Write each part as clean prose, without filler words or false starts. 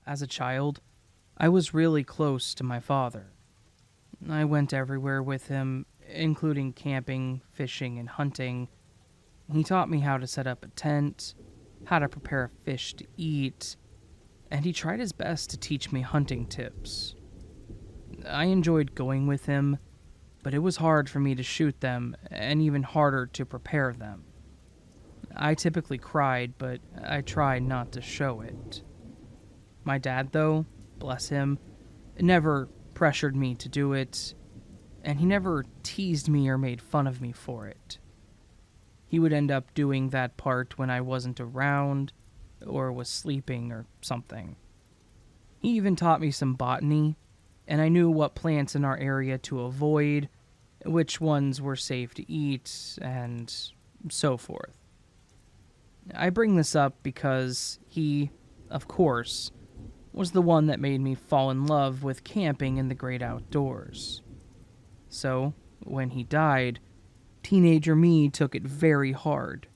As a child, I was really close to my father. I went everywhere with him, including camping, fishing, and hunting. He taught me how to set up a tent, how to prepare fish to eat, and he tried his best to teach me hunting tips. I enjoyed going with him, but it was hard for me to shoot them, and even harder to prepare them. I typically cried, but I tried not to show it. My dad, though, bless him, never pressured me to do it, and he never teased me or made fun of me for it. He would end up doing that part when I wasn't around, or was sleeping or something. He even taught me some botany, and I knew what plants in our area to avoid, which ones were safe to eat, and so forth. I bring this up because he, of course, was the one that made me fall in love with camping in the great outdoors. So, when he died, teenager me took it very hard.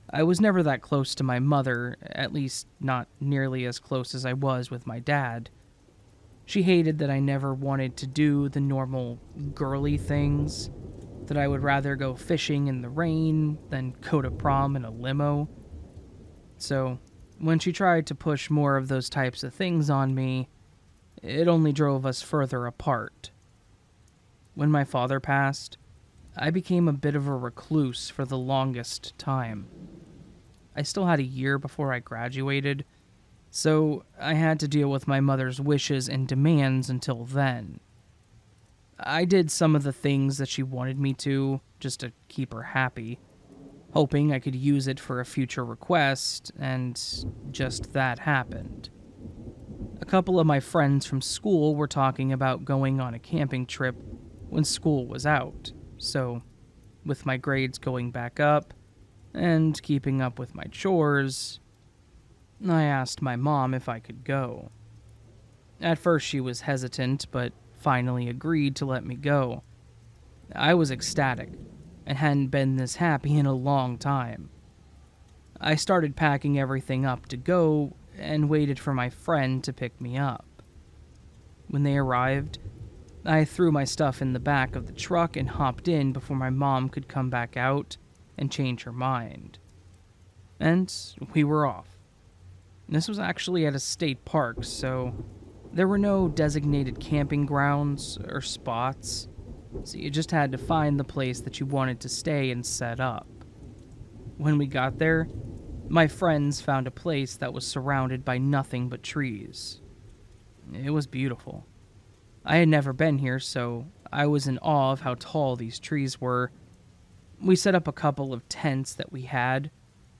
I was never that close to my mother, at least not nearly as close as I was with my dad. She hated that I never wanted to do the normal girly things, that I would rather go fishing in the rain than go to prom in a limo. So, when she tried to push more of those types of things on me, it only drove us further apart. When my father passed, I became a bit of a recluse for the longest time. I still had a year before I graduated, so I had to deal with my mother's wishes and demands until then. I did some of the things that she wanted me to, just to keep her happy, hoping I could use it for a future request, and just that happened. A couple of my friends from school were talking about going on a camping trip when school was out, so with my grades going back up, and keeping up with my chores, I asked my mom if I could go. At first she was hesitant, but finally agreed to let me go. I was ecstatic, and hadn't been this happy in a long time. I started packing everything up to go, and waited for my friend to pick me up. When they arrived, I threw my stuff in the back of the truck and hopped in before my mom could come back out and change her mind. And we were off. This was actually at a state park, so there were no designated camping grounds or spots, so you just had to find the place that you wanted to stay and set up. When we got there, my friends found a place that was surrounded by nothing but trees. It was beautiful. I had never been here, so I was in awe of how tall these trees were. We set up a couple of tents that we had,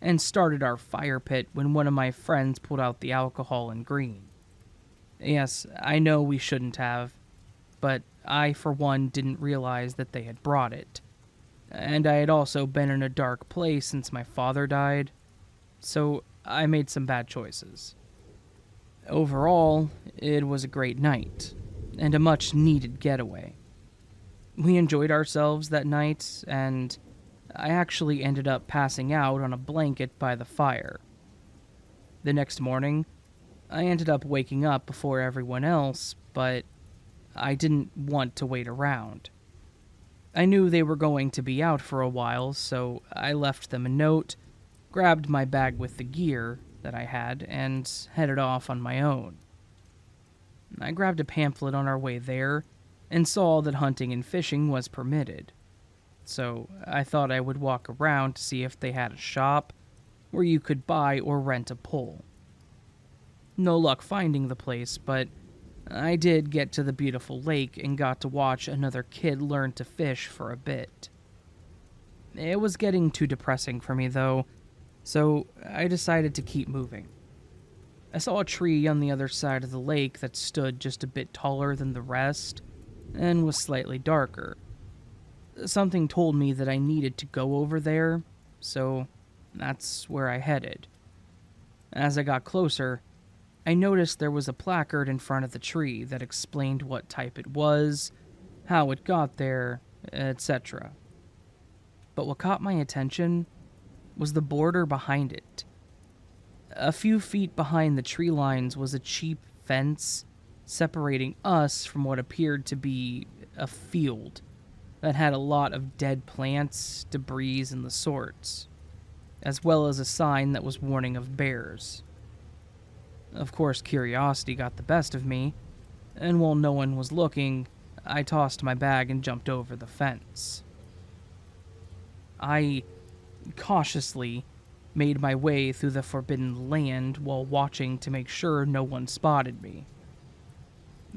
and started our fire pit when one of my friends pulled out the alcohol and green. Yes, I know we shouldn't have, but I, for one, didn't realize that they had brought it. And I had also been in a dark place since my father died, so I made some bad choices. Overall, it was a great night, and a much-needed getaway. We enjoyed ourselves that night, and I actually ended up passing out on a blanket by the fire. The next morning, I ended up waking up before everyone else, but I didn't want to wait around. I knew they were going to be out for a while, so I left them a note, grabbed my bag with the gear that I had, and headed off on my own. I grabbed a pamphlet on our way there, and saw that hunting and fishing was permitted. So I thought I would walk around to see if they had a shop where you could buy or rent a pole. No luck finding the place, but I did get to the beautiful lake and got to watch another kid learn to fish for a bit. It was getting too depressing for me though, so I decided to keep moving. I saw a tree on the other side of the lake that stood just a bit taller than the rest and was slightly darker. Something told me that I needed to go over there, so that's where I headed. As I got closer, I noticed there was a placard in front of the tree that explained what type it was, how it got there, etc. But what caught my attention was the border behind it. A few feet behind the tree lines was a cheap fence separating us from what appeared to be a field that had a lot of dead plants, debris, and the sorts, as well as a sign that was warning of bears. Of course, curiosity got the best of me, and while no one was looking, I tossed my bag and jumped over the fence. I cautiously made my way through the forbidden land while watching to make sure no one spotted me.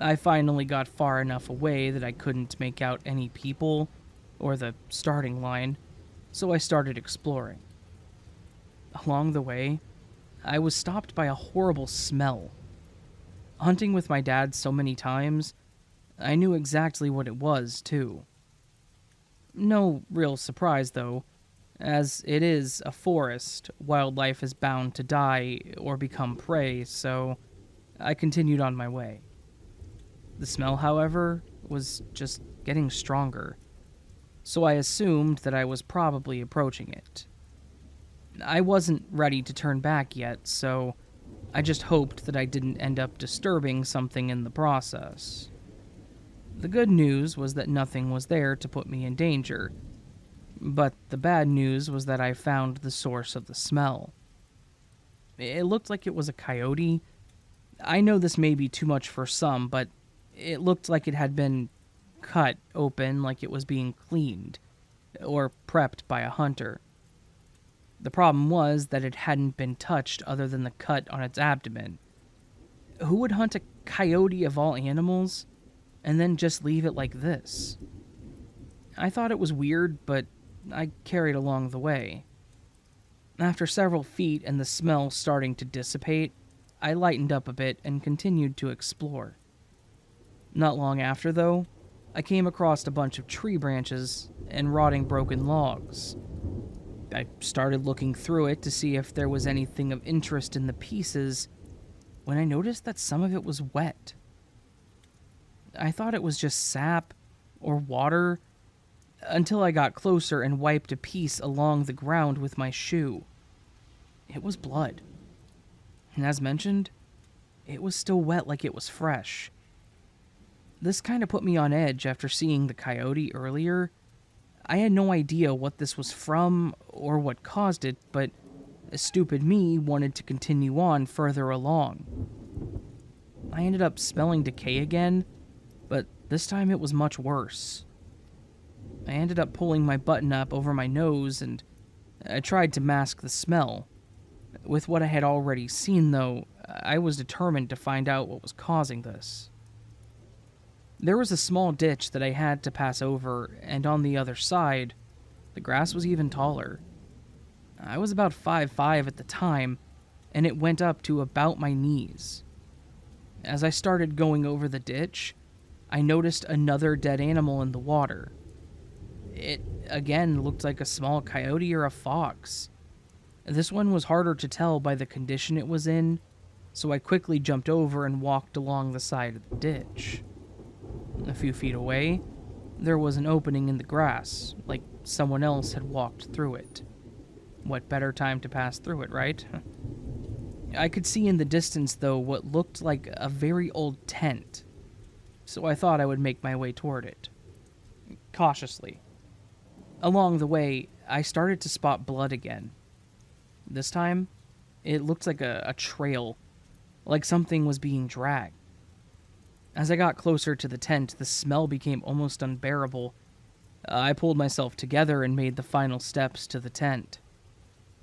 I finally got far enough away that I couldn't make out any people or the starting line, so I started exploring. Along the way, I was stopped by a horrible smell. Hunting with my dad so many times, I knew exactly what it was, too. No real surprise, though, as it is a forest, wildlife is bound to die or become prey, so I continued on my way. The smell, however, was just getting stronger, so I assumed that I was probably approaching it. I wasn't ready to turn back yet, so I just hoped that I didn't end up disturbing something in the process. The good news was that nothing was there to put me in danger, but the bad news was that I found the source of the smell. It looked like it was a coyote. I know this may be too much for some, but it looked like it had been cut open like it was being cleaned, or prepped by a hunter. The problem was that it hadn't been touched other than the cut on its abdomen. Who would hunt a coyote of all animals, and then just leave it like this? I thought it was weird, but I carried along the way. After several feet and the smell starting to dissipate, I lightened up a bit and continued to explore. Not long after, though, I came across a bunch of tree branches and rotting broken logs. I started looking through it to see if there was anything of interest in the pieces, when I noticed that some of it was wet. I thought it was just sap or water, until I got closer and wiped a piece along the ground with my shoe. It was blood. And as mentioned, it was still wet like it was fresh. This kind of put me on edge after seeing the coyote earlier. I had no idea what this was from or what caused it, but stupid me wanted to continue on further along. I ended up smelling decay again, but this time it was much worse. I ended up pulling my button up over my nose and I tried to mask the smell. With what I had already seen, though, I was determined to find out what was causing this. There was a small ditch that I had to pass over, and on the other side, the grass was even taller. I was about 5'5" at the time, and it went up to about my knees. As I started going over the ditch, I noticed another dead animal in the water. It, again, looked like a small coyote or a fox. This one was harder to tell by the condition it was in, so I quickly jumped over and walked along the side of the ditch. A few feet away, there was an opening in the grass, like someone else had walked through it. What better time to pass through it, right? I could see in the distance, though, what looked like a very old tent, so I thought I would make my way toward it. Cautiously. Along the way, I started to spot blood again. This time, it looked like a trail, like something was being dragged. As I got closer to the tent, the smell became almost unbearable. I pulled myself together and made the final steps to the tent.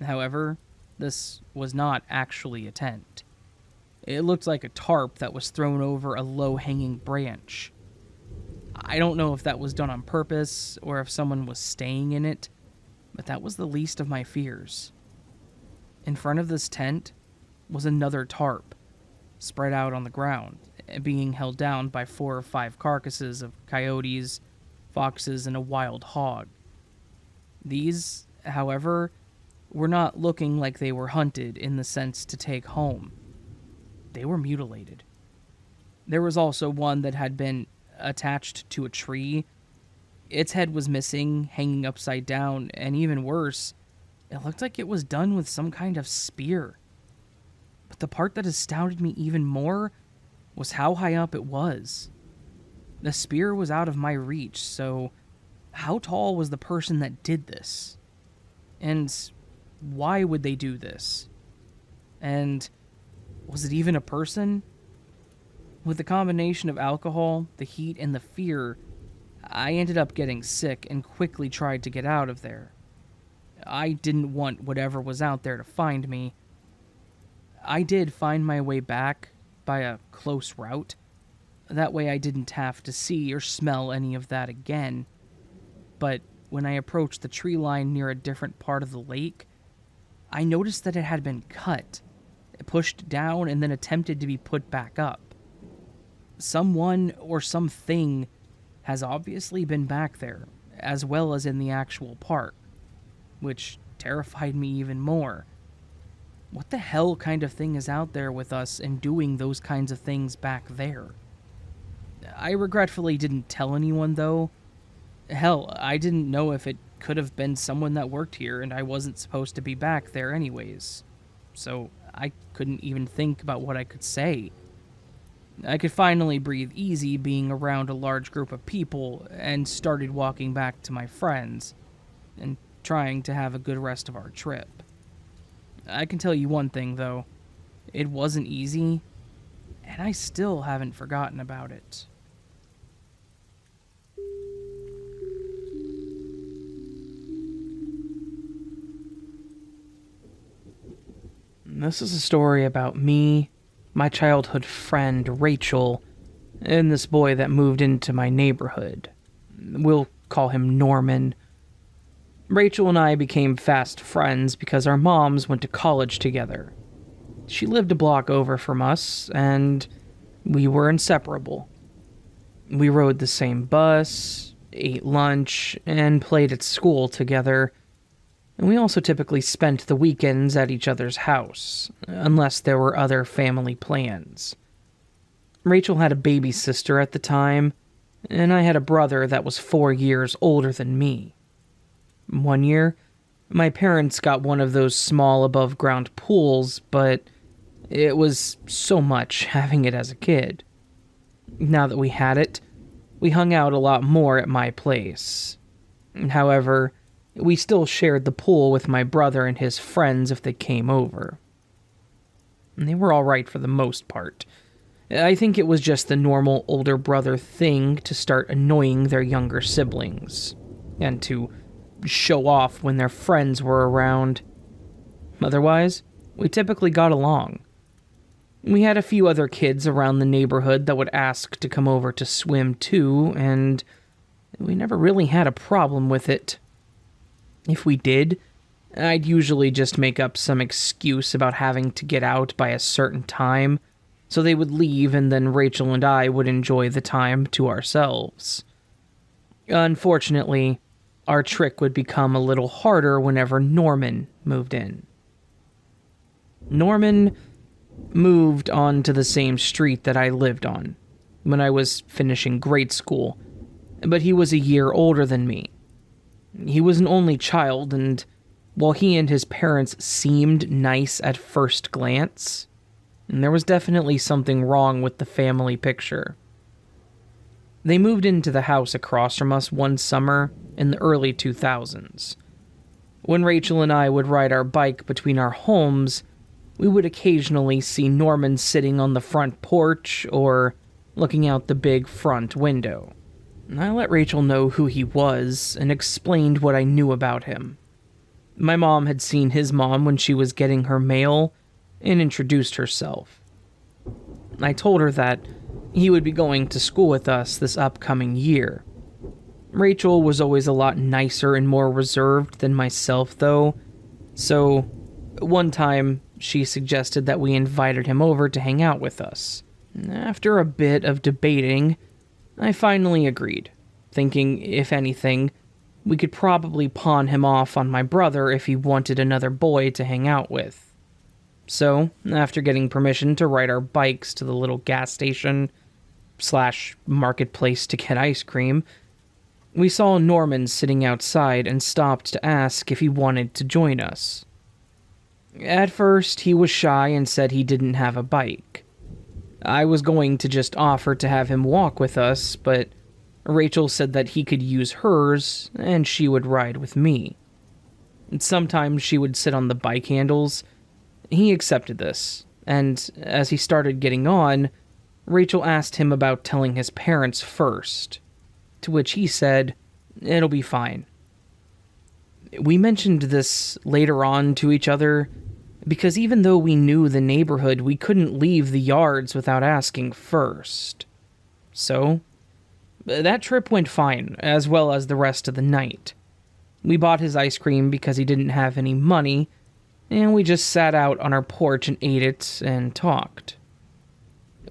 However, this was not actually a tent. It looked like a tarp that was thrown over a low-hanging branch. I don't know if that was done on purpose or if someone was staying in it, but that was the least of my fears. In front of this tent was another tarp, spread out on the ground, being held down by 4 or 5 carcasses of coyotes, foxes, and a wild hog. These, however, were not looking like they were hunted in the sense to take home. They were mutilated. There was also one that had been attached to a tree. Its head was missing, hanging upside down, and even worse, it looked like it was done with some kind of spear. But the part that astounded me even more was how high up it was. The spear was out of my reach, so how tall was the person that did this? And why would they do this? And was it even a person? With the combination of alcohol, the heat, and the fear, I ended up getting sick and quickly tried to get out of there. I didn't want whatever was out there to find me. I did find my way back by a close route. That way I didn't have to see or smell any of that again. But when I approached the tree line near a different part of the lake, I noticed that it had been cut, pushed down, and then attempted to be put back up. Someone or something has obviously been back there, as well as in the actual park, which terrified me even more. What the hell kind of thing is out there with us and doing those kinds of things back there? I regretfully didn't tell anyone, though. Hell, I didn't know if it could have been someone that worked here, and I wasn't supposed to be back there anyways. So I couldn't even think about what I could say. I could finally breathe easy being around a large group of people and started walking back to my friends and trying to have a good rest of our trip. I can tell you one thing, though. It wasn't easy, and I still haven't forgotten about it. This is a story about me, my childhood friend Rachel, and this boy that moved into my neighborhood. We'll call him Norman. Rachel and I became fast friends because our moms went to college together. She lived a block over from us, and we were inseparable. We rode the same bus, ate lunch, and played at school together. And we also typically spent the weekends at each other's house, unless there were other family plans. Rachel had a baby sister at the time, and I had a brother that was 4 years older than me. One year, my parents got one of those small above-ground pools, but it was so much having it as a kid. Now that we had it, we hung out a lot more at my place. However, we still shared the pool with my brother and his friends if they came over. And they were alright for the most part. I think it was just the normal older brother thing to start annoying their younger siblings, and to show off when their friends were around. Otherwise, we typically got along. We had a few other kids around the neighborhood that would ask to come over to swim too, and we never really had a problem with it. If we did, I'd usually just make up some excuse about having to get out by a certain time, so they would leave and then Rachel and I would enjoy the time to ourselves. Unfortunately, our trick would become a little harder whenever Norman moved in. Norman moved onto the same street that I lived on when I was finishing grade school, but he was a year older than me. He was an only child, and while he and his parents seemed nice at first glance, there was definitely something wrong with the family picture. They moved into the house across from us one summer in the early 2000s. When Rachel and I would ride our bike between our homes, we would occasionally see Norman sitting on the front porch or looking out the big front window. I let Rachel know who he was and explained what I knew about him. My mom had seen his mom when she was getting her mail and introduced herself. I told her that he would be going to school with us this upcoming year. Rachel was always a lot nicer and more reserved than myself, though, so one time she suggested that we invited him over to hang out with us. After a bit of debating, I finally agreed, thinking, if anything, we could probably pawn him off on my brother if he wanted another boy to hang out with. So, after getting permission to ride our bikes to the little gas station / marketplace to get ice cream, we saw Norman sitting outside and stopped to ask if he wanted to join us. At first, he was shy and said he didn't have a bike. I was going to just offer to have him walk with us, but Rachel said that he could use hers and she would ride with me. Sometimes she would sit on the bike handles. He accepted this, and as he started getting on, Rachel asked him about telling his parents first, to which he said, "It'll be fine." We mentioned this later on to each other because even though we knew the neighborhood, we couldn't leave the yards without asking first. So, that trip went fine, as well as the rest of the night. We bought his ice cream because he didn't have any money, and we just sat out on our porch and ate it and talked.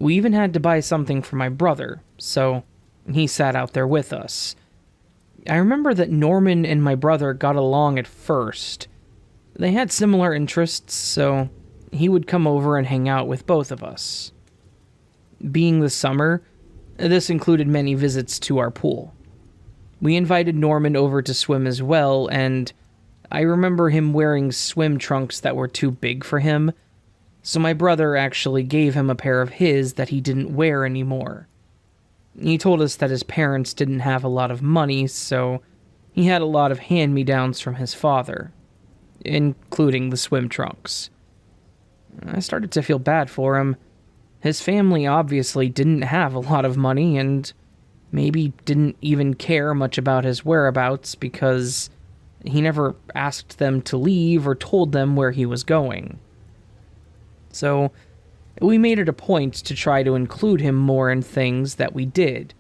We even had to buy something for my brother, so he sat out there with us. I remember that Norman and my brother got along at first. They had similar interests, so he would come over and hang out with both of us. Being the summer, this included many visits to our pool. We invited Norman over to swim as well, and I remember him wearing swim trunks that were too big for him, so my brother actually gave him a pair of his that he didn't wear anymore. He told us that his parents didn't have a lot of money, so he had a lot of hand-me-downs from his father, including the swim trunks. I started to feel bad for him. His family obviously didn't have a lot of money and maybe didn't even care much about his whereabouts because he never asked them to leave or told them where he was going. So, we made it a point to try to include him more in things that we did,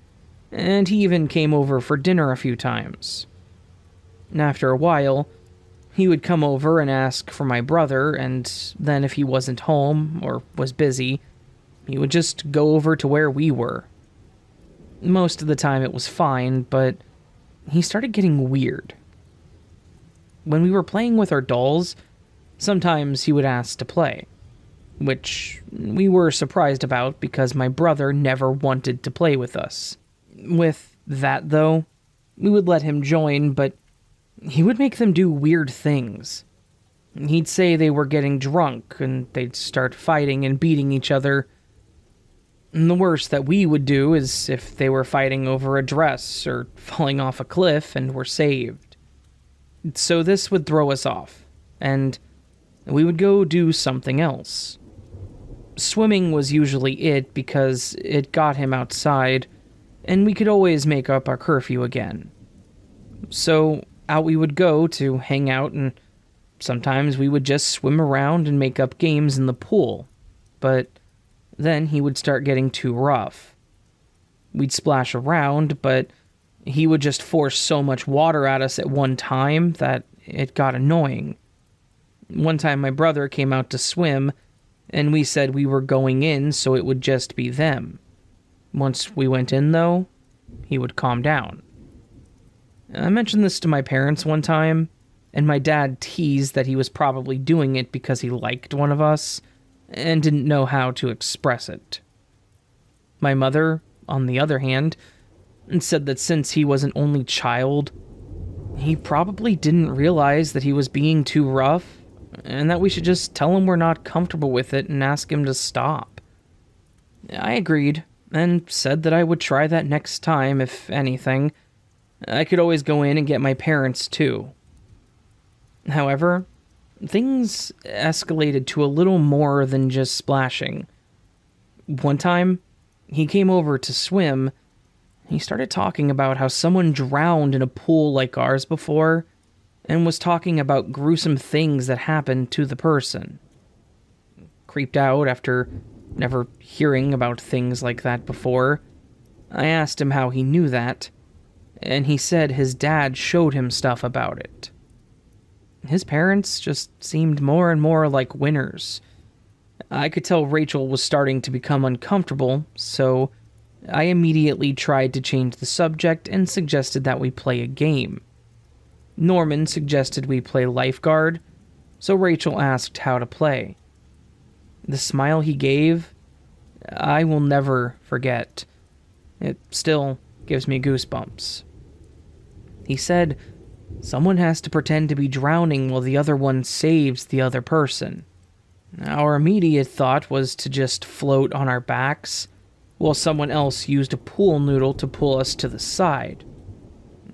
and he even came over for dinner a few times. After a while, he would come over and ask for my brother, and then if he wasn't home or was busy, he would just go over to where we were. Most of the time it was fine, but he started getting weird. When we were playing with our dolls, sometimes he would ask to play, which we were surprised about because my brother never wanted to play with us. With that, though, we would let him join, but he would make them do weird things. He'd say they were getting drunk, and they'd start fighting and beating each other. And the worst that we would do is if they were fighting over a dress or falling off a cliff and were saved. So this would throw us off, and we would go do something else. Swimming was usually it because it got him outside, and we could always make up our curfew again. So out we would go to hang out, and sometimes we would just swim around and make up games in the pool, but then he would start getting too rough. We'd splash around, but he would just force so much water at us at one time that it got annoying. One time my brother came out to swim, and we said we were going in so it would just be them. Once we went in, though, he would calm down. I mentioned this to my parents one time, and my dad teased that he was probably doing it because he liked one of us and didn't know how to express it. My mother, on the other hand, said that since he was an only child, he probably didn't realize that he was being too rough, and that we should just tell him we're not comfortable with it and ask him to stop. I agreed, and said that I would try that next time, if anything. I could always go in and get my parents, too. However, things escalated to a little more than just splashing. One time, he came over to swim. He started talking about how someone drowned in a pool like ours before, and was talking about gruesome things that happened to the person. Creeped out after never hearing about things like that before, I asked him how he knew that, and he said his dad showed him stuff about it. His parents just seemed more and more like winners. I could tell Rachel was starting to become uncomfortable, so I immediately tried to change the subject and suggested that we play a game. Norman suggested we play lifeguard, so Rachel asked how to play. The smile he gave, I will never forget. It still gives me goosebumps. He said, Someone has to pretend to be drowning while the other one saves the other person. Our immediate thought was to just float on our backs, while someone else used a pool noodle to pull us to the side.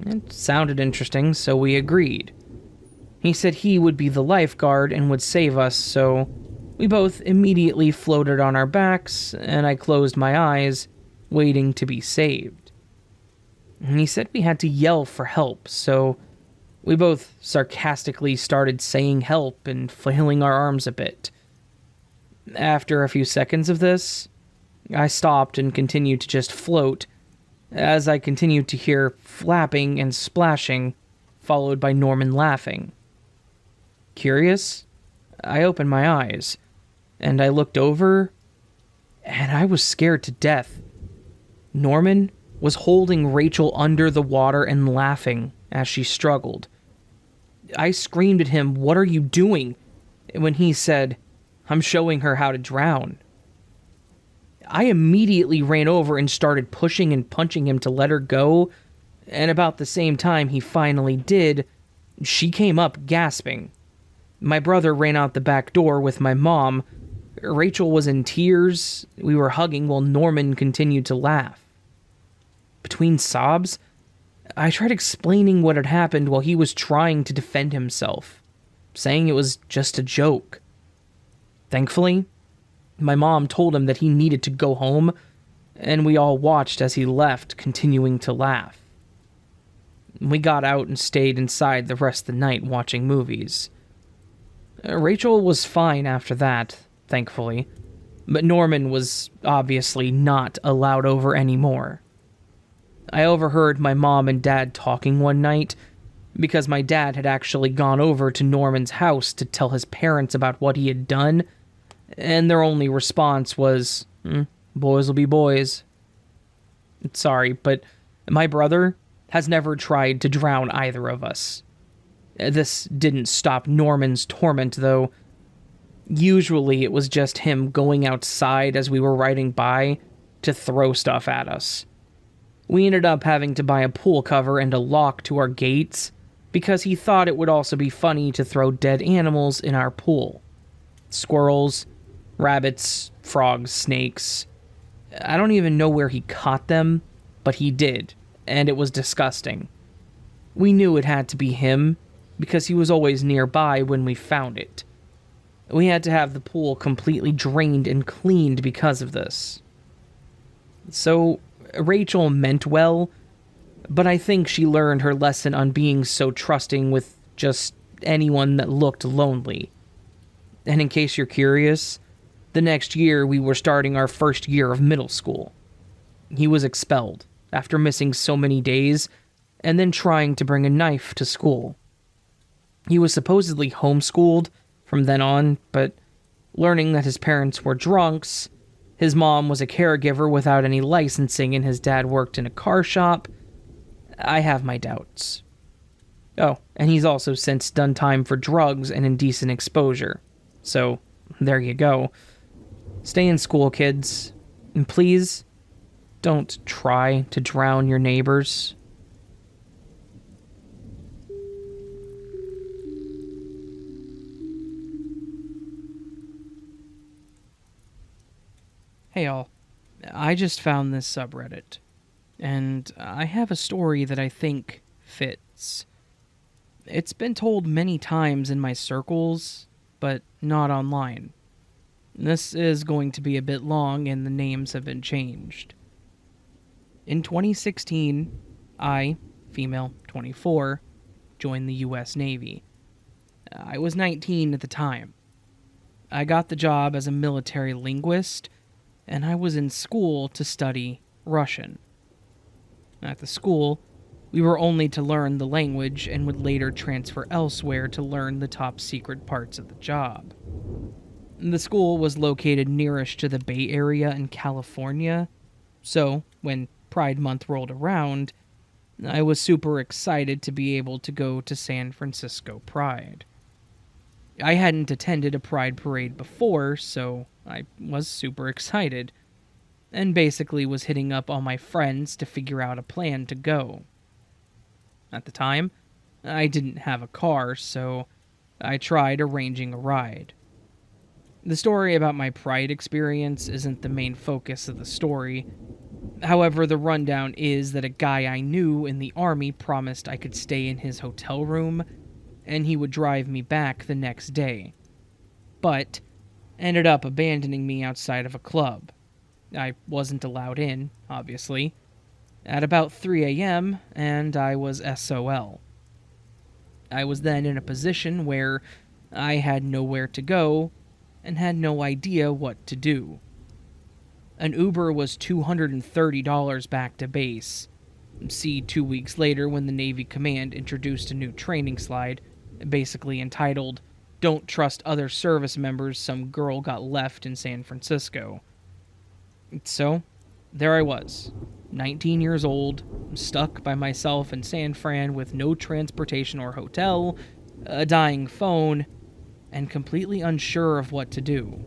It sounded interesting, so we agreed. He said he would be the lifeguard and would save us, so we both immediately floated on our backs, and I closed my eyes, waiting to be saved. He said we had to yell for help, so we both sarcastically started saying help and flailing our arms a bit. After a few seconds of this, I stopped and continued to just float, as I continued to hear flapping and splashing, followed by Norman laughing. Curious, I opened my eyes, and I looked over, and I was scared to death. Norman was holding Rachel under the water and laughing as she struggled. I screamed at him, "What are you doing?" when he said, "I'm showing her how to drown." I immediately ran over and started pushing and punching him to let her go, and about the same time he finally did, she came up gasping. My brother ran out the back door with my mom. Rachel was in tears. We were hugging while Norman continued to laugh. Between sobs, I tried explaining what had happened while he was trying to defend himself, saying it was just a joke. Thankfully, my mom told him that he needed to go home, and we all watched as he left, continuing to laugh. We got out and stayed inside the rest of the night watching movies. Rachel was fine after that, thankfully, but Norman was obviously not allowed over anymore. I overheard my mom and dad talking one night, because my dad had actually gone over to Norman's house to tell his parents about what he had done, and their only response was, "Boys will be boys." Sorry, but my brother has never tried to drown either of us. This didn't stop Norman's torment, though. Usually it was just him going outside as we were riding by to throw stuff at us. We ended up having to buy a pool cover and a lock to our gates because he thought it would also be funny to throw dead animals in our pool. Squirrels, rabbits, frogs, snakes. I don't even know where he caught them, but he did, and it was disgusting. We knew it had to be him because he was always nearby when we found it. We had to have the pool completely drained and cleaned because of this. So, Rachel meant well, but I think she learned her lesson on being so trusting with just anyone that looked lonely. And in case you're curious, the next year we were starting our first year of middle school. He was expelled after missing so many days and then trying to bring a knife to school. He was supposedly homeschooled from then on, but learning that his parents were drunks, his mom was a caregiver without any licensing, and his dad worked in a car shop, I have my doubts. Oh, and he's also since done time for drugs and indecent exposure. So, there you go. Stay in school, kids. And please, don't try to drown your neighbors. Hey all, I just found this subreddit, and I have a story that I think fits. It's been told many times in my circles, but not online. This is going to be a bit long and the names have been changed. In 2016, I, female 24, joined the US Navy. I was 19 at the time. I got the job as a military linguist, and I was in school to study Russian. At the school, we were only to learn the language and would later transfer elsewhere to learn the top secret parts of the job. The school was located nearest to the Bay Area in California, so when Pride Month rolled around, I was super excited to be able to go to San Francisco Pride. I hadn't attended a Pride parade before, so I was super excited, and basically was hitting up all my friends to figure out a plan to go. At the time, I didn't have a car, so I tried arranging a ride. The story about my Pride experience isn't the main focus of the story. However, the rundown is that a guy I knew in the army promised I could stay in his hotel room and he would drive me back the next day, but ended up abandoning me outside of a club. I wasn't allowed in, obviously, at about 3 a.m., and I was SOL. I was then in a position where I had nowhere to go and had no idea what to do. An Uber was $230 back to base. See 2 weeks later when the Navy Command introduced a new training slide, basically entitled, "Don't Trust Other Service Members, Some Girl Got Left in San Francisco." So, there I was, 19 years old, stuck by myself in San Fran with no transportation or hotel, a dying phone, and completely unsure of what to do.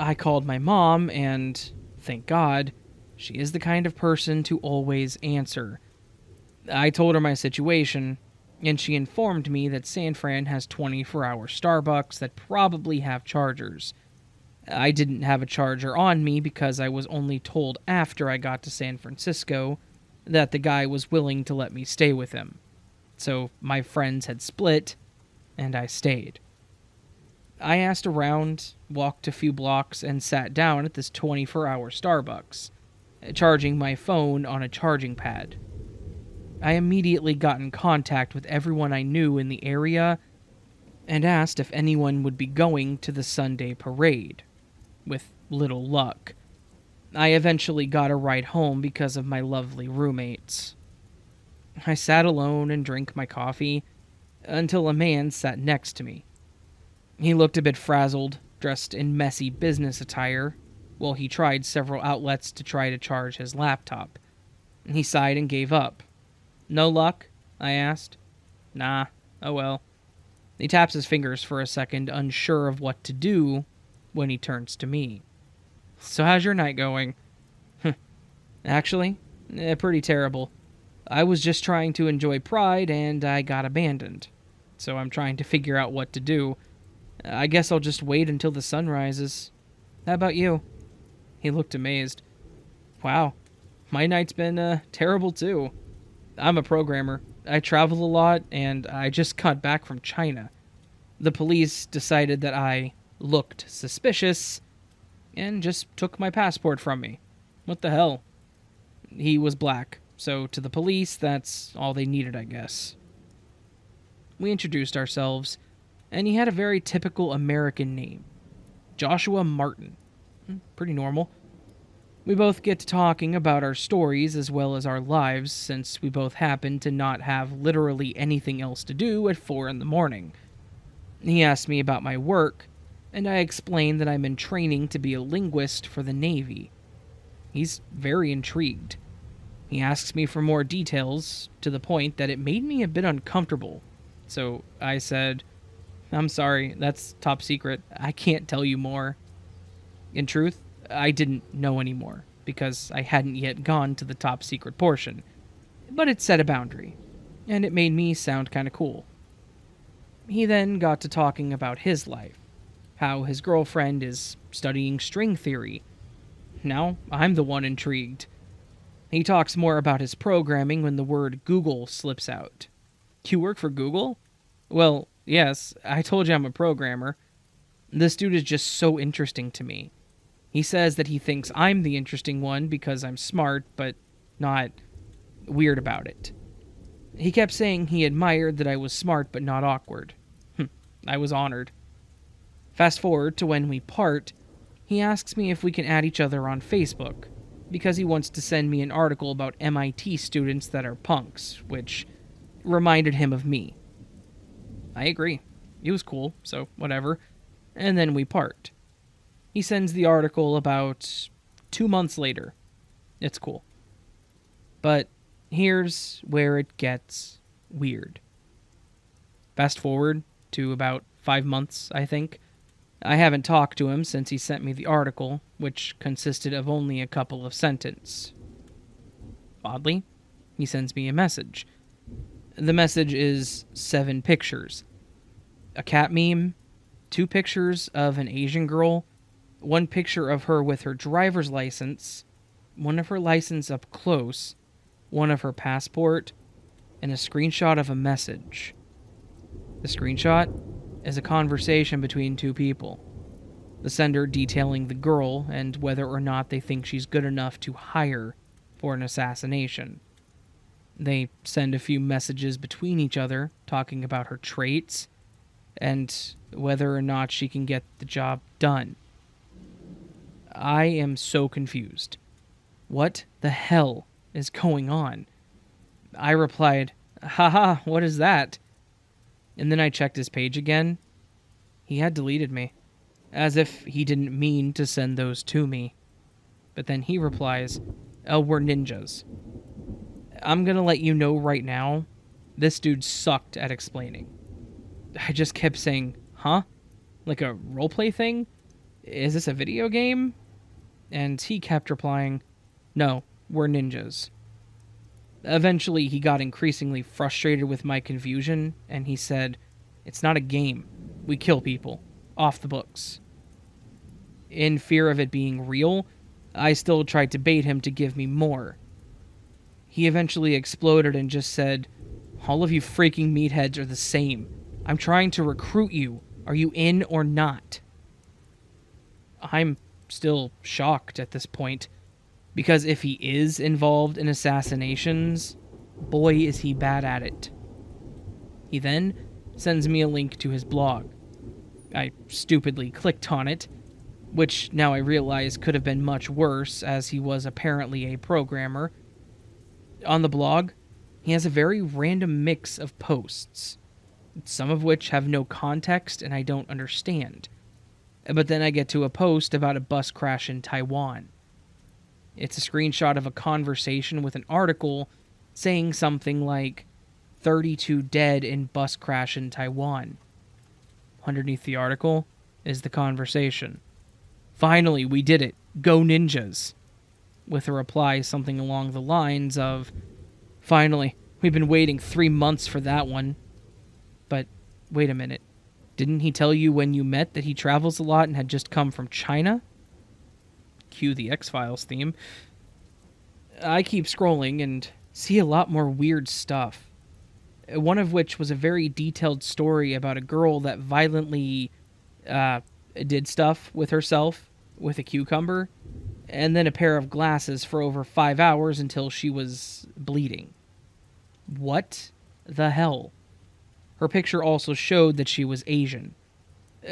I called my mom, and, thank God, she is the kind of person to always answer. I told her my situation, and she informed me that San Fran has 24-hour Starbucks that probably have chargers. I didn't have a charger on me because I was only told after I got to San Francisco that the guy was willing to let me stay with him. So my friends had split, and I stayed. I asked around, walked a few blocks, and sat down at this 24-hour Starbucks, charging my phone on a charging pad. I immediately got in contact with everyone I knew in the area and asked if anyone would be going to the Sunday parade. With little luck. I eventually got a ride home because of my lovely roommates. I sat alone and drank my coffee until a man sat next to me. He looked a bit frazzled, dressed in messy business attire, while he tried several outlets to try to charge his laptop. He sighed and gave up. "No luck?" I asked. "Nah, oh well." He taps his fingers for a second, unsure of what to do, when he turns to me. "So how's your night going?" "Actually, pretty terrible. I was just trying to enjoy Pride, and I got abandoned. So I'm trying to figure out what to do. I guess I'll just wait until the sun rises. How about you?" He looked amazed. "Wow, my night's been terrible too. I'm a programmer. I travel a lot, and I just got back from China. The police decided that I looked suspicious and just took my passport from me. What the hell?" He was black, so to the police, that's all they needed, I guess. We introduced ourselves, and he had a very typical American name. Joshua Martin. Pretty normal. We both get to talking about our stories as well as our lives, since we both happen to not have literally anything else to do at 4 in the morning. He asked me about my work, and I explained that I'm in training to be a linguist for the Navy. He's very intrigued. He asks me for more details, to the point that it made me a bit uncomfortable. So I said, "I'm sorry, that's top secret. I can't tell you more." In truth, I didn't know anymore, because I hadn't yet gone to the top secret portion. But it set a boundary, and it made me sound kinda cool. He then got to talking about his life, how his girlfriend is studying string theory. Now, I'm the one intrigued. He talks more about his programming when the word Google slips out. "You work for Google?" "Well, yes, I told you I'm a programmer." This dude is just so interesting to me. He says that he thinks I'm the interesting one because I'm smart, but not weird about it. He kept saying he admired that I was smart but not awkward. I was honored. Fast forward to when we part, he asks me if we can add each other on Facebook, because he wants to send me an article about MIT students that are punks, which reminded him of me. I agree. It was cool, so whatever. And then we part. He sends the article about 2 months later. It's cool. But here's where it gets weird. Fast forward to about 5 months, I think. I haven't talked to him since he sent me the article, which consisted of only a couple of sentences. Oddly, he sends me a message. The message is 7 pictures. A cat meme, 2 pictures of an Asian girl, 1 picture of her with her driver's license, 1 of her license up close, 1 of her passport, and a screenshot of a message. The screenshot is a conversation between 2 people. The sender detailing the girl and whether or not they think she's good enough to hire for an assassination. They send a few messages between each other talking about her traits and whether or not she can get the job done. I am so confused. What the hell is going on? I replied, haha, what is that? And then I checked his page again. He had deleted me, as if he didn't mean to send those to me. But then he replies, oh, we're ninjas. I'm gonna let you know right now, this dude sucked at explaining. I just kept saying, huh? Like a roleplay thing? Is this a video game? And he kept replying, no, we're ninjas. Eventually, he got increasingly frustrated with my confusion, and he said, it's not a game. We kill people. Off the books. In fear of it being real, I still tried to bait him to give me more. He eventually exploded and just said, all of you freaking meatheads are the same. I'm trying to recruit you. Are you in or not? I'm still shocked at this point, because if he is involved in assassinations, boy is he bad at it. He then sends me a link to his blog. I stupidly clicked on it, which now I realize could have been much worse, as he was apparently a programmer. On the blog, he has a very random mix of posts, some of which have no context and I don't understand. But then I get to a post about a bus crash in Taiwan. It's a screenshot of a conversation with an article saying something like, 32 dead in bus crash in Taiwan. Underneath the article is the conversation. Finally, we did it. Go ninjas. With a reply something along the lines of, finally, we've been waiting 3 months for that one. But wait a minute. Didn't he tell you when you met that he travels a lot and had just come from China? Cue the X-Files theme. I keep scrolling and see a lot more weird stuff. One of which was a very detailed story about a girl that violently did stuff with herself with a cucumber and then a pair of glasses for over 5 hours until she was bleeding. What the hell? Her picture also showed that she was Asian.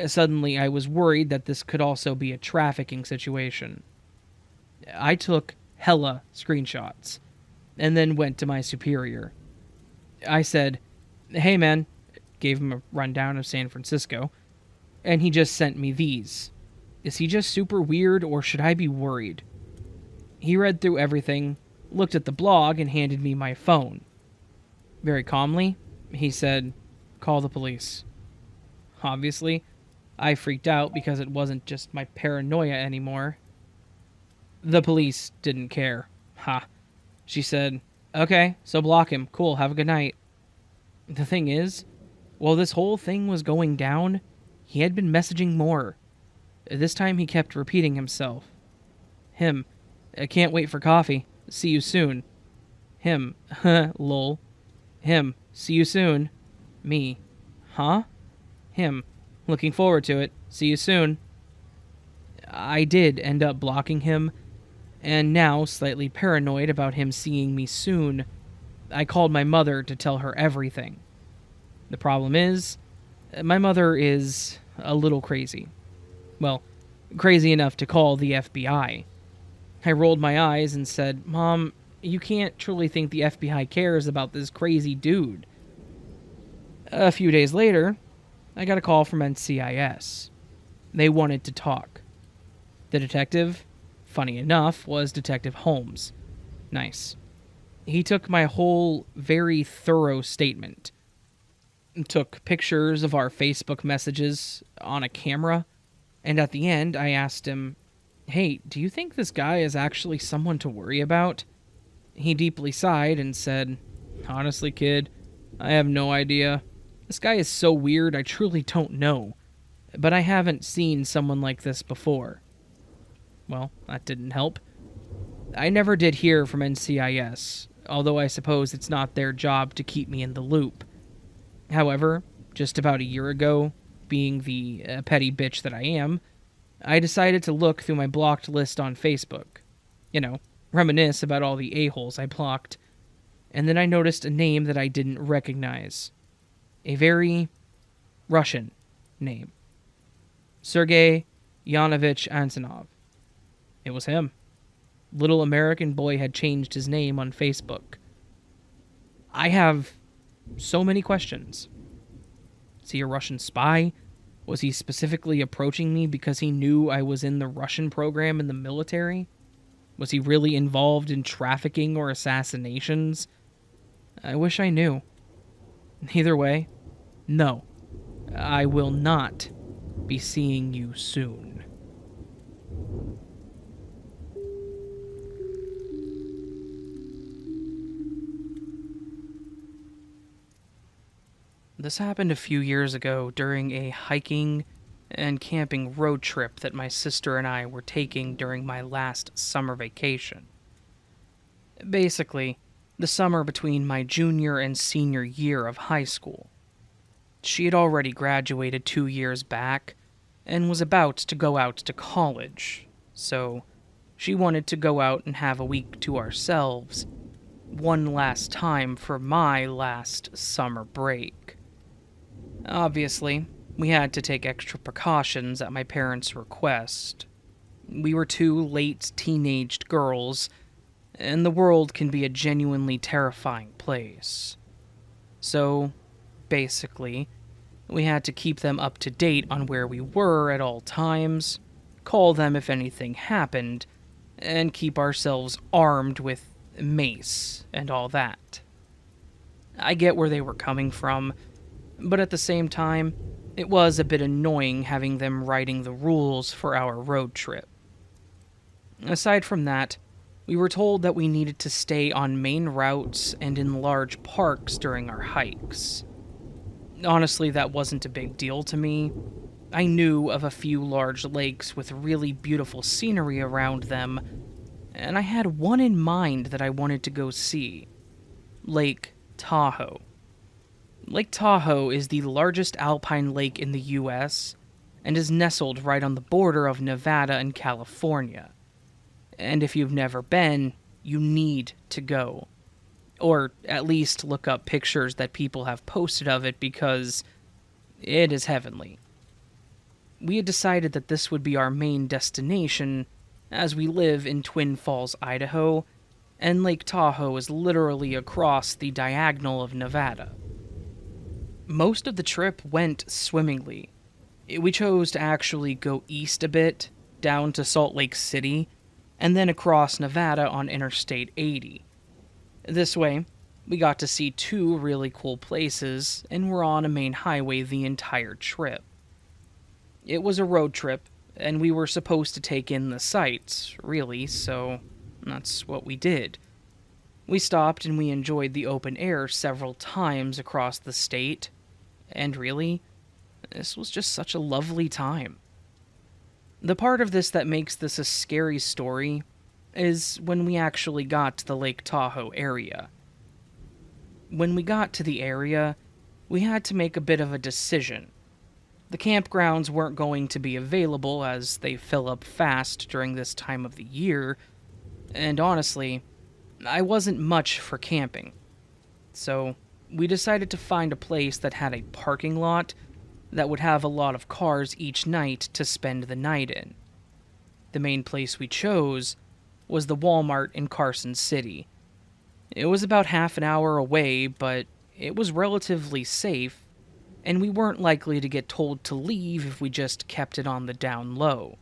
Suddenly, I was worried that this could also be a trafficking situation. I took hella screenshots and then went to my superior. I said, hey man, gave him a rundown of San Francisco, and he just sent me these. Is he just super weird, or should I be worried? He read through everything, looked at the blog, and handed me my phone. Very calmly, he said, call the police. Obviously, I freaked out because it wasn't just my paranoia anymore. The police didn't care. Ha. She said, okay, so block him. Cool, have a good night. The thing is, while this whole thing was going down, he had been messaging more. This time he kept repeating himself. Him, I can't wait for coffee. See you soon. Him, lol. Him, see you soon. Me, huh? Him, looking forward to it. See you soon. I did end up blocking him, and now, slightly paranoid about him seeing me soon, I called my mother to tell her everything. The problem is, my mother is a little crazy. Well, crazy enough to call the FBI. I rolled my eyes and said, Mom, you can't truly think the FBI cares about this crazy dude. A few days later, I got a call from NCIS. They wanted to talk. The detective, funny enough, was Detective Holmes. Nice. He took my whole very thorough statement, took pictures of our Facebook messages on a camera, and at the end I asked him, hey, do you think this guy is actually someone to worry about? He deeply sighed and said, honestly, kid, I have no idea. This guy is so weird, I truly don't know. But I haven't seen someone like this before. Well, that didn't help. I never did hear from NCIS, although I suppose it's not their job to keep me in the loop. However, just about a year ago, being the petty bitch that I am, I decided to look through my blocked list on Facebook. Reminisce about all the a-holes I blocked. And then I noticed a name that I didn't recognize. A very Russian name. Sergei Yanovich Antonov. It was him. Little American boy had changed his name on Facebook. I have so many questions. Is he a Russian spy? Was he specifically approaching me because he knew I was in the Russian program in the military? Was he really involved in trafficking or assassinations? I wish I knew. Either way, no. I will not be seeing you soon. This happened a few years ago during a hiking and camping road trip that my sister and I were taking during my last summer vacation. Basically, the summer between my junior and senior year of high school. She had already graduated 2 years back and was about to go out to college, so she wanted to go out and have a week to ourselves, one last time for my last summer break. Obviously, we had to take extra precautions at my parents' request. We were two late teenaged girls, and the world can be a genuinely terrifying place. So, basically, we had to keep them up to date on where we were at all times, call them if anything happened, and keep ourselves armed with mace and all that. I get where they were coming from, but at the same time, it was a bit annoying having them writing the rules for our road trip. Aside from that, we were told that we needed to stay on main routes and in large parks during our hikes. Honestly, that wasn't a big deal to me. I knew of a few large lakes with really beautiful scenery around them, and I had one in mind that I wanted to go see. Lake Tahoe. Lake Tahoe is the largest alpine lake in the U.S. and is nestled right on the border of Nevada and California. And if you've never been, you need to go. Or at least look up pictures that people have posted of it because it is heavenly. We had decided that this would be our main destination as we live in Twin Falls, Idaho, and Lake Tahoe is literally across the diagonal of Nevada. Most of the trip went swimmingly. We chose to actually go east a bit, down to Salt Lake City, and then across Nevada on Interstate 80. This way, we got to see two really cool places, and were on a main highway the entire trip. It was a road trip, and we were supposed to take in the sights, really, so that's what we did. We stopped and we enjoyed the open air several times across the state, and really, this was just such a lovely time. The part of this that makes this a scary story is when we actually got to the Lake Tahoe area. When we got to the area, we had to make a bit of a decision. The campgrounds weren't going to be available as they fill up fast during this time of the year, and honestly, I wasn't much for camping. So, we decided to find a place that had a parking lot that would have a lot of cars each night to spend the night in. The main place we chose was the Walmart in Carson City. It was about half an hour away, but it was relatively safe, and we weren't likely to get told to leave if we just kept it on the down low.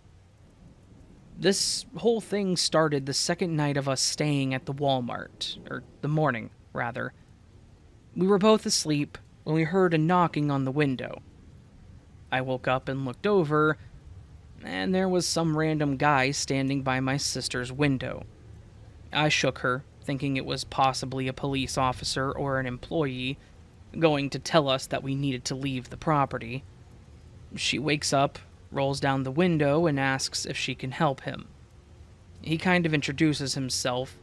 This whole thing started the second night of us staying at the Walmart, or the morning, rather. We were both asleep when we heard a knocking on the window. I woke up and looked over, and there was some random guy standing by my sister's window. I shook her, thinking it was possibly a police officer or an employee, going to tell us that we needed to leave the property. She wakes up, rolls down the window, and asks if she can help him. He kind of introduces himself.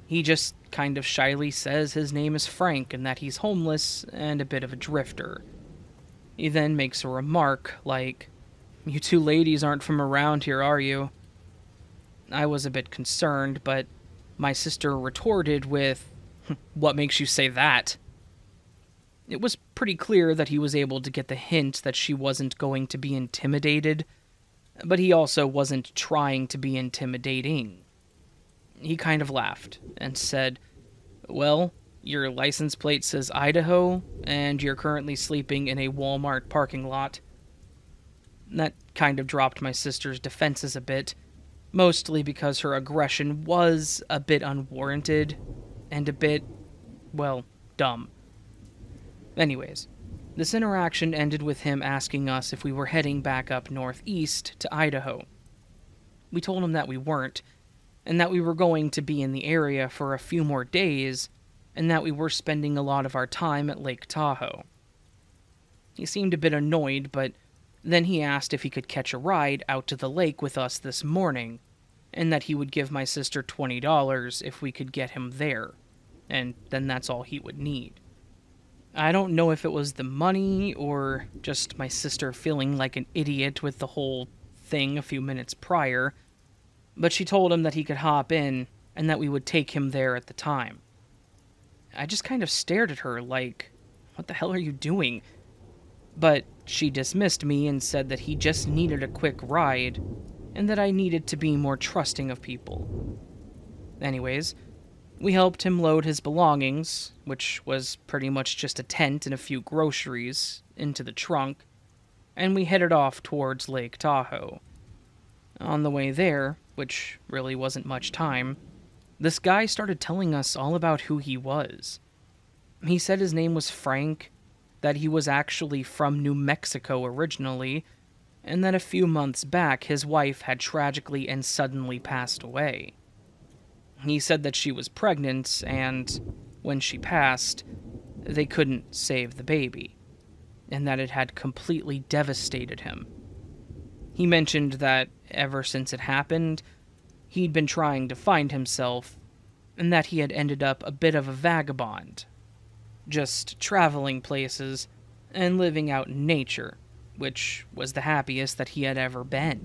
He just kind of shyly says his name is Frank and that he's homeless and a bit of a drifter. He then makes a remark like, "You two ladies aren't from around here, are you?" I was a bit concerned, but my sister retorted with, "What makes you say that?" It was pretty clear that he was able to get the hint that she wasn't going to be intimidated, but he also wasn't trying to be intimidating. He kind of laughed and said, "Well, your license plate says Idaho, and you're currently sleeping in a Walmart parking lot." That kind of dropped my sister's defenses a bit, mostly because her aggression was a bit unwarranted and a bit, well, dumb. Anyways, this interaction ended with him asking us if we were heading back up northeast to Idaho. We told him that we weren't, and that we were going to be in the area for a few more days, and that we were spending a lot of our time at Lake Tahoe. He seemed a bit annoyed, but then he asked if he could catch a ride out to the lake with us this morning, and that he would give my sister $20 if we could get him there, and then that's all he would need. I don't know if it was the money or just my sister feeling like an idiot with the whole thing a few minutes prior, but she told him that he could hop in and that we would take him there at the time. I just kind of stared at her like, "What the hell are you doing?" But she dismissed me and said that he just needed a quick ride and that I needed to be more trusting of people. Anyways, we helped him load his belongings, which was pretty much just a tent and a few groceries, into the trunk, and we headed off towards Lake Tahoe. On the way there, which really wasn't much time, this guy started telling us all about who he was. He said his name was Frank, that he was actually from New Mexico originally, and that a few months back his wife had tragically and suddenly passed away. He said that she was pregnant, and when she passed, they couldn't save the baby, and that it had completely devastated him. He mentioned that ever since it happened, he'd been trying to find himself, and that he had ended up a bit of a vagabond, just traveling places and living out in nature, which was the happiest that he had ever been.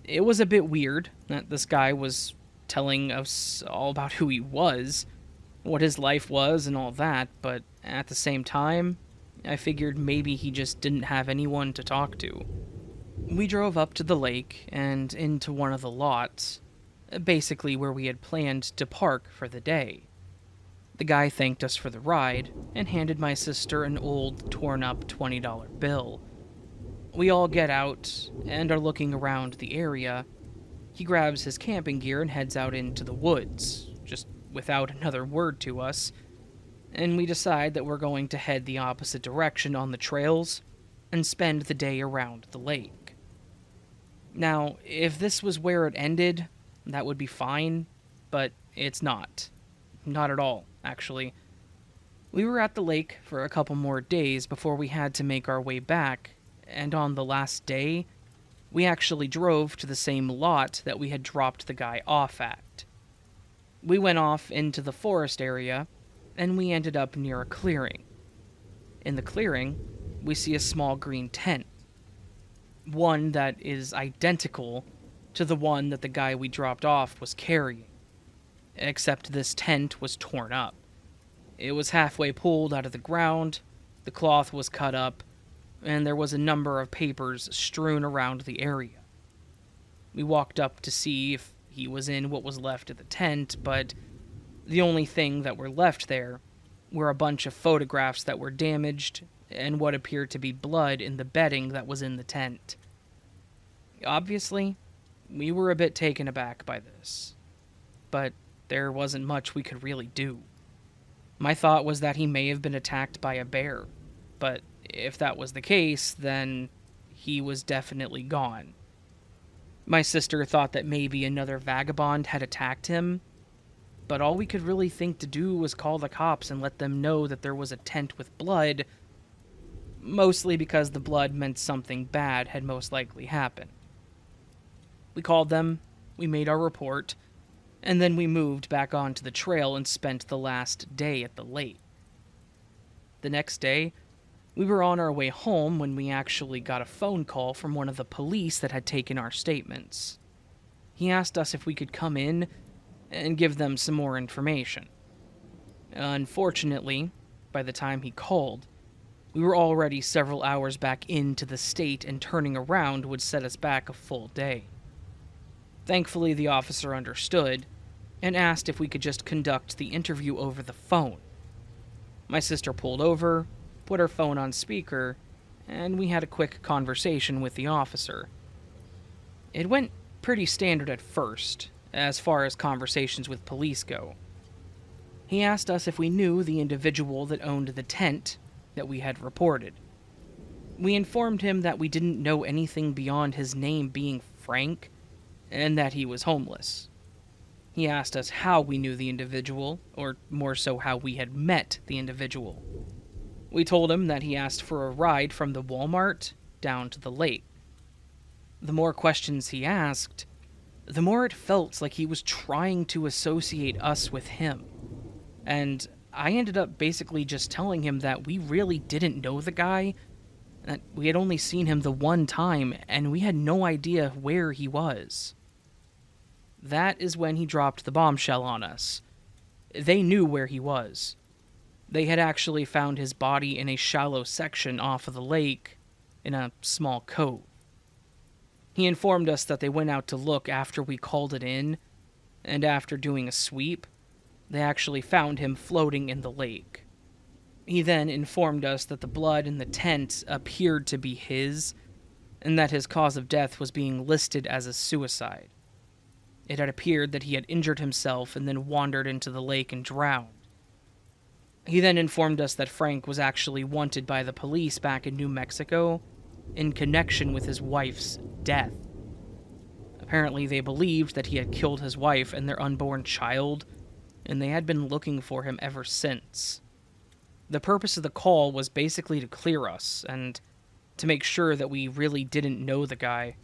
It was a bit weird that this guy was telling us all about who he was, what his life was and all that, but at the same time, I figured maybe he just didn't have anyone to talk to. We drove up to the lake and into one of the lots, basically where we had planned to park for the day. The guy thanked us for the ride and handed my sister an old, torn-up $20 bill. We all get out and are looking around the area. He grabs his camping gear and heads out into the woods, just without another word to us, and we decide that we're going to head the opposite direction on the trails and spend the day around the lake. Now, if this was where it ended, that would be fine, but it's not. Not at all, actually. We were at the lake for a couple more days before we had to make our way back, and on the last day, we actually drove to the same lot that we had dropped the guy off at. We went off into the forest area, and we ended up near a clearing. In the clearing, we see a small green tent. One that is identical to the one that the guy we dropped off was carrying. Except this tent was torn up. It was halfway pulled out of the ground, the cloth was cut up, and there was a number of papers strewn around the area. We walked up to see if he was in what was left of the tent, but the only thing that were left there were a bunch of photographs that were damaged and what appeared to be blood in the bedding that was in the tent. Obviously, we were a bit taken aback by this, but there wasn't much we could really do. My thought was that he may have been attacked by a bear, but if that was the case, then he was definitely gone. My sister thought that maybe another vagabond had attacked him, but all we could really think to do was call the cops and let them know that there was a tent with blood, mostly because the blood meant something bad had most likely happened. We called them, we made our report, and then we moved back onto the trail and spent the last day at the lake. The next day, we were on our way home when we actually got a phone call from one of the police that had taken our statements. He asked us if we could come in and give them some more information. Unfortunately, by the time he called, we were already several hours back into the state, and turning around would set us back a full day. Thankfully, the officer understood and asked if we could just conduct the interview over the phone. My sister pulled over, put her phone on speaker, and we had a quick conversation with the officer. It went pretty standard at first, as far as conversations with police go. He asked us if we knew the individual that owned the tent that we had reported. We informed him that we didn't know anything beyond his name being Frank, and that he was homeless. He asked us how we knew the individual, or more so how we had met the individual. We told him that he asked for a ride from the Walmart down to the lake. The more questions he asked, the more it felt like he was trying to associate us with him. And I ended up basically just telling him that we really didn't know the guy, that we had only seen him the one time, and we had no idea where he was. That is when he dropped the bombshell on us. They knew where he was. They had actually found his body in a shallow section off of the lake, in a small cove. He informed us that they went out to look after we called it in, and after doing a sweep, they actually found him floating in the lake. He then informed us that the blood in the tent appeared to be his, and that his cause of death was being listed as a suicide. It had appeared that he had injured himself and then wandered into the lake and drowned. He then informed us that Frank was actually wanted by the police back in New Mexico in connection with his wife's death. Apparently, they believed that he had killed his wife and their unborn child, and they had been looking for him ever since. The purpose of the call was basically to clear us, and to make sure that we really didn't know the guy,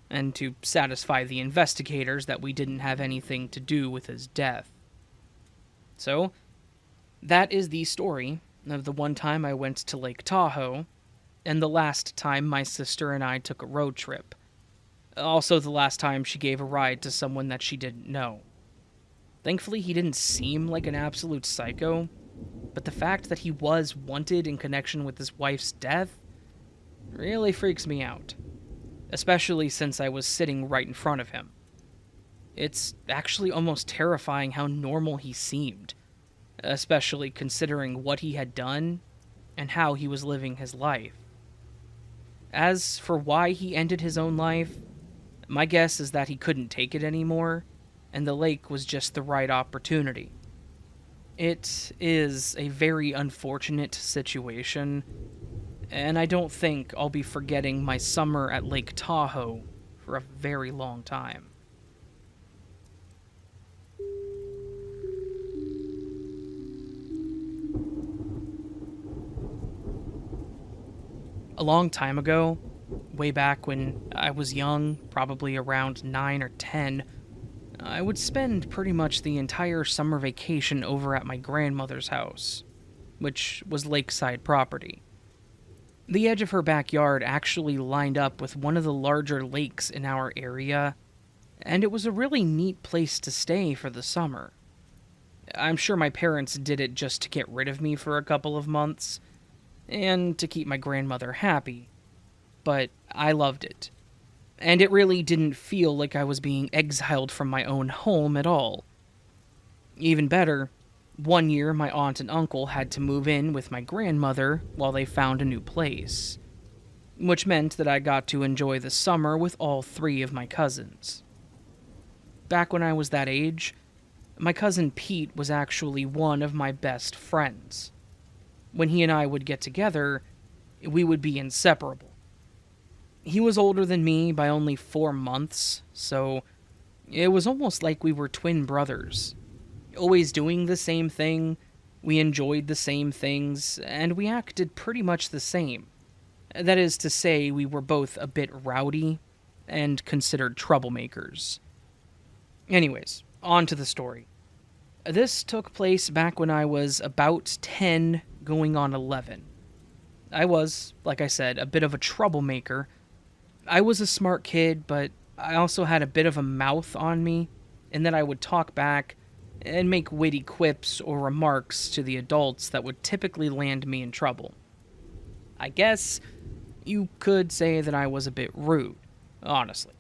and to satisfy the investigators that we didn't have anything to do with his death. So, that is the story of the one time I went to Lake Tahoe, and the last time my sister and I took a road trip. Also the last time she gave a ride to someone that she didn't know. Thankfully, he didn't seem like an absolute psycho, but the fact that he was wanted in connection with his wife's death really freaks me out, especially since I was sitting right in front of him. It's actually almost terrifying how normal he seemed, especially considering what he had done and how he was living his life. As for why he ended his own life, my guess is that he couldn't take it anymore, and the lake was just the right opportunity. It is a very unfortunate situation, and I don't think I'll be forgetting my summer at Lake Tahoe for a very long time. A long time ago, way back when I was young, probably around 9 or 10, I would spend pretty much the entire summer vacation over at my grandmother's house, which was lakeside property. The edge of her backyard actually lined up with one of the larger lakes in our area, and it was a really neat place to stay for the summer. I'm sure my parents did it just to get rid of me for a couple of months, and to keep my grandmother happy, but I loved it. And it really didn't feel like I was being exiled from my own home at all. Even better, one year my aunt and uncle had to move in with my grandmother while they found a new place, which meant that I got to enjoy the summer with all 3 of my cousins. Back when I was that age, my cousin Pete was actually one of my best friends. When he and I would get together, we would be inseparable. He was older than me by only 4 months, so it was almost like we were twin brothers. always doing the same thing, we enjoyed the same things, and we acted pretty much the same. That is to say, we were both a bit rowdy and considered troublemakers. Anyways, on to the story. This took place back when I was about 10, going on 11. I was, like I said, a bit of a troublemaker. I was a smart kid, but I also had a bit of a mouth on me, in that I would talk back and make witty quips or remarks to the adults that would typically land me in trouble. I guess you could say that I was a bit rude, honestly.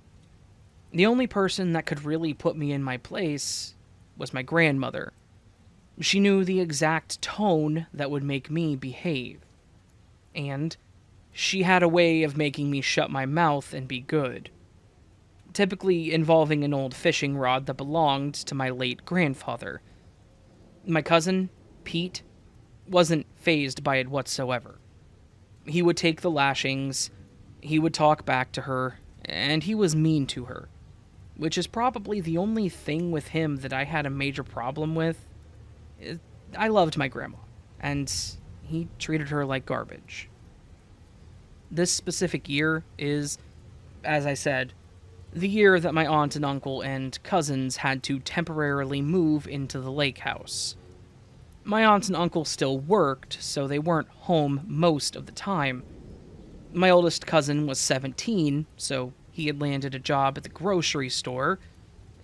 The only person that could really put me in my place was my grandmother. She knew the exact tone that would make me behave. And she had a way of making me shut my mouth and be good. Typically involving an old fishing rod that belonged to my late grandfather. My cousin, Pete, wasn't fazed by it whatsoever. He would take the lashings, he would talk back to her, and he was mean to her, which is probably the only thing with him that I had a major problem with. I loved my grandma, and he treated her like garbage. This specific year is, as I said, the year that my aunt and uncle and cousins had to temporarily move into the lake house. My aunt and uncle still worked, so they weren't home most of the time. My oldest cousin was 17, so he had landed a job at the grocery store,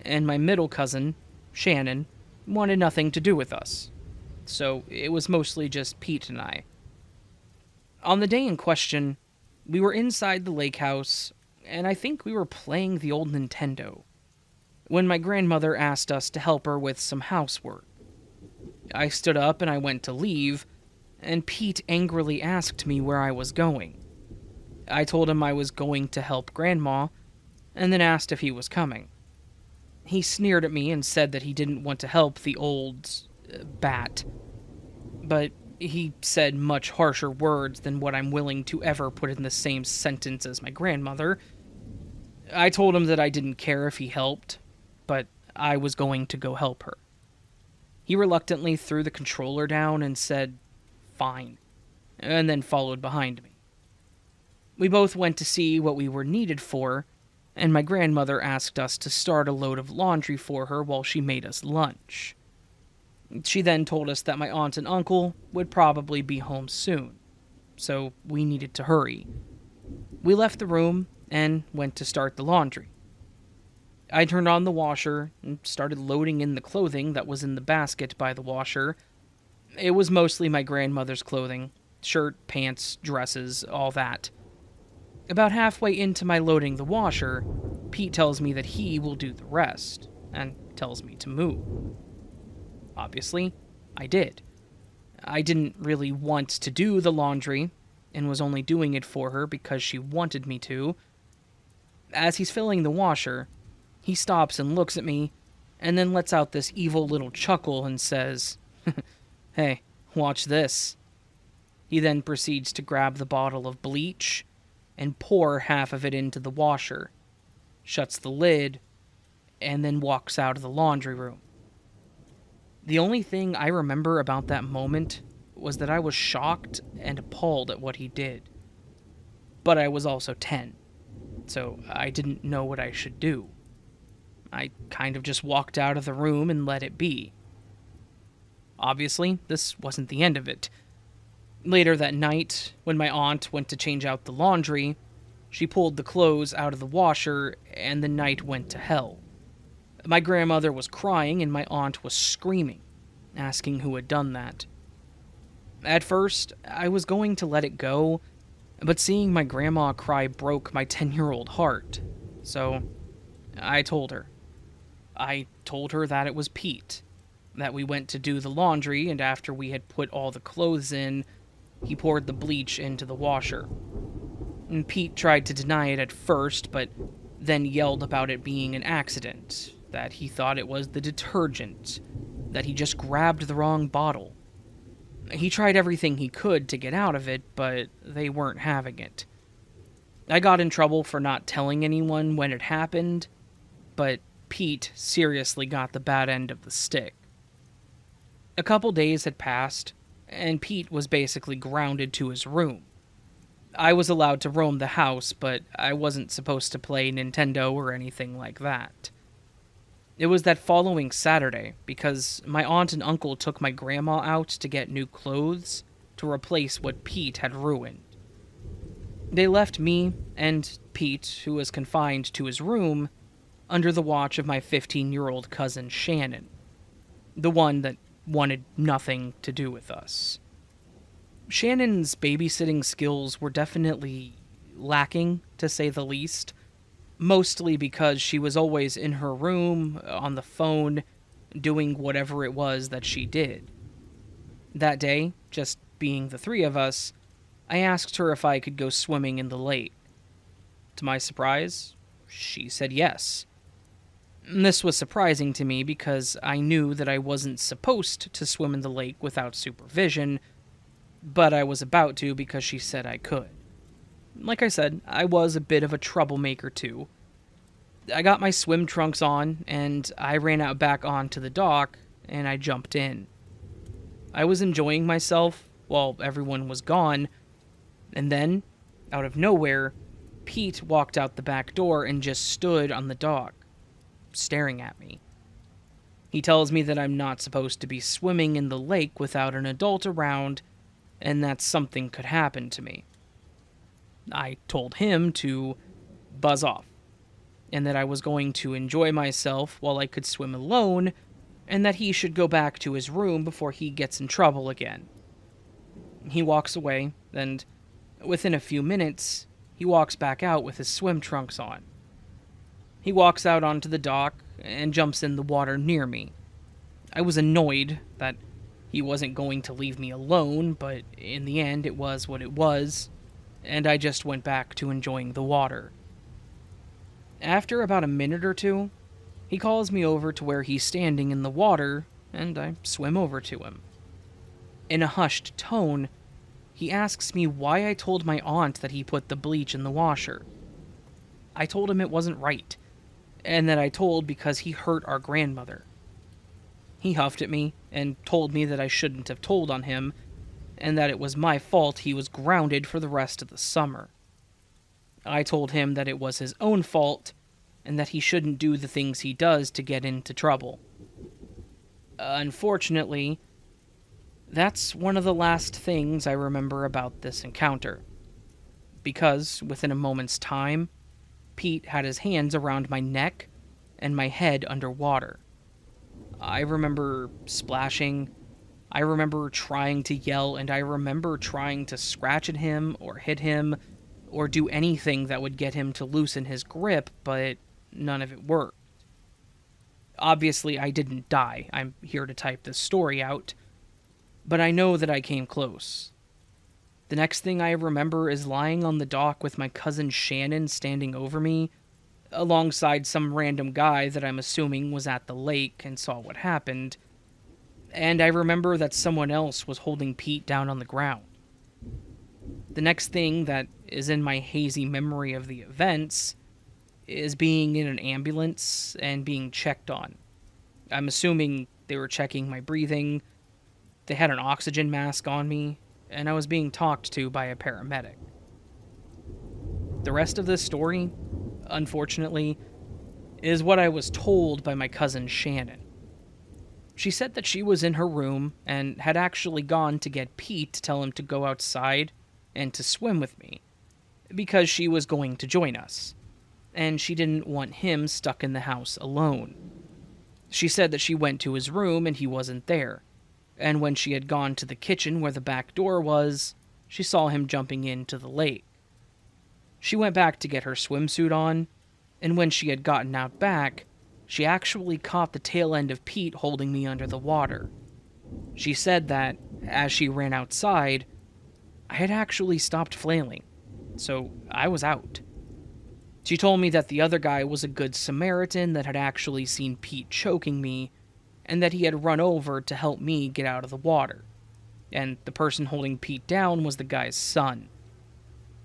and my middle cousin, Shannon, wanted nothing to do with us. So it was mostly just Pete and I. On the day in question, we were inside the lake house, and I think we were playing the old Nintendo, when my grandmother asked us to help her with some housework. I stood up and I went to leave, and Pete angrily asked me where I was going. I told him I was going to help Grandma, and then asked if he was coming. He sneered at me and said that he didn't want to help the old bat, but he said much harsher words than what I'm willing to ever put in the same sentence as my grandmother. I told him that I didn't care if he helped, but I was going to go help her. He reluctantly threw the controller down and said, "Fine," and then followed behind me. We both went to see what we were needed for, and my grandmother asked us to start a load of laundry for her while she made us lunch. She then told us that my aunt and uncle would probably be home soon, so we needed to hurry. We left the room and went to start the laundry. I turned on the washer and started loading in the clothing that was in the basket by the washer. It was mostly my grandmother's clothing: shirt, pants, dresses, all that. About halfway into my loading the washer, Pete tells me that he will do the rest, and tells me to move. Obviously, I did. I didn't really want to do the laundry, and was only doing it for her because she wanted me to. As he's filling the washer, he stops and looks at me, and then lets out this evil little chuckle and says, "Hey, watch this." He then proceeds to grab the bottle of bleach and pour half of it into the washer, shuts the lid, and then walks out of the laundry room. The only thing I remember about that moment was that I was shocked and appalled at what he did. But I was also 10, so I didn't know what I should do. I kind of just walked out of the room and let it be. Obviously, this wasn't the end of it. Later that night, when my aunt went to change out the laundry, she pulled the clothes out of the washer, and the night went to hell. My grandmother was crying, and my aunt was screaming, asking who had done that. At first, I was going to let it go, but seeing my grandma cry broke my 10-year-old heart, so I told her. I told her that it was Pete, that we went to do the laundry, and after we had put all the clothes in, he poured the bleach into the washer. And Pete tried to deny it at first, but then yelled about it being an accident, that he thought it was the detergent, that he just grabbed the wrong bottle. He tried everything he could to get out of it, but they weren't having it. I got in trouble for not telling anyone when it happened, but Pete seriously got the bad end of the stick. A couple days had passed, and Pete was basically grounded to his room. I was allowed to roam the house, but I wasn't supposed to play Nintendo or anything like that. It was that following Saturday, because my aunt and uncle took my grandma out to get new clothes to replace what Pete had ruined. They left me and Pete, who was confined to his room, under the watch of my 15-year-old cousin Shannon, the one that wanted nothing to do with us. Shannon's babysitting skills were definitely lacking, to say the least, mostly because she was always in her room, on the phone, doing whatever it was that she did. That day, just being the three of us, I asked her if I could go swimming in the lake. To my surprise, she said yes. This was surprising to me because I knew that I wasn't supposed to swim in the lake without supervision, but I was about to because she said I could. Like I said, I was a bit of a troublemaker too. I got my swim trunks on, and I ran out back onto the dock, and I jumped in. I was enjoying myself while everyone was gone, and then, out of nowhere, Pete walked out the back door and just stood on the dock, staring at me. He tells me that I'm not supposed to be swimming in the lake without an adult around, and that something could happen to me. I told him to buzz off, and that I was going to enjoy myself while I could swim alone, and that he should go back to his room before he gets in trouble again. He walks away, and within a few minutes, he walks back out with his swim trunks on. He walks out onto the dock and jumps in the water near me. I was annoyed that he wasn't going to leave me alone, but in the end it was what it was, and I just went back to enjoying the water. After about a minute or two, he calls me over to where he's standing in the water, and I swim over to him. In a hushed tone, he asks me why I told my aunt that he put the bleach in the washer. I told him it wasn't right, and that I told because he hurt our grandmother. He huffed at me and told me that I shouldn't have told on him, and that it was my fault he was grounded for the rest of the summer. I told him that it was his own fault, and that he shouldn't do the things he does to get into trouble. Unfortunately, that's one of the last things I remember about this encounter, because within a moment's time, Pete had his hands around my neck and my head underwater. I remember splashing, I remember trying to yell, and I remember trying to scratch at him or hit him or do anything that would get him to loosen his grip, but none of it worked. Obviously, I didn't die. I'm here to type this story out, but I know that I came close. The next thing I remember is lying on the dock with my cousin Shannon standing over me, alongside some random guy that I'm assuming was at the lake and saw what happened, and I remember that someone else was holding Pete down on the ground. The next thing that is in my hazy memory of the events is being in an ambulance and being checked on. I'm assuming they were checking my breathing, they had an oxygen mask on me, and I was being talked to by a paramedic. The rest of this story, unfortunately, is what I was told by my cousin Shannon. She said that she was in her room and had actually gone to get Pete to tell him to go outside and to swim with me, because she was going to join us, and she didn't want him stuck in the house alone. She said that she went to his room and he wasn't there, and when she had gone to the kitchen where the back door was, she saw him jumping into the lake. She went back to get her swimsuit on, and when she had gotten out back, she actually caught the tail end of Pete holding me under the water. She said that, as she ran outside, I had actually stopped flailing, so I was out. She told me that the other guy was a good Samaritan that had actually seen Pete choking me, and that he had run over to help me get out of the water, and the person holding Pete down was the guy's son.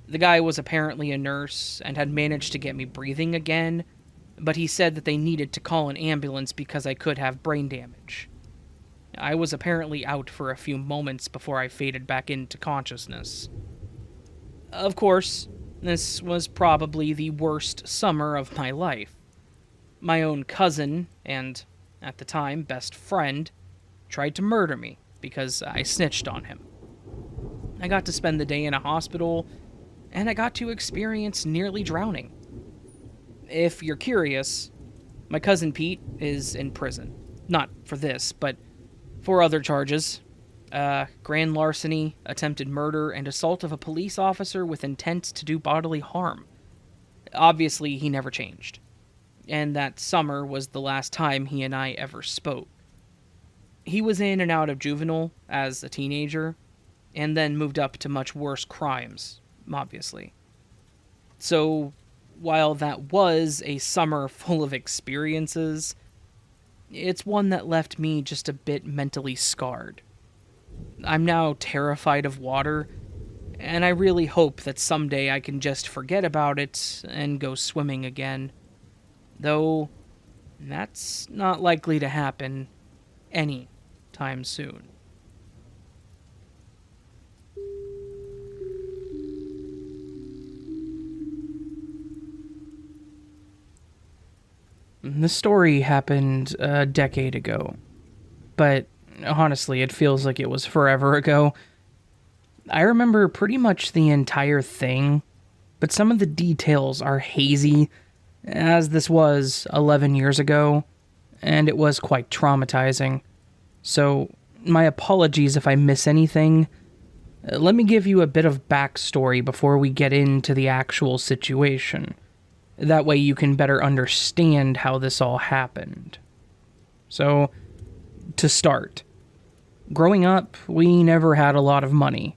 The guy was apparently a nurse and had managed to get me breathing again, but he said that they needed to call an ambulance because I could have brain damage. I was apparently out for a few moments before I faded back into consciousness. Of course, this was probably the worst summer of my life. My own cousin, and at the time best friend, tried to murder me because I snitched on him. I got to spend the day in a hospital, and I got to experience nearly drowning. If you're curious, my cousin Pete is in prison. Not for this, but for other charges. Grand larceny, attempted murder, and assault of a police officer with intent to do bodily harm. Obviously, he never changed. And that summer was the last time he and I ever spoke. He was in and out of juvenile as a teenager, and then moved up to much worse crimes, obviously. So, while that was a summer full of experiences, it's one that left me just a bit mentally scarred. I'm now terrified of water, and I really hope that someday I can just forget about it and go swimming again. Though, that's not likely to happen any time soon. The story happened a decade ago, but honestly, it feels like it was forever ago. I remember pretty much the entire thing, but some of the details are hazy, as this was 11 years ago, and it was quite traumatizing. So, my apologies if I miss anything. Let me give you a bit of backstory before we get into the actual situation. That way you can better understand how this all happened. So, to start, growing up, we never had a lot of money.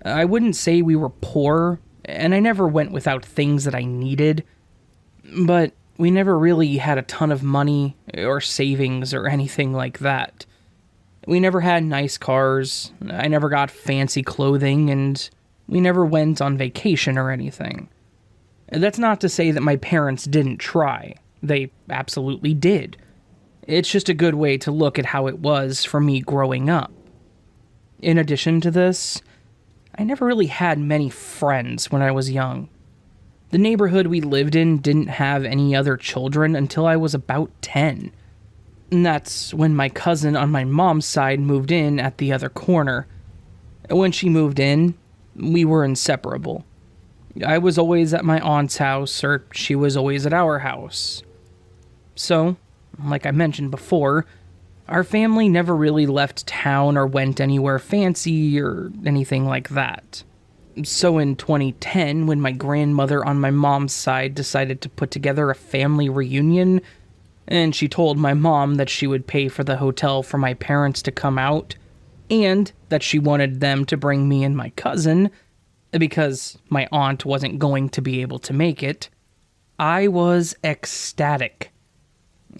I wouldn't say we were poor, and I never went without things that I needed, but we never really had a ton of money or savings or anything like that. We never had nice cars, I never got fancy clothing, and we never went on vacation or anything. That's not to say that my parents didn't try. They absolutely did. It's just a good way to look at how it was for me growing up. In addition to this, I never really had many friends when I was young. The neighborhood we lived in didn't have any other children until I was about 10. And that's when my cousin on my mom's side moved in at the other corner. When she moved in, we were inseparable. I was always at my aunt's house, or she was always at our house. So, like I mentioned before, our family never really left town or went anywhere fancy or anything like that. So in 2010, when my grandmother on my mom's side decided to put together a family reunion, and she told my mom that she would pay for the hotel for my parents to come out, and that she wanted them to bring me and my cousin, because my aunt wasn't going to be able to make it, I was ecstatic.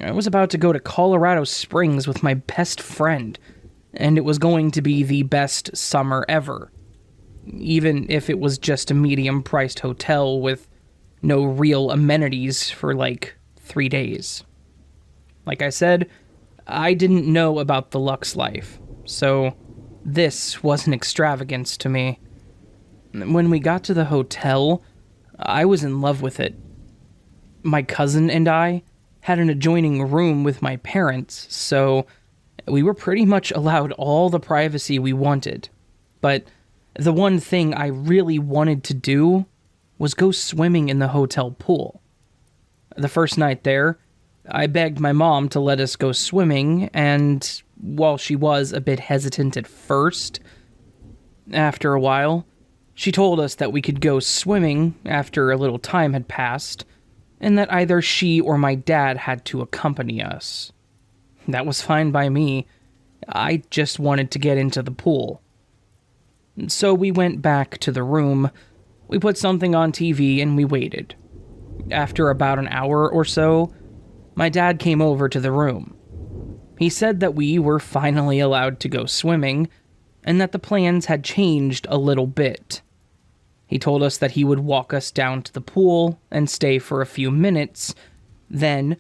I was about to go to Colorado Springs with my best friend, and it was going to be the best summer ever. Even if it was just a medium-priced hotel with no real amenities for like 3 days. Like I said, I didn't know about the Lux life, so this was an extravagance to me. When we got to the hotel, I was in love with it. My cousin and I had an adjoining room with my parents, so we were pretty much allowed all the privacy we wanted. But the one thing I really wanted to do was go swimming in the hotel pool. The first night there, I begged my mom to let us go swimming, and while she was a bit hesitant at first, after a while, she told us that we could go swimming after a little time had passed, and that either she or my dad had to accompany us. That was fine by me. I just wanted to get into the pool. So we went back to the room, we put something on TV, and we waited. After about an hour or so, my dad came over to the room. He said that we were finally allowed to go swimming, and that the plans had changed a little bit. He told us that he would walk us down to the pool and stay for a few minutes, then,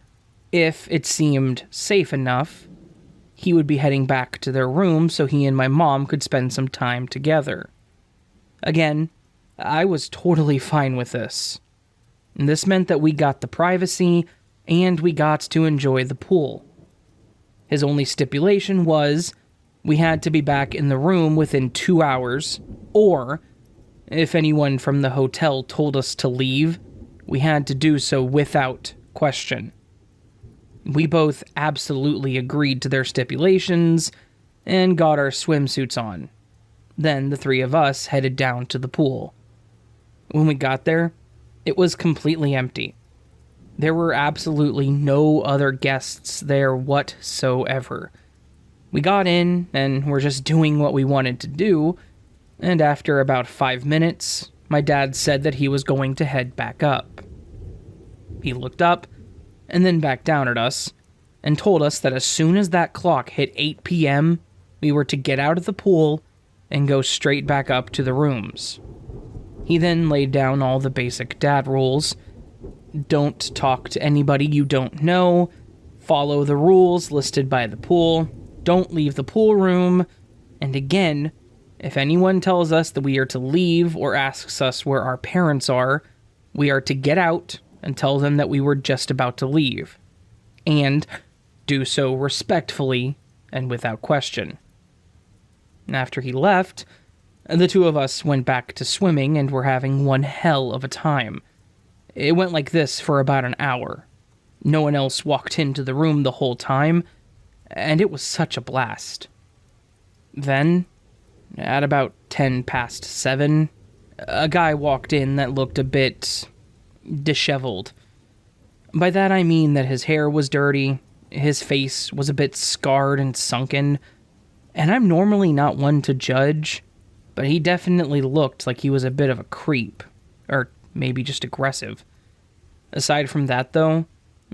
if it seemed safe enough, he would be heading back to their room so he and my mom could spend some time together. Again, I was totally fine with this. And this meant that we got the privacy and we got to enjoy the pool. His only stipulation was we had to be back in the room within 2 hours, or if anyone from the hotel told us to leave, we had to do so without question. We both absolutely agreed to their stipulations and got our swimsuits on. Then the three of us headed down to the pool. When we got there, it was completely empty. There were absolutely no other guests there whatsoever. We got in and were just doing what we wanted to do, and after about 5 minutes, my dad said that he was going to head back up. He looked up and then back down at us and told us that as soon as that clock hit 8 p.m., we were to get out of the pool and go straight back up to the rooms. He then laid down all the basic dad rules. Don't talk to anybody you don't know. Follow the rules listed by the pool. Don't leave the pool room. And again, if anyone tells us that we are to leave or asks us where our parents are, we are to get out and tell them that we were just about to leave. And do so respectfully and without question. After he left, the two of us went back to swimming and were having one hell of a time. It went like this for about an hour. No one else walked into the room the whole time, and it was such a blast. Then, at about 10 past 7, a guy walked in that looked a bit disheveled. By that I mean that his hair was dirty, his face was a bit scarred and sunken, and I'm normally not one to judge, but he definitely looked like he was a bit of a creep, or maybe just aggressive. Aside from that, though,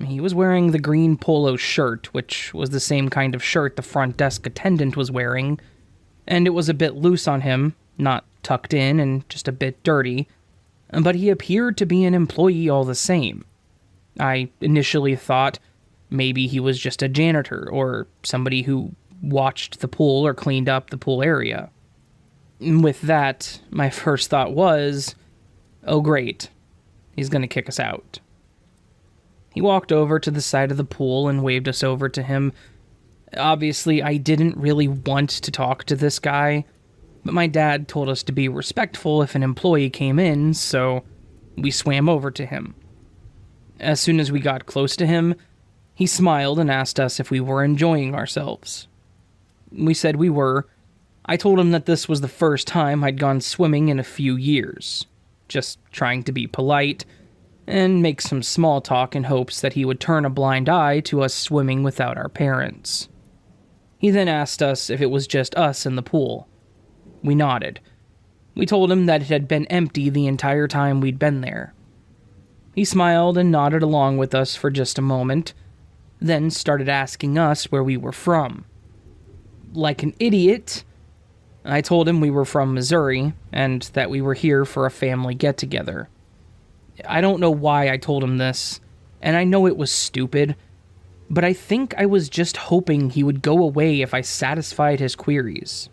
he was wearing the green polo shirt, which was the same kind of shirt the front desk attendant was wearing, and it was a bit loose on him, not tucked in and just a bit dirty, but he appeared to be an employee all the same. I initially thought maybe he was just a janitor or somebody who watched the pool or cleaned up the pool area. With that, my first thought was, oh great, he's going to kick us out. He walked over to the side of the pool and waved us over to him. Obviously, I didn't really want to talk to this guy, but my dad told us to be respectful if an employee came in, so we swam over to him. As soon as we got close to him, he smiled and asked us if we were enjoying ourselves. We said we were. I told him that this was the first time I'd gone swimming in a few years, just trying to be polite and make some small talk in hopes that he would turn a blind eye to us swimming without our parents. He then asked us if it was just us in the pool. We nodded. We told him that it had been empty the entire time we'd been there. He smiled and nodded along with us for just a moment, then started asking us where we were from. Like an idiot, I told him we were from Missouri and that we were here for a family get-together. I don't know why I told him this, and I know it was stupid, but I think I was just hoping he would go away if I satisfied his queries.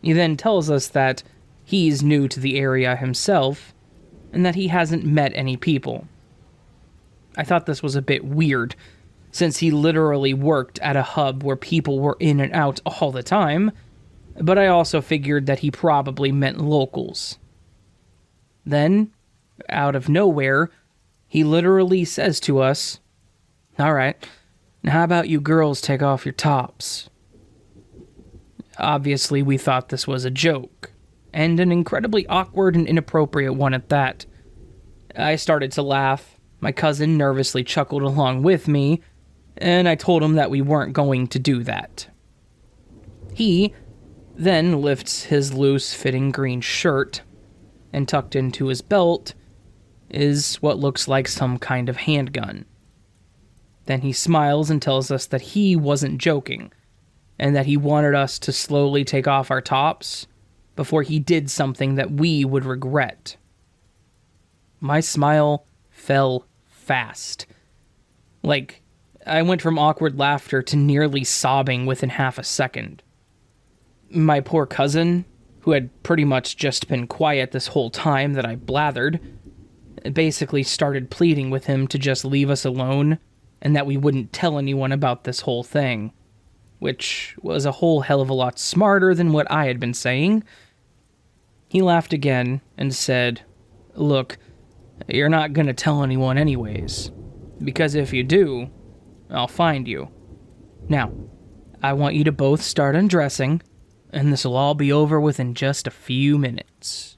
He then tells us that he's new to the area himself, and that he hasn't met any people. I thought this was a bit weird, since he literally worked at a hub where people were in and out all the time, but I also figured that he probably meant locals. Then, out of nowhere, he literally says to us, "Alright, now how about you girls take off your tops?" Obviously, we thought this was a joke, and an incredibly awkward and inappropriate one at that. I started to laugh, my cousin nervously chuckled along with me, and I told him that we weren't going to do that. He then lifts his loose-fitting green shirt, and tucked into his belt is what looks like some kind of handgun. Then he smiles and tells us that he wasn't joking, and that he wanted us to slowly take off our tops before he did something that we would regret. My smile fell fast. Like, I went from awkward laughter to nearly sobbing within half a second. My poor cousin, who had pretty much just been quiet this whole time that I blathered, basically started pleading with him to just leave us alone and that we wouldn't tell anyone about this whole thing, which was a whole hell of a lot smarter than what I had been saying. He laughed again and said, "Look, you're not gonna tell anyone anyways, because if you do, I'll find you. Now, I want you to both start undressing, and this'll all be over within just a few minutes."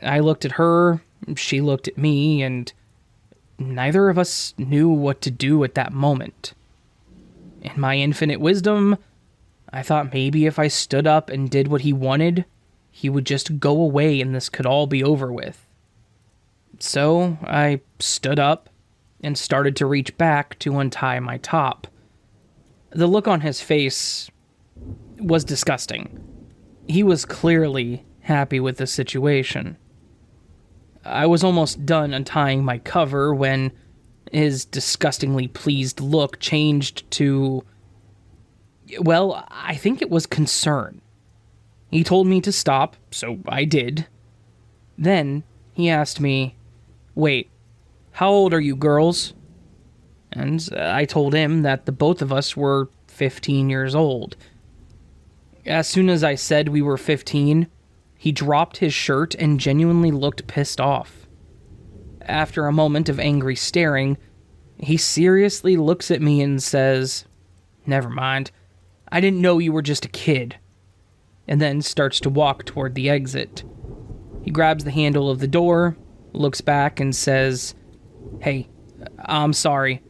I looked at her, she looked at me, and neither of us knew what to do at that moment. In my infinite wisdom, I thought maybe if I stood up and did what he wanted, he would just go away and this could all be over with. So I stood up and started to reach back to untie my top. The look on his face was disgusting. He was clearly happy with the situation. I was almost done untying my cover when his disgustingly pleased look changed to, well, I think it was concern. He told me to stop, so I did. Then he asked me, "Wait, how old are you girls?" And I told him that the both of us were 15 years old. As soon as I said we were 15, he dropped his shirt and genuinely looked pissed off. After a moment of angry staring, he seriously looks at me and says, "Never mind, I didn't know you were just a kid," and then starts to walk toward the exit. He grabs the handle of the door, looks back, and says, "Hey, I'm sorry.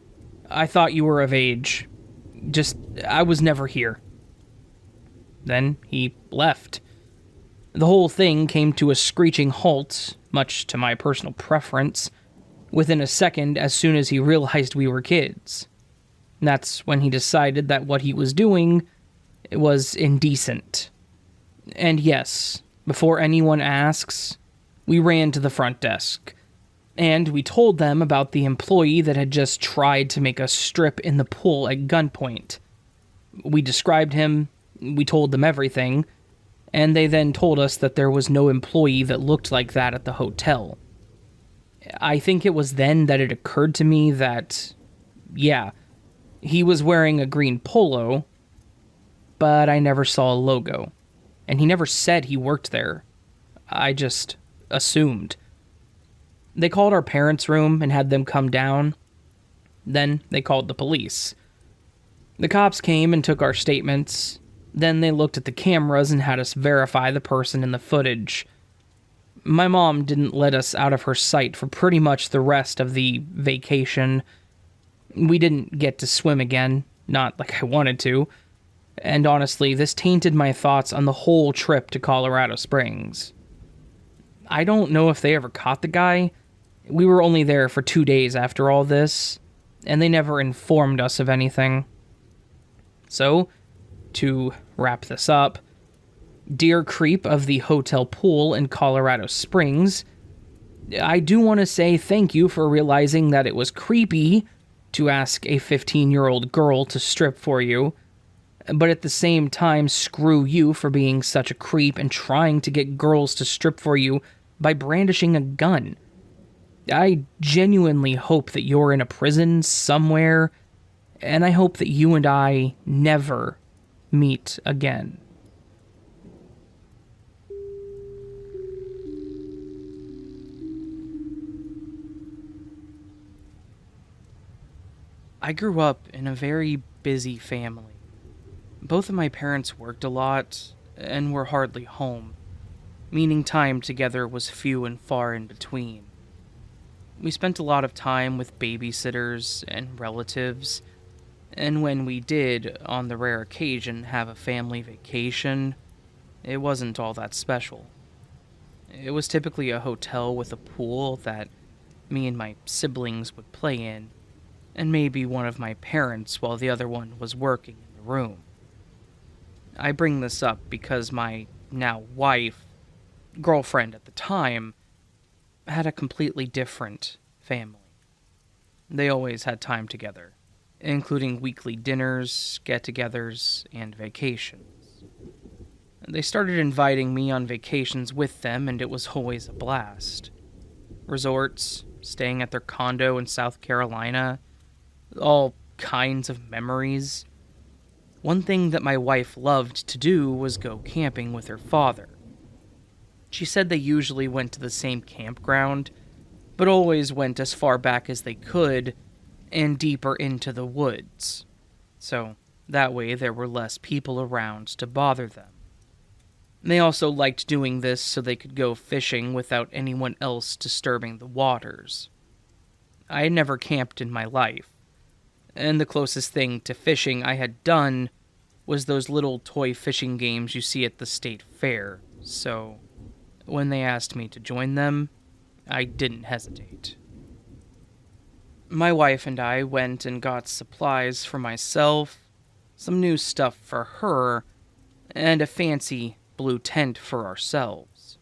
I thought you were of age. I was never here." Then he left. The whole thing came to a screeching halt, much to my personal preference, within a second as soon as he realized we were kids. That's when he decided that what he was doing was indecent. And yes, before anyone asks, we ran to the front desk, and we told them about the employee that had just tried to make us strip in the pool at gunpoint. We described him, we told them everything, and they then told us that there was no employee that looked like that at the hotel. I think it was then that it occurred to me that, yeah, he was wearing a green polo, but I never saw a logo, and he never said he worked there. I just assumed. They called our parents' room and had them come down. Then they called the police. The cops came and took our statements. Then they looked at the cameras and had us verify the person in the footage. My mom didn't let us out of her sight for pretty much the rest of the vacation. We didn't get to swim again, not like I wanted to. And honestly, this tainted my thoughts on the whole trip to Colorado Springs. I don't know if they ever caught the guy. We were only there for 2 days after all this, and they never informed us of anything. So, to wrap this up, dear creep of the hotel pool in Colorado Springs, I do want to say thank you for realizing that it was creepy to ask a 15-year-old girl to strip for you, but at the same time, screw you for being such a creep and trying to get girls to strip for you by brandishing a gun. I genuinely hope that you're in a prison somewhere, and I hope that you and I never meet again. I grew up in a very busy family. Both of my parents worked a lot and were hardly home, meaning time together was few and far in between. We spent a lot of time with babysitters and relatives, and when we did, on the rare occasion, have a family vacation, it wasn't all that special. It was typically a hotel with a pool that me and my siblings would play in, and maybe one of my parents while the other one was working in the room. I bring this up because my now wife, girlfriend at the time, had a completely different family. They always had time together, including weekly dinners, get-togethers, and vacations. They started inviting me on vacations with them, and it was always a blast. Resorts, staying at their condo in South Carolina, all kinds of memories. One thing that my wife loved to do was go camping with her father. She said they usually went to the same campground, but always went as far back as they could and deeper into the woods, so that way there were less people around to bother them. They also liked doing this so they could go fishing without anyone else disturbing the waters. I had never camped in my life, and the closest thing to fishing I had done was those little toy fishing games you see at the state fair, so when they asked me to join them, I didn't hesitate. My wife and I went and got supplies for myself, some new stuff for her, and a fancy blue tent for ourselves.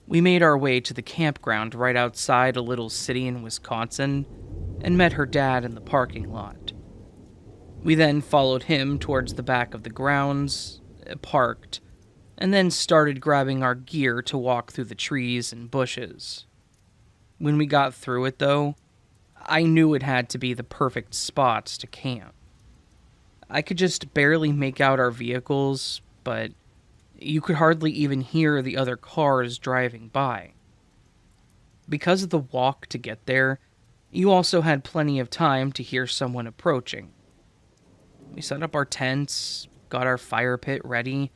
We made our way to the campground right outside a little city in Wisconsin and met her dad in the parking lot. We then followed him towards the back of the grounds, parked, and then started grabbing our gear to walk through the trees and bushes. When we got through it, though, I knew it had to be the perfect spot to camp. I could just barely make out our vehicles, but you could hardly even hear the other cars driving by. Because of the walk to get there, you also had plenty of time to hear someone approaching. We set up our tents, got our fire pit ready,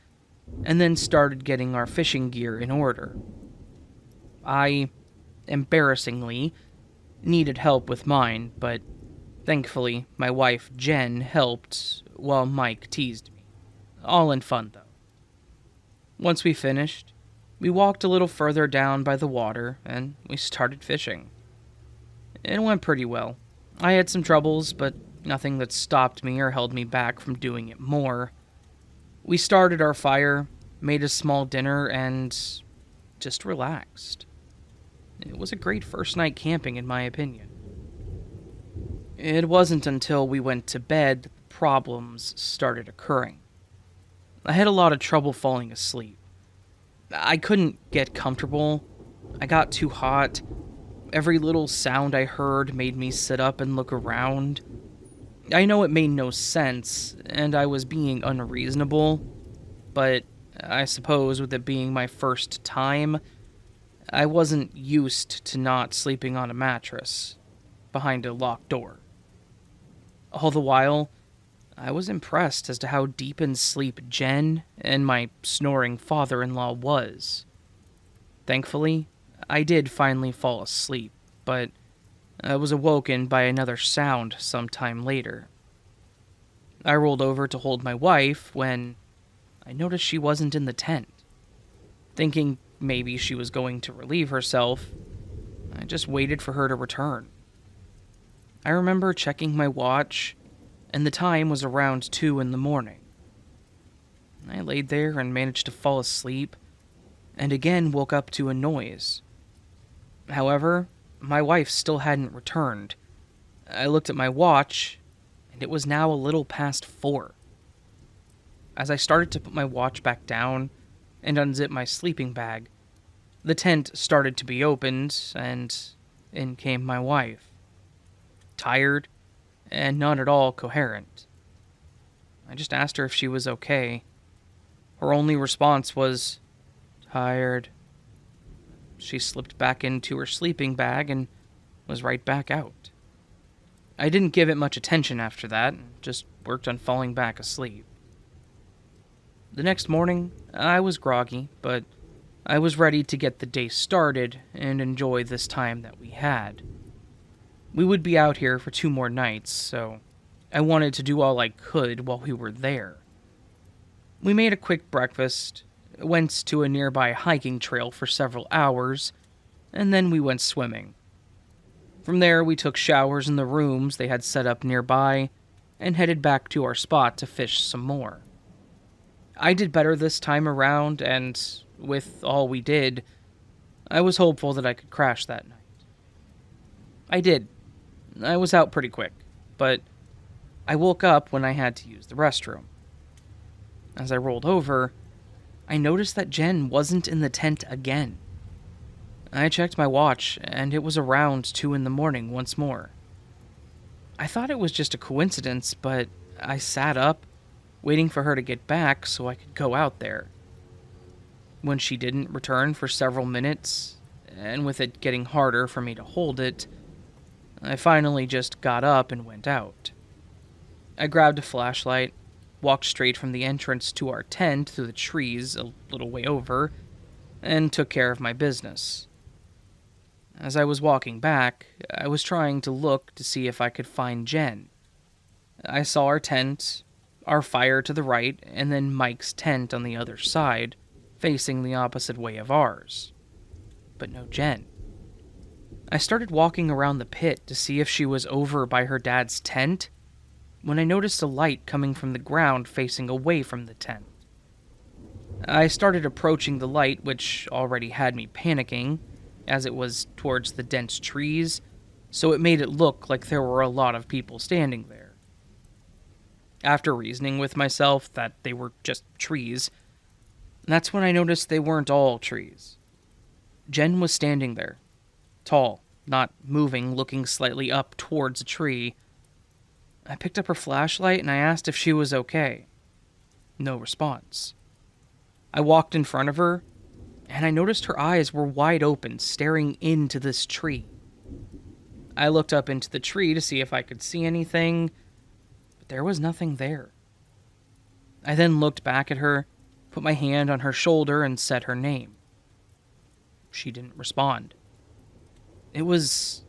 and then started getting our fishing gear in order. I, embarrassingly, needed help with mine, but thankfully my wife Jen helped while Mike teased me. All in fun, though. Once we finished, we walked a little further down by the water, and we started fishing. It went pretty well. I had some troubles, but nothing that stopped me or held me back from doing it more. We started our fire, made a small dinner, and just relaxed. It was a great first night camping, in my opinion. It wasn't until we went to bed that the problems started occurring. I had a lot of trouble falling asleep. I couldn't get comfortable. I got too hot. Every little sound I heard made me sit up and look around. I know it made no sense, and I was being unreasonable, but I suppose with it being my first time, I wasn't used to not sleeping on a mattress behind a locked door. All the while, I was impressed as to how deep in sleep Jen and my snoring father-in-law was. Thankfully, I did finally fall asleep, but I was awoken by another sound sometime later. I rolled over to hold my wife when I noticed she wasn't in the tent. Thinking maybe she was going to relieve herself, I just waited for her to return. I remember checking my watch, and the time was around 2 a.m. I laid there and managed to fall asleep, and again woke up to a noise. However, my wife still hadn't returned. I looked at my watch, and it was now a little past 4. As I started to put my watch back down and unzip my sleeping bag, the tent started to be opened, and in came my wife. Tired, and not at all coherent. I just asked her if she was okay. Her only response was, "Tired." She slipped back into her sleeping bag and was right back out. I didn't give it much attention after that, and just worked on falling back asleep. The next morning, I was groggy, but I was ready to get the day started and enjoy this time that we had. We would be out here for 2 more nights, so I wanted to do all I could while we were there. We made a quick breakfast, went to a nearby hiking trail for several hours, and then we went swimming. From there, we took showers in the rooms they had set up nearby, and headed back to our spot to fish some more. I did better this time around, and with all we did, I was hopeful that I could crash that night. I did. I was out pretty quick, but I woke up when I had to use the restroom. As I rolled over, I noticed that Jen wasn't in the tent again. I checked my watch, and it was around 2 in the morning once more. I thought it was just a coincidence, but I sat up, waiting for her to get back so I could go out there. When she didn't return for several minutes, and with it getting harder for me to hold it, I finally just got up and went out. I grabbed a flashlight, walked straight from the entrance to our tent through the trees a little way over, and took care of my business. As I was walking back, I was trying to look to see if I could find Jen. I saw our tent, our fire to the right, and then Mike's tent on the other side, facing the opposite way of ours. But no Jen. I started walking around the pit to see if she was over by her dad's tent, when I noticed a light coming from the ground facing away from the tent. I started approaching the light, which already had me panicking, as it was towards the dense trees, so it made it look like there were a lot of people standing there. After reasoning with myself that they were just trees, that's when I noticed they weren't all trees. Jen was standing there, tall, not moving, looking slightly up towards a tree. I picked up her flashlight and I asked if she was okay. No response. I walked in front of her, and I noticed her eyes were wide open, staring into this tree. I looked up into the tree to see if I could see anything, but there was nothing there. I then looked back at her, put my hand on her shoulder, and said her name. She didn't respond. It was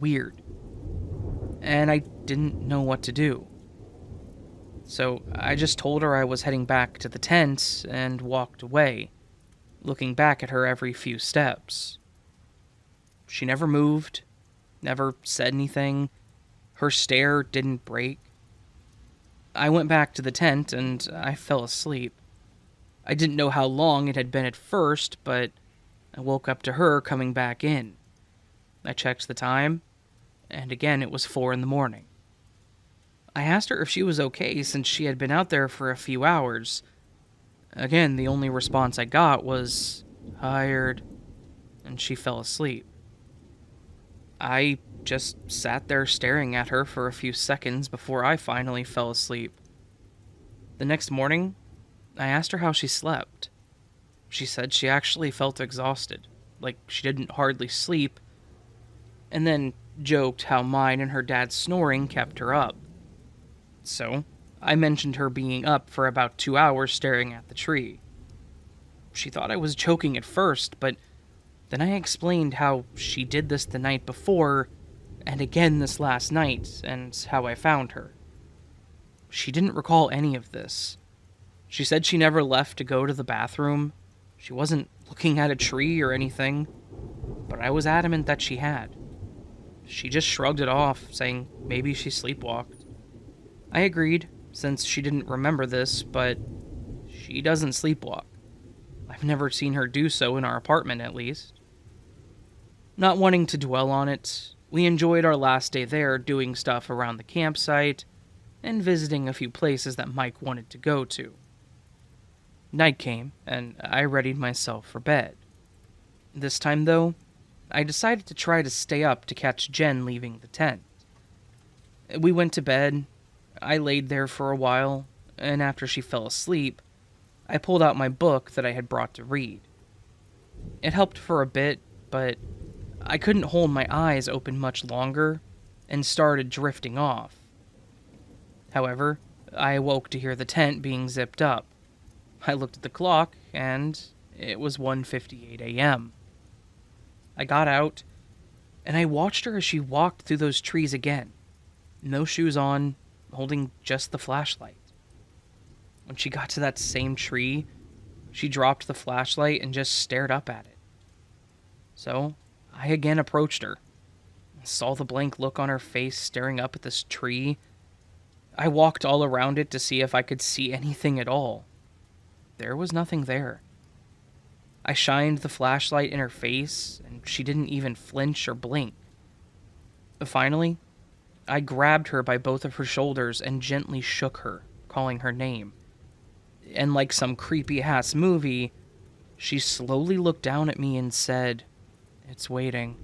weird, and I didn't know what to do. So I just told her I was heading back to the tent and walked away, looking back at her every few steps. She never moved, never said anything. Her stare didn't break. I went back to the tent and I fell asleep. I didn't know how long it had been at first, but I woke up to her coming back in. I checked the time, and again it was 4 in the morning. I asked her if she was okay since she had been out there for a few hours. Again, the only response I got was, "Tired," and she fell asleep. I just sat there staring at her for a few seconds before I finally fell asleep. The next morning, I asked her how she slept. She said she actually felt exhausted, like she didn't hardly sleep, and then joked how mine and her dad's snoring kept her up. So, I mentioned her being up for about 2 hours staring at the tree. She thought I was joking at first, but then I explained how she did this the night before, and again this last night, and how I found her. She didn't recall any of this. She said she never left to go to the bathroom. She wasn't looking at a tree or anything, but I was adamant that she had. She just shrugged it off, saying maybe she sleepwalked. I agreed, since she didn't remember this, but she doesn't sleepwalk. I've never seen her do so in our apartment, at least. Not wanting to dwell on it, we enjoyed our last day there doing stuff around the campsite and visiting a few places that Mike wanted to go to. Night came, and I readied myself for bed. This time, though, I decided to try to stay up to catch Jen leaving the tent. We went to bed. I laid there for a while, and after she fell asleep, I pulled out my book that I had brought to read. It helped for a bit, but I couldn't hold my eyes open much longer and started drifting off. However, I awoke to hear the tent being zipped up. I looked at the clock, and it was 1:58 a.m. I got out, and I watched her as she walked through those trees again. No shoes on, holding just the flashlight. When she got to that same tree, she dropped the flashlight and just stared up at it. So, I again approached her. I saw the blank look on her face staring up at this tree. I walked all around it to see if I could see anything at all. There was nothing there. I shined the flashlight in her face, and she didn't even flinch or blink. Finally, I grabbed her by both of her shoulders and gently shook her, calling her name. And like some creepy-ass movie, she slowly looked down at me and said, "It's waiting,"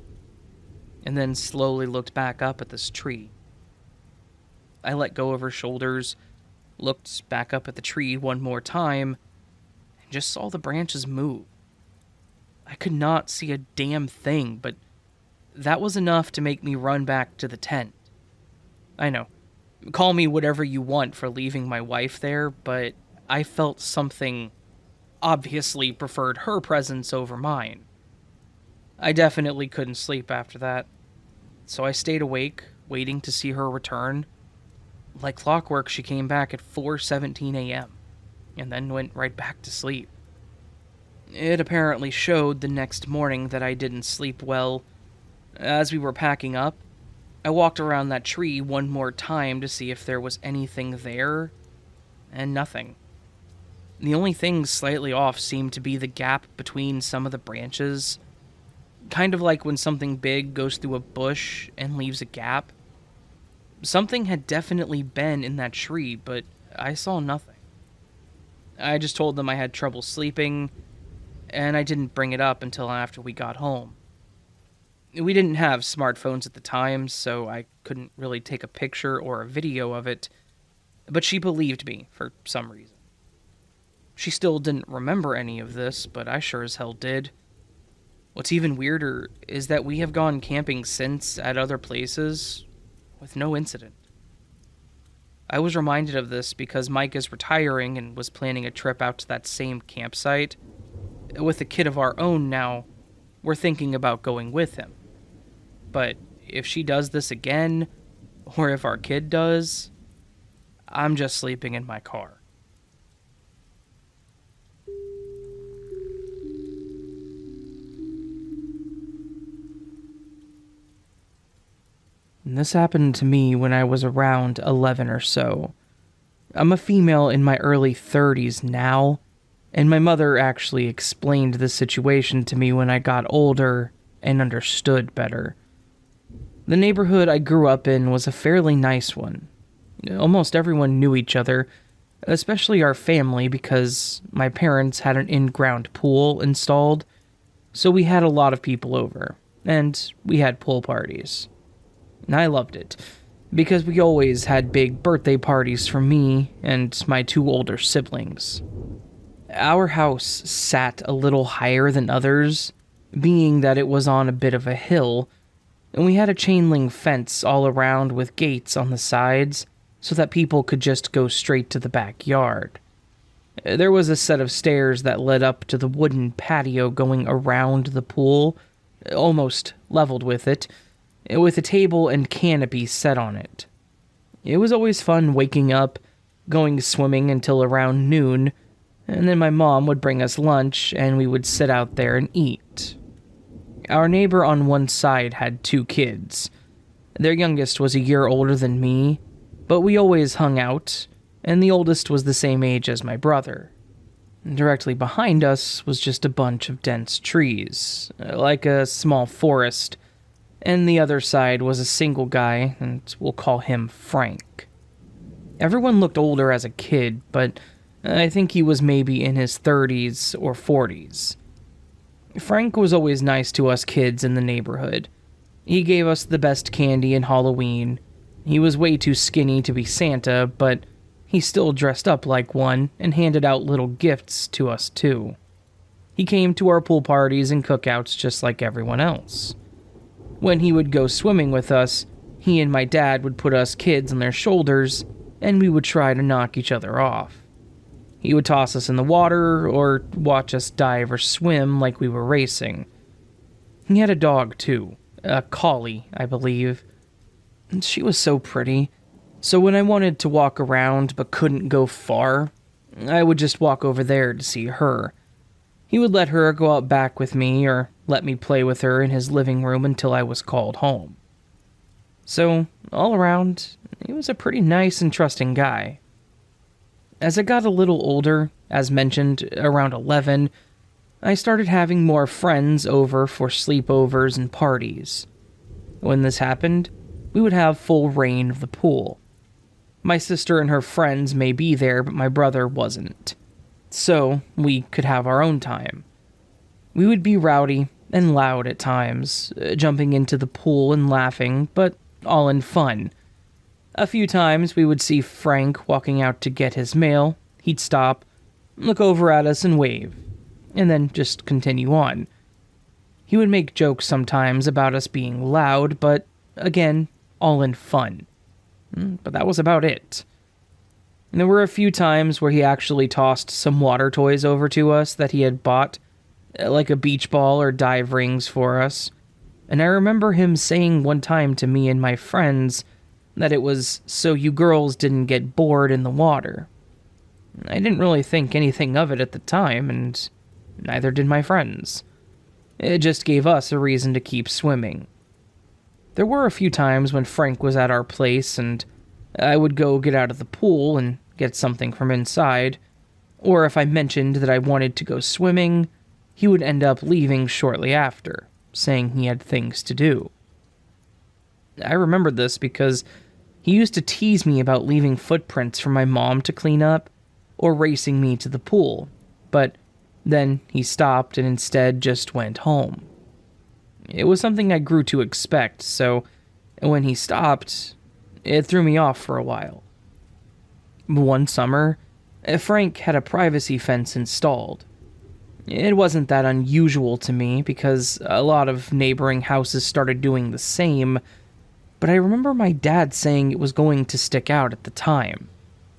and then slowly looked back up at this tree. I let go of her shoulders, looked back up at the tree one more time, and just saw the branches move. I could not see a damn thing, but that was enough to make me run back to the tent. I know, call me whatever you want for leaving my wife there, but I felt something obviously preferred her presence over mine. I definitely couldn't sleep after that, so I stayed awake, waiting to see her return. Like clockwork, she came back at 4:17 a.m., and then went right back to sleep. It apparently showed the next morning that I didn't sleep well. As we were packing up, I walked around that tree one more time to see if there was anything there, and nothing. The only thing slightly off seemed to be the gap between some of the branches, kind of like when something big goes through a bush and leaves a gap. Something had definitely been in that tree, but I saw nothing. I just told them I had trouble sleeping, and I didn't bring it up until after we got home. We didn't have smartphones at the time, so I couldn't really take a picture or a video of it, but she believed me for some reason. She still didn't remember any of this, but I sure as hell did. What's even weirder is that we have gone camping since at other places with no incident. I was reminded of this because Mike is retiring and was planning a trip out to that same campsite. With a kid of our own now, we're thinking about going with him. But if she does this again, or if our kid does, I'm just sleeping in my car. And this happened to me when I was around 11 or so. I'm a female in my early 30s now, and my mother actually explained the situation to me when I got older and understood better. The neighborhood I grew up in was a fairly nice one. Almost everyone knew each other, especially our family because my parents had an in-ground pool installed, so we had a lot of people over, and we had pool parties. And I loved it, because we always had big birthday parties for me and my two older siblings. Our house sat a little higher than others, being that it was on a bit of a hill, and we had a chain link fence all around with gates on the sides so that people could just go straight to the backyard. There was a set of stairs that led up to the wooden patio going around the pool, almost leveled with it, with a table and canopy set on it. It was always fun waking up, going swimming until around noon, and then my mom would bring us lunch and we would sit out there and eat. Our neighbor on one side had 2 kids. Their youngest was a year older than me, but we always hung out, and the oldest was the same age as my brother. Directly behind us was just a bunch of dense trees, like a small forest, and the other side was a single guy, and we'll call him Frank. Everyone looked older as a kid, but I think he was maybe in his 30s or 40s. Frank was always nice to us kids in the neighborhood. He gave us the best candy in Halloween. He was way too skinny to be Santa, but he still dressed up like one and handed out little gifts to us too. He came to our pool parties and cookouts just like everyone else. When he would go swimming with us, he and my dad would put us kids on their shoulders, and we would try to knock each other off. He would toss us in the water, or watch us dive or swim like we were racing. He had a dog, too. A collie, I believe. And she was so pretty. So when I wanted to walk around but couldn't go far, I would just walk over there to see her. He would let her go out back with me, or let me play with her in his living room until I was called home. So, all around, he was a pretty nice and trusting guy. As I got a little older, as mentioned, around 11, I started having more friends over for sleepovers and parties. When this happened, we would have full reign of the pool. My sister and her friends may be there, but my brother wasn't. So, we could have our own time. We would be rowdy and loud at times, jumping into the pool and laughing, but all in fun. A few times we would see Frank walking out to get his mail. He'd stop, look over at us and wave, and then just continue on. He would make jokes sometimes about us being loud, but again, all in fun. But that was about it. And there were a few times where he actually tossed some water toys over to us that he had bought, like a beach ball or dive rings for us. And I remember him saying one time to me and my friends that it was so you girls didn't get bored in the water. I didn't really think anything of it at the time, and neither did my friends. It just gave us a reason to keep swimming. There were a few times when Frank was at our place and I would go get out of the pool and get something from inside, or if I mentioned that I wanted to go swimming, he would end up leaving shortly after, saying he had things to do. I remembered this because he used to tease me about leaving footprints for my mom to clean up, or racing me to the pool, but then he stopped and instead just went home. It was something I grew to expect, so when he stopped, it threw me off for a while. One summer, Frank had a privacy fence installed. It wasn't that unusual to me because a lot of neighboring houses started doing the same, but I remember my dad saying it was going to stick out at the time,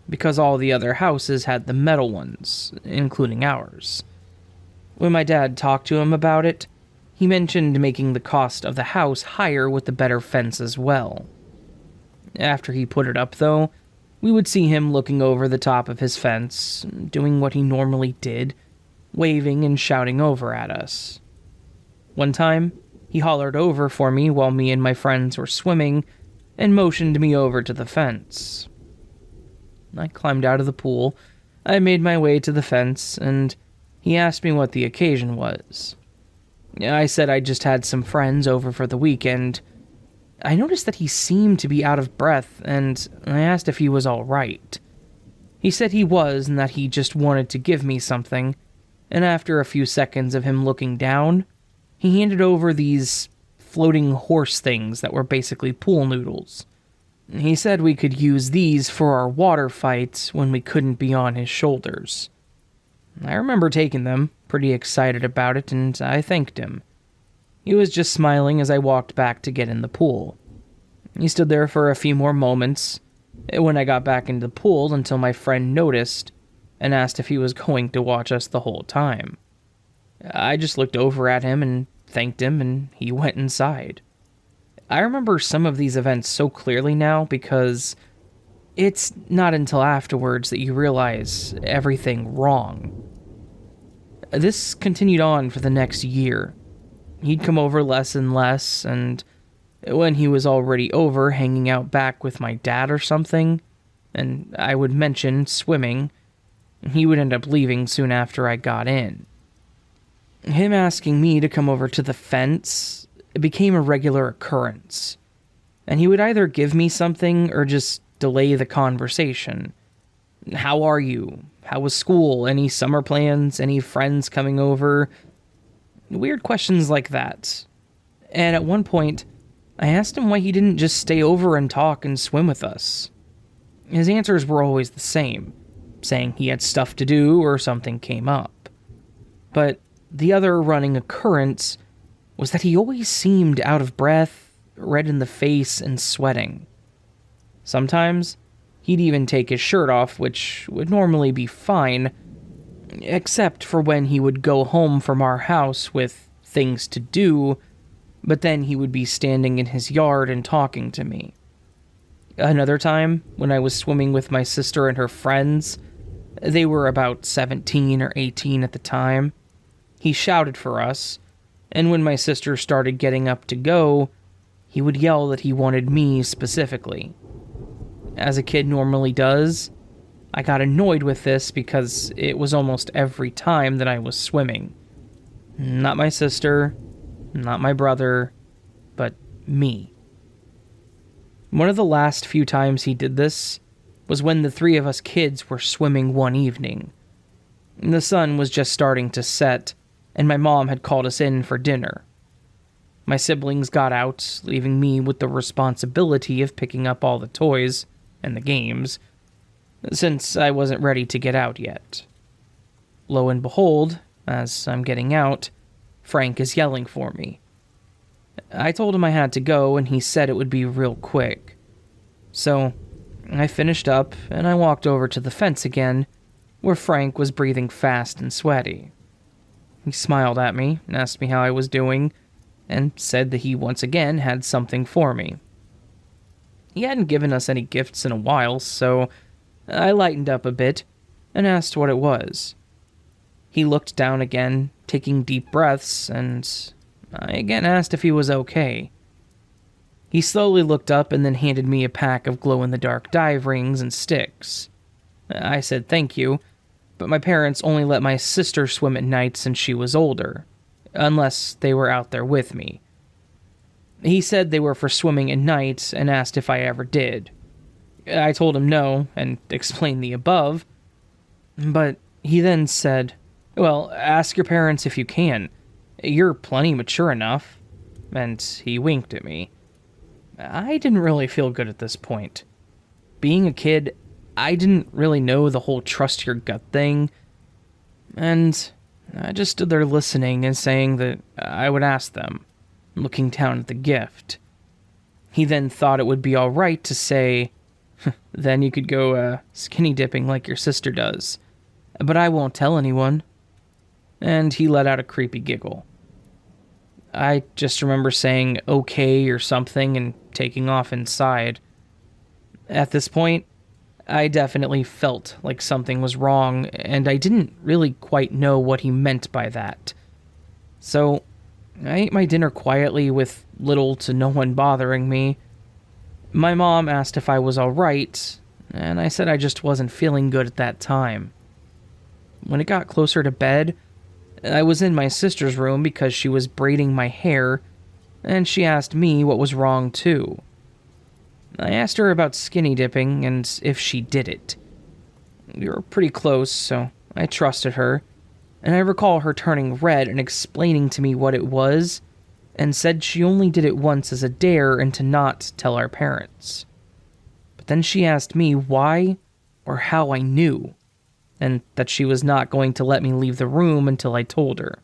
because all the other houses had the metal ones, including ours. When my dad talked to him about it, he mentioned making the cost of the house higher with the better fence as well. After he put it up, though, we would see him looking over the top of his fence, doing what he normally did, waving and shouting over at us. One time, he hollered over for me while me and my friends were swimming and motioned me over to the fence. I climbed out of the pool, I made my way to the fence, and he asked me what the occasion was. I said I just had some friends over for the weekend. I noticed that he seemed to be out of breath, and I asked if he was all right. He said he was, and that he just wanted to give me something, and after a few seconds of him looking down, he handed over these floating horse things that were basically pool noodles. He said we could use these for our water fights when we couldn't be on his shoulders. I remember taking them, pretty excited about it, and I thanked him. He was just smiling as I walked back to get in the pool. He stood there for a few more moments when I got back into the pool until my friend noticed and asked if he was going to watch us the whole time. I just looked over at him and thanked him, and he went inside. I remember some of these events so clearly now because it's not until afterwards that you realize everything wrong. This continued on for the next year. He'd come over less and less, and when he was already over hanging out back with my dad or something, and I would mention swimming, he would end up leaving soon after I got in. Him asking me to come over to the fence became a regular occurrence, and he would either give me something or just delay the conversation. How are you? How was school? Any summer plans? Any friends coming over? Weird questions like that. And at one point, I asked him why he didn't just stay over and talk and swim with us. His answers were always the same, saying he had stuff to do or something came up. But the other running occurrence was that he always seemed out of breath, red in the face, and sweating. Sometimes, he'd even take his shirt off, which would normally be fine, except for when he would go home from our house with things to do, but then he would be standing in his yard and talking to me. Another time, when I was swimming with my sister and her friends, they were about 17 or 18 at the time, he shouted for us, and when my sister started getting up to go, he would yell that he wanted me specifically. As a kid normally does, I got annoyed with this because it was almost every time that I was swimming. Not my sister, not my brother, but me. One of the last few times he did this was when the three of us kids were swimming one evening. The sun was just starting to set, and my mom had called us in for dinner. My siblings got out, leaving me with the responsibility of picking up all the toys and the games, since I wasn't ready to get out yet. Lo and behold, as I'm getting out, Frank is yelling for me. I told him I had to go, and he said it would be real quick. So, I finished up, and I walked over to the fence again, where Frank was breathing fast and sweaty. He smiled at me, and asked me how I was doing, and said that he once again had something for me. He hadn't given us any gifts in a while, so I lightened up a bit, and asked what it was. He looked down again, taking deep breaths, and I again asked if he was okay. He slowly looked up and then handed me a pack of glow-in-the-dark dive rings and sticks. I said thank you, but my parents only let my sister swim at night since she was older, unless they were out there with me. He said they were for swimming at night and asked if I ever did. I told him no and explained the above, but he then said, "Well, ask your parents if you can. You're plenty mature enough," and he winked at me. I didn't really feel good at this point. Being a kid, I didn't really know the whole trust your gut thing, and I just stood there listening and saying that I would ask them, looking down at the gift. He then thought it would be alright to say, "Then you could go skinny dipping like your sister does, but I won't tell anyone." And he let out a creepy giggle. I just remember saying okay or something and taking off inside. At this point, I definitely felt like something was wrong, and I didn't really quite know what he meant by that. So, I ate my dinner quietly with little to no one bothering me. My mom asked if I was alright, and I said I just wasn't feeling good at that time. When it got closer to bed, I was in my sister's room because she was braiding my hair, and she asked me what was wrong too. I asked her about skinny dipping and if she did it. We were pretty close, so I trusted her, and I recall her turning red and explaining to me what it was, and said she only did it once as a dare and to not tell our parents. But then she asked me why or how I knew, and that she was not going to let me leave the room until I told her.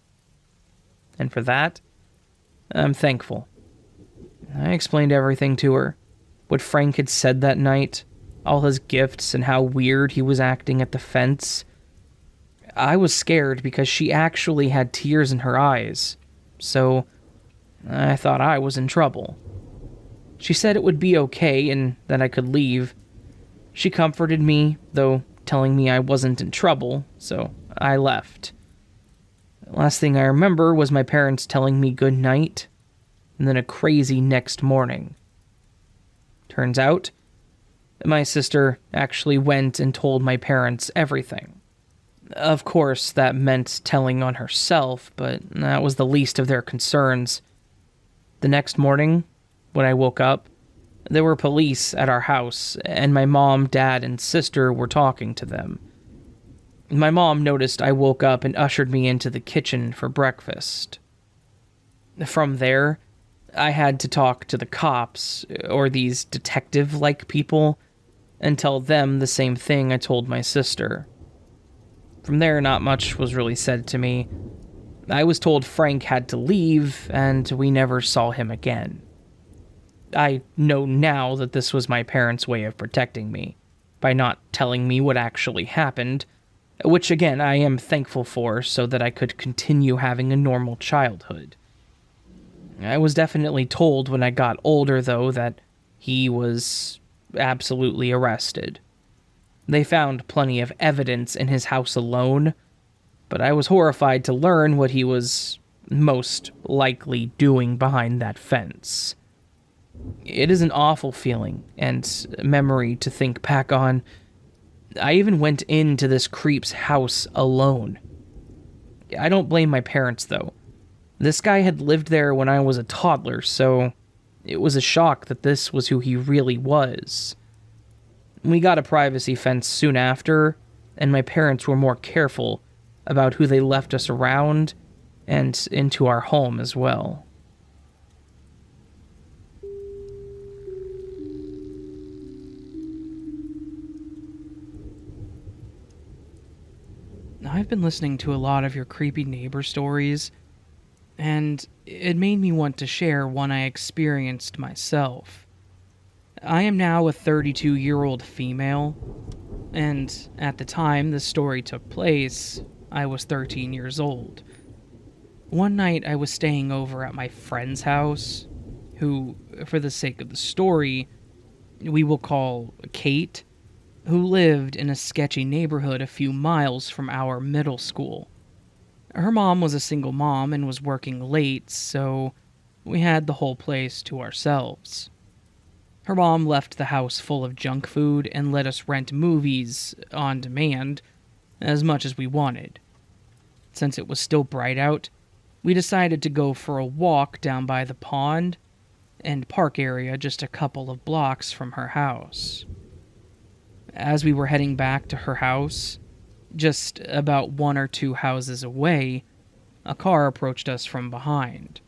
And for that, I'm thankful. I explained everything to her, what Frank had said that night, all his gifts, and how weird he was acting at the fence. I was scared because she actually had tears in her eyes, so I thought I was in trouble. She said it would be okay and that I could leave. She comforted me, though telling me I wasn't in trouble, so I left. The last thing I remember was my parents telling me good night, and then a crazy next morning. Turns out, my sister actually went and told my parents everything. Of course, that meant telling on herself, but that was the least of their concerns. The next morning, when I woke up, there were police at our house, and my mom, dad, and sister were talking to them. My mom noticed I woke up and ushered me into the kitchen for breakfast. From there, I had to talk to the cops, or these detective-like people, and tell them the same thing I told my sister. From there, not much was really said to me. I was told Frank had to leave, and we never saw him again. I know now that this was my parents' way of protecting me, by not telling me what actually happened, which again I am thankful for so that I could continue having a normal childhood. I was definitely told when I got older, though, that he was absolutely arrested. They found plenty of evidence in his house alone, but I was horrified to learn what he was most likely doing behind that fence. It is an awful feeling and memory to think back on. I even went into this creep's house alone. I don't blame my parents, though. This guy had lived there when I was a toddler, so It was a shock that this was who he really was. We got a privacy fence soon after, and my parents were more careful about who they left us around and into our home as well. I've been listening to a lot of your creepy neighbor stories, and it made me want to share one I experienced myself. I am now a 32-year-old female, and at the time this story took place, I was 13 years old. One night I was staying over at my friend's house, who, for the sake of the story, we will call Kate, who lived in a sketchy neighborhood a few miles from our middle school. Her mom was a single mom and was working late, so we had the whole place to ourselves. Her mom left the house full of junk food and let us rent movies on demand as much as we wanted. Since it was still bright out, we decided to go for a walk down by the pond and park area just a couple of blocks from her house. As we were heading back to her house, just about 1 or 2 houses away, a car approached us from behind.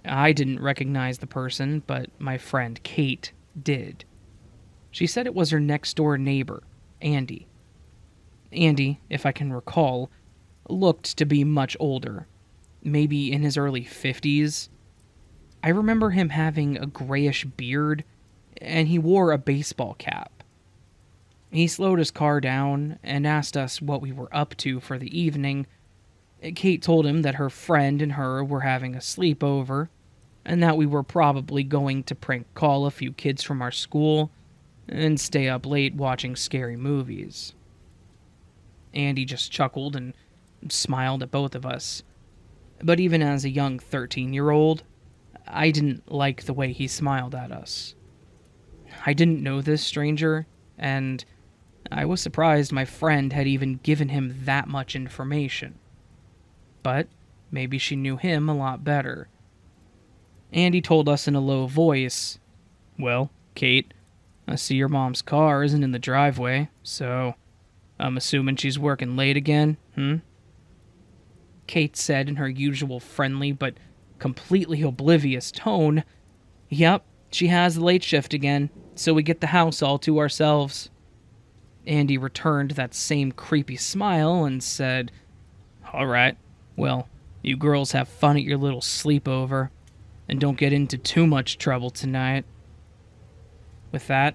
I didn't recognize the person, but my friend Kate did. She said it was her next-door neighbor, Andy. Andy, if I can recall, looked to be much older, maybe in his early 50s. I remember him having a grayish beard, and he wore a baseball cap. He slowed his car down and asked us what we were up to for the evening. Kate told him that her friend and her were having a sleepover, and that we were probably going to prank call a few kids from our school and stay up late watching scary movies. Andy just chuckled and smiled at both of us. But even as a young 13-year-old, I didn't like the way he smiled at us. I didn't know this stranger, and I was surprised my friend had even given him that much information. But maybe she knew him a lot better. Andy told us in a low voice, "Well, Kate, I see your mom's car isn't in the driveway, so I'm assuming she's working late again, Kate said in her usual friendly but completely oblivious tone, "Yep, she has the late shift again, so we get the house all to ourselves." Andy returned that same creepy smile and said, "All right, well, you girls have fun at your little sleepover, and don't get into too much trouble tonight." With that,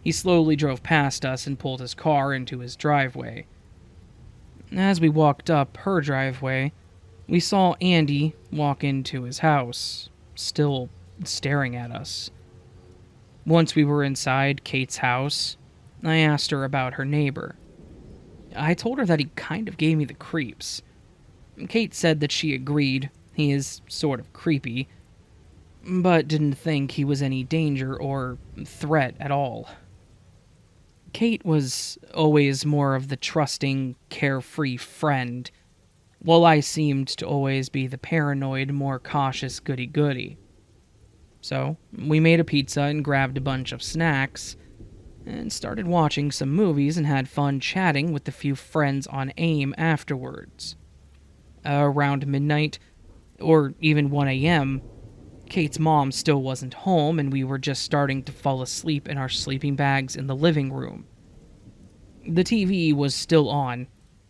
he slowly drove past us and pulled his car into his driveway. As we walked up her driveway, we saw Andy walk into his house, still staring at us. Once we were inside Kate's house, I asked her about her neighbor. I told her that he kind of gave me the creeps. Kate said that she agreed he is sort of creepy, but didn't think he was any danger or threat at all. Kate was always more of the trusting, carefree friend, while I seemed to always be the paranoid, more cautious goody-goody. So, we made a pizza and grabbed a bunch of snacks, and started watching some movies and had fun chatting with the few friends on AIM afterwards. Around midnight, or even 1 a.m., Kate's mom still wasn't home, and we were just starting to fall asleep in our sleeping bags in the living room. The TV was still on,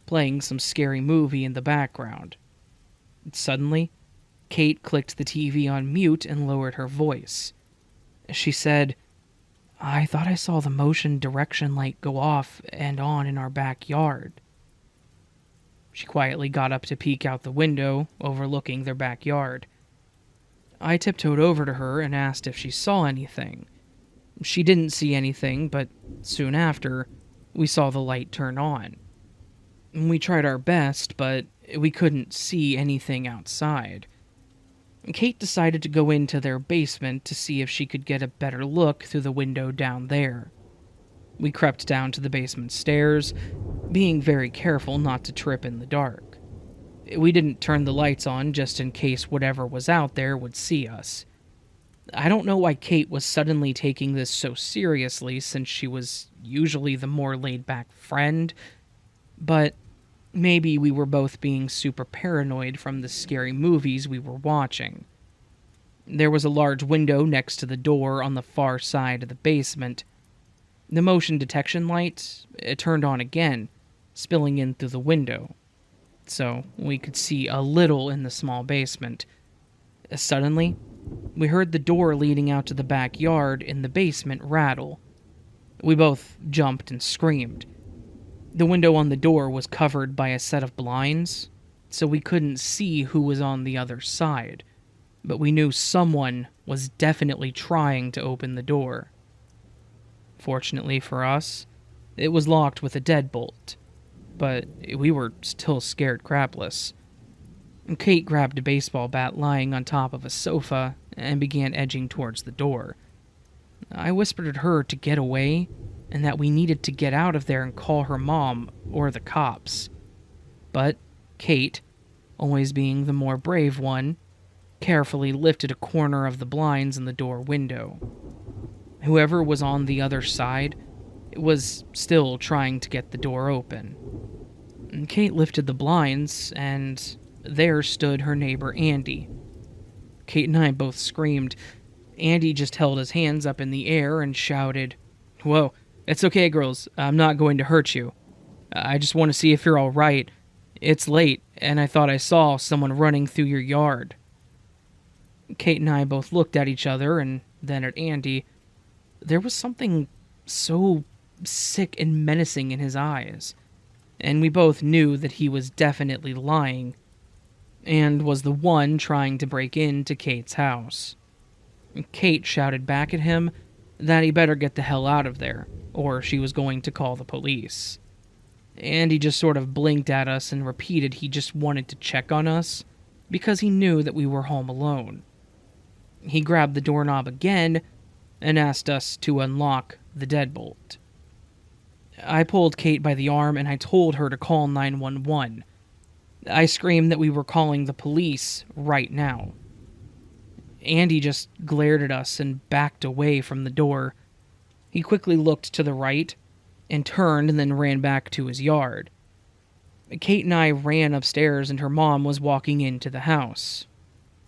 playing some scary movie in the background. Suddenly, Kate clicked the TV on mute and lowered her voice. She said, "I thought I saw the motion direction light go off and on in our backyard." She quietly got up to peek out the window, overlooking their backyard. I tiptoed over to her and asked if she saw anything. She didn't see anything, but soon after, we saw the light turn on. We tried our best, but we couldn't see anything outside. Kate decided to go into their basement to see if she could get a better look through the window down there. We crept down to the basement stairs, being very careful not to trip in the dark. We didn't turn the lights on just in case whatever was out there would see us. I don't know why Kate was suddenly taking this so seriously since she was usually the more laid back friend, but maybe we were both being super paranoid from the scary movies we were watching. There was a large window next to the door on the far side of the basement. The motion detection light, it turned on again, spilling in through the window, so we could see a little in the small basement. Suddenly, we heard the door leading out to the backyard in the basement rattle. We both jumped and screamed. The window on the door was covered by a set of blinds, so we couldn't see who was on the other side, but we knew someone was definitely trying to open the door. Fortunately for us, it was locked with a deadbolt, but we were still scared crapless. Kate grabbed a baseball bat lying on top of a sofa and began edging towards the door. I whispered at her to get away and that we needed to get out of there and call her mom or the cops. But Kate, always being the more brave one, carefully lifted a corner of the blinds in the door window. Whoever was on the other side was still trying to get the door open. Kate lifted the blinds, and there stood her neighbor Andy. Kate and I both screamed. Andy just held his hands up in the air and shouted, "Whoa, it's okay, girls. I'm not going to hurt you. I just want to see if you're all right. It's late, and I thought I saw someone running through your yard." Kate and I both looked at each other and then at Andy. There was something so sick and menacing in his eyes, and we both knew that he was definitely lying, and was the one trying to break into Kate's house. Kate shouted back at him that he better get the hell out of there, or she was going to call the police. And he just sort of blinked at us and repeated he just wanted to check on us, because he knew that we were home alone. He grabbed the doorknob again and asked us to unlock the deadbolt. I pulled Kate by the arm and I told her to call 911. I screamed that we were calling the police right now. Andy just glared at us and backed away from the door. He quickly looked to the right and turned and then ran back to his yard. Kate and I ran upstairs and her mom was walking into the house.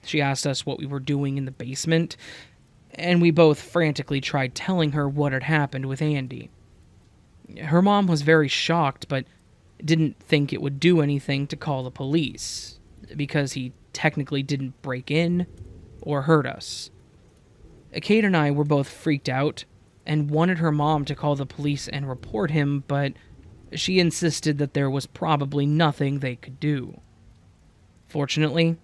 She asked us what we were doing in the basement, and we both frantically tried telling her what had happened with Andy. Her mom was very shocked, but didn't think it would do anything to call the police, because he technically didn't break in or hurt us. Kate and I were both freaked out and wanted her mom to call the police and report him, but she insisted that there was probably nothing they could do. Fortunately,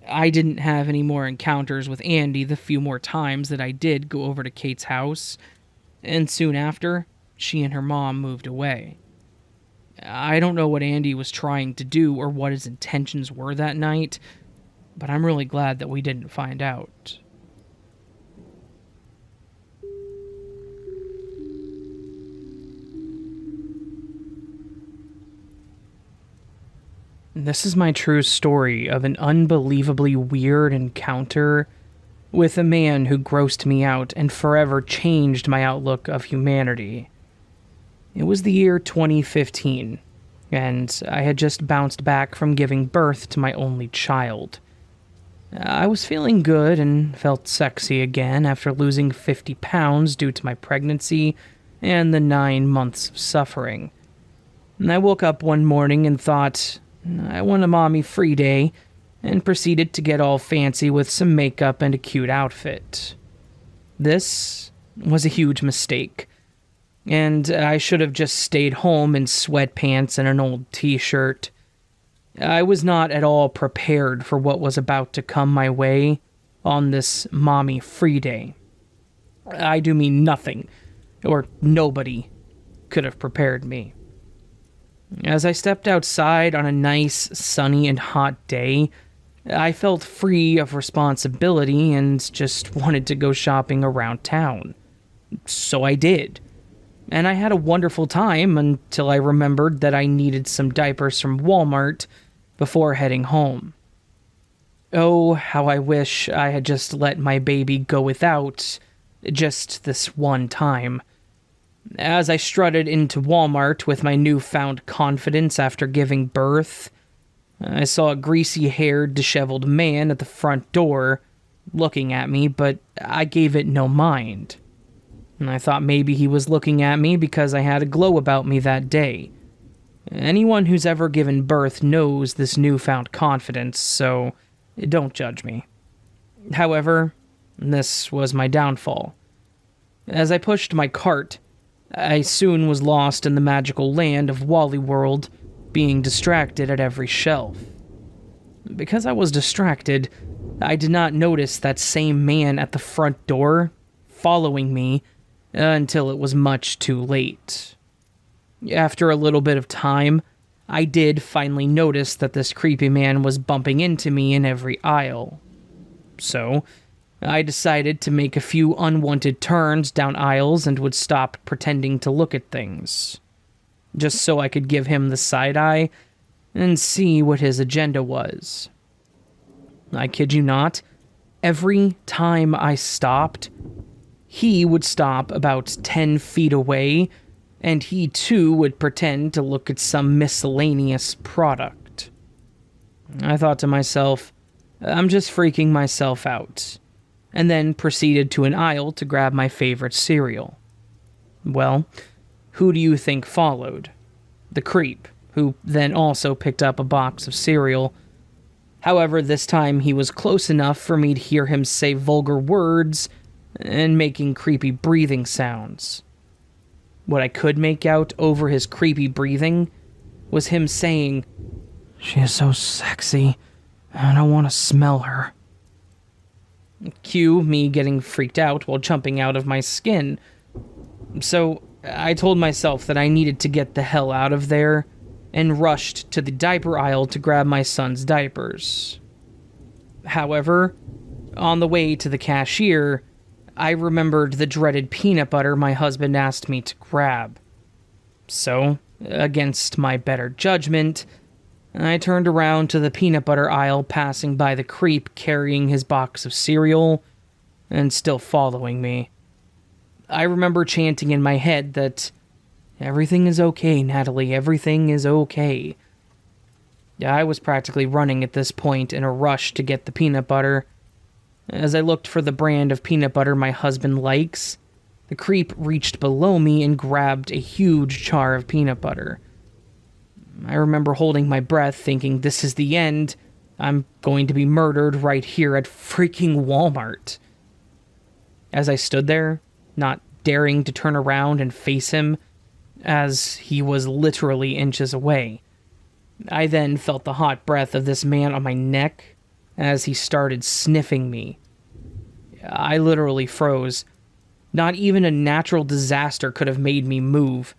I didn't have any more encounters with Andy the few more times that I did go over to Kate's house, and soon after, she and her mom moved away. I don't know what Andy was trying to do or what his intentions were that night, but I'm really glad that we didn't find out. This is my true story of an unbelievably weird encounter with a man who grossed me out and forever changed my outlook of humanity. It was the year 2015, and I had just bounced back from giving birth to my only child. I was feeling good and felt sexy again after losing 50 pounds due to my pregnancy and the 9 months of suffering. I woke up one morning and thought, I want a mommy free day, and proceeded to get all fancy with some makeup and a cute outfit. This was a huge mistake, and I should have just stayed home in sweatpants and an old t-shirt. I was not at all prepared for what was about to come my way on this mommy free day. I do mean nothing, or nobody, could have prepared me. As I stepped outside on a nice, sunny, and hot day, I felt free of responsibility and just wanted to go shopping around town. So I did. And I had a wonderful time until I remembered that I needed some diapers from Walmart before heading home. Oh, how I wish I had just let my baby go without just this one time. As I strutted into Walmart with my newfound confidence after giving birth, I saw a greasy-haired, disheveled man at the front door looking at me, but I gave it no mind. And I thought maybe he was looking at me because I had a glow about me that day. Anyone who's ever given birth knows this newfound confidence, so don't judge me. However, this was my downfall. As I pushed my cart, I soon was lost in the magical land of Wally World, being distracted at every shelf. Because I was distracted, I did not notice that same man at the front door following me until it was much too late. After a little bit of time, I did finally notice that this creepy man was bumping into me in every aisle. So, I decided to make a few unwanted turns down aisles and would stop pretending to look at things, just so I could give him the side eye and see what his agenda was. I kid you not, every time I stopped, he would stop about 10 feet away, and he too would pretend to look at some miscellaneous product. I thought to myself, I'm just freaking myself out, and then proceeded to an aisle to grab my favorite cereal. Well, who do you think followed? The creep, who then also picked up a box of cereal. However, this time he was close enough for me to hear him say vulgar words and making creepy breathing sounds. What I could make out over his creepy breathing was him saying, "She is so sexy, I don't want to smell her." Cue me getting freaked out while jumping out of my skin. So I told myself that I needed to get the hell out of there and rushed to the diaper aisle to grab my son's diapers. However, on the way to the cashier, I remembered the dreaded peanut butter my husband asked me to grab. So, against my better judgment, I turned around to the peanut butter aisle, passing by the creep carrying his box of cereal and still following me. I remember chanting in my head that, "Everything is okay, Natalie, everything is okay." I was practically running at this point in a rush to get the peanut butter. As I looked for the brand of peanut butter my husband likes, the creep reached below me and grabbed a huge jar of peanut butter. I remember holding my breath, thinking this is the end. I'm going to be murdered right here at freaking Walmart. As I stood there, not daring to turn around and face him, as he was literally inches away, I then felt the hot breath of this man on my neck as he started sniffing me. I literally froze. Not even a natural disaster could have made me move.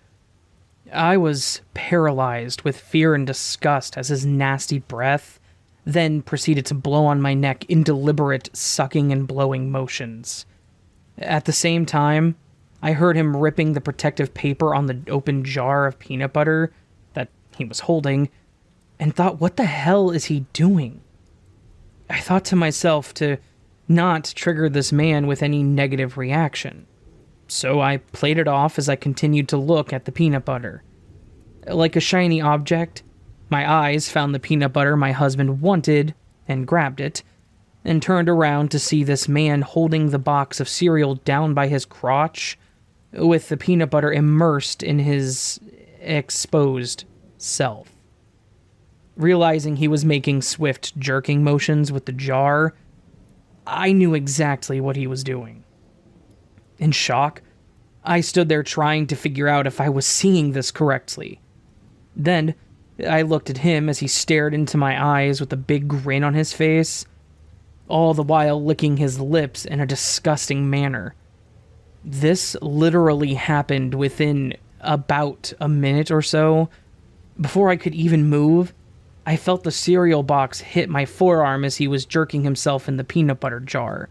I was paralyzed with fear and disgust as his nasty breath then proceeded to blow on my neck in deliberate sucking and blowing motions. At the same time, I heard him ripping the protective paper on the open jar of peanut butter that he was holding, and thought, what the hell is he doing? I thought to myself to not trigger this man with any negative reaction. So I played it off as I continued to look at the peanut butter. Like a shiny object, my eyes found the peanut butter my husband wanted and grabbed it, and turned around to see this man holding the box of cereal down by his crotch, with the peanut butter immersed in his exposed self. Realizing he was making swift jerking motions with the jar, I knew exactly what he was doing. In shock, I stood there trying to figure out if I was seeing this correctly. Then, I looked at him as he stared into my eyes with a big grin on his face, all the while licking his lips in a disgusting manner. This literally happened within about a minute or so. Before I could even move, I felt the cereal box hit my forearm as he was jerking himself in the peanut butter jar.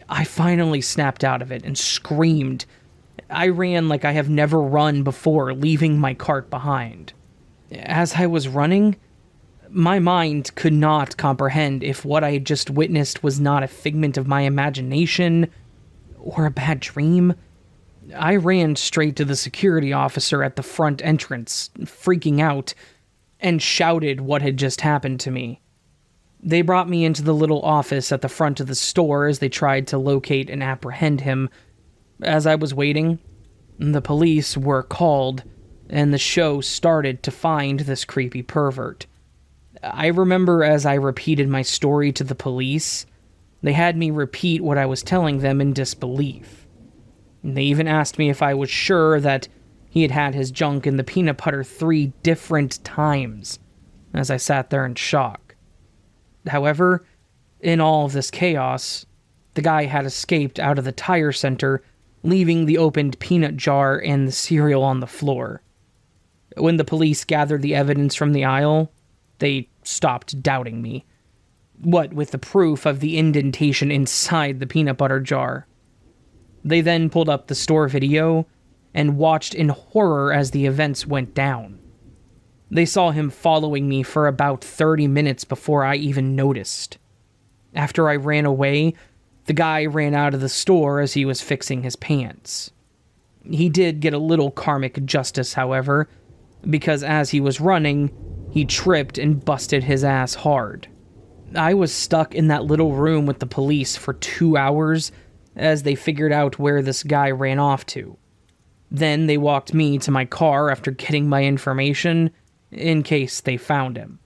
I finally snapped out of it and screamed. I ran like I have never run before, leaving my cart behind. As I was running, My mind could not comprehend if what I had just witnessed was not a figment of my imagination or a bad dream. I ran straight to the security officer at the front entrance, freaking out, and shouted what had just happened to me. They brought me into the little office at the front of the store as they tried to locate and apprehend him. As I was waiting, the police were called, and the show started to find this creepy pervert. I remember as I repeated my story to the police, they had me repeat what I was telling them in disbelief. They even asked me if I was sure that he had had his junk in the peanut butter 3 different times, as I sat there in shock. However, in all of this chaos, the guy had escaped out of the tire center, leaving the opened peanut jar and the cereal on the floor. When the police gathered the evidence from the aisle, they stopped doubting me. What with the proof of the indentation inside the peanut butter jar. They then pulled up the store video and watched in horror as the events went down. They saw him following me for about 30 minutes before I even noticed. After I ran away, the guy ran out of the store as he was fixing his pants. He did get a little karmic justice, however, because as he was running, he tripped and busted his ass hard. I was stuck in that little room with the police for 2 hours as they figured out where this guy ran off to. Then they walked me to my car after getting my information in case they found him,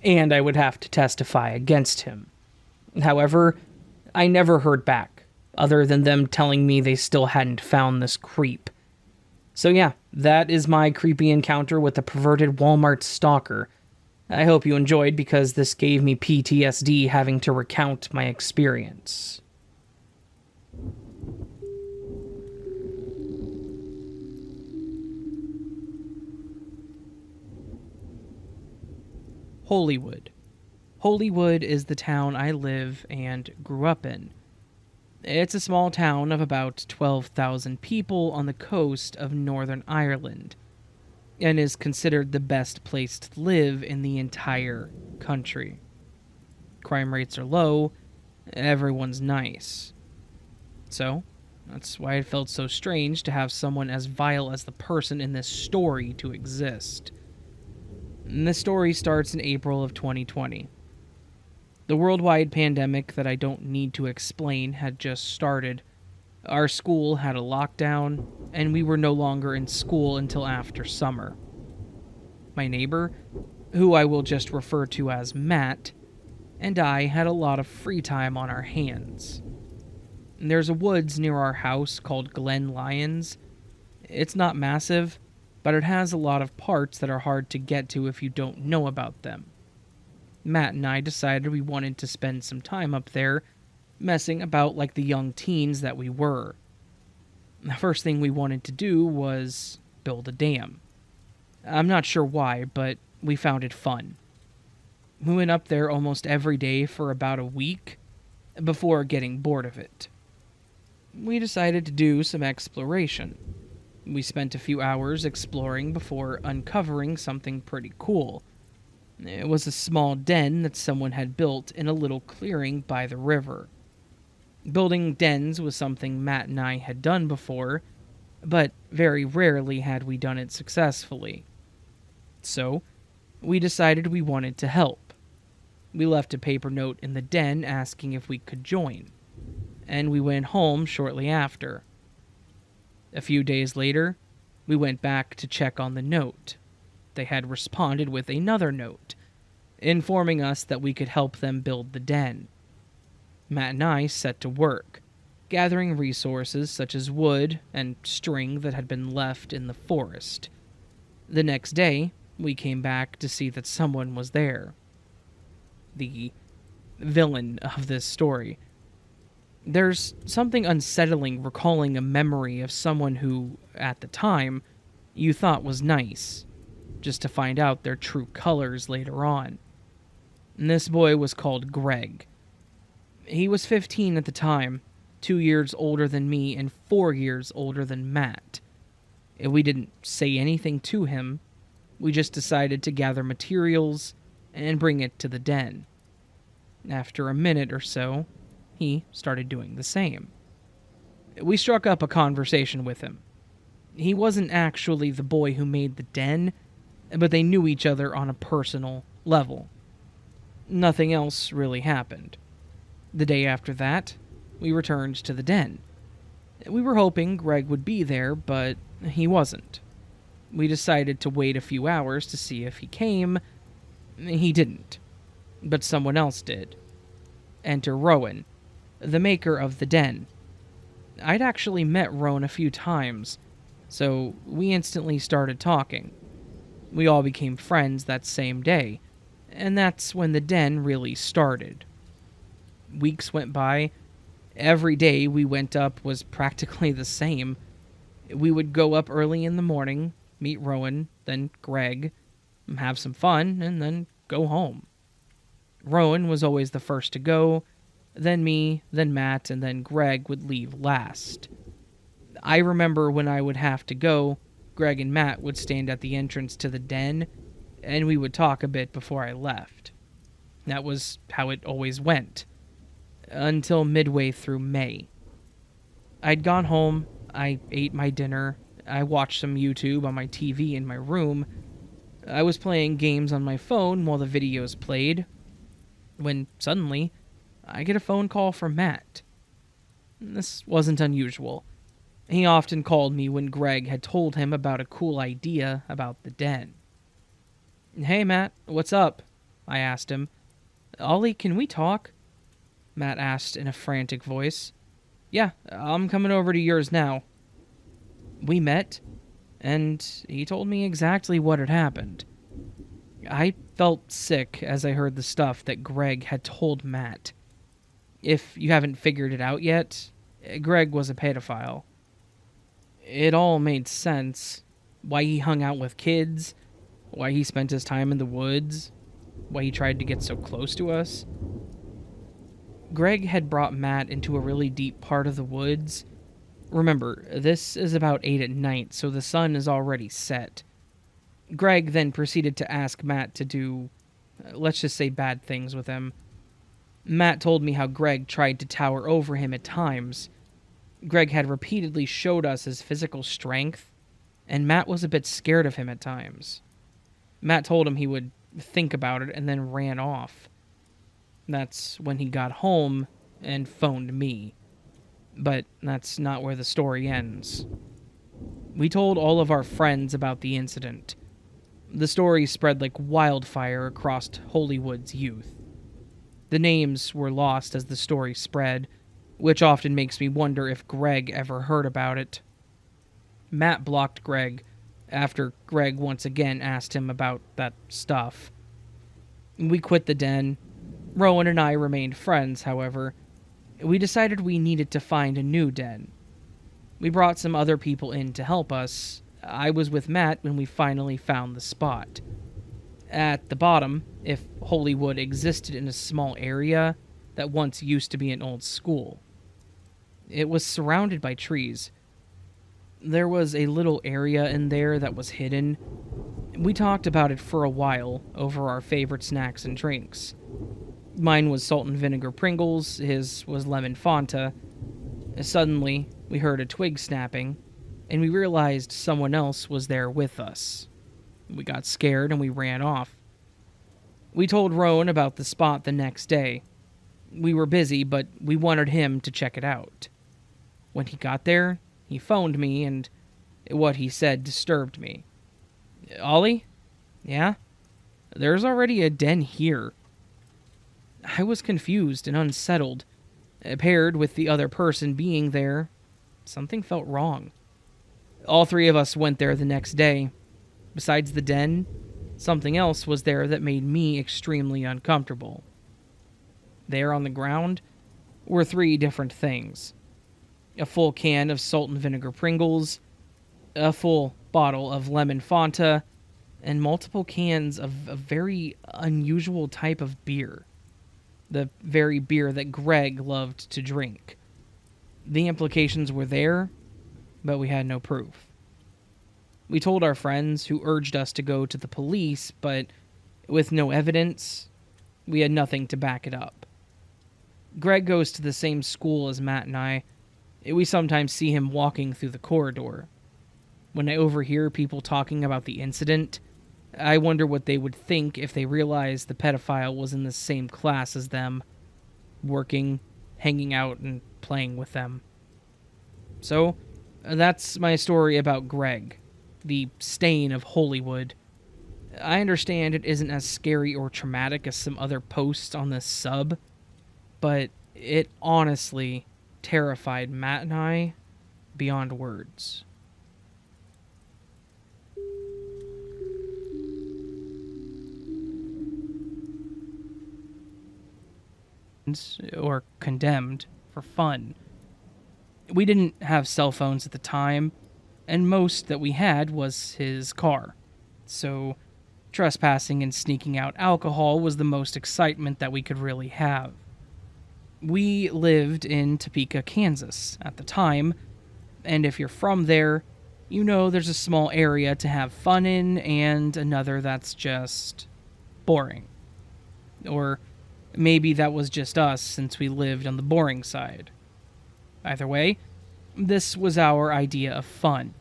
and I would have to testify against him. However, I never heard back, other than them telling me they still hadn't found this creep. So yeah, that is my creepy encounter with a perverted Walmart stalker. I hope you enjoyed because this gave me PTSD having to recount my experience. Hollywood. Hollywood is the town I live and grew up in. It's a small town of about 12,000 people on the coast of Northern Ireland, and is considered the best place to live in the entire country. Crime rates are low, everyone's nice. So, that's why it felt so strange to have someone as vile as the person in this story to exist. And this story starts in April of 2020. The worldwide pandemic that I don't need to explain had just started. Our school had a lockdown, and we were no longer in school until after summer. My neighbor, who I will just refer to as Matt, and I had a lot of free time on our hands. There's a woods near our house called Glen Lyons. It's not massive, but it has a lot of parts that are hard to get to if you don't know about them. Matt and I decided we wanted to spend some time up there, messing about like the young teens that we were. The first thing we wanted to do was build a dam. I'm not sure why, but we found it fun. We went up there almost every day for about a week before getting bored of it. We decided to do some exploration. We spent a few hours exploring before uncovering something pretty cool. It was a small den that someone had built in a little clearing by the river. Building dens was something Matt and I had done before, but very rarely had we done it successfully. So, we decided we wanted to help. We left a paper note in the den asking if we could join, and we went home shortly after. A few days later, we went back to check on the note. They had responded with another note, informing us that we could help them build the den. Matt and I set to work, gathering resources such as wood and string that had been left in the forest. The next day, we came back to see that someone was there. The villain of this story. There's something unsettling recalling a memory of someone who, at the time, you thought was nice, just to find out their true colors later on. And this boy was called Greg. He was 15 at the time, 2 years older than me and 4 years older than Matt. We didn't say anything to him. We just decided to gather materials and bring it to the den. After a minute or so, he started doing the same. We struck up a conversation with him. He wasn't actually the boy who made the den, but they knew each other on a personal level. Nothing else really happened. The day after that, we returned to the den. We were hoping Greg would be there, but he wasn't. We decided to wait a few hours to see if he came. He didn't, but someone else did. Enter Rowan, the maker of the den. I'd actually met Rowan a few times, so we instantly started talking. We all became friends that same day, and that's when the den really started. Weeks went by. Every day we went up was practically the same. We would go up early in the morning, meet Rowan, then Greg, have some fun, and then go home. Rowan was always the first to go, then me, then Matt, and then Greg would leave last. I remember when I would have to go, Greg and Matt would stand at the entrance to the den, and we would talk a bit before I left. That was how it always went. Until midway through May. I'd gone home, I ate my dinner, I watched some YouTube on my TV in my room. I was playing games on my phone while the videos played, when suddenly, I get a phone call from Matt. This wasn't unusual. He often called me when Greg had told him about a cool idea about the den. "Hey Matt, what's up?" I asked him. "Ollie, can we talk?" Matt asked in a frantic voice. "Yeah, I'm coming over to yours now." We met, and he told me exactly what had happened. I felt sick as I heard the stuff that Greg had told Matt. If you haven't figured it out yet, Greg was a pedophile. It all made sense. Why he hung out with kids, why he spent his time in the woods, why he tried to get so close to us. Greg had brought Matt into a really deep part of the woods. Remember, this is about 8 at night, so the sun is already set. Greg then proceeded to ask Matt to do, let's just say, bad things with him. Matt told me how Greg tried to tower over him at times. Greg had repeatedly showed us his physical strength, and Matt was a bit scared of him at times. Matt told him he would think about it and then ran off. That's when he got home and phoned me. But that's not where the story ends. We told all of our friends about the incident. The story spread like wildfire across Hollywood's youth. The names were lost as the story spread, which often makes me wonder if Greg ever heard about it. Matt blocked Greg after Greg once again asked him about that stuff. We quit the den. Rowan and I remained friends, however. We decided we needed to find a new den. We brought some other people in to help us. I was with Matt when we finally found the spot. At the bottom, if Hollywood existed in a small area that once used to be an old school. It was surrounded by trees. There was a little area in there that was hidden. We talked about it for a while over our favorite snacks and drinks. Mine was salt and vinegar Pringles, his was lemon Fanta. Suddenly, we heard a twig snapping, and we realized someone else was there with us. We got scared and we ran off. We told Rowan about the spot the next day. We were busy, but we wanted him to check it out. When he got there, he phoned me, and what he said disturbed me. "Ollie? Yeah? There's already a den here." I was confused and unsettled. Paired with the other person being there, something felt wrong. All three of us went there the next day. Besides the den, something else was there that made me extremely uncomfortable. There on the ground were 3 different things. A full can of salt and vinegar Pringles, a full bottle of lemon Fanta, and multiple cans of a very unusual type of beer. The very beer that Greg loved to drink. The implications were there, but we had no proof. We told our friends, who urged us to go to the police, but with no evidence. We had nothing to back it up. Greg goes to the same school as Matt and I. We sometimes see him walking through the corridor. When I overhear people talking about the incident, I wonder what they would think if they realized the pedophile was in the same class as them, working, hanging out, and playing with them. So, that's my story about Greg, the stain of Hollywood. I understand it isn't as scary or traumatic as some other posts on this sub, but it honestly terrified Matt and I beyond words. Or condemned for fun. We didn't have cell phones at the time, and most that we had was his car. So, trespassing and sneaking out alcohol was the most excitement that we could really have. We lived in Topeka, Kansas at the time, and if you're from there, you know there's a small area to have fun in and another that's just boring. Or maybe that was just us since we lived on the boring side. Either way, this was our idea of fun.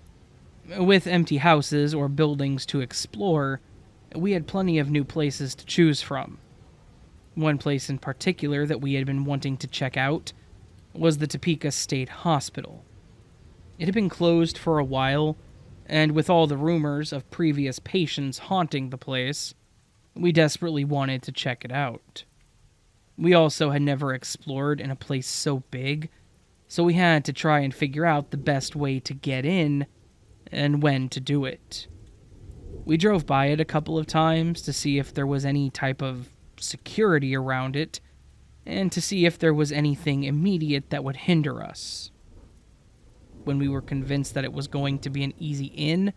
With empty houses or buildings to explore, we had plenty of new places to choose from. One place in particular that we had been wanting to check out was the Topeka State Hospital. It had been closed for a while, and with all the rumors of previous patients haunting the place, we desperately wanted to check it out. We also had never explored in a place so big, so we had to try and figure out the best way to get in and when to do it. We drove by it a couple of times to see if there was any type of security around it, and to see if there was anything immediate that would hinder us. When we were convinced that it was going to be an easy in,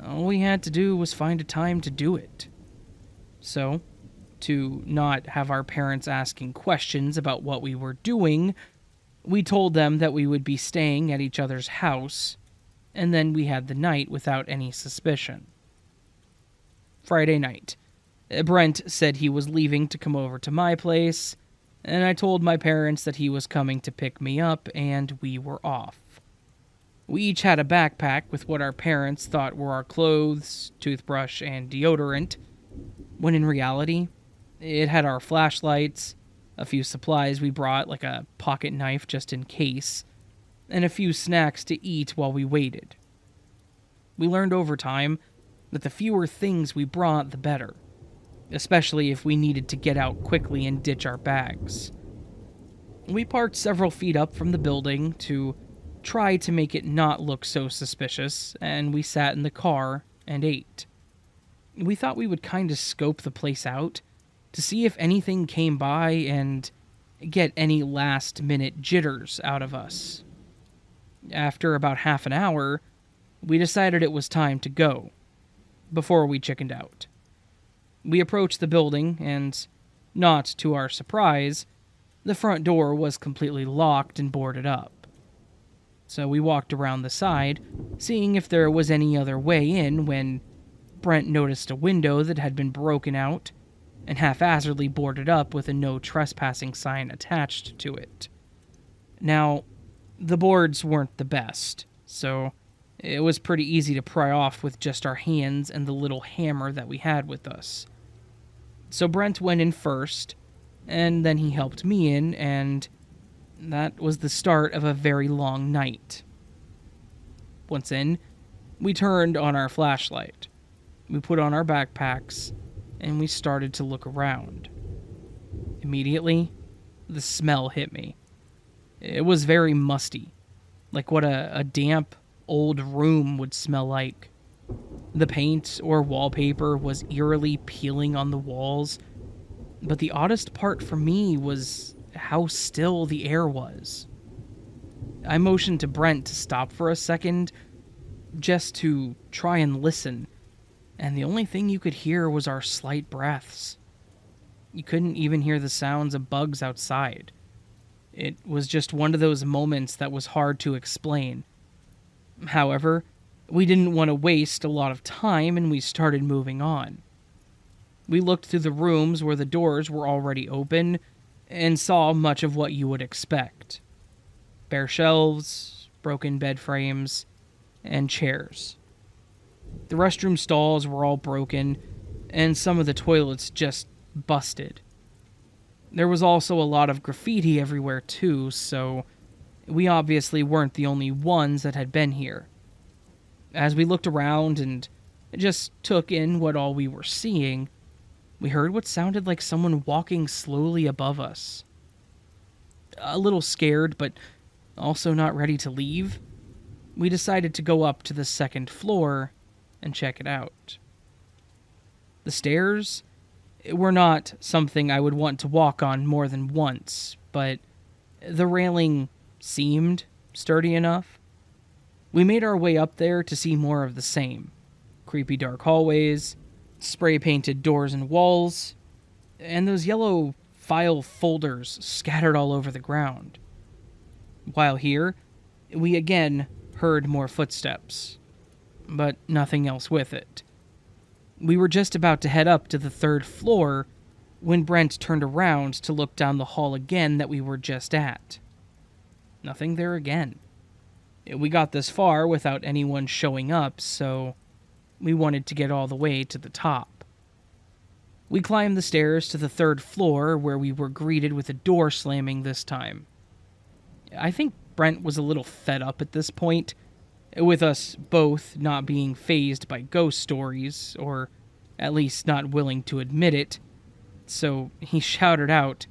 all we had to do was find a time to do it. So, to not have our parents asking questions about what we were doing, we told them that we would be staying at each other's house, and then we had the night without any suspicion. Friday night, Brent said he was leaving to come over to my place, and I told my parents that he was coming to pick me up, and we were off. We each had a backpack with what our parents thought were our clothes, toothbrush, and deodorant, when in reality, it had our flashlights, a few supplies we brought, like a pocket knife just in case, and a few snacks to eat while we waited. We learned over time that the fewer things we brought, the better, especially if we needed to get out quickly and ditch our bags. We parked several feet up from the building to try to make it not look so suspicious, and we sat in the car and ate. We thought we would kind of scope the place out to see if anything came by and get any last-minute jitters out of us. After about half an hour, we decided it was time to go, before we chickened out. We approached the building, and, not to our surprise, the front door was completely locked and boarded up. So we walked around the side, seeing if there was any other way in when Brent noticed a window that had been broken out and haphazardly boarded up with a no trespassing sign attached to it. Now, the boards weren't the best, so it was pretty easy to pry off with just our hands and the little hammer that we had with us. So Brent went in first, and then he helped me in, and that was the start of a very long night. Once in, we turned on our flashlight. We put on our backpacks, and we started to look around. Immediately, the smell hit me. It was very musty, like what a damp, old room would smell like. The paint or wallpaper was eerily peeling on the walls, but the oddest part for me was how still the air was. I motioned to Brent to stop for a second, just to try and listen, and the only thing you could hear was our slight breaths. You couldn't even hear the sounds of bugs outside. It was just one of those moments that was hard to explain. However, we didn't want to waste a lot of time, and we started moving on. We looked through the rooms where the doors were already open and saw much of what you would expect: bare shelves, broken bed frames, and chairs. The restroom stalls were all broken, and some of the toilets just busted. There was also a lot of graffiti everywhere too, so we obviously weren't the only ones that had been here. As we looked around and just took in what all we were seeing, we heard what sounded like someone walking slowly above us. A little scared, but also not ready to leave, we decided to go up to the second floor and check it out. The stairs were not something I would want to walk on more than once, but the railing seemed sturdy enough. We made our way up there to see more of the same: creepy dark hallways, spray-painted doors and walls, and those yellow file folders scattered all over the ground. While here, we again heard more footsteps, but nothing else with it. We were just about to head up to the third floor when Brent turned around to look down the hall again that we were just at. Nothing there again. We got this far without anyone showing up, so we wanted to get all the way to the top. We climbed the stairs to the third floor, where we were greeted with a door slamming this time. I think Brent was a little fed up at this point, with us both not being fazed by ghost stories, or at least not willing to admit it, so he shouted out,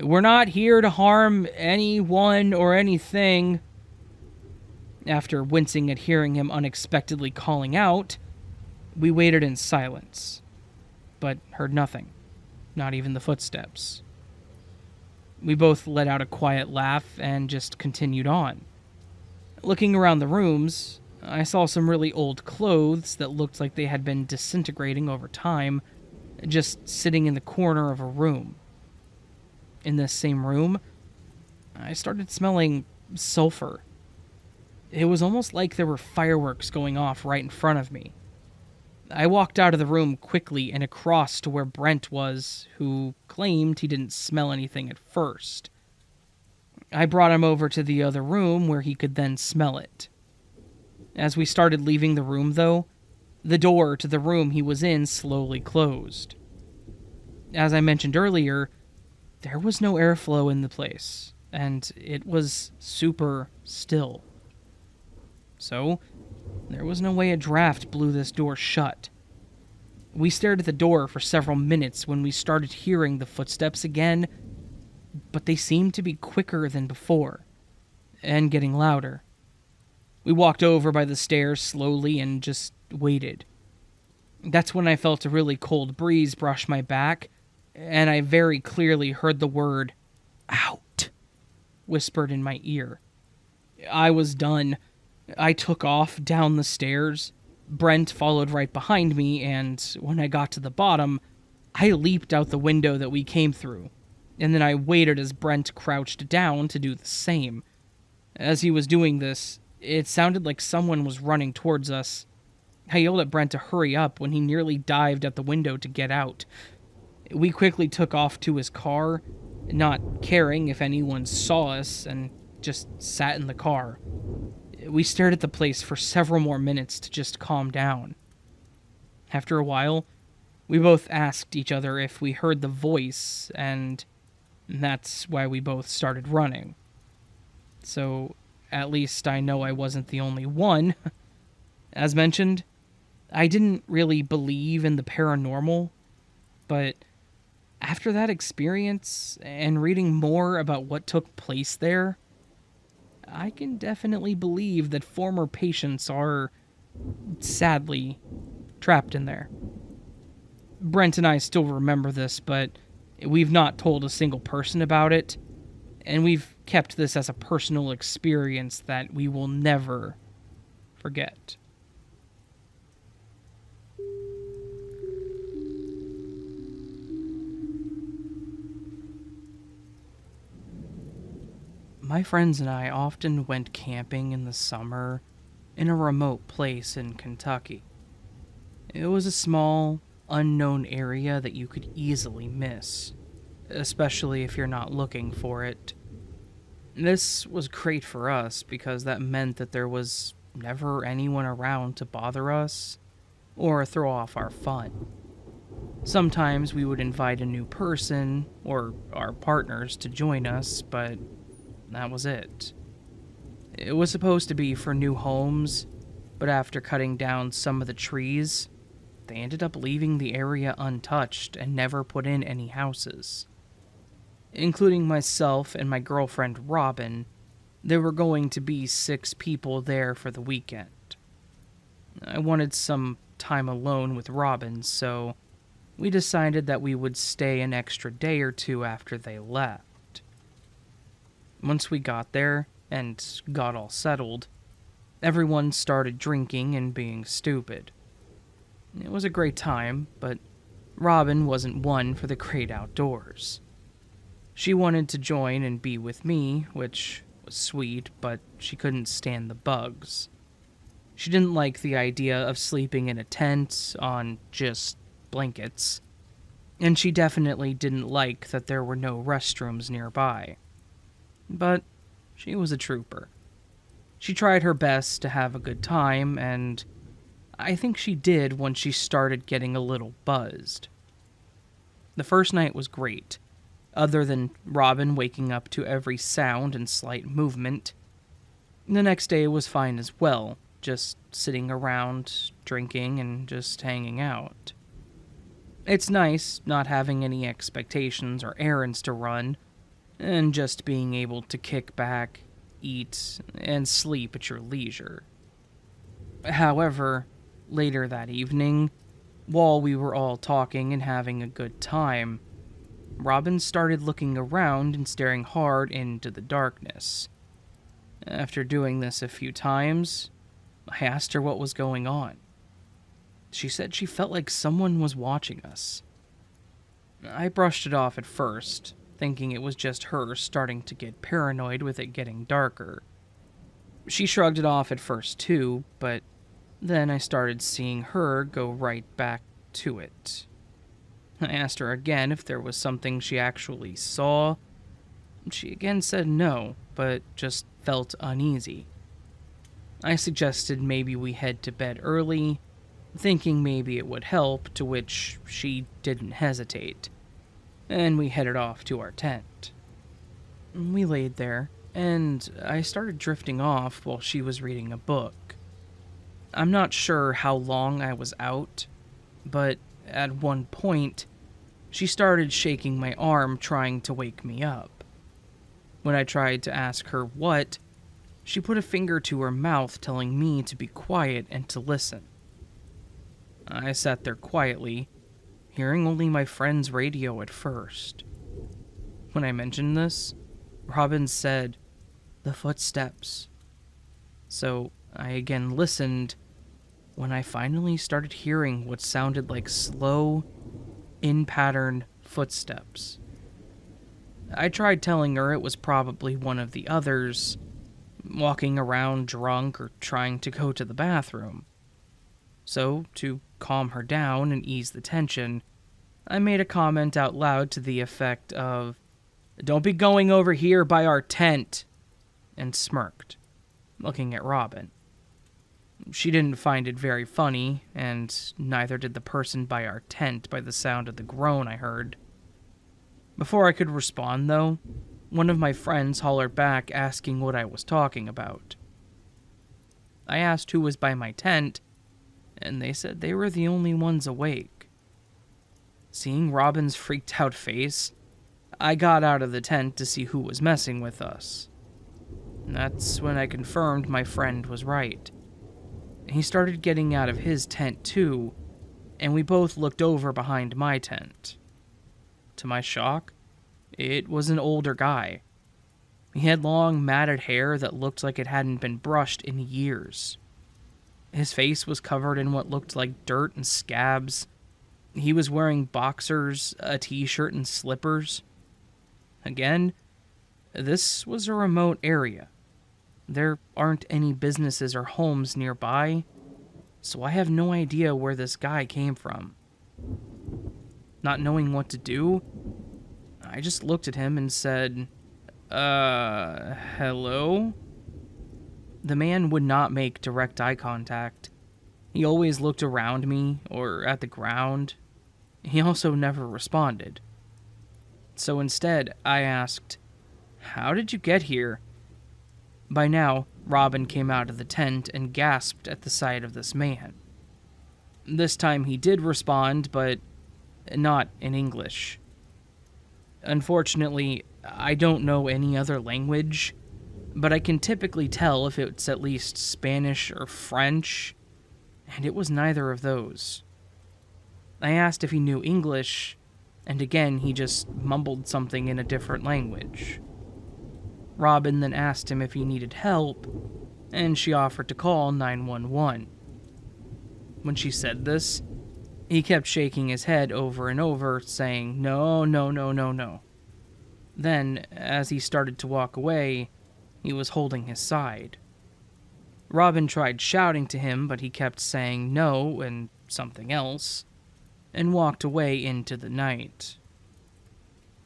"We're not here to harm anyone or anything." After wincing at hearing him unexpectedly calling out, we waited in silence, but heard nothing, not even the footsteps. We both let out a quiet laugh and just continued on. Looking around the rooms, I saw some really old clothes that looked like they had been disintegrating over time, just sitting in the corner of a room. In this same room, I started smelling sulfur. It was almost like there were fireworks going off right in front of me. I walked out of the room quickly and across to where Brent was, who claimed he didn't smell anything at first. I brought him over to the other room where he could then smell it. As we started leaving the room, though, the door to the room he was in slowly closed. As I mentioned earlier, there was no airflow in the place, and it was super still. So, there was no way a draft blew this door shut. We stared at the door for several minutes when we started hearing the footsteps again, but they seemed to be quicker than before, and getting louder. We walked over by the stairs slowly and just waited. That's when I felt a really cold breeze brush my back, and I very clearly heard the word, "out," whispered in my ear. I was done. I took off down the stairs. Brent followed right behind me, and when I got to the bottom, I leaped out the window that we came through, and then I waited as Brent crouched down to do the same. As he was doing this, it sounded like someone was running towards us. I yelled at Brent to hurry up when he nearly dived at the window to get out. We quickly took off to his car, not caring if anyone saw us, and just sat in the car. We stared at the place for several more minutes to just calm down. After a while, we both asked each other if we heard the voice, and that's why we both started running. So, at least I know I wasn't the only one. As mentioned, I didn't really believe in the paranormal, but after that experience and reading more about what took place there, I can definitely believe that former patients are, sadly, trapped in there. Brent and I still remember this, but we've not told a single person about it, and we've kept this as a personal experience that we will never forget. My friends and I often went camping in the summer in a remote place in Kentucky. It was a small, unknown area that you could easily miss, especially if you're not looking for it. This was great for us because that meant that there was never anyone around to bother us or throw off our fun. Sometimes we would invite a new person or our partners to join us, but that was it. It was supposed to be for new homes, but after cutting down some of the trees, they ended up leaving the area untouched and never put in any houses. Including myself and my girlfriend Robin, there were going to be 6 people there for the weekend. I wanted some time alone with Robin, so we decided that we would stay an extra day or 2 after they left. Once we got there and got all settled, everyone started drinking and being stupid. It was a great time, but Robin wasn't one for the great outdoors. She wanted to join and be with me, which was sweet, but she couldn't stand the bugs. She didn't like the idea of sleeping in a tent on just blankets, and she definitely didn't like that there were no restrooms nearby. But she was a trooper. She tried her best to have a good time, and I think she did when she started getting a little buzzed. The first night was great, other than Robin waking up to every sound and slight movement. The next day was fine as well, just sitting around, drinking, and just hanging out. It's nice not having any expectations or errands to run, and just being able to kick back, eat, and sleep at your leisure. However, later that evening, while we were all talking and having a good time, Robin started looking around and staring hard into the darkness. After doing this a few times, I asked her what was going on. She said she felt like someone was watching us. I brushed it off at first, thinking it was just her starting to get paranoid with it getting darker. She shrugged it off at first too, but then I started seeing her go right back to it. I asked her again if there was something she actually saw. She again said no, but just felt uneasy. I suggested maybe we head to bed early, thinking maybe it would help, to which she didn't hesitate, and we headed off to our tent. We laid there, and I started drifting off while she was reading a book. I'm not sure how long I was out, but at one point, she started shaking my arm trying to wake me up. When I tried to ask her what, she put a finger to her mouth telling me to be quiet and to listen. I sat there quietly, hearing only my friend's radio at first. When I mentioned this, Robin said, "The footsteps." So I again listened when I finally started hearing what sounded like slow, in-pattern footsteps. I tried telling her it was probably one of the others, walking around drunk or trying to go to the bathroom. So, to calm her down and ease the tension, I made a comment out loud to the effect of, "Don't be going over here by our tent," and smirked, looking at Robin. She didn't find it very funny, and neither did the person by our tent by the sound of the groan I heard. Before I could respond, though, one of my friends hollered back asking what I was talking about. I asked who was by my tent, and they said they were the only ones awake. Seeing Robin's freaked out face, I got out of the tent to see who was messing with us. That's when I confirmed my friend was right. He started getting out of his tent too, and we both looked over behind my tent. To my shock, it was an older guy. He had long, matted hair that looked like it hadn't been brushed in years. His face was covered in what looked like dirt and scabs. He was wearing boxers, a t-shirt, and slippers. Again, this was a remote area. There aren't any businesses or homes nearby, so I have no idea where this guy came from. Not knowing what to do, I just looked at him and said, hello? The man would not make direct eye contact. He always looked around me or at the ground. He also never responded. So instead, I asked, "How did you get here?" By now, Robin came out of the tent and gasped at the sight of this man. This time he did respond, but not in English. Unfortunately, I don't know any other language, but I can typically tell if it's at least Spanish or French, and it was neither of those. I asked if he knew English, and again he just mumbled something in a different language. Robin then asked him if he needed help, and she offered to call 911. When she said this, he kept shaking his head over and over, saying, "No, no, no, no, no." Then, as he started to walk away, he was holding his side. Robin tried shouting to him, but he kept saying no and something else, and walked away into the night.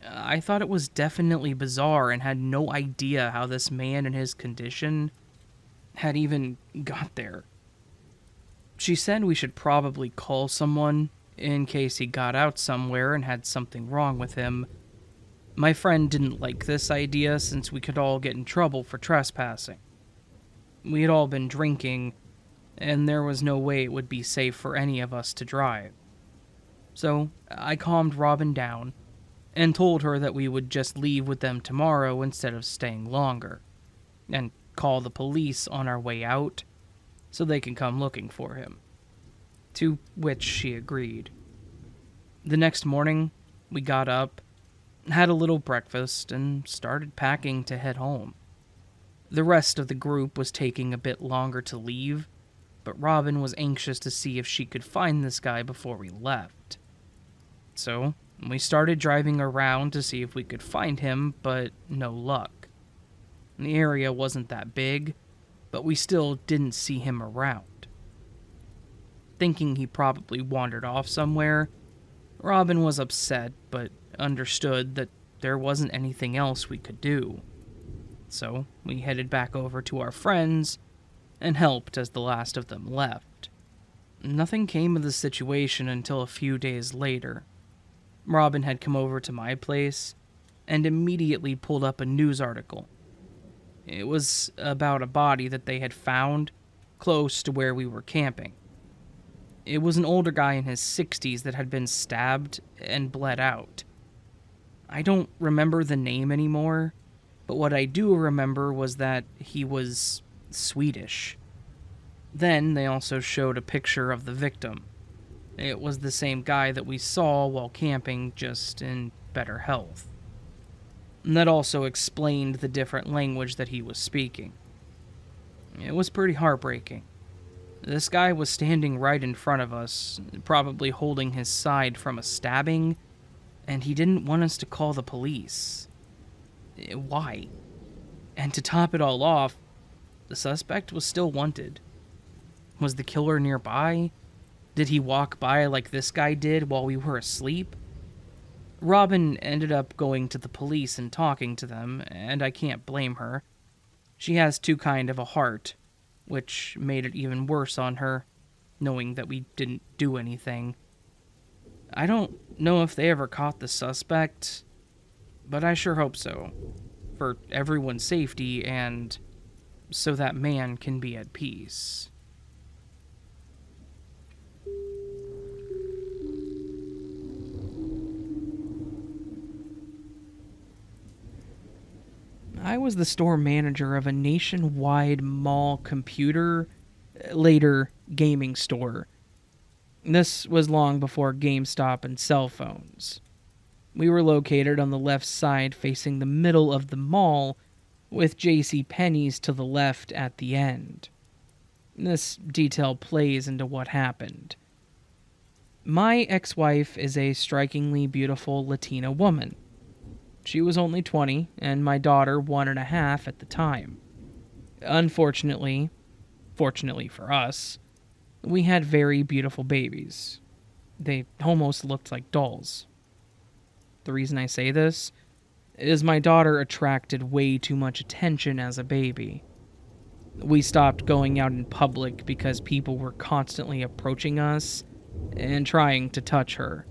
I thought it was definitely bizarre and had no idea how this man in his condition had even got there. She said we should probably call someone in case he got out somewhere and had something wrong with him. My friend didn't like this idea since we could all get in trouble for trespassing. We had all been drinking, and there was no way it would be safe for any of us to drive. So I calmed Robin down and told her that we would just leave with them tomorrow instead of staying longer, and call the police on our way out so they can come looking for him. To which she agreed. The next morning, we got up, had a little breakfast, and started packing to head home. The rest of the group was taking a bit longer to leave, but Robin was anxious to see if she could find this guy before we left. So, we started driving around to see if we could find him, but no luck. The area wasn't that big, but we still didn't see him around. Thinking he probably wandered off somewhere, Robin was upset, but understood that there wasn't anything else we could do. So we headed back over to our friends and helped as the last of them left. Nothing came of the situation until a few days later. Robin had come over to my place and immediately pulled up a news article. It was about a body that they had found close to where we were camping. It was an older guy in his 60s that had been stabbed and bled out. I don't remember the name anymore, but what I do remember was that he was Swedish. Then they also showed a picture of the victim. It was the same guy that we saw while camping, just in better health. And that also explained the different language that he was speaking. It was pretty heartbreaking. This guy was standing right in front of us, probably holding his side from a stabbing, and he didn't want us to call the police. Why? And to top it all off, the suspect was still wanted. Was the killer nearby? Did he walk by like this guy did while we were asleep? Robin ended up going to the police and talking to them, and I can't blame her. She has too kind of a heart, which made it even worse on her, knowing that we didn't do anything. I don't know if they ever caught the suspect, but I sure hope so, for everyone's safety and so that man can be at peace. I was the store manager of a nationwide mall computer, later gaming store. This was long before GameStop and cell phones. We were located on the left side facing the middle of the mall, with JCPenney's to the left at the end. This detail plays into what happened. My ex-wife is a strikingly beautiful Latina woman. She was only 20, and my daughter 1.5 at the time. Unfortunately, fortunately for us, we had very beautiful babies. They almost looked like dolls. The reason I say this is my daughter attracted way too much attention as a baby. We stopped going out in public because people were constantly approaching us and trying to touch her.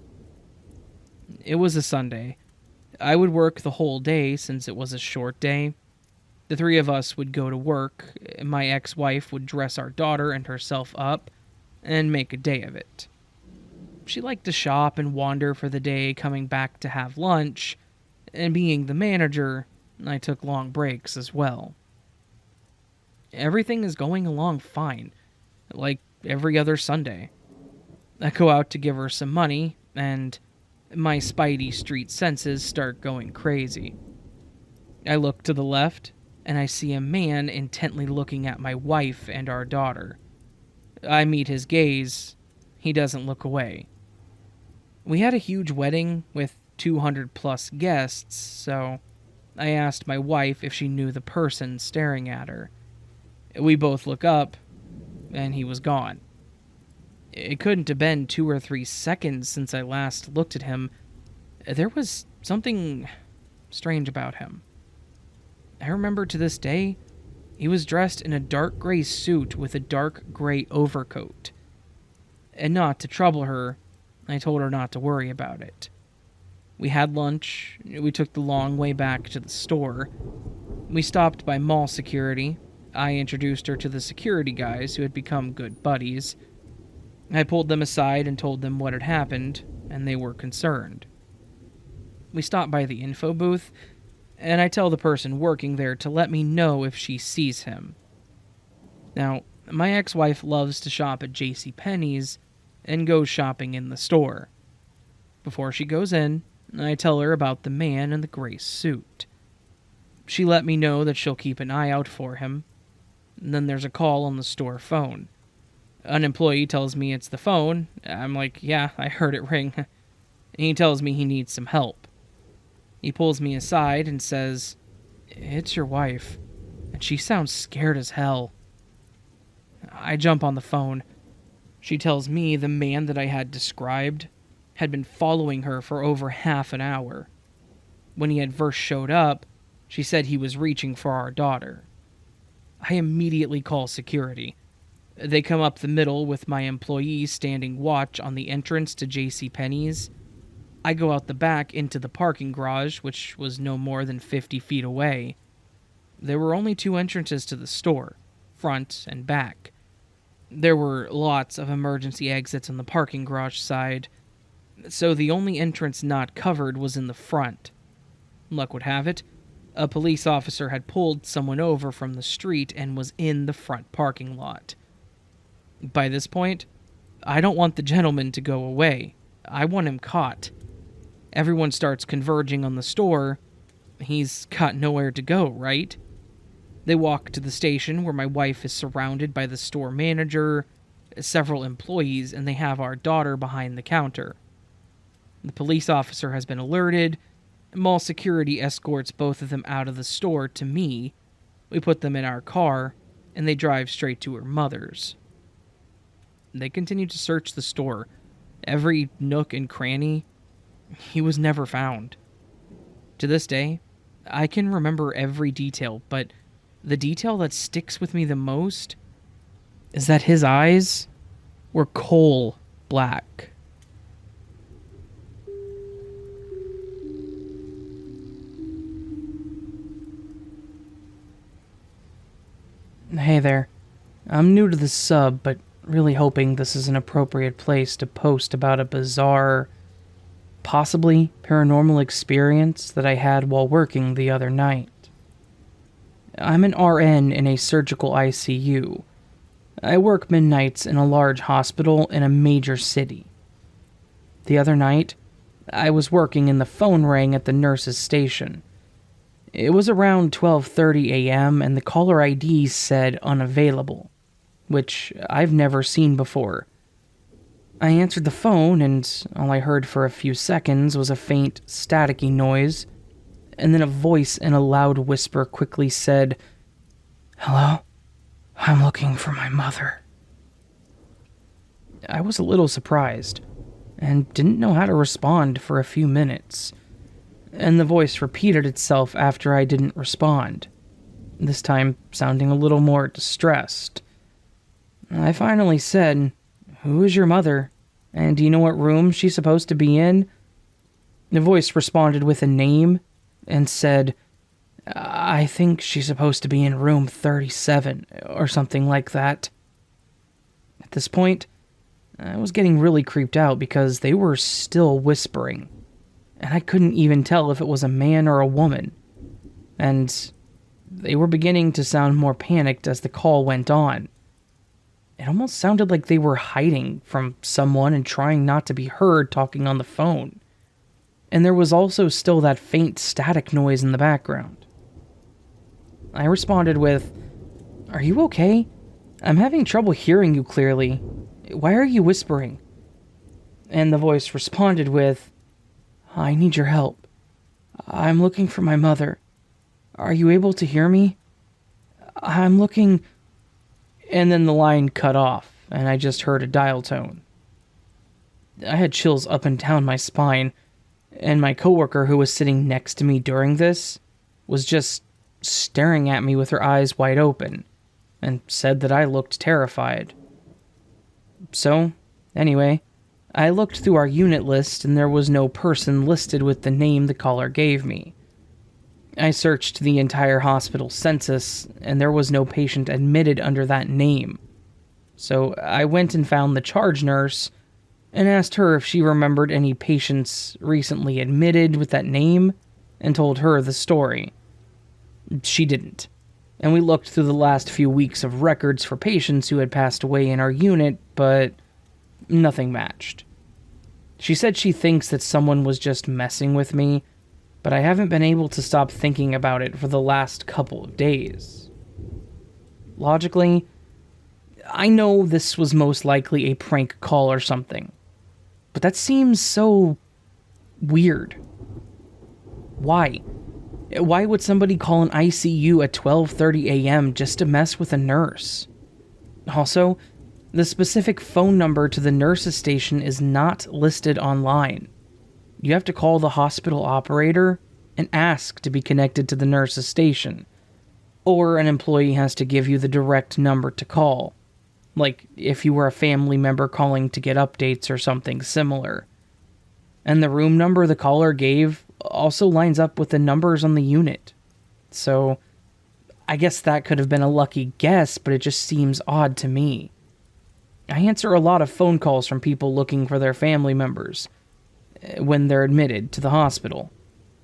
It was a Sunday. I would work the whole day since it was a short day. The three of us would go to work. My ex-wife would dress our daughter and herself up and make a day of it. She liked to shop and wander for the day, coming back to have lunch, and being the manager, I took long breaks as well. Everything is going along fine, like every other Sunday. I go out to give her some money, and my spidey street senses start going crazy. I look to the left, and I see a man intently looking at my wife and our daughter. I meet his gaze. He doesn't look away. We had a huge wedding with 200 plus guests, so I asked my wife if she knew the person staring at her. We both look up, and he was gone. It couldn't have been 2 or 3 seconds since I last looked at him. There was something strange about him. I remember to this day, he was dressed in a dark gray suit with a dark gray overcoat. And not to trouble her, I told her not to worry about it. We had lunch. We took the long way back to the store. We stopped by mall security. I introduced her to the security guys who had become good buddies. I pulled them aside and told them what had happened, and they were concerned. We stopped by the info booth, and I tell the person working there to let me know if she sees him. Now, my ex-wife loves to shop at JCPenney's and goes shopping in the store. Before she goes in, I tell her about the man in the gray suit. She let me know that she'll keep an eye out for him. And then there's a call on the store phone. An employee tells me it's the phone. I'm like, yeah, I heard it ring. And he tells me he needs some help. He pulls me aside and says, "It's your wife, and she sounds scared as hell." I jump on the phone. She tells me the man that I had described had been following her for over half an hour. When he had first showed up, she said he was reaching for our daughter. I immediately call security. They come up the middle with my employee standing watch on the entrance to JCPenney's. I go out the back into the parking garage, which was no more than 50 feet away. There were only 2 entrances to the store, front and back. There were lots of emergency exits on the parking garage side, so the only entrance not covered was in the front. Luck would have it, a police officer had pulled someone over from the street and was in the front parking lot. By this point, I don't want the gentleman to go away. I want him caught. Everyone starts converging on the store. He's got nowhere to go, right? They walk to the station where my wife is surrounded by the store manager, several employees, and they have our daughter behind the counter. The police officer has been alerted. Mall security escorts both of them out of the store to me. We put them in our car, and they drive straight to her mother's. They continue to search the store, every nook and cranny. He was never found. To this day, I can remember every detail, but the detail that sticks with me the most is that his eyes were coal black. Hey there. I'm new to the sub, but really hoping this is an appropriate place to post about a bizarre, possibly paranormal experience that I had while working the other night. I'm an RN in a surgical ICU. I work midnights in a large hospital in a major city. The other night, I was working and the phone rang at the nurse's station. It was around 12:30 a.m. and the caller ID said unavailable, which I've never seen before. I answered the phone and all I heard for a few seconds was a faint, staticky noise, and then a voice in a loud whisper quickly said, "Hello? I'm looking for my mother." I was a little surprised. and didn't know how to respond for a few minutes. And the voice repeated itself after I didn't respond, this time sounding a little more distressed. I finally said, "Who is your mother? And do you know what room she's supposed to be in?" The voice responded with a name and said, "I think she's supposed to be in room 37, or something like that." At this point, I was getting really creeped out because they were still whispering, and I couldn't even tell if it was a man or a woman. And they were beginning to sound more panicked as the call went on. It almost sounded like they were hiding from someone and trying not to be heard talking on the phone. And there was also still that faint static noise in the background. I responded with, "Are you okay? I'm having trouble hearing you clearly. Why are you whispering?" And the voice responded with, "I need your help. I'm looking for my mother. Are you able to hear me? I'm looking..." And then the line cut off, and I just heard a dial tone. I had chills up and down my spine, and my coworker who was sitting next to me during this was just staring at me with her eyes wide open, and said that I looked terrified. So, anyway, I looked through our unit list and there was no person listed with the name the caller gave me. I searched the entire hospital census and there was no patient admitted under that name. So I went and found the charge nurse and asked her if she remembered any patients recently admitted with that name and told her the story. She didn't. And we looked through the last few weeks of records for patients who had passed away in our unit, but nothing matched. She said she thinks that someone was just messing with me, but I haven't been able to stop thinking about it for the last couple of days. Logically, I know this was most likely a prank call or something, but that seems so weird. Why? Why would somebody call an ICU at 12:30 a.m. just to mess with a nurse? Also, the specific phone number to the nurse's station is not listed online. You have to call the hospital operator and ask to be connected to the nurse's station, or an employee has to give you the direct number to call, like if you were a family member calling to get updates or something similar. And the room number the caller gave also lines up with the numbers on the unit. So, I guess that could have been a lucky guess, but it just seems odd to me. I answer a lot of phone calls from people looking for their family members when they're admitted to the hospital,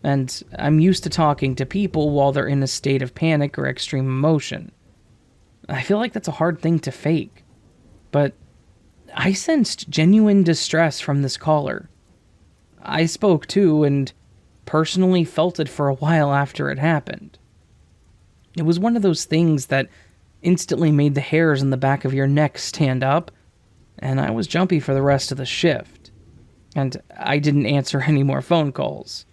and I'm used to talking to people while they're in a state of panic or extreme emotion. I feel like that's a hard thing to fake, but I sensed genuine distress from this caller. I spoke too, and personally felt it for a while after it happened. It was one of those things that instantly made the hairs on the back of your neck stand up, and I was jumpy for the rest of the shift. And I didn't answer any more phone calls.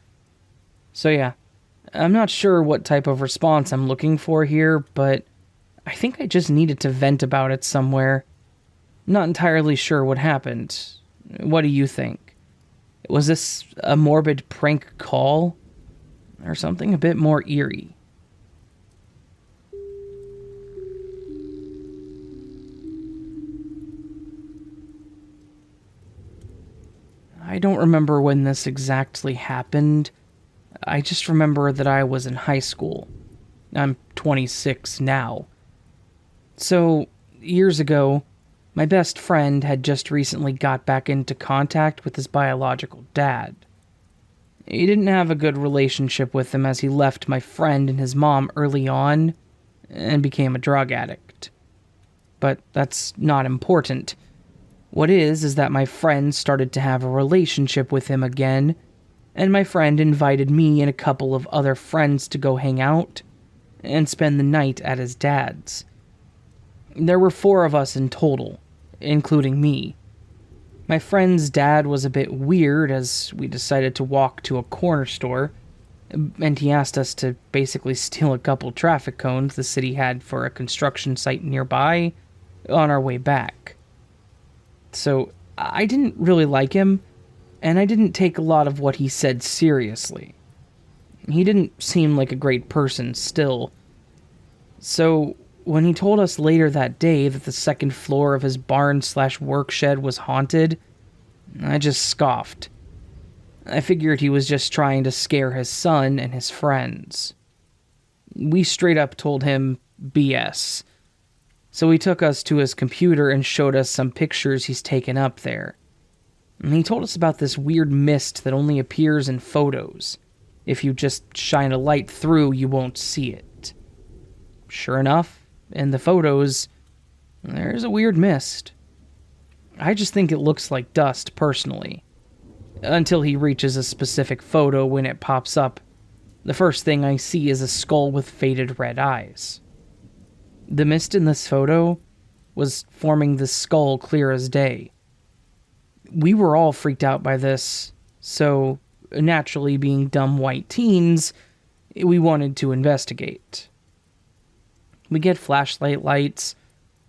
So yeah, I'm not sure what type of response I'm looking for here, but I think I just needed to vent about it somewhere. Not entirely sure what happened. What do you think? Was this a morbid prank call? Or something a bit more eerie? I don't remember when this exactly happened. I just remember that I was in high school. I'm 26 now. So, years ago, my best friend had just recently got back into contact with his biological dad. He didn't have a good relationship with him as he left my friend and his mom early on and became a drug addict. But that's not important. What is that my friend started to have a relationship with him again, and my friend invited me and a couple of other friends to go hang out and spend the night at his dad's. There were 4 of us in total, including me. My friend's dad was a bit weird as we decided to walk to a corner store, and he asked us to basically steal a couple traffic cones the city had for a construction site nearby on our way back. So I didn't really like him, and I didn't take a lot of what he said seriously. He didn't seem like a great person still. So, when he told us later that day that the second floor of his barn/work shed was haunted, I just scoffed. I figured he was just trying to scare his son and his friends. We straight up told him BS. So he took us to his computer and showed us some pictures he's taken up there. And he told us about this weird mist that only appears in photos. If you just shine a light through, you won't see it. Sure enough, in the photos, there's a weird mist. I just think it looks like dust, personally. Until he reaches a specific photo. When it pops up, the first thing I see is a skull with faded red eyes. The mist in this photo was forming this skull clear as day. We were all freaked out by this, so naturally, being dumb white teens, we wanted to investigate. We get flashlight lights.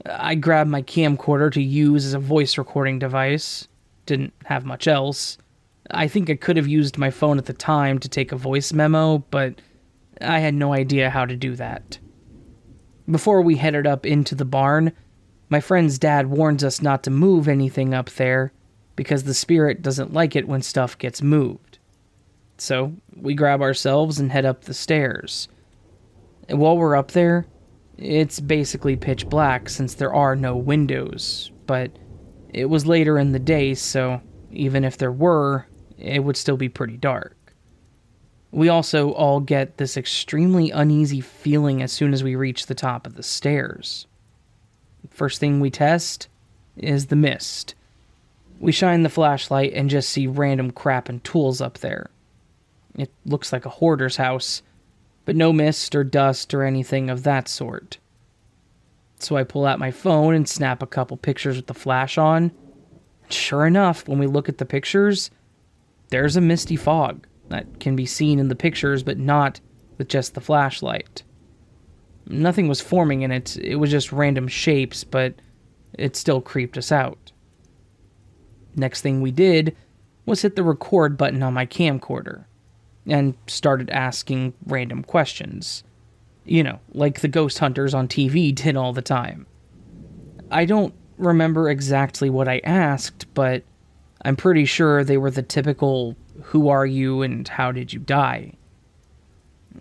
I grab my camcorder to use as a voice recording device. Didn't have much else. I think I could have used my phone at the time to take a voice memo, but I had no idea how to do that. Before we headed up into the barn, my friend's dad warns us not to move anything up there because the spirit doesn't like it when stuff gets moved. So we grab ourselves and head up the stairs. And while we're up there, it's basically pitch black since there are no windows, but it was later in the day, so even if there were, it would still be pretty dark. We also all get this extremely uneasy feeling as soon as we reach the top of the stairs. First thing we test is the mist. We shine the flashlight and just see random crap and tools up there. It looks like a hoarder's house, but no mist or dust or anything of that sort. So I pull out my phone and snap a couple pictures with the flash on. Sure enough, when we look at the pictures, there's a misty fog that can be seen in the pictures, but not with just the flashlight. Nothing was forming in it, it was just random shapes, but it still creeped us out. Next thing we did was hit the record button on my camcorder, and started asking random questions. You know, like the ghost hunters on TV did all the time. I don't remember exactly what I asked, but I'm pretty sure they were the typical, who are you and how did you die?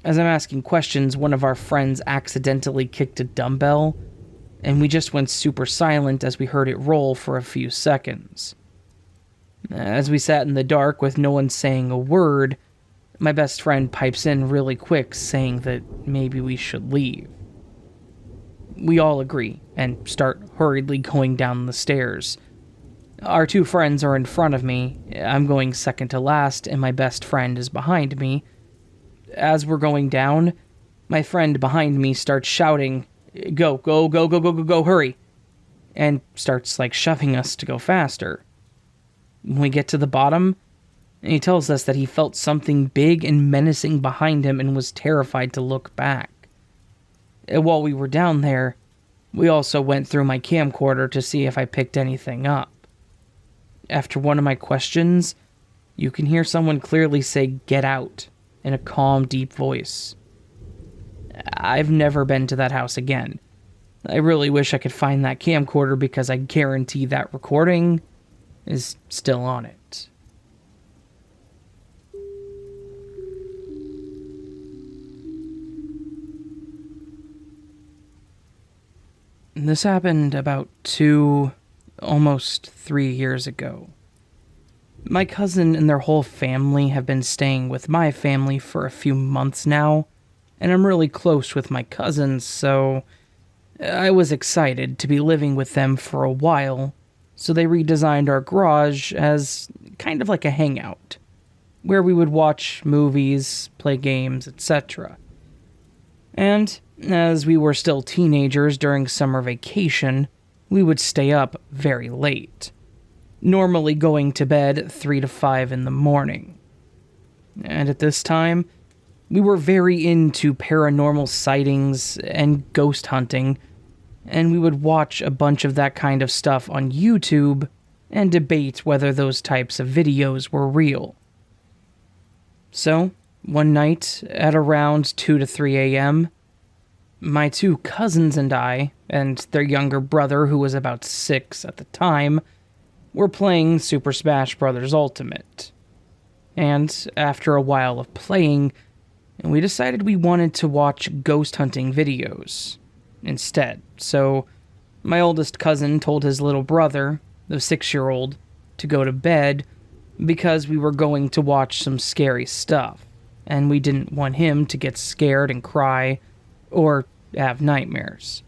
As I'm asking questions, one of our friends accidentally kicked a dumbbell, and we just went super silent as we heard it roll for a few seconds. As we sat in the dark with no one saying a word, my best friend pipes in really quick saying that maybe we should leave. We all agree and start hurriedly going down the stairs. Our two friends are in front of me, I'm going second to last, and my best friend is behind me. As we're going down, my friend behind me starts shouting, go, go, go, go, go, go, go, hurry, and starts shoving us to go faster. When we get to the bottom, he tells us that he felt something big and menacing behind him and was terrified to look back. And while we were down there, we also went through my camcorder to see if I picked anything up. After one of my questions, you can hear someone clearly say, "Get out," in a calm, deep voice. I've never been to that house again. I really wish I could find that camcorder because I guarantee that recording is still on it. This happened about 2, almost 3 years ago. My cousin and their whole family have been staying with my family for a few months now, and I'm really close with my cousins, so I was excited to be living with them for a while, so they redesigned our garage as kind of like a hangout, where we would watch movies, play games, etc. And as we were still teenagers during summer vacation, we would stay up very late, normally going to bed at 3 to 5 in the morning. And at this time, we were very into paranormal sightings and ghost hunting, and we would watch a bunch of that kind of stuff on YouTube and debate whether those types of videos were real. So, one night at around 2 to 3 a.m., my two cousins and I, and their younger brother, who was about 6 at the time, were playing Super Smash Bros. Ultimate. And after a while of playing, we decided we wanted to watch ghost hunting videos instead. So, my oldest cousin told his little brother, the 6-year-old, to go to bed because we were going to watch some scary stuff, and we didn't want him to get scared and cry or have nightmares.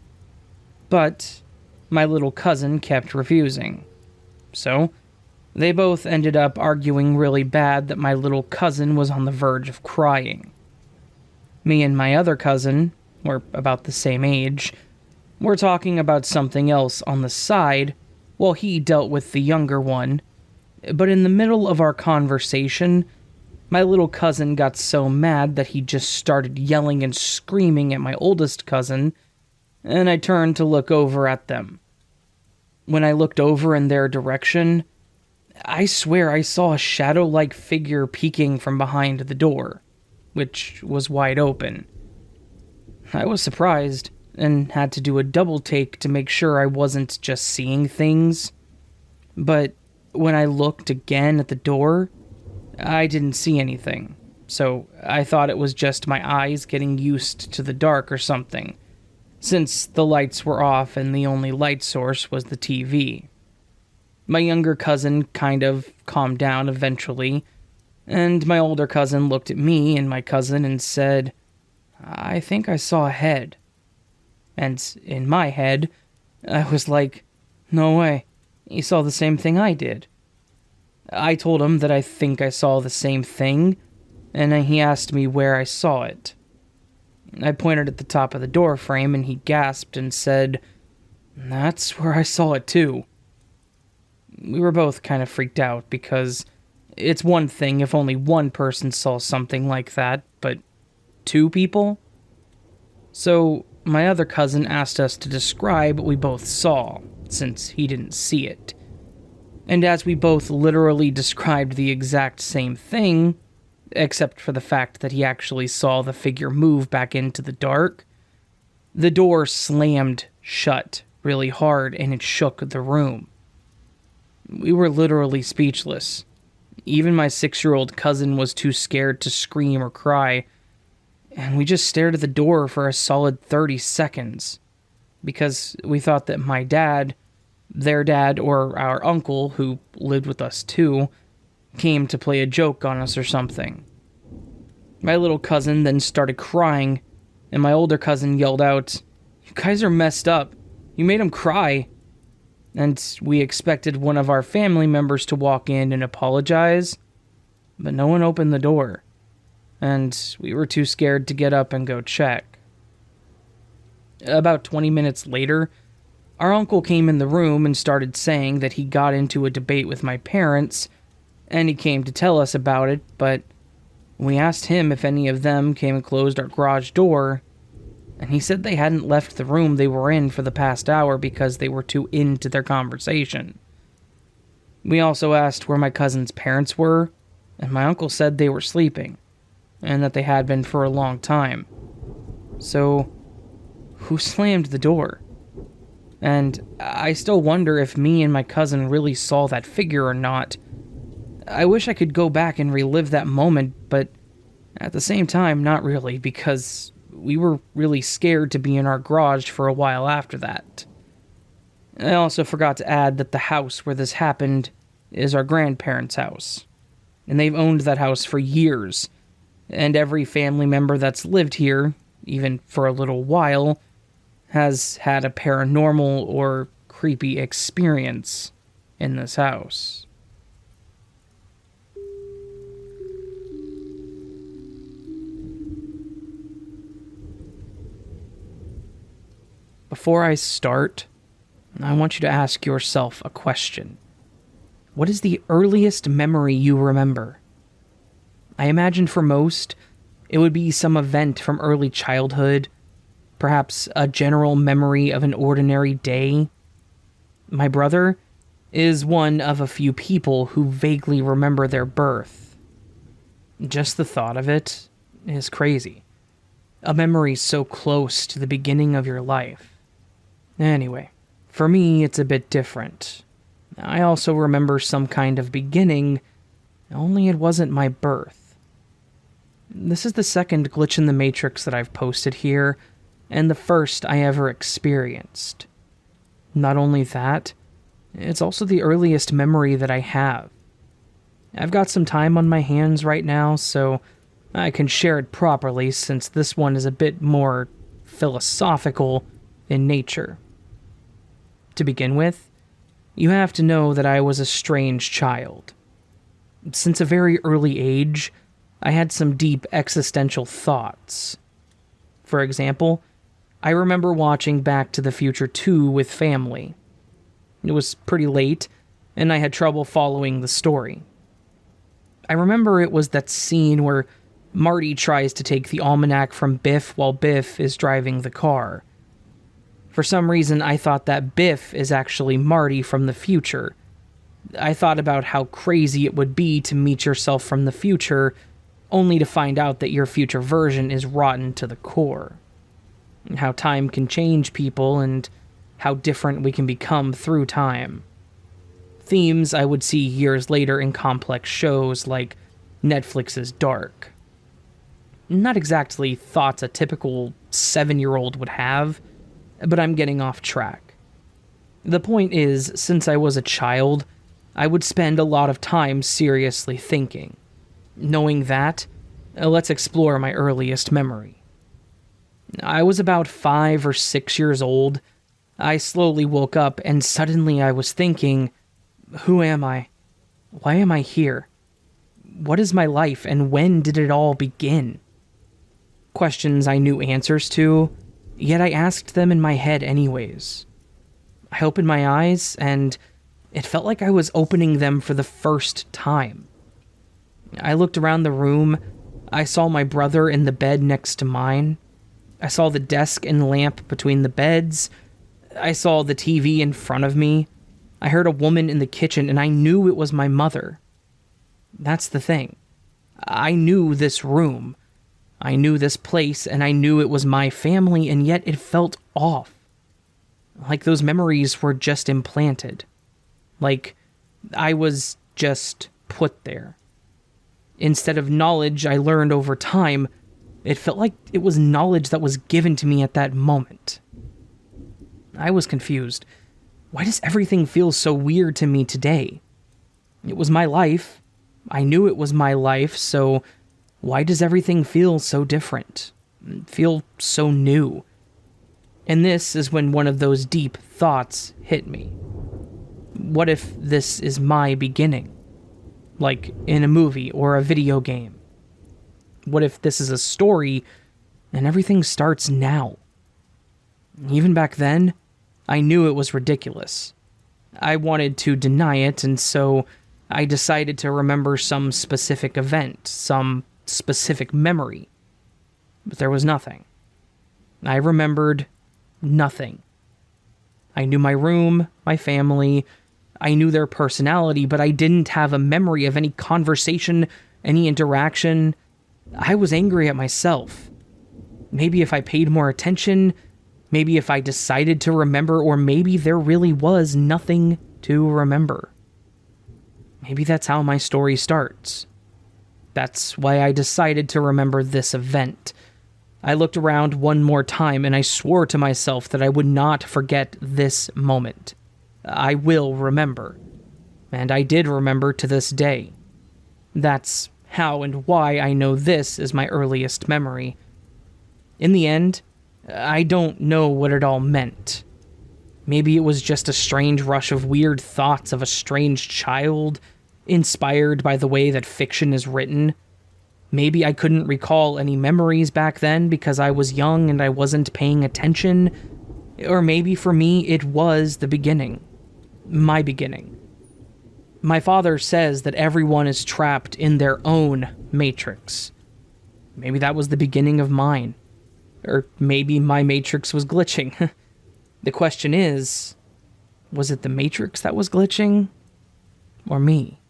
But my little cousin kept refusing. So, they both ended up arguing really bad that my little cousin was on the verge of crying. Me and my other cousin, we're about the same age, were talking about something else on the side while he dealt with the younger one. But in the middle of our conversation, my little cousin got so mad that he just started yelling and screaming at my oldest cousin, and I turned to look over at them. When I looked over in their direction, I swear I saw a shadow-like figure peeking from behind the door, which was wide open. I was surprised, and had to do a double take to make sure I wasn't just seeing things. But when I looked again at the door, I didn't see anything, so I thought it was just my eyes getting used to the dark or something, since the lights were off and the only light source was the TV. My younger cousin kind of calmed down eventually, and my older cousin looked at me and my cousin and said, "I think I saw a head." And in my head, I was like, "No way, he saw the same thing I did." I told him that I think I saw the same thing, and he asked me where I saw it. I pointed at the top of the door frame, and he gasped and said, "That's where I saw it too." We were both kind of freaked out, because it's one thing if only one person saw something like that, but 2 people? So my other cousin asked us to describe what we both saw, since he didn't see it. And as we both literally described the exact same thing, except for the fact that he actually saw the figure move back into the dark, the door slammed shut really hard and it shook the room. We were literally speechless. Even my 6-year-old cousin was too scared to scream or cry, and we just stared at the door for a solid 30 seconds, because we thought that my dad, their dad, or our uncle, who lived with us too, came to play a joke on us or something. My little cousin then started crying, and my older cousin yelled out, "You guys are messed up. You made him cry." And we expected one of our family members to walk in and apologize, but no one opened the door, and we were too scared to get up and go check. About 20 minutes later, our uncle came in the room and started saying that he got into a debate with my parents, and he came to tell us about it, but we asked him if any of them came and closed our garage door, and he said they hadn't left the room they were in for the past hour because they were too into their conversation. We also asked where my cousin's parents were, and my uncle said they were sleeping, and that they had been for a long time. So, who slammed the door? And I still wonder if me and my cousin really saw that figure or not. I wish I could go back and relive that moment, but at the same time, not really, because we were really scared to be in our garage for a while after that. I also forgot to add that the house where this happened is our grandparents' house, and they've owned that house for years, and every family member that's lived here, even for a little while, has had a paranormal or creepy experience in this house. Before I start, I want you to ask yourself a question. What is the earliest memory you remember? I imagine for most, it would be some event from early childhood, perhaps a general memory of an ordinary day. My brother, is one of a few people who vaguely remember their birth. Just the thought of it is crazy. A memory so close to the beginning of your life. Anyway, for me, it's a bit different. I also remember some kind of beginning, only it wasn't my birth. This is the second glitch in the Matrix that I've posted here, and the first I ever experienced. Not only that, it's also the earliest memory that I have. I've got some time on my hands right now, so I can share it properly since this one is a bit more philosophical in nature. To begin with, you have to know that I was a strange child. Since a very early age, I had some deep existential thoughts. For example, I remember watching Back to the Future 2 with family. It was pretty late, and I had trouble following the story. I remember it was that scene where Marty tries to take the almanac from Biff while Biff is driving the car. For some reason, I thought that Biff is actually Marty from the future. I thought about how crazy it would be to meet yourself from the future, only to find out that your future version is rotten to the core. And how time can change people, and how different we can become through time. Themes I would see years later in complex shows like Netflix's Dark. Not exactly thoughts a typical 7-year-old would have, but I'm getting off track. The point is, since I was a child, I would spend a lot of time seriously thinking. Knowing that, let's explore my earliest memory. I was about 5 or 6 years old. I slowly woke up and suddenly I was thinking, who am I? Why am I here? What is my life and when did it all begin? Questions I knew answers to, yet I asked them in my head anyways. I opened my eyes and it felt like I was opening them for the first time. I looked around the room. I saw my brother in the bed next to mine. I saw the desk and lamp between the beds. I saw the TV in front of me. I heard a woman in the kitchen, and I knew it was my mother. That's the thing. I knew this room. I knew this place, and I knew it was my family, and yet it felt off. Like those memories were just implanted. Like I was just put there. Instead of knowledge I learned over time, it felt like it was knowledge that was given to me at that moment. I was confused. Why does everything feel so weird to me today? It was my life. I knew it was my life, so why does everything feel so different? Feel so new? And this is when one of those deep thoughts hit me. What if this is my beginning? Like in a movie or a video game? What if this is a story and everything starts now? Even back then, I knew it was ridiculous. I wanted to deny it, and so I decided to remember some specific event, some specific memory. But there was nothing. I remembered nothing. I knew my room, my family, I knew their personality, but I didn't have a memory of any conversation, any interaction. I was angry at myself. Maybe if I paid more attention, maybe if I decided to remember, or maybe there really was nothing to remember. Maybe that's how my story starts. That's why I decided to remember this event. I looked around one more time and I swore to myself that I would not forget this moment. I will remember. And I did remember to this day. That's how and why I know this is my earliest memory. In the end, I don't know what it all meant. Maybe it was just a strange rush of weird thoughts of a strange child, inspired by the way that fiction is written. Maybe I couldn't recall any memories back then because I was young and I wasn't paying attention. Or maybe for me, it was the beginning. My beginning. My father says that everyone is trapped in their own matrix. Maybe that was the beginning of mine. Or maybe my matrix was glitching. The question is, Was it the Matrix that was glitching? Or me?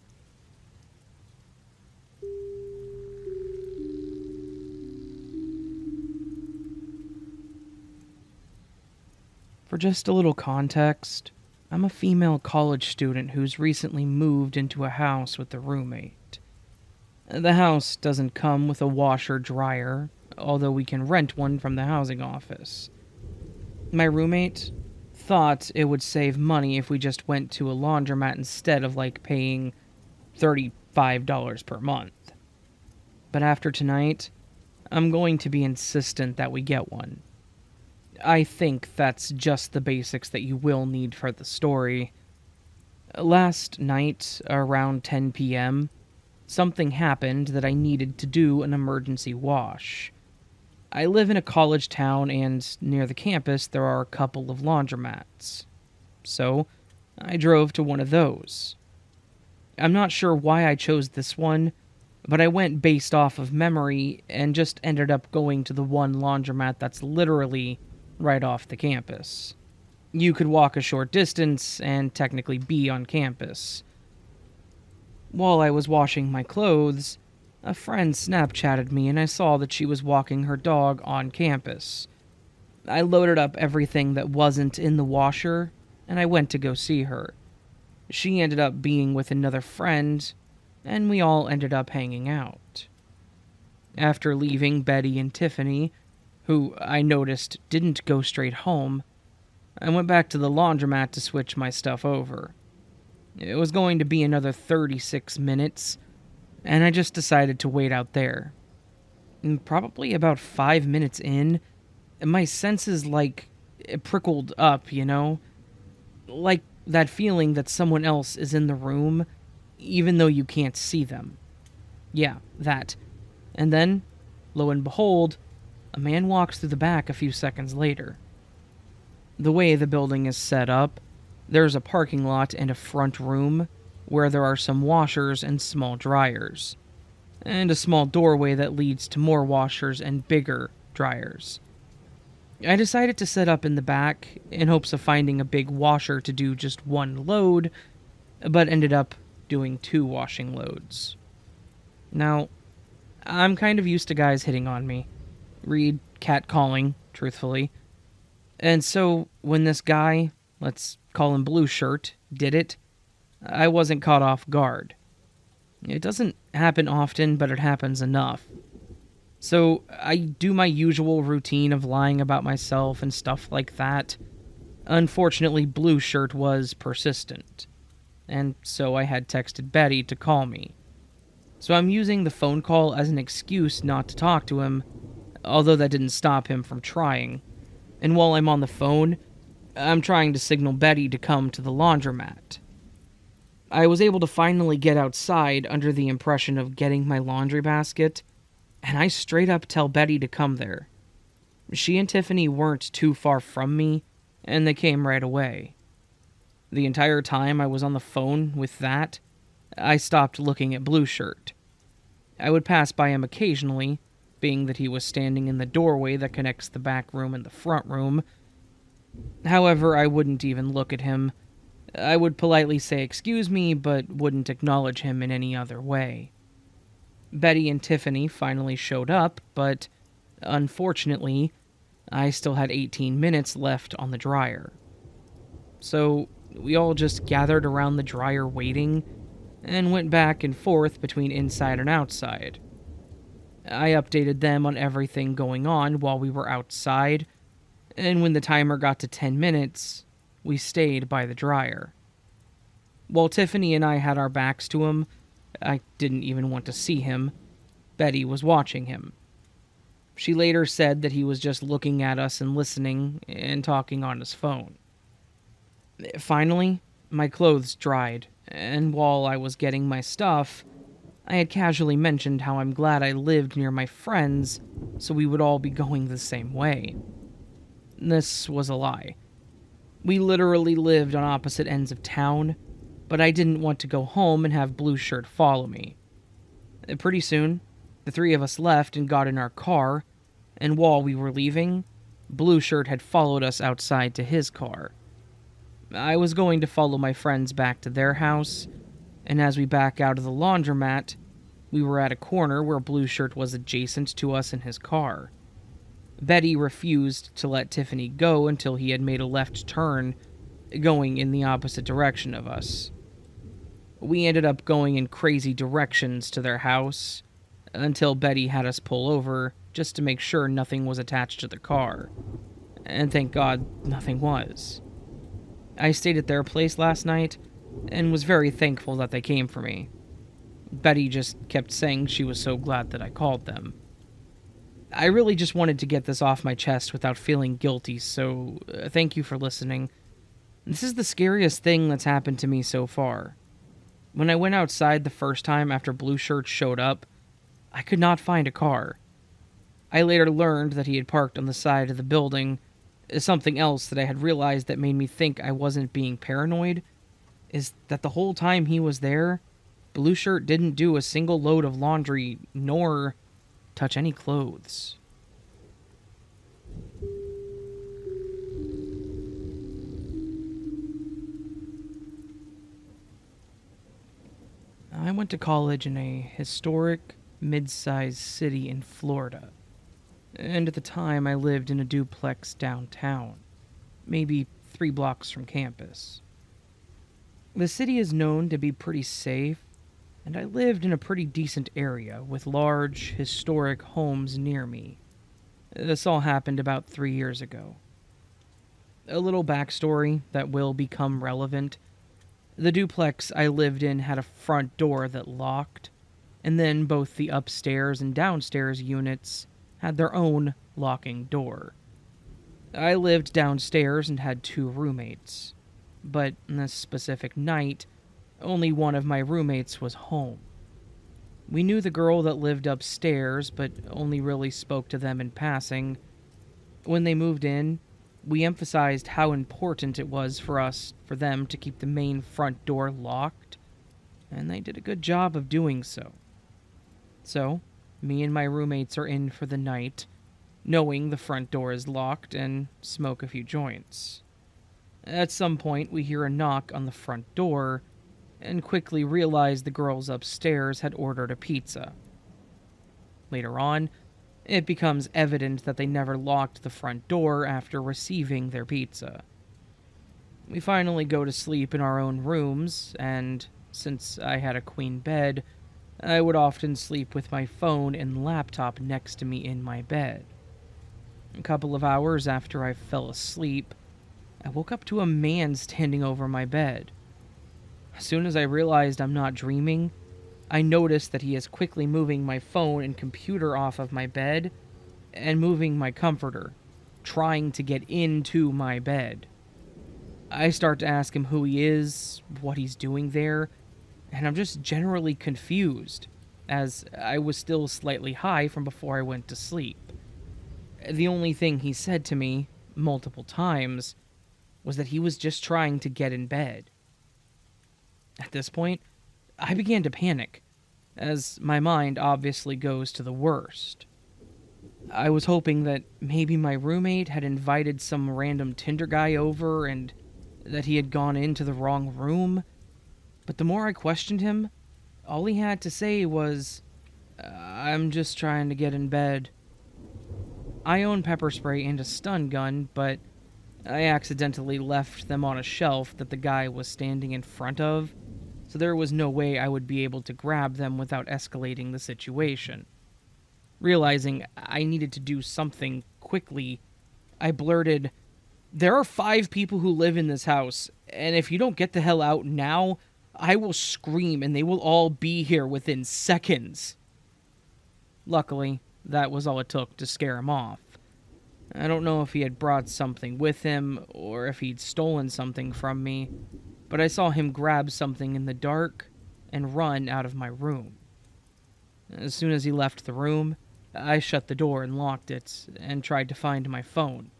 For just a little context, I'm a female college student who's recently moved into a house with a roommate. The house doesn't come with a washer-dryer, although we can rent one from the housing office. My roommate thought it would save money if we just went to a laundromat instead of paying $35 per month. But after tonight, I'm going to be insistent that we get one. I think that's just the basics that you will need for the story. Last night, around 10 p.m., something happened that I needed to do an emergency wash. I live in a college town, and near the campus there are a couple of laundromats. So, I drove to one of those. I'm not sure why I chose this one, but I went based off of memory and just ended up going to the one laundromat that's literally right off the campus. You could walk a short distance and technically be on campus. While I was washing my clothes, a friend Snapchatted me and I saw that she was walking her dog on campus. I loaded up everything that wasn't in the washer and I went to go see her. She ended up being with another friend and we all ended up hanging out. After leaving Betty and Tiffany, who I noticed didn't go straight home, I went back to the laundromat to switch my stuff over. It was going to be another 36 minutes, and I just decided to wait out there. And probably about 5 minutes in, my senses prickled up, Like that feeling that someone else is in the room, even though you can't see them. Yeah, that. And then, lo and behold, a man walks through the back a few seconds later. The way the building is set up, there's a parking lot and a front room where there are some washers and small dryers, and a small doorway that leads to more washers and bigger dryers. I decided to set up in the back in hopes of finding a big washer to do just one load, but ended up doing 2 washing loads. Now, I'm kind of used to guys hitting on me. Read catcalling, truthfully. And so, when this guy, let's call him Blue Shirt, did it, I wasn't caught off guard. It doesn't happen often, but it happens enough. So, I do my usual routine of lying about myself and stuff like that. Unfortunately, Blue Shirt was persistent. And so I had texted Betty to call me. So I'm using the phone call as an excuse not to talk to him, although that didn't stop him from trying. And while I'm on the phone, I'm trying to signal Betty to come to the laundromat. I was able to finally get outside under the impression of getting my laundry basket, and I straight up tell Betty to come there. She and Tiffany weren't too far from me, and they came right away. The entire time I was on the phone with that, I stopped looking at Blue Shirt. I would pass by him occasionally, being that he was standing in the doorway that connects the back room and the front room. However, I wouldn't even look at him. I would politely say excuse me, but wouldn't acknowledge him in any other way. Betty and Tiffany finally showed up, but unfortunately, I still had 18 minutes left on the dryer. So, we all just gathered around the dryer waiting, and went back and forth between inside and outside. I updated them on everything going on while we were outside, and when the timer got to 10 minutes, we stayed by the dryer. While Tiffany and I had our backs to him, I didn't even want to see him. Betty was watching him. She later said that he was just looking at us and listening and talking on his phone. Finally, my clothes dried, and while I was getting my stuff, I had casually mentioned how I'm glad I lived near my friends so we would all be going the same way. This was a lie. We literally lived on opposite ends of town, but I didn't want to go home and have Blue Shirt follow me. Pretty soon, the 3 of us left and got in our car, and while we were leaving, Blue Shirt had followed us outside to his car. I was going to follow my friends back to their house, and as we back out of the laundromat, we were at a corner where Blue Shirt was adjacent to us in his car. Betty refused to let Tiffany go until he had made a left turn, going in the opposite direction of us. We ended up going in crazy directions to their house, until Betty had us pull over just to make sure nothing was attached to the car. And thank God nothing was. I stayed at their place last night and was very thankful that they came for me. Betty just kept saying she was so glad that I called them. I really just wanted to get this off my chest without feeling guilty, so thank you for listening. This is the scariest thing that's happened to me so far. When I went outside the first time after Blue Shirt showed up, I could not find a car. I later learned that he had parked on the side of the building. Something else that I had realized that made me think I wasn't being paranoid is that the whole time he was there, Blue Shirt didn't do a single load of laundry nor touch any clothes. I went to college in a historic, mid-sized city in Florida, and at the time I lived in a duplex downtown, maybe 3 blocks from campus. The city is known to be pretty safe, and I lived in a pretty decent area with large, historic homes near me. This all happened about 3 years ago. A little backstory that will become relevant. The duplex I lived in had a front door that locked, and then both the upstairs and downstairs units had their own locking door. I lived downstairs and had 2 roommates, but on this specific night, only one of my roommates was home. We knew the girl that lived upstairs, but only really spoke to them in passing. When they moved in, we emphasized how important it was for them to keep the main front door locked, and they did a good job of doing so. So, me and my roommates are in for the night, knowing the front door is locked, and smoke a few joints. At some point, we hear a knock on the front door, and quickly realize the girls upstairs had ordered a pizza. Later on, it becomes evident that they never locked the front door after receiving their pizza. We finally go to sleep in our own rooms, and since I had a queen bed, I would often sleep with my phone and laptop next to me in my bed. A couple of hours after I fell asleep, I woke up to a man standing over my bed. As soon as I realized I'm not dreaming, I noticed that he is quickly moving my phone and computer off of my bed and moving my comforter, trying to get into my bed. I start to ask him who he is, what he's doing there, and I'm just generally confused, as I was still slightly high from before I went to sleep. The only thing he said to me, multiple times, was that he was just trying to get in bed. At this point, I began to panic, as my mind obviously goes to the worst. I was hoping that maybe my roommate had invited some random Tinder guy over and that he had gone into the wrong room, but the more I questioned him, all he had to say was, "I'm just trying to get in bed." I own pepper spray and a stun gun, but I accidentally left them on a shelf that the guy was standing in front of, so there was no way I would be able to grab them without escalating the situation. Realizing I needed to do something quickly, I blurted, "There are 5 people who live in this house, and if you don't get the hell out now, I will scream and they will all be here within seconds." Luckily, that was all it took to scare him off. I don't know if he had brought something with him or if he'd stolen something from me, but I saw him grab something in the dark and run out of my room. As soon as he left the room, I shut the door and locked it and tried to find my phone.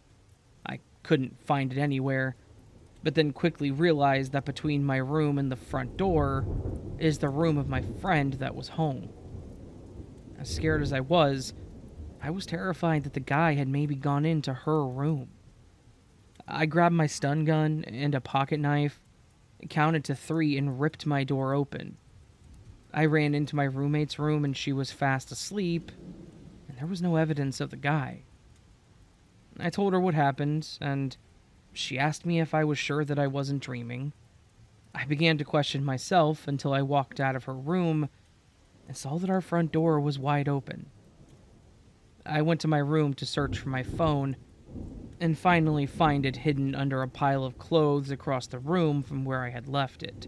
I couldn't find it anywhere, but then quickly realized that between my room and the front door is the room of my friend that was home. As scared as I was terrified that the guy had maybe gone into her room. I grabbed my stun gun and a pocket knife, counted to 3, and ripped my door open. I ran into my roommate's room and she was fast asleep, and there was no evidence of the guy. I told her what happened, and she asked me if I was sure that I wasn't dreaming. I began to question myself until I walked out of her room and saw that our front door was wide open. I went to my room to search for my phone and finally find it hidden under a pile of clothes across the room from where I had left it.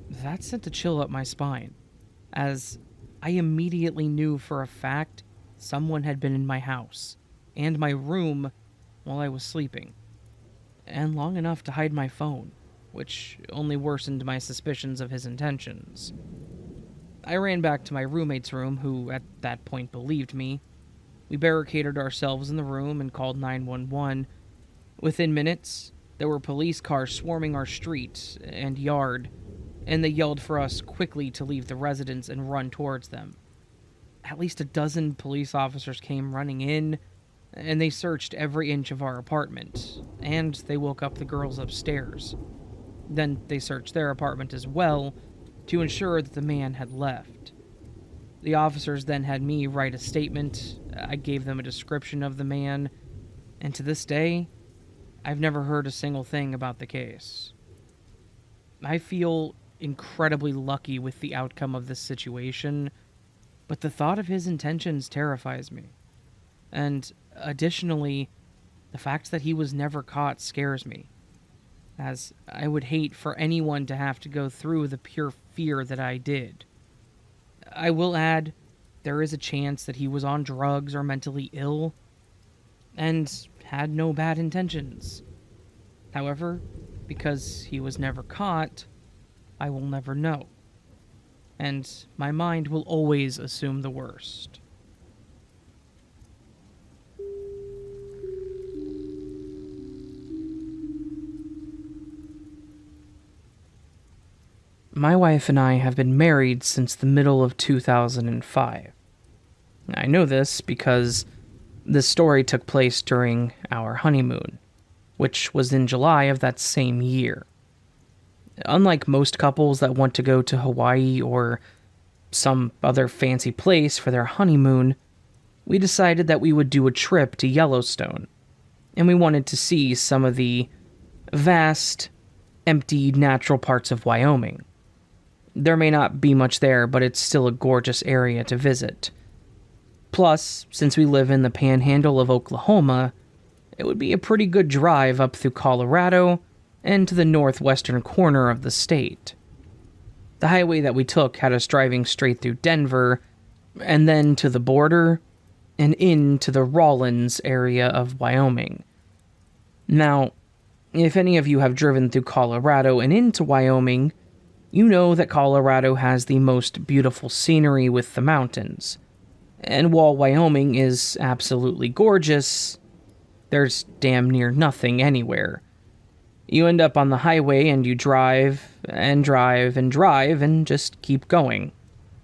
That sent a chill up my spine, as I immediately knew for a fact someone had been in my house and my room while I was sleeping, and long enough to hide my phone, which only worsened my suspicions of his intentions. I ran back to my roommate's room, who at that point believed me. We barricaded ourselves in the room and called 911. Within minutes, there were police cars swarming our street and yard, and they yelled for us quickly to leave the residence and run towards them. At least a dozen police officers came running in, and they searched every inch of our apartment, and they woke up the girls upstairs. Then they searched their apartment as well to ensure that the man had left. The officers then had me write a statement. I gave them a description of the man, and to this day, I've never heard a single thing about the case. I feel incredibly lucky with the outcome of this situation, but the thought of his intentions terrifies me. And additionally, the fact that he was never caught scares me, as I would hate for anyone to have to go through the pure fear that I did. I will add, there is a chance that he was on drugs or mentally ill, and had no bad intentions. However, because he was never caught, I will never know. And my mind will always assume the worst. My wife and I have been married since the middle of 2005. I know this because this story took place during our honeymoon, which was in July of that same year. Unlike most couples that want to go to Hawaii or some other fancy place for their honeymoon, we decided that we would do a trip to Yellowstone, and we wanted to see some of the vast, empty, natural parts of Wyoming. There may not be much there, but it's still a gorgeous area to visit. Plus, since we live in the panhandle of Oklahoma, it would be a pretty good drive up through Colorado and to the northwestern corner of the state. The highway that we took had us driving straight through Denver, and then to the border, and into the Rawlins area of Wyoming. Now, if any of you have driven through Colorado and into Wyoming, you know that Colorado has the most beautiful scenery with the mountains. And while Wyoming is absolutely gorgeous, there's damn near nothing anywhere. You end up on the highway and you drive and drive and drive and just keep going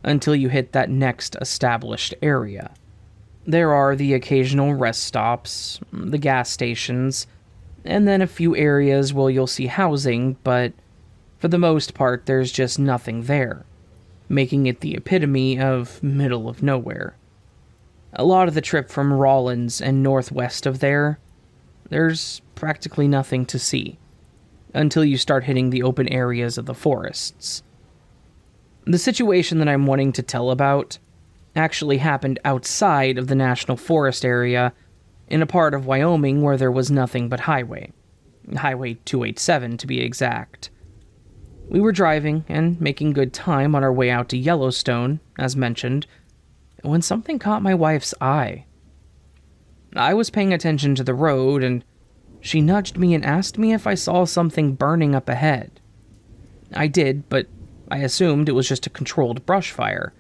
until you hit that next established area. There are the occasional rest stops, the gas stations, and then a few areas where you'll see housing, but for the most part, there's just nothing there, making it the epitome of middle of nowhere. A lot of the trip from Rawlins and northwest of there's practically nothing to see, until you start hitting the open areas of the forests. The situation that I'm wanting to tell about actually happened outside of the National Forest area, in a part of Wyoming where there was nothing but highway. Highway 287 to be exact. We were driving and making good time on our way out to Yellowstone, as mentioned, when something caught my wife's eye. I was paying attention to the road, and she nudged me and asked me if I saw something burning up ahead. I did, but I assumed it was just a controlled brush fire,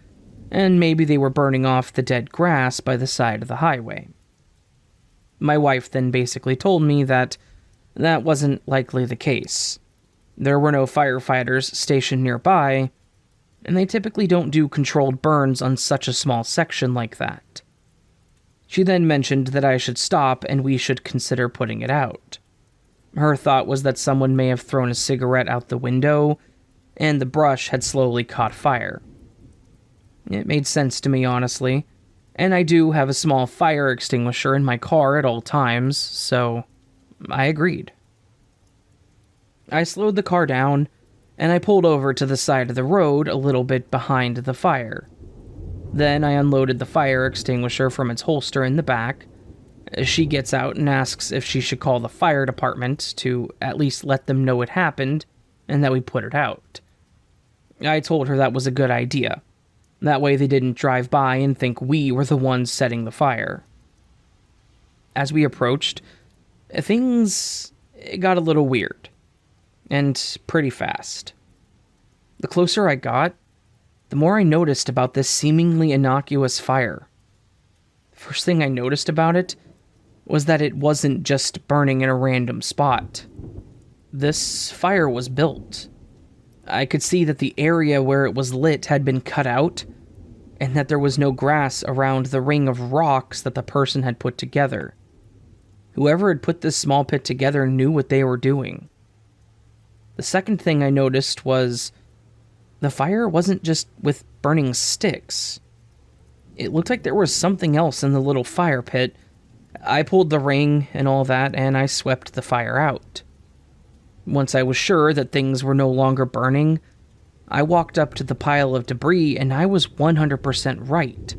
and maybe they were burning off the dead grass by the side of the highway. My wife then basically told me that wasn't likely the case. There were no firefighters stationed nearby, and they typically don't do controlled burns on such a small section like that. She then mentioned that I should stop and we should consider putting it out. Her thought was that someone may have thrown a cigarette out the window, and the brush had slowly caught fire. It made sense to me, honestly, and I do have a small fire extinguisher in my car at all times, so I agreed. I slowed the car down, and I pulled over to the side of the road a little bit behind the fire. Then I unloaded the fire extinguisher from its holster in the back. She gets out and asks if she should call the fire department to at least let them know it happened and that we put it out. I told her that was a good idea. That way they didn't drive by and think we were the ones setting the fire. As we approached, things got a little weird. And pretty fast. The closer I got, the more I noticed about this seemingly innocuous fire. The first thing I noticed about it was that it wasn't just burning in a random spot. This fire was built. I could see that the area where it was lit had been cut out, and that there was no grass around the ring of rocks that the person had put together. Whoever had put this small pit together knew what they were doing. The second thing I noticed was the fire wasn't just with burning sticks. It looked like there was something else in the little fire pit. I pulled the ring and all that, and I swept the fire out. Once I was sure that things were no longer burning, I walked up to the pile of debris, and I was 100% right.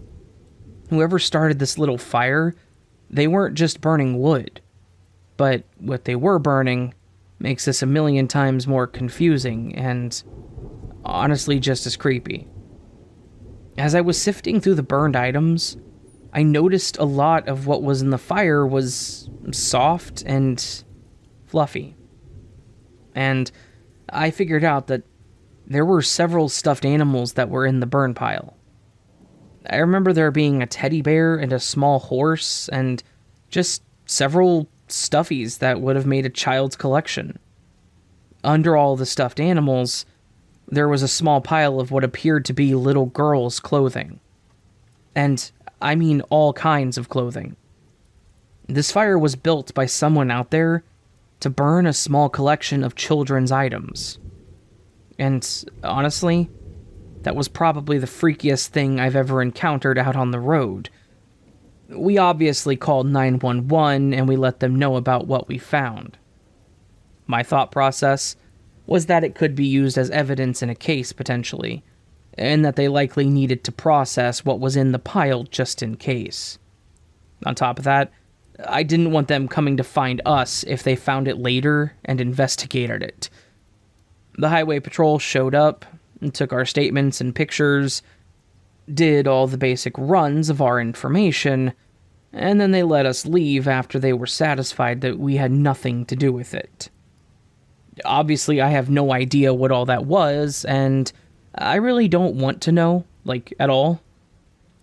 Whoever started this little fire, they weren't just burning wood, but what they were burning makes this a million times more confusing and honestly just as creepy. As I was sifting through the burned items, I noticed a lot of what was in the fire was soft and fluffy. And I figured out that there were several stuffed animals that were in the burn pile. I remember there being a teddy bear and a small horse and just several stuffies that would have made a child's collection. Under all the stuffed animals, there was a small pile of what appeared to be little girls' clothing. And I mean all kinds of clothing. This fire was built by someone out there to burn a small collection of children's items. And honestly, that was probably the freakiest thing I've ever encountered out on the road. We obviously called 911 and we let them know about what we found. My thought process was that it could be used as evidence in a case potentially, and that they likely needed to process what was in the pile just in case. On top of that, I didn't want them coming to find us if they found it later and investigated it. The highway patrol showed up and took our statements and pictures, did all the basic runs of our information, and then they let us leave after they were satisfied that we had nothing to do with it. Obviously, I have no idea what all that was, and I really don't want to know, at all.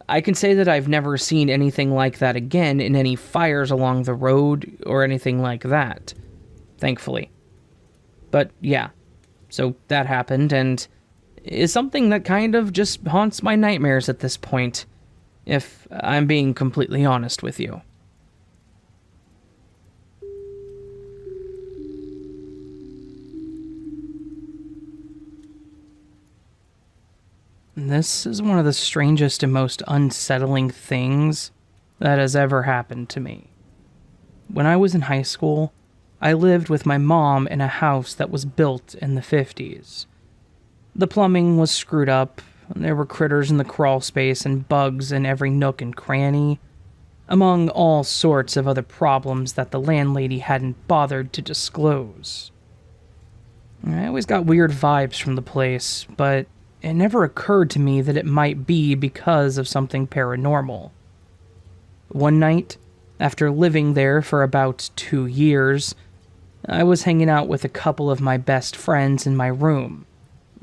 I can say that I've never seen anything like that again in any fires along the road or anything like that, thankfully. But yeah, so that happened, and is something that kind of just haunts my nightmares at this point, if I'm being completely honest with you. This is one of the strangest and most unsettling things that has ever happened to me. When I was in high school, I lived with my mom in a house that was built in the 50s. The plumbing was screwed up, and there were critters in the crawl space and bugs in every nook and cranny, among all sorts of other problems that the landlady hadn't bothered to disclose. I always got weird vibes from the place, but it never occurred to me that it might be because of something paranormal. One night, after living there for about 2 years, I was hanging out with a couple of my best friends in my room.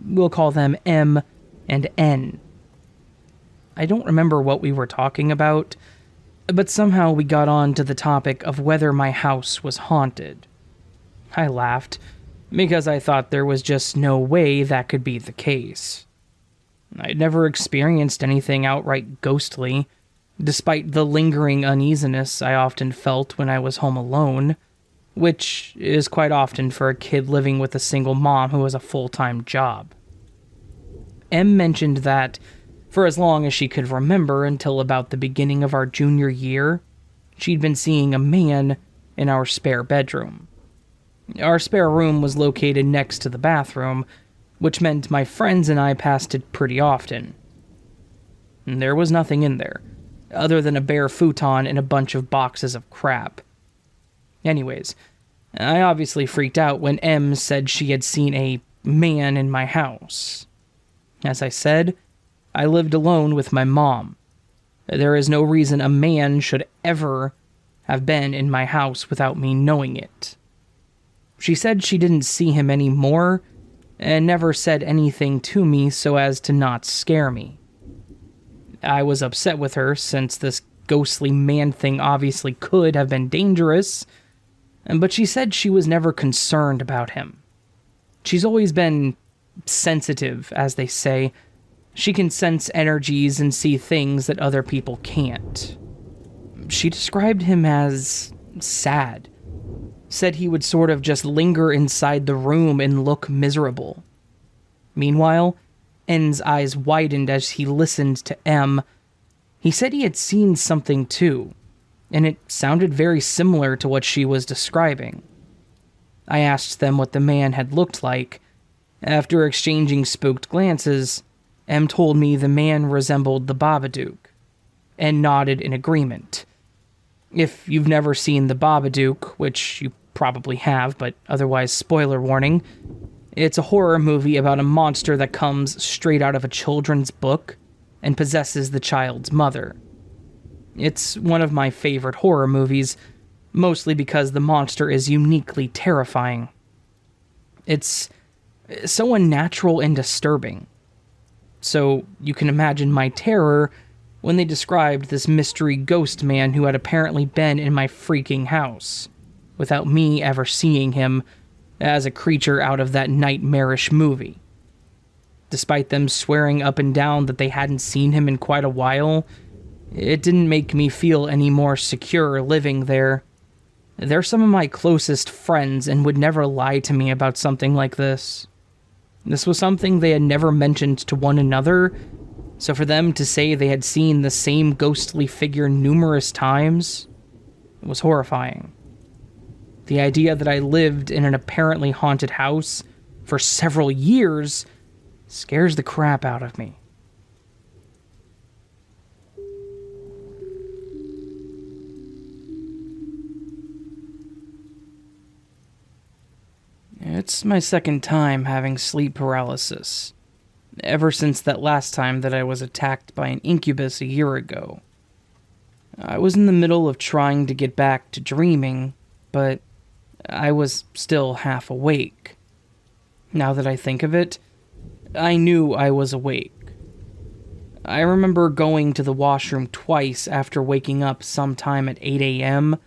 We'll call them M and N. I don't remember what we were talking about, but somehow we got on to the topic of whether my house was haunted. I laughed, because I thought there was just no way that could be the case. I'd never experienced anything outright ghostly, despite the lingering uneasiness I often felt when I was home alone, which is quite often for a kid living with a single mom who has a full-time job. Em mentioned that for as long as she could remember until about the beginning of our junior year, she'd been seeing a man in our spare bedroom. Our spare room was located next to the bathroom, which meant my friends and I passed it pretty often. There was nothing in there, other than a bare futon and a bunch of boxes of crap. Anyways, I obviously freaked out when Em said she had seen a man in my house. As I said, I lived alone with my mom. There is no reason a man should ever have been in my house without me knowing it. She said she didn't see him anymore and never said anything to me so as to not scare me. I was upset with her since this ghostly man thing obviously could have been dangerous, but she said she was never concerned about him. She's always been sensitive, as they say. She can sense energies and see things that other people can't. She described him as sad. Said he would sort of just linger inside the room and look miserable. Meanwhile, N's eyes widened as he listened to M. He said he had seen something too, and it sounded very similar to what she was describing. I asked them what the man had looked like. After exchanging spooked glances, M told me the man resembled the Babadook, and nodded in agreement. If you've never seen the Babadook, which you probably have, but otherwise spoiler warning, it's a horror movie about a monster that comes straight out of a children's book and possesses the child's mother. It's one of my favorite horror movies, mostly because the monster is uniquely terrifying. It's so unnatural and disturbing. So you can imagine my terror when they described this mystery ghost man who had apparently been in my freaking house, without me ever seeing him, as a creature out of that nightmarish movie. Despite them swearing up and down that they hadn't seen him in quite a while, it didn't make me feel any more secure living there. They're some of my closest friends and would never lie to me about something like this. This was something they had never mentioned to one another, so for them to say they had seen the same ghostly figure numerous times, it was horrifying. The idea that I lived in an apparently haunted house for several years scares the crap out of me. It's my second time having sleep paralysis, ever since that last time that I was attacked by an incubus a year ago. I was in the middle of trying to get back to dreaming, but I was still half awake. Now that I think of it, I knew I was awake. I remember going to the washroom twice after waking up sometime at 8 a.m.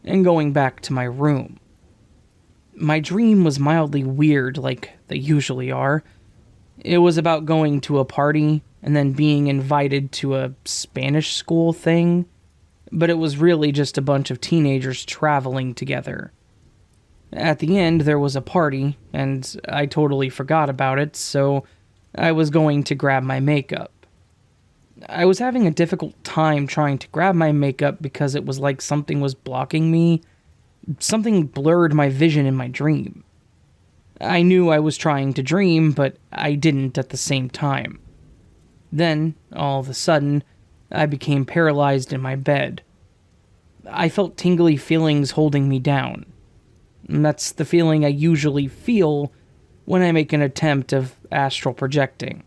and going back to my room. My dream was mildly weird, like they usually are. It was about going to a party and then being invited to a Spanish school thing, but it was really just a bunch of teenagers traveling together. At the end, there was a party, and I totally forgot about it, so I was going to grab my makeup. I was having a difficult time trying to grab my makeup because it was like something was blocking me. Something blurred my vision in my dream. I knew I was trying to dream, but I didn't at the same time. Then, all of a sudden, I became paralyzed in my bed. I felt tingly feelings holding me down. And that's the feeling I usually feel when I make an attempt of astral projecting.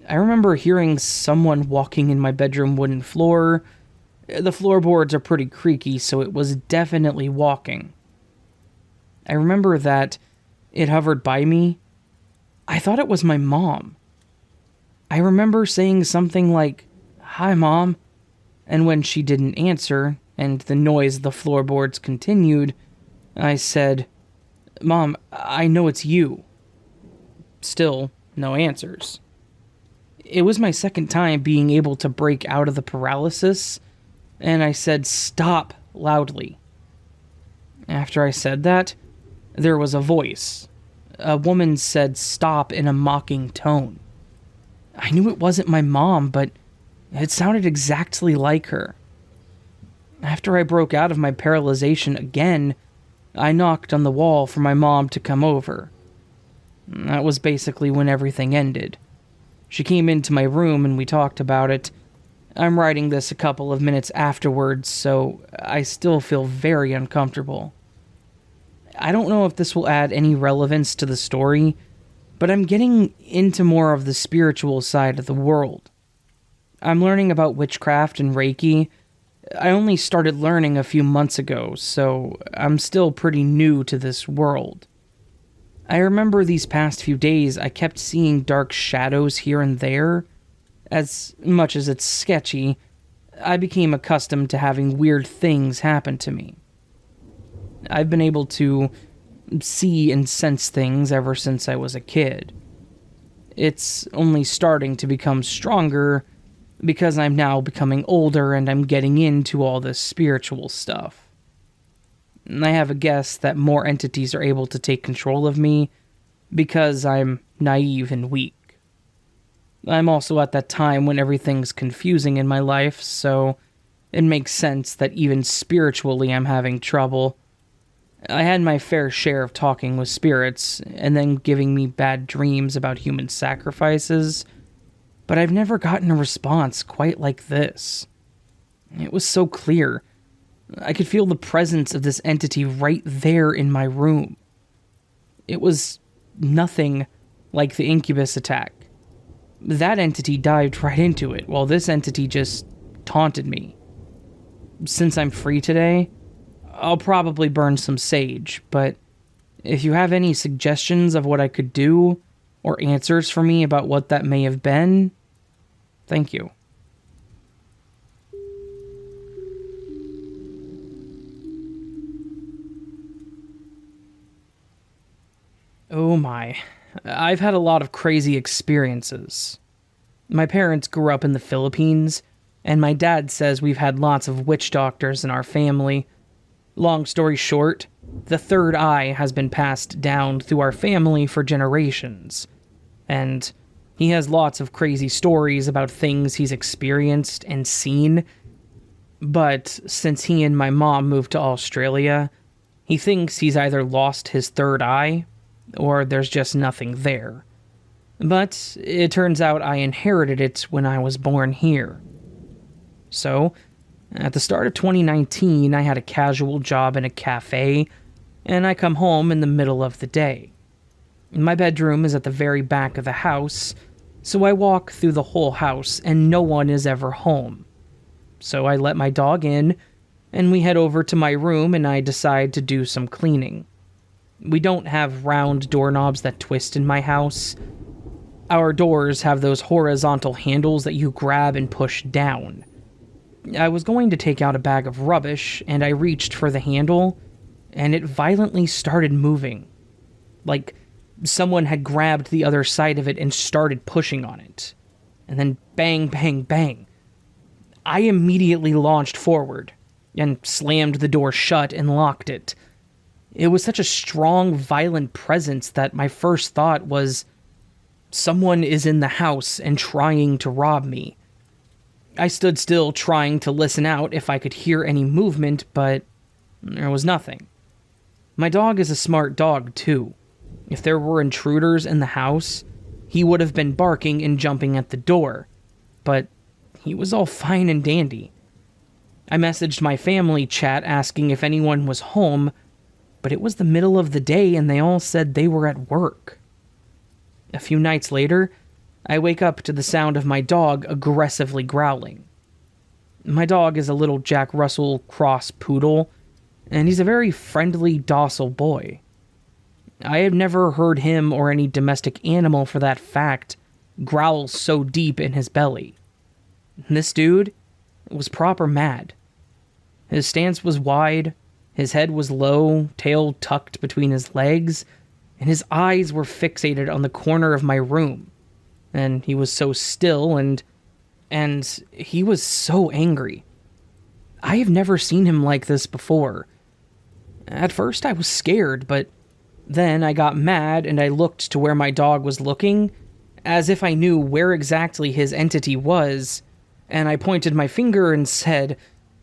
I remember hearing someone walking in my bedroom wooden floor. The floorboards are pretty creaky, so it was definitely walking. I remember that it hovered by me. I thought it was my mom. I remember saying something like, "Hi, Mom," and when she didn't answer, and the noise of the floorboards continued, I said, "Mom, I know it's you." Still, no answers. It was my second time being able to break out of the paralysis, and I said, "Stop," loudly. After I said that, there was a voice. A woman said stop in a mocking tone. I knew it wasn't my mom, but it sounded exactly like her. After I broke out of my paralyzation again, I knocked on the wall for my mom to come over. That was basically when everything ended. She came into my room and we talked about it. I'm writing this a couple of minutes afterwards, so I still feel very uncomfortable. I don't know if this will add any relevance to the story, but I'm getting into more of the spiritual side of the world. I'm learning about witchcraft and Reiki. I only started learning a few months ago, so I'm still pretty new to this world. I remember these past few days I kept seeing dark shadows here and there. As much as it's sketchy, I became accustomed to having weird things happen to me. I've been able to see and sense things ever since I was a kid. It's only starting to become stronger because I'm now becoming older and I'm getting into all this spiritual stuff. I have a guess that more entities are able to take control of me because I'm naive and weak. I'm also at that time when everything's confusing in my life, so it makes sense that even spiritually I'm having trouble. I had my fair share of talking with spirits and then giving me bad dreams about human sacrifices, but I've never gotten a response quite like this. It was so clear. I could feel the presence of this entity right there in my room. It was nothing like the incubus attack. That entity dived right into it, while this entity just taunted me. Since I'm free today, I'll probably burn some sage, but if you have any suggestions of what I could do, or answers for me about what that may have been, thank you. Oh my, I've had a lot of crazy experiences. My parents grew up in the Philippines, and my dad says we've had lots of witch doctors in our family. Long story short, the third eye has been passed down through our family for generations, and he has lots of crazy stories about things he's experienced and seen, but since he and my mom moved to Australia, he thinks he's either lost his third eye or there's just nothing there. But it turns out I inherited it when I was born here. So, at the start of 2019, I had a casual job in a cafe, and I come home in the middle of the day. My bedroom is at the very back of the house, so I walk through the whole house and no one is ever home. So I let my dog in, and we head over to my room and I decide to do some cleaning. We don't have round doorknobs that twist in my house. Our doors have those horizontal handles that you grab and push down. I was going to take out a bag of rubbish, and I reached for the handle, and it violently started moving. Like someone had grabbed the other side of it and started pushing on it. And then bang, bang, bang. I immediately launched forward, and slammed the door shut and locked it. It was such a strong, violent presence that my first thought was, someone is in the house and trying to rob me. I stood still, trying to listen out if I could hear any movement, but there was nothing. My dog is a smart dog, too. If there were intruders in the house, he would have been barking and jumping at the door, but he was all fine and dandy. I messaged my family chat asking if anyone was home, but it was the middle of the day and they all said they were at work. A few nights later, I wake up to the sound of my dog aggressively growling. My dog is a little Jack Russell cross poodle, and he's a very friendly, docile boy. I have never heard him or any domestic animal for that fact growl so deep in his belly. This dude was proper mad. His stance was wide, his head was low, tail tucked between his legs, and his eyes were fixated on the corner of my room. And he was so still, and he was so angry. I have never seen him like this before. At first I was scared, but then I got mad and I looked to where my dog was looking, as if I knew where exactly his entity was, and I pointed my finger and said,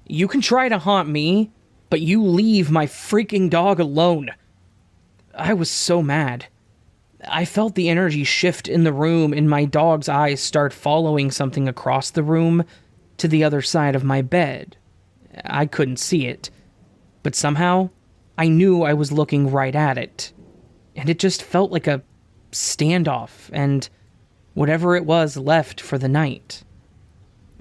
"You can try to haunt me, but you leave my freaking dog alone." I was so mad. I felt the energy shift in the room and my dog's eyes start following something across the room to the other side of my bed. I couldn't see it, but somehow I knew I was looking right at it, and it just felt like a standoff, and whatever it was left for the night.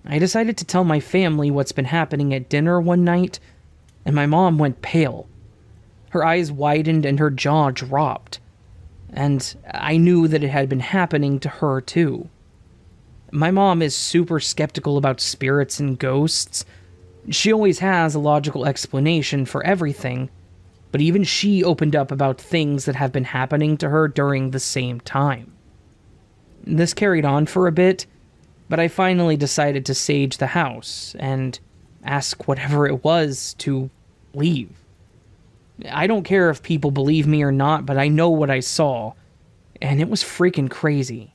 I decided to tell my family what's been happening at dinner one night, and my mom went pale. Her eyes widened and her jaw dropped, and I knew that it had been happening to her too. My mom is super skeptical about spirits and ghosts. She always has a logical explanation for everything, but even she opened up about things that have been happening to her during the same time. This carried on for a bit, but I finally decided to sage the house and ask whatever it was to leave. I don't care if people believe me or not, but I know what I saw, and it was freaking crazy.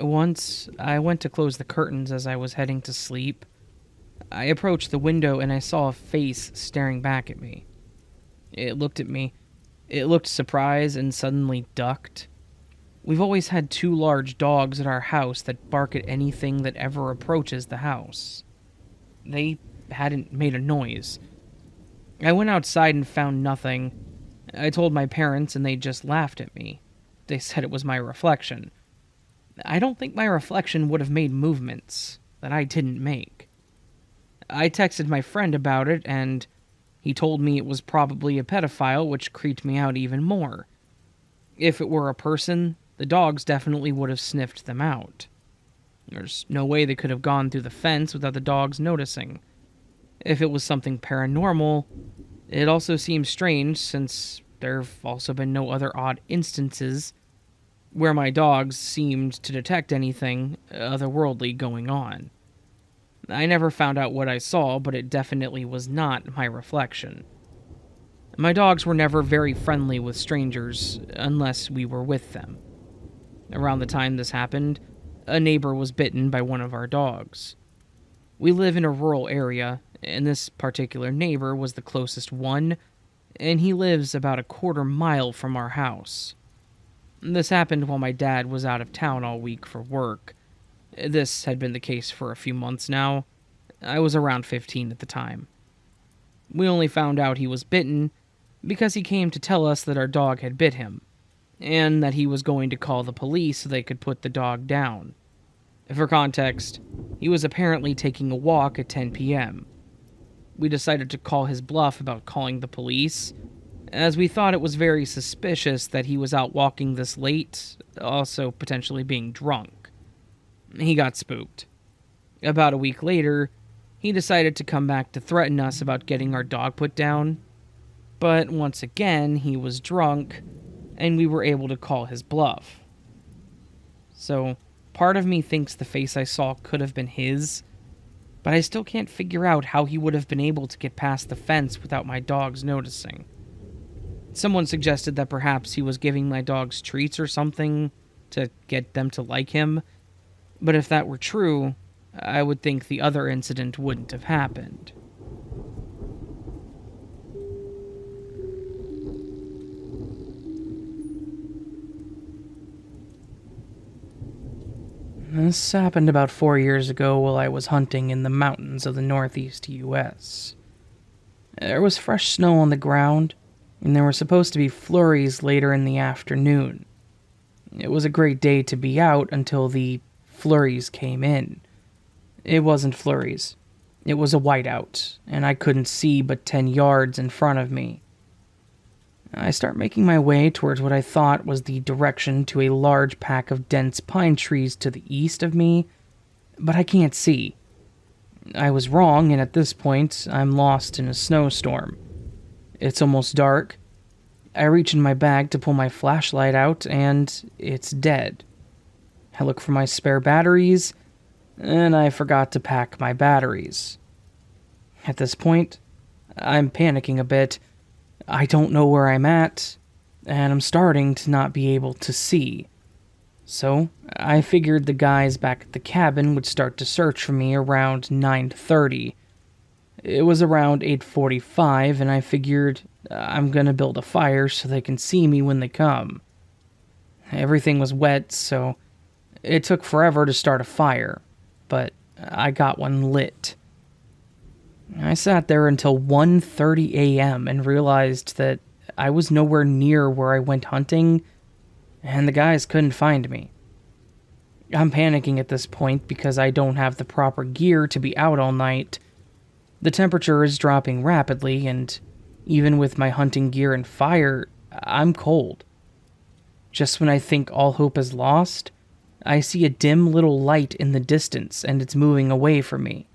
Once, I went to close the curtains as I was heading to sleep. I approached the window and I saw a face staring back at me. It looked at me. It looked surprised and suddenly ducked. We've always had 2 large dogs at our house that bark at anything that ever approaches the house. They hadn't made a noise. I went outside and found nothing. I told my parents and they just laughed at me. They said it was my reflection. I don't think my reflection would have made movements that I didn't make. I texted my friend about it, and he told me it was probably a pedophile, which creeped me out even more. If it were a person, the dogs definitely would have sniffed them out. There's no way they could have gone through the fence without the dogs noticing. If it was something paranormal, it also seems strange since there have also been no other odd instances where my dogs seemed to detect anything otherworldly going on. I never found out what I saw, but it definitely was not my reflection. My dogs were never very friendly with strangers unless we were with them. Around the time this happened, a neighbor was bitten by one of our dogs. We live in a rural area, and this particular neighbor was the closest one, and he lives about a quarter-mile from our house. This happened while my dad was out of town all week for work. This had been the case for a few months now. I was around 15 at the time. We only found out he was bitten because he came to tell us that our dog had bit him, and that he was going to call the police so they could put the dog down. For context, he was apparently taking a walk at 10 p.m. We decided to call his bluff about calling the police, as we thought it was very suspicious that he was out walking this late, also potentially being drunk. He got spooked. About a week later, he decided to come back to threaten us about getting our dog put down, but once again, he was drunk, and we were able to call his bluff. So, part of me thinks the face I saw could have been his, but I still can't figure out how he would have been able to get past the fence without my dogs noticing. Someone suggested that perhaps he was giving my dogs treats or something to get them to like him, but if that were true, I would think the other incident wouldn't have happened. This happened about 4 years ago while I was hunting in the mountains of the northeast US. There was fresh snow on the ground, and there were supposed to be flurries later in the afternoon. It was a great day to be out until the flurries came in. It wasn't flurries. It was a whiteout, and I couldn't see but 10 yards in front of me. I start making my way towards what I thought was the direction to a large pack of dense pine trees to the east of me, but I can't see. I was wrong, and at this point, I'm lost in a snowstorm. It's almost dark. I reach in my bag to pull my flashlight out, and it's dead. I look for my spare batteries, and I forgot to pack my batteries. At this point, I'm panicking a bit. I don't know where I'm at, and I'm starting to not be able to see. So, I figured the guys back at the cabin would start to search for me around 9:30. It was around 8:45, and I figured I'm gonna build a fire so they can see me when they come. Everything was wet, so it took forever to start a fire, but I got one lit. I sat there until 1:30 a.m. and realized that I was nowhere near where I went hunting, and the guys couldn't find me. I'm panicking at this point because I don't have the proper gear to be out all night. The temperature is dropping rapidly, and even with my hunting gear and fire, I'm cold. Just when I think all hope is lost, I see a dim little light in the distance, and it's moving away from me.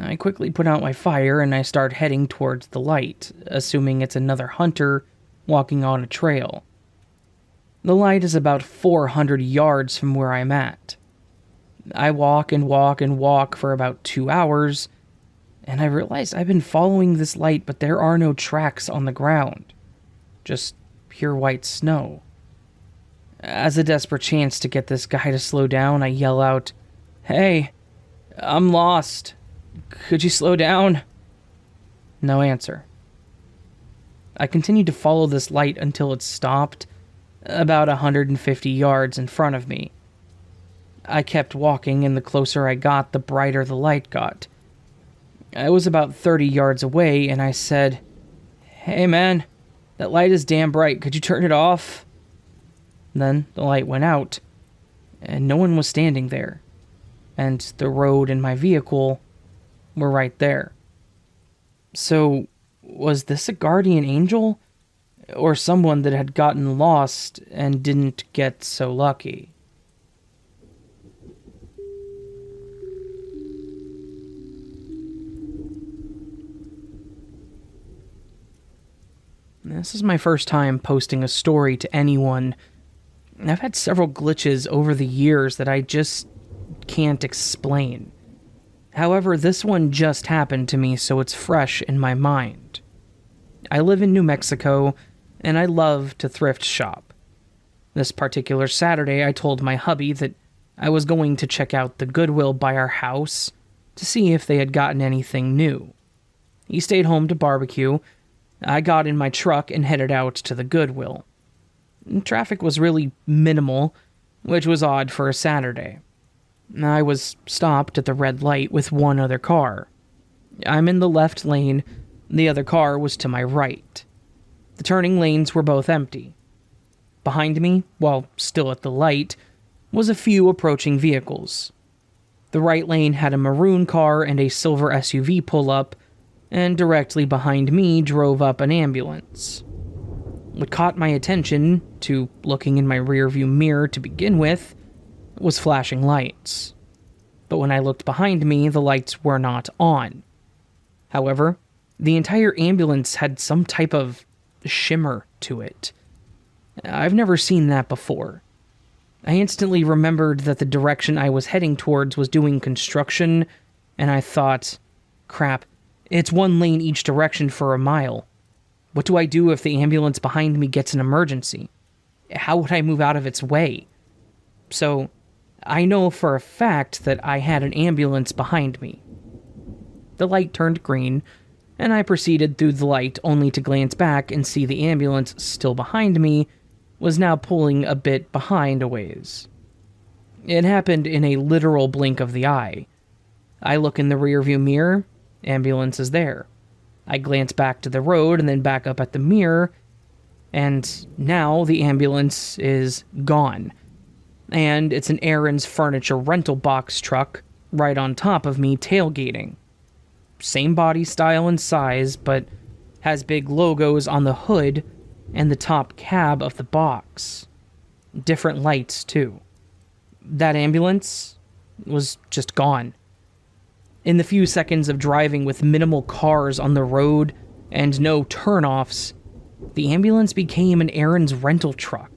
I quickly put out my fire and I start heading towards the light, assuming it's another hunter walking on a trail. The light is about 400 yards from where I'm at. I walk and walk and walk for about 2 hours, and I realize I've been following this light, but there are no tracks on the ground. Just pure white snow. As a desperate chance to get this guy to slow down, I yell out, "Hey, I'm lost. Could you slow down?" No answer. I continued to follow this light until it stopped about 150 yards in front of me. I kept walking, and the closer I got, the brighter the light got. I was about 30 yards away, and I said, "Hey man, that light is damn bright. Could you turn it off?" Then the light went out, and no one was standing there, and the road and my vehicle were right there. So, was this a guardian angel? Or someone that had gotten lost and didn't get so lucky? This is my first time posting a story to anyone. I've had several glitches over the years that I just can't explain. However, this one just happened to me, so it's fresh in my mind. I live in New Mexico, and I love to thrift shop. This particular Saturday, I told my hubby that I was going to check out the Goodwill by our house to see if they had gotten anything new. He stayed home to barbecue. I got in my truck and headed out to the Goodwill. Traffic was really minimal, which was odd for a Saturday. I was stopped at the red light with one other car. I'm in the left lane, the other car was to my right. The turning lanes were both empty. Behind me, while still at the light, was a few approaching vehicles. The right lane had a maroon car and a silver SUV pull up, and directly behind me drove up an ambulance. What caught my attention, to looking in my rearview mirror to begin with, was flashing lights. But when I looked behind me, the lights were not on. However, the entire ambulance had some type of shimmer to it. I've never seen that before. I instantly remembered that the direction I was heading towards was doing construction, and I thought, crap, it's one lane each direction for a mile. What do I do if the ambulance behind me gets an emergency? How would I move out of its way? So, I know for a fact that I had an ambulance behind me. The light turned green, and I proceeded through the light only to glance back and see the ambulance still behind me was now pulling a bit behind a ways. It happened in a literal blink of the eye. I look in the rearview mirror, ambulance is there. I glance back to the road and then back up at the mirror, and now the ambulance is gone. And it's an Aaron's Furniture rental box truck right on top of me tailgating. Same body style and size, but has big logos on the hood and the top cab of the box. Different lights, too. That ambulance was just gone. In the few seconds of driving with minimal cars on the road and no turnoffs, the ambulance became an Aaron's rental truck.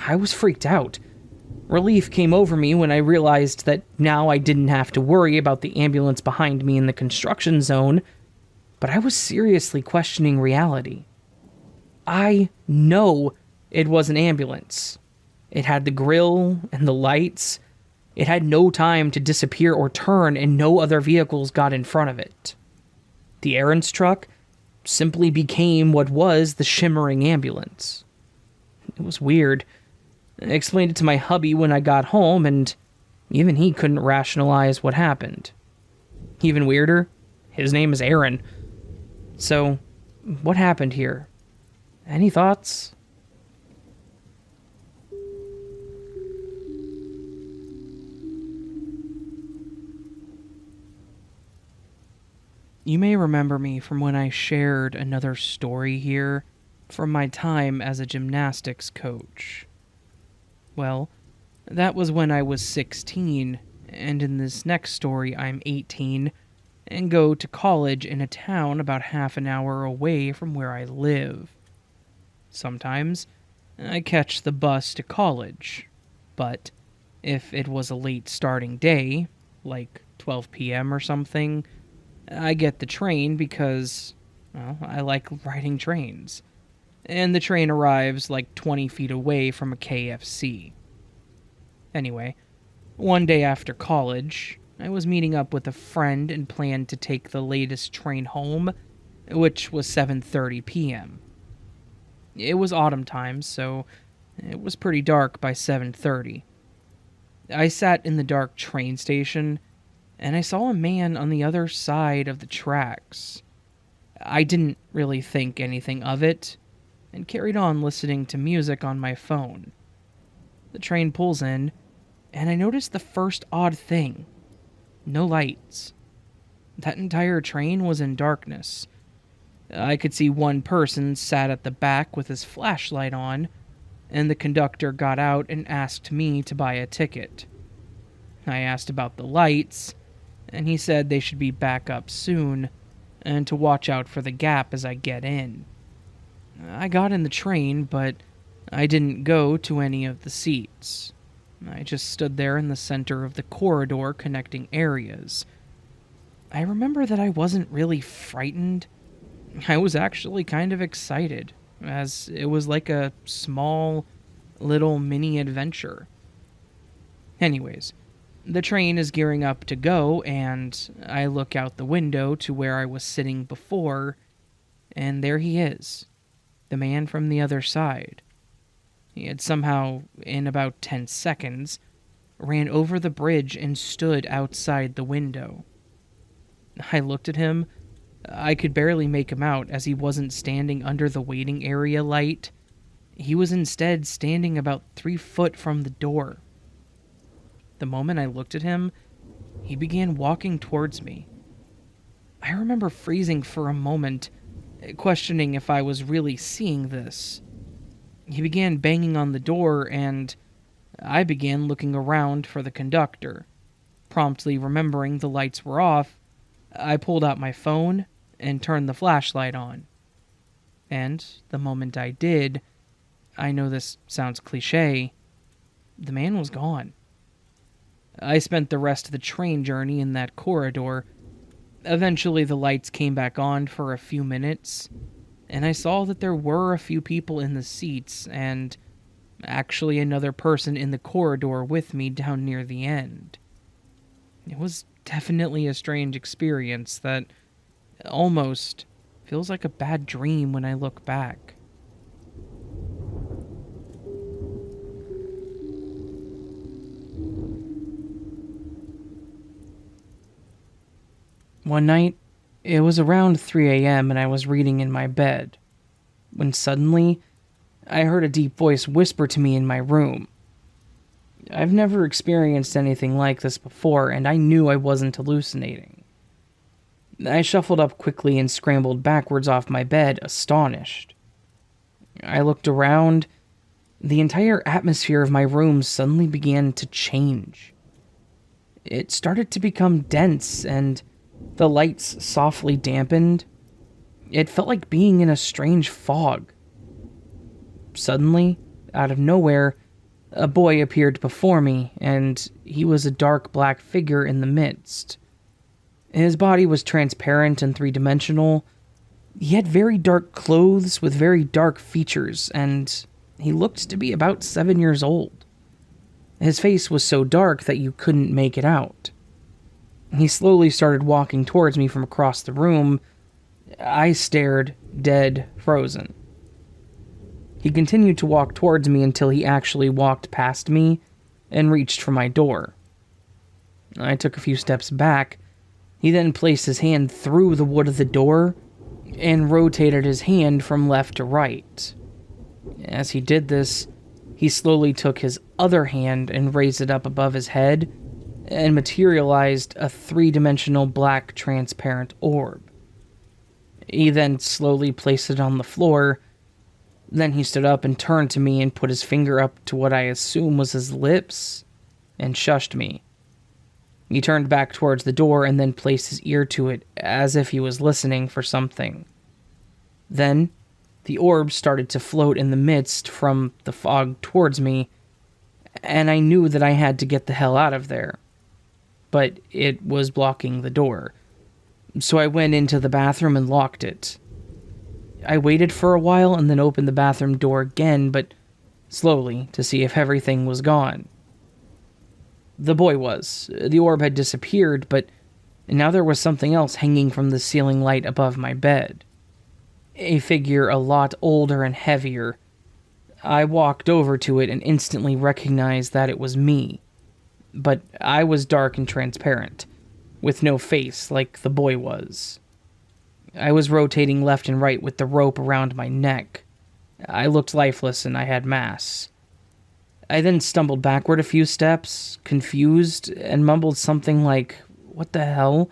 I was freaked out. Relief came over me when I realized that now I didn't have to worry about the ambulance behind me in the construction zone, but I was seriously questioning reality. I know it was an ambulance. It had the grill and the lights. It had no time to disappear or turn, and no other vehicles got in front of it. The errands truck simply became what was the shimmering ambulance. It was weird. I explained it to my hubby when I got home, and even he couldn't rationalize what happened. Even weirder, his name is Aaron. So, what happened here? Any thoughts? You may remember me from when I shared another story here from my time as a gymnastics coach. Well, that was when I was 16, and in this next story I'm 18 and go to college in a town about half an hour away from where I live. Sometimes I catch the bus to college, but if it was a late starting day, like 12 p.m. or something, I get the train because, well, I like riding trains. And the train arrives like 20 feet away from a KFC. Anyway, one day after college, I was meeting up with a friend and planned to take the latest train home, which was 7:30 p.m. It was autumn time, so it was pretty dark by 7:30. I sat in the dark train station, and I saw a man on the other side of the tracks. I didn't really think anything of it, and carried on listening to music on my phone. The train pulls in, and I noticed the first odd thing. No lights. That entire train was in darkness. I could see one person sat at the back with his flashlight on, and the conductor got out and asked me to buy a ticket. I asked about the lights, and he said they should be back up soon, and to watch out for the gap as I get in. I got in the train, but I didn't go to any of the seats. I just stood there in the center of the corridor connecting areas. I remember that I wasn't really frightened. I was actually kind of excited, as it was like a small, little mini adventure. Anyways, the train is gearing up to go, and I look out the window to where I was sitting before, and there he is, the man from the other side. He had somehow, in about 10 seconds, ran over the bridge and stood outside the window. I looked at him. I could barely make him out, as he wasn't standing under the waiting area light. He was instead standing about 3 foot from the door. The moment I looked at him, he began walking towards me. I remember freezing for a moment, questioning if I was really seeing this. He began banging on the door, and I began looking around for the conductor. Promptly remembering the lights were off, I pulled out my phone and turned the flashlight on. And the moment I did, I know this sounds cliche, the man was gone. I spent the rest of the train journey in that corridor. Eventually the lights came back on for a few minutes, and I saw that there were a few people in the seats, and actually another person in the corridor with me down near the end. It was definitely a strange experience that almost feels like a bad dream when I look back. One night, it was around 3 a.m. and I was reading in my bed, when suddenly, I heard a deep voice whisper to me in my room. I've never experienced anything like this before, and I knew I wasn't hallucinating. I shuffled up quickly and scrambled backwards off my bed, astonished. I looked around. The entire atmosphere of my room suddenly began to change. It started to become dense, and the lights softly dampened. It felt like being in a strange fog. Suddenly, out of nowhere, A boy appeared before me, and he was a dark black figure in the midst. His body was transparent and three-dimensional. He had very dark clothes with very dark features, and he looked to be about 7 years old. His face was so dark that you couldn't make it out. He slowly started walking towards me from across the room. I stared, dead, frozen. He continued to walk towards me until he actually walked past me and reached for my door. I took a few steps back. He then placed his hand through the wood of the door and rotated his hand from left to right. As he did this, he slowly took his other hand and raised it up above his head and materialized a three-dimensional black transparent orb. He then slowly placed it on the floor. Then he stood up and turned to me and put his finger up to what I assume was his lips and shushed me. He turned back towards the door and then placed his ear to it as if he was listening for something. Then, the orb started to float in the midst from the fog towards me, and I knew that I had to get the hell out of there. But it was blocking the door, so I went into the bathroom and locked it. I waited for a while and then opened the bathroom door again, but slowly, to see if everything was gone. The boy was. The orb had disappeared, but now there was something else hanging from the ceiling light above my bed. A figure a lot older and heavier. I walked over to it and instantly recognized that it was me. But I was dark and transparent, with no face like the boy was. I was rotating left and right with the rope around my neck. I looked lifeless and I had mass. I then stumbled backward a few steps, confused, and mumbled something like, "What the hell?"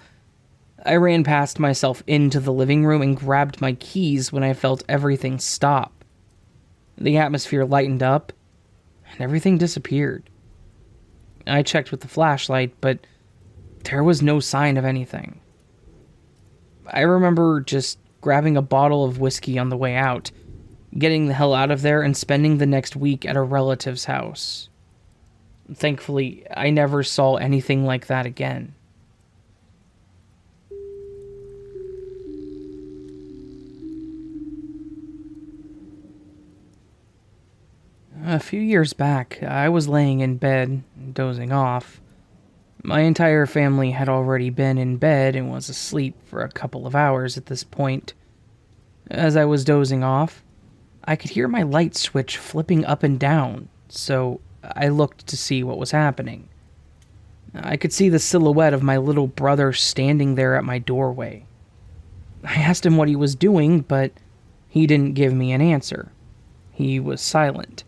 I ran past myself into the living room and grabbed my keys when I felt everything stop. The atmosphere lightened up, and everything disappeared. I checked with the flashlight, but there was no sign of anything. I remember just grabbing a bottle of whiskey on the way out, getting the hell out of there, and spending the next week at a relative's house. Thankfully, I never saw anything like that again. A few years back, I was laying in bed, dozing off. My entire family had already been in bed and was asleep for a couple of hours at this point. As I was dozing off, I could hear my light switch flipping up and down, so I looked to see what was happening. I could see the silhouette of my little brother standing there at my doorway. I asked him what he was doing, but he didn't give me an answer. He was silent.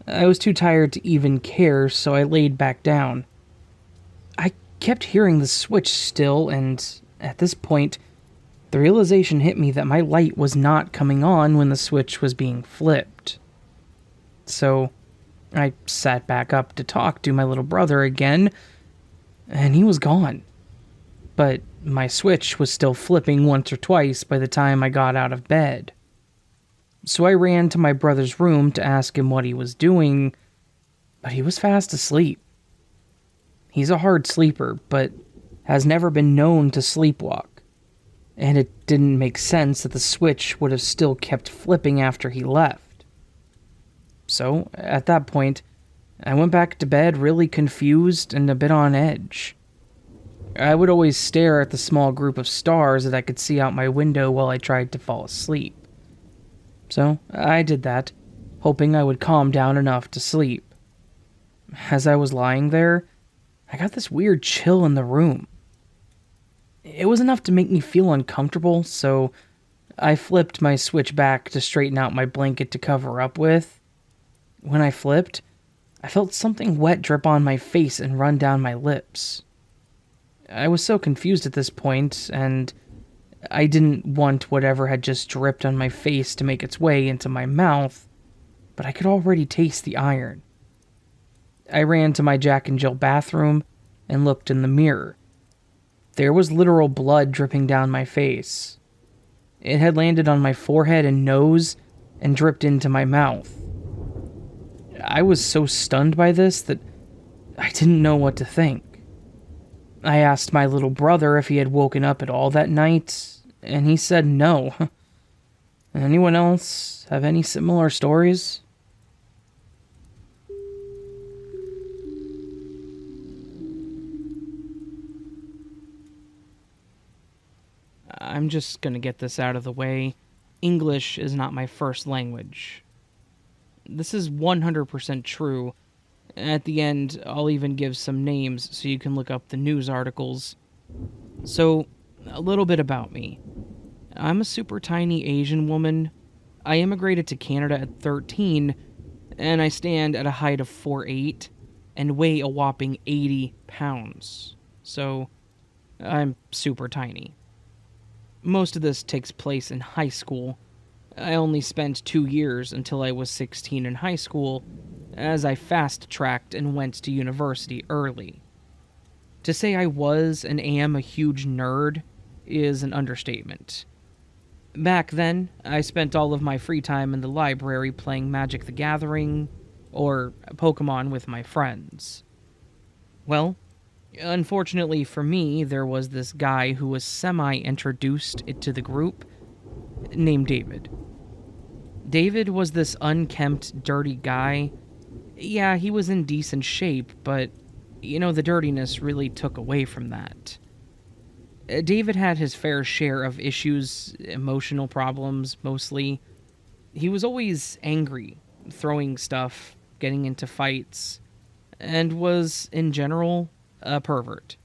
I was too tired to even care, so I laid back down. I kept hearing the switch still, and at this point, the realization hit me that my light was not coming on when the switch was being flipped. So, I sat back up to talk to my little brother again, and he was gone. But my switch was still flipping once or twice by the time I got out of bed. So I ran to my brother's room to ask him what he was doing, but he was fast asleep. He's a hard sleeper, but has never been known to sleepwalk, and it didn't make sense that the switch would have still kept flipping after he left. So, at that point, I went back to bed really confused and a bit on edge. I would always stare at the small group of stars that I could see out my window while I tried to fall asleep. So, I did that, hoping I would calm down enough to sleep. As I was lying there, I got this weird chill in the room. It was enough to make me feel uncomfortable, so I flipped my switch back to straighten out my blanket to cover up with. When I flipped, I felt something wet drip on my face and run down my lips. I was so confused at this point, and I didn't want whatever had just dripped on my face to make its way into my mouth, but I could already taste the iron. I ran to my Jack and Jill bathroom and looked in the mirror. There was literal blood dripping down my face. It had landed on my forehead and nose and dripped into my mouth. I was so stunned by this that I didn't know what to think. I asked my little brother if he had woken up at all that night, and he said no. Anyone else have any similar stories? I'm just gonna get this out of the way. English is not my first language. This is 100% true. At the end, I'll even give some names so you can look up the news articles. So, a little bit about me. I'm a super tiny Asian woman. I immigrated to Canada at 13, and I stand at a height of 4'8" and weigh a whopping 80 pounds. So, I'm super tiny. Most of this takes place in high school. I only spent 2 years until I was 16 in high school, as I fast-tracked and went to university early. To say I was and am a huge nerd is an understatement. Back then, I spent all of my free time in the library playing Magic the Gathering or Pokemon with my friends. Well, unfortunately for me, there was this guy who was semi-introduced to the group, named David. David was this unkempt, dirty guy. Yeah, he was in decent shape, but, the dirtiness really took away from that. David had his fair share of issues, emotional problems, mostly. He was always angry, throwing stuff, getting into fights, and was, in general, a pervert.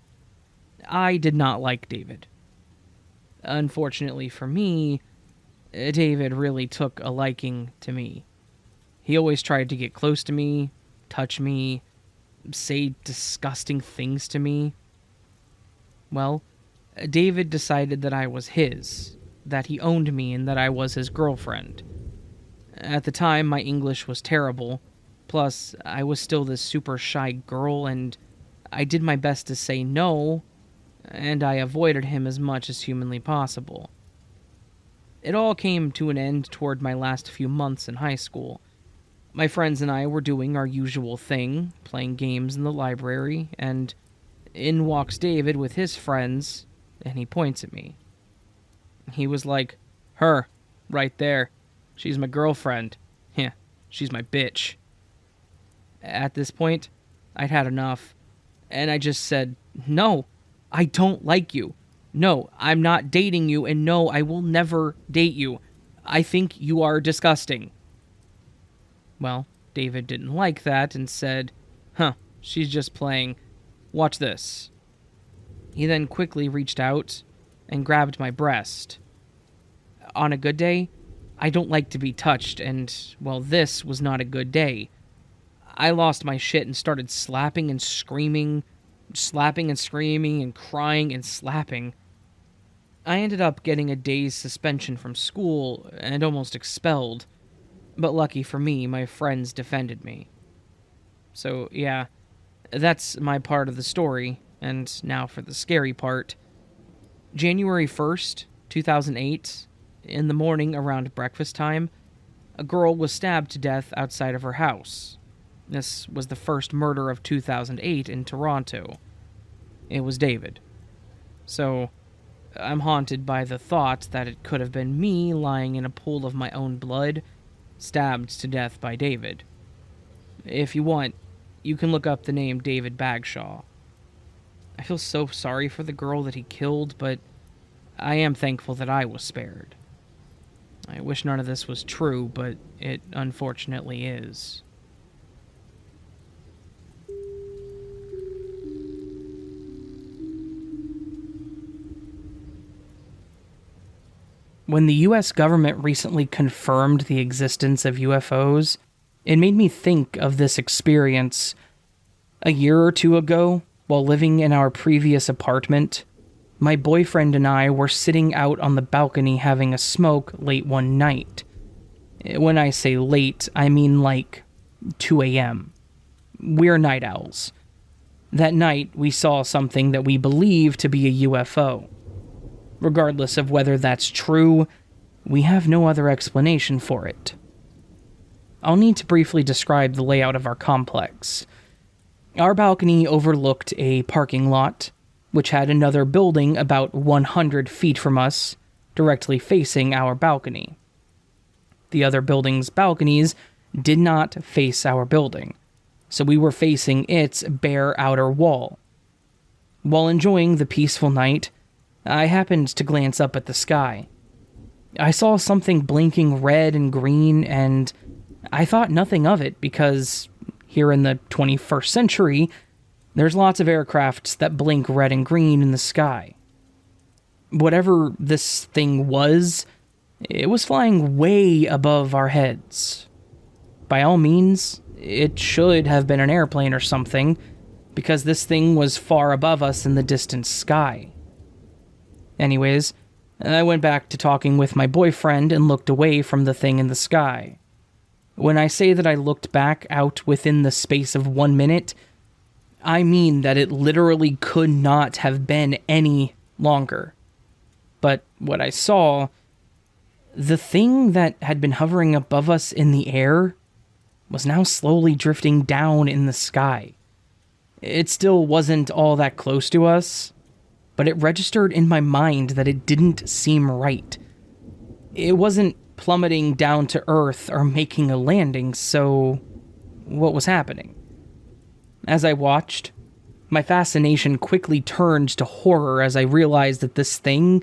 I did not like David. Unfortunately for me, David really took a liking to me. He always tried to get close to me, touch me, say disgusting things to me. Well, David decided that I was his, that he owned me, and that I was his girlfriend. At the time, my English was terrible, plus I was still this super shy girl, and I did my best to say no, and I avoided him as much as humanly possible. It all came to an end toward my last few months in high school. My friends and I were doing our usual thing, playing games in the library, and in walks David with his friends, and he points at me. He was like, "Her, right there. She's my girlfriend. Yeah, she's my bitch." At this point, I'd had enough, and I just said, "No, I don't like you. No, I'm not dating you, and no, I will never date you. I think you are disgusting." Well, David didn't like that and said, "She's just playing. Watch this." He then quickly reached out and grabbed my breast. On a good day, I don't like to be touched, and, well, this was not a good day. I lost my shit and started slapping and screaming and crying and slapping. I ended up getting a day's suspension from school and almost expelled, but lucky for me, my friends defended me. So, yeah, that's my part of the story, and now for the scary part. January 1st, 2008, in the morning around breakfast time, a girl was stabbed to death outside of her house. This was the first murder of 2008 in Toronto. It was David. So, I'm haunted by the thought that it could have been me lying in a pool of my own blood, stabbed to death by David. If you want, you can look up the name David Bagshaw. I feel so sorry for the girl that he killed, but I am thankful that I was spared. I wish none of this was true, but it unfortunately is. When the US government recently confirmed the existence of UFOs, it made me think of this experience. A year or two ago, while living in our previous apartment, my boyfriend and I were sitting out on the balcony having a smoke late one night. When I say late, I mean like 2 a.m. We're night owls. That night, we saw something that we believe to be a UFO. Regardless of whether that's true, we have no other explanation for it. I'll need to briefly describe the layout of our complex. Our balcony overlooked a parking lot, which had another building about 100 feet from us, directly facing our balcony. The other building's balconies did not face our building, so we were facing its bare outer wall. While enjoying the peaceful night, I happened to glance up at the sky. I saw something blinking red and green, and I thought nothing of it because here in the 21st century, there's lots of aircrafts that blink red and green in the sky. Whatever this thing was, it was flying way above our heads. By all means, it should have been an airplane or something, because this thing was far above us in the distant sky. Anyways, I went back to talking with my boyfriend and looked away from the thing in the sky. When I say that I looked back out within the space of 1 minute, I mean that it literally could not have been any longer. But what I saw, the thing that had been hovering above us in the air was now slowly drifting down in the sky. It still wasn't all that close to us, but it registered in my mind that it didn't seem right. It wasn't plummeting down to Earth or making a landing, so what was happening? As I watched, my fascination quickly turned to horror as I realized that this thing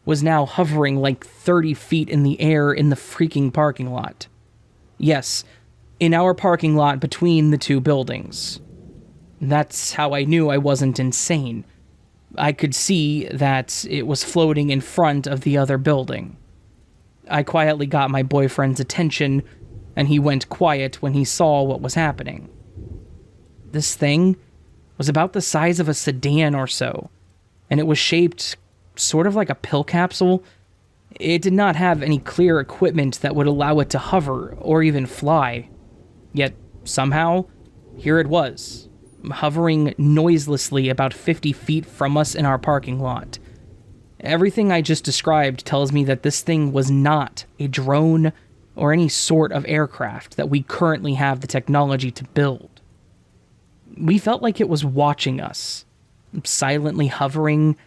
was now hovering like 30 feet in the air in the freaking parking lot. Yes, in our parking lot between the two buildings. That's how I knew I wasn't insane. I could see that it was floating in front of the other building. I quietly got my boyfriend's attention, and he went quiet when he saw what was happening. This thing was about the size of a sedan or so, and it was shaped sort of like a pill capsule. It did not have any clear equipment that would allow it to hover or even fly. Yet, somehow, here it was, hovering noiselessly about 50 feet from us in our parking lot. Everything I just described tells me that this thing was not a drone or any sort of aircraft that we currently have the technology to build. We felt like it was watching us, silently hovering,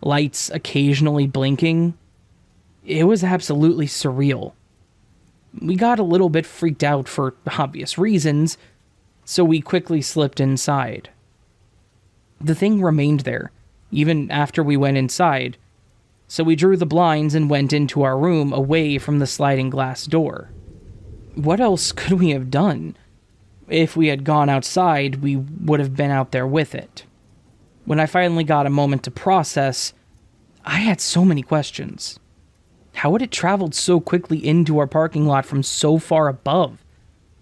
lights occasionally blinking. It was absolutely surreal. We got a little bit freaked out for obvious reasons, so we quickly slipped inside. The thing remained there, even after we went inside, so we drew the blinds and went into our room away from the sliding glass door. What else could we have done? If we had gone outside, we would have been out there with it. When I finally got a moment to process, I had so many questions. How had it traveled so quickly into our parking lot from so far above?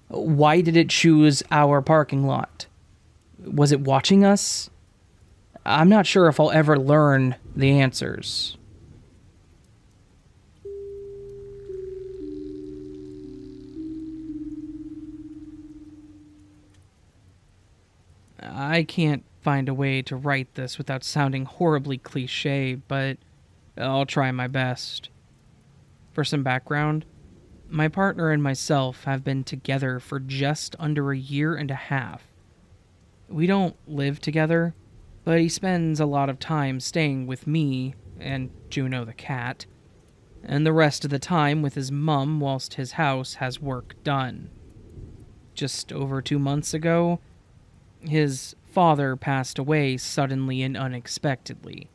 Why did it choose our parking lot? Was it watching us? I'm not sure if I'll ever learn the answers. I can't find a way to write this without sounding horribly cliche, but I'll try my best. For some background, my partner and myself have been together for just under a year and a half. We don't live together, but he spends a lot of time staying with me and Juno the cat, and the rest of the time with his mum whilst his house has work done. Just over 2 months ago, his father passed away suddenly and unexpectedly.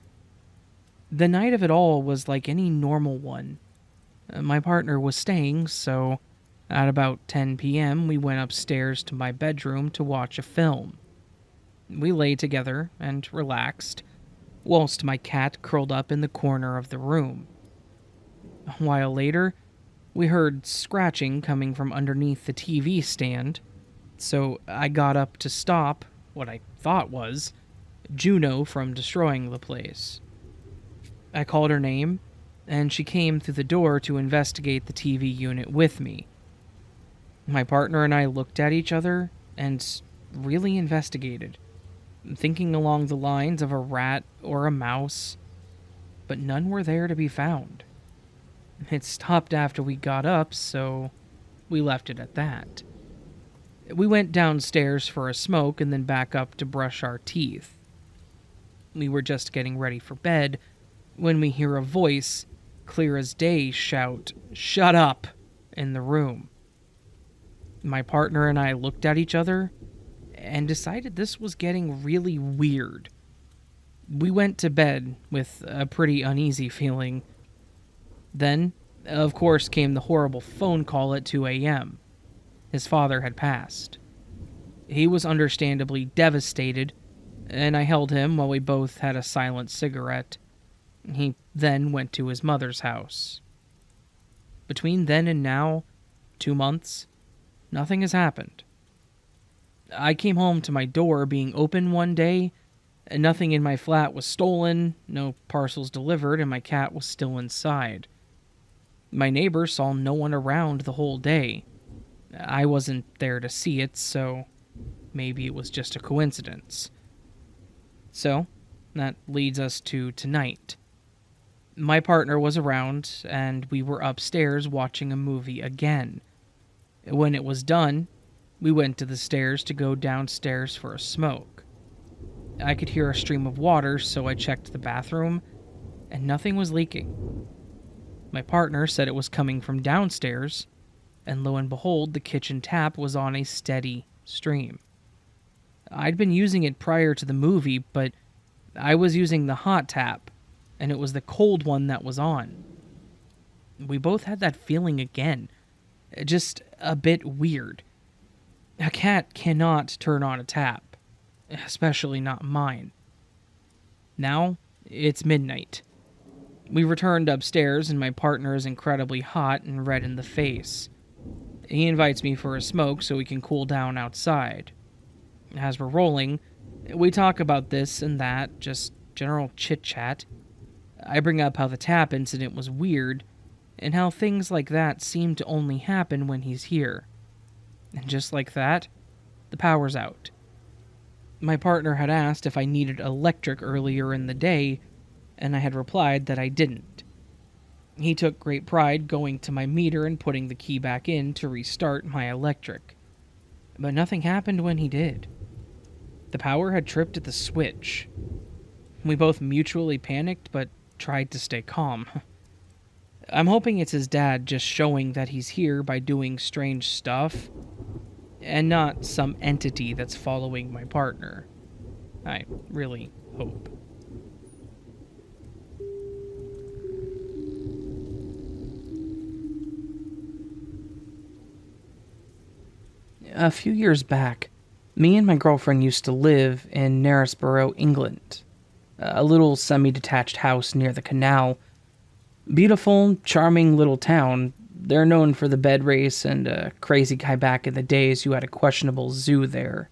The night of it all was like any normal one. My partner was staying, so at about 10 p.m. we went upstairs to my bedroom to watch a film. We lay together and relaxed, whilst my cat curled up in the corner of the room. A while later, we heard scratching coming from underneath the TV stand, so I got up to stop what I thought was Juno from destroying the place. I called her name, and she came through the door to investigate the TV unit with me. My partner and I looked at each other and really investigated, thinking along the lines of a rat or a mouse, but none were there to be found. It stopped after we got up, so we left it at that. We went downstairs for a smoke and then back up to brush our teeth. We were just getting ready for bed when we hear a voice, clear as day, shout, "Shut up!" in the room. My partner and I looked at each other and decided this was getting really weird. We went to bed with a pretty uneasy feeling. Then, of course, came the horrible phone call at 2 a.m. His father had passed. He was understandably devastated, and I held him while we both had a silent cigarette. He then went to his mother's house. Between then and now, 2 months, nothing has happened. I came home to my door being open one day, and nothing in my flat was stolen, no parcels delivered, and my cat was still inside. My neighbor saw no one around the whole day. I wasn't there to see it, so maybe it was just a coincidence. So, that leads us to tonight. My partner was around, and we were upstairs watching a movie again. When it was done, we went to the stairs to go downstairs for a smoke. I could hear a stream of water, so I checked the bathroom, and nothing was leaking. My partner said it was coming from downstairs, and lo and behold, the kitchen tap was on a steady stream. I'd been using it prior to the movie, but I was using the hot tap, and it was the cold one that was on. We both had that feeling again, just a bit weird. A cat cannot turn on a tap, especially not mine. Now, it's midnight. We returned upstairs, and my partner is incredibly hot and red in the face. He invites me for a smoke so we can cool down outside. As we're rolling, we talk about this and that, just general chit-chat. I bring up how the tap incident was weird, and how things like that seem to only happen when he's here. And just like that, the power's out. My partner had asked if I needed electric earlier in the day, and I had replied that I didn't. He took great pride going to my meter and putting the key back in to restart my electric. But nothing happened when he did. The power had tripped at the switch. We both mutually panicked, but tried to stay calm. I'm hoping it's his dad just showing that he's here by doing strange stuff, and not some entity that's following my partner. I really hope. A few years back, me and my girlfriend used to live in Knaresborough, England. A little semi-detached house near the canal. Beautiful, charming little town. They're known for the bed race and a crazy guy back in the days who had a questionable zoo there.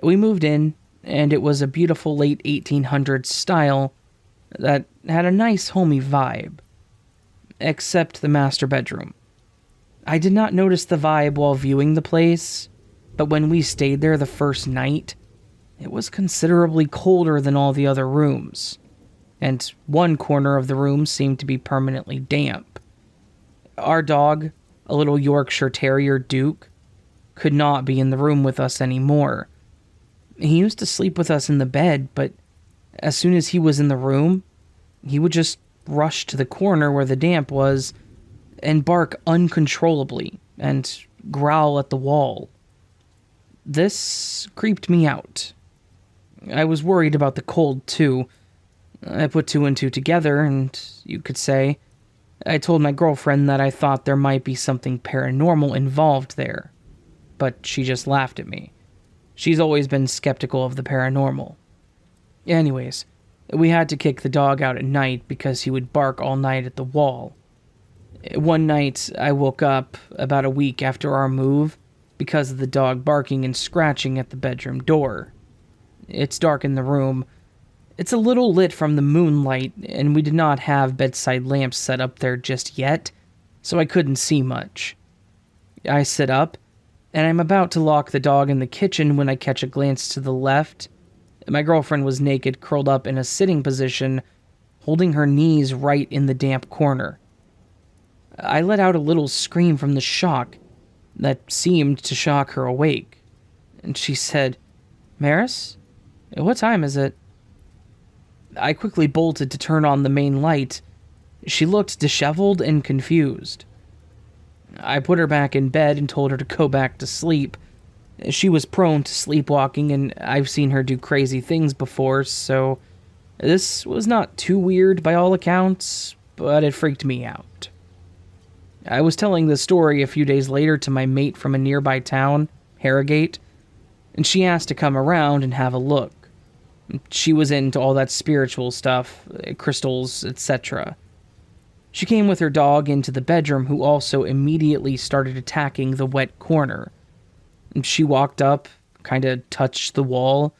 We moved in, and it was a beautiful late 1800s style that had a nice homey vibe. Except the master bedroom. I did not notice the vibe while viewing the place, but when we stayed there the first night, it was considerably colder than all the other rooms, and one corner of the room seemed to be permanently damp. Our dog, a little Yorkshire Terrier Duke, could not be in the room with us anymore. He used to sleep with us in the bed, but as soon as he was in the room, he would just rush to the corner where the damp was and bark uncontrollably and growl at the wall. This creeped me out. I was worried about the cold, too. I put two and two together, and you could say, I told my girlfriend that I thought there might be something paranormal involved there, but she just laughed at me. She's always been skeptical of the paranormal. Anyways, we had to kick the dog out at night because he would bark all night at the wall. One night, I woke up about a week after our move because of the dog barking and scratching at the bedroom door. It's dark in the room. It's a little lit from the moonlight, and we did not have bedside lamps set up there just yet, so I couldn't see much. I sit up, and I'm about to lock the dog in the kitchen when I catch a glance to the left. My girlfriend was naked, curled up in a sitting position, holding her knees right in the damp corner. I let out a little scream from the shock, That seemed to shock her awake, and she said, "Maris, what time is it?" I quickly bolted to turn on the main light. She looked disheveled and confused. I put her back in bed and told her to go back to sleep. She was prone to sleepwalking, and I've seen her do crazy things before, so this was not too weird by all accounts, but it freaked me out. I was telling the story a few days later to my mate from a nearby town, Harrogate, and she asked to come around and have a look. She was into all that spiritual stuff, crystals, etc. She came with her dog into the bedroom, who also immediately started attacking the wet corner. She walked up, kinda touched the wall.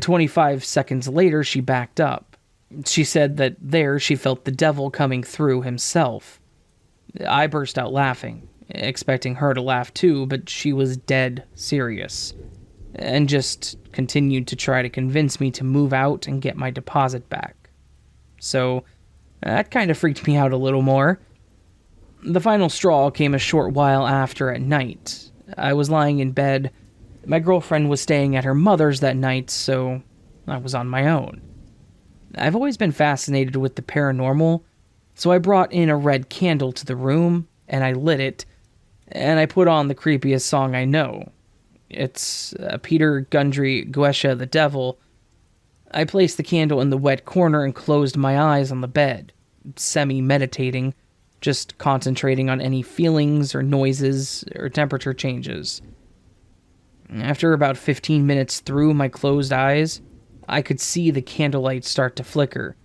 25 seconds later, she backed up. She said that there she felt the devil coming through himself. I burst out laughing, expecting her to laugh too, but she was dead serious, and just continued to try to convince me to move out and get my deposit back. So, that kind of freaked me out a little more. The final straw came a short while after at night. I was lying in bed. My girlfriend was staying at her mother's that night, so I was on my own. I've always been fascinated with the paranormal, so I brought in a red candle to the room, and I lit it, and I put on the creepiest song I know. It's Peter Gundry, Guesha the Devil. I placed the candle in the wet corner and closed my eyes on the bed, semi-meditating, just concentrating on any feelings or noises or temperature changes. After about 15 minutes through my closed eyes, I could see the candlelight start to flicker.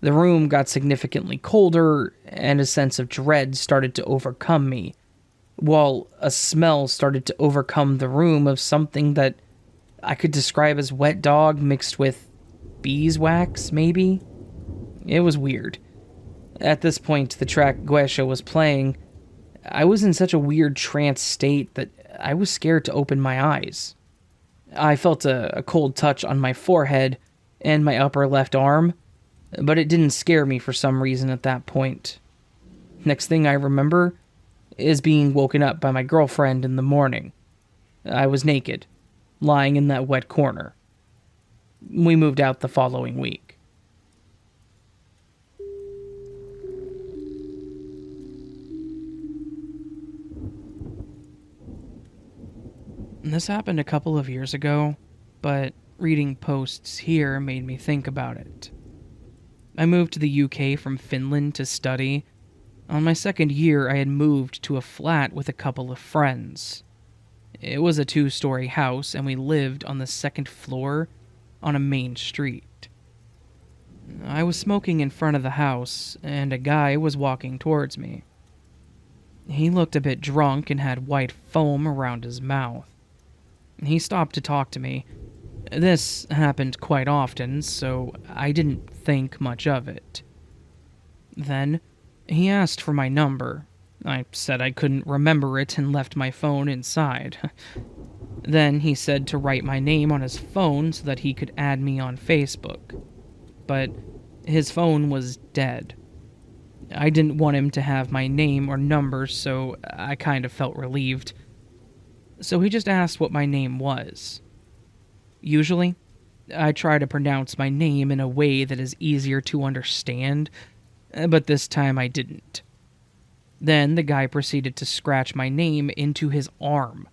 The room got significantly colder, and a sense of dread started to overcome me, while a smell started to overcome the room of something that I could describe as wet dog mixed with beeswax, maybe? It was weird. At this point, the track Guesha was playing. I was in such a weird trance state that I was scared to open my eyes. I felt a cold touch on my forehead and my upper left arm, but it didn't scare me for some reason at that point. Next thing I remember is being woken up by my girlfriend in the morning. I was naked, lying in that wet corner. We moved out the following week. This happened a couple of years ago, but reading posts here made me think about it. I moved to the UK from Finland to study. On my second year, I had moved to a flat with a couple of friends. It was a 2-story house, and we lived on the second floor on a main street. I was smoking in front of the house, and a guy was walking towards me. He looked a bit drunk and had white foam around his mouth. He stopped to talk to me. This happened quite often, so I didn't think much of it. Then, he asked for my number. I said I couldn't remember it and left my phone inside. Then he said to write my name on his phone so that he could add me on Facebook. But his phone was dead. I didn't want him to have my name or number, so I kind of felt relieved. So he just asked what my name was. Usually, I try to pronounce my name in a way that is easier to understand, but this time I didn't. Then the guy proceeded to scratch my name into his arm,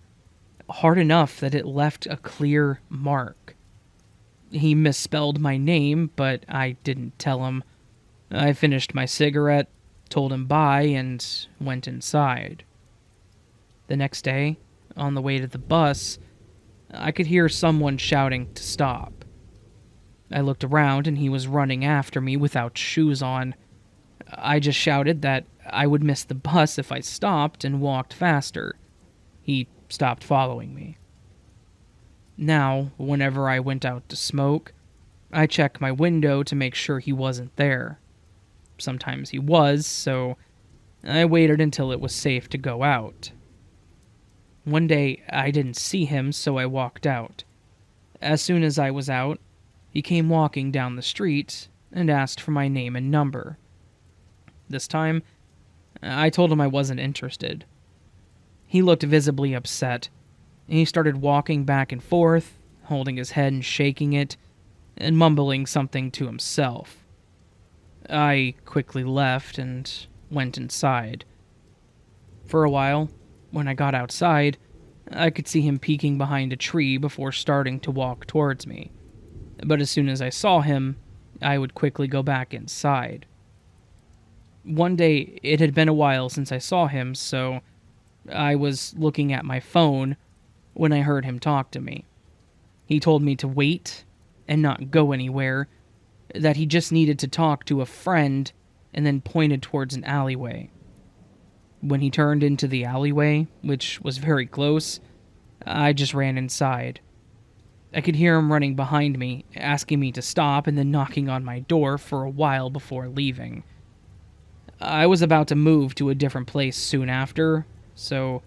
hard enough that it left a clear mark. He misspelled my name, but I didn't tell him. I finished my cigarette, told him bye, and went inside. The next day, on the way to the bus, I could hear someone shouting to stop. I looked around and he was running after me without shoes on. I just shouted that I would miss the bus if I stopped and walked faster. He stopped following me. Now, whenever I went out to smoke, I checked my window to make sure he wasn't there. Sometimes he was, so I waited until it was safe to go out. One day, I didn't see him, so I walked out. As soon as I was out, he came walking down the street and asked for my name and number. This time, I told him I wasn't interested. He looked visibly upset. He started walking back and forth, holding his head and shaking it, and mumbling something to himself. I quickly left and went inside. For a while, when I got outside, I could see him peeking behind a tree before starting to walk towards me. But as soon as I saw him, I would quickly go back inside. One day, it had been a while since I saw him, so I was looking at my phone when I heard him talk to me. He told me to wait and not go anywhere, that he just needed to talk to a friend, and then pointed towards an alleyway. When he turned into the alleyway, which was very close, I just ran inside. I could hear him running behind me, asking me to stop, and then knocking on my door for a while before leaving. I was about to move to a different place soon after, so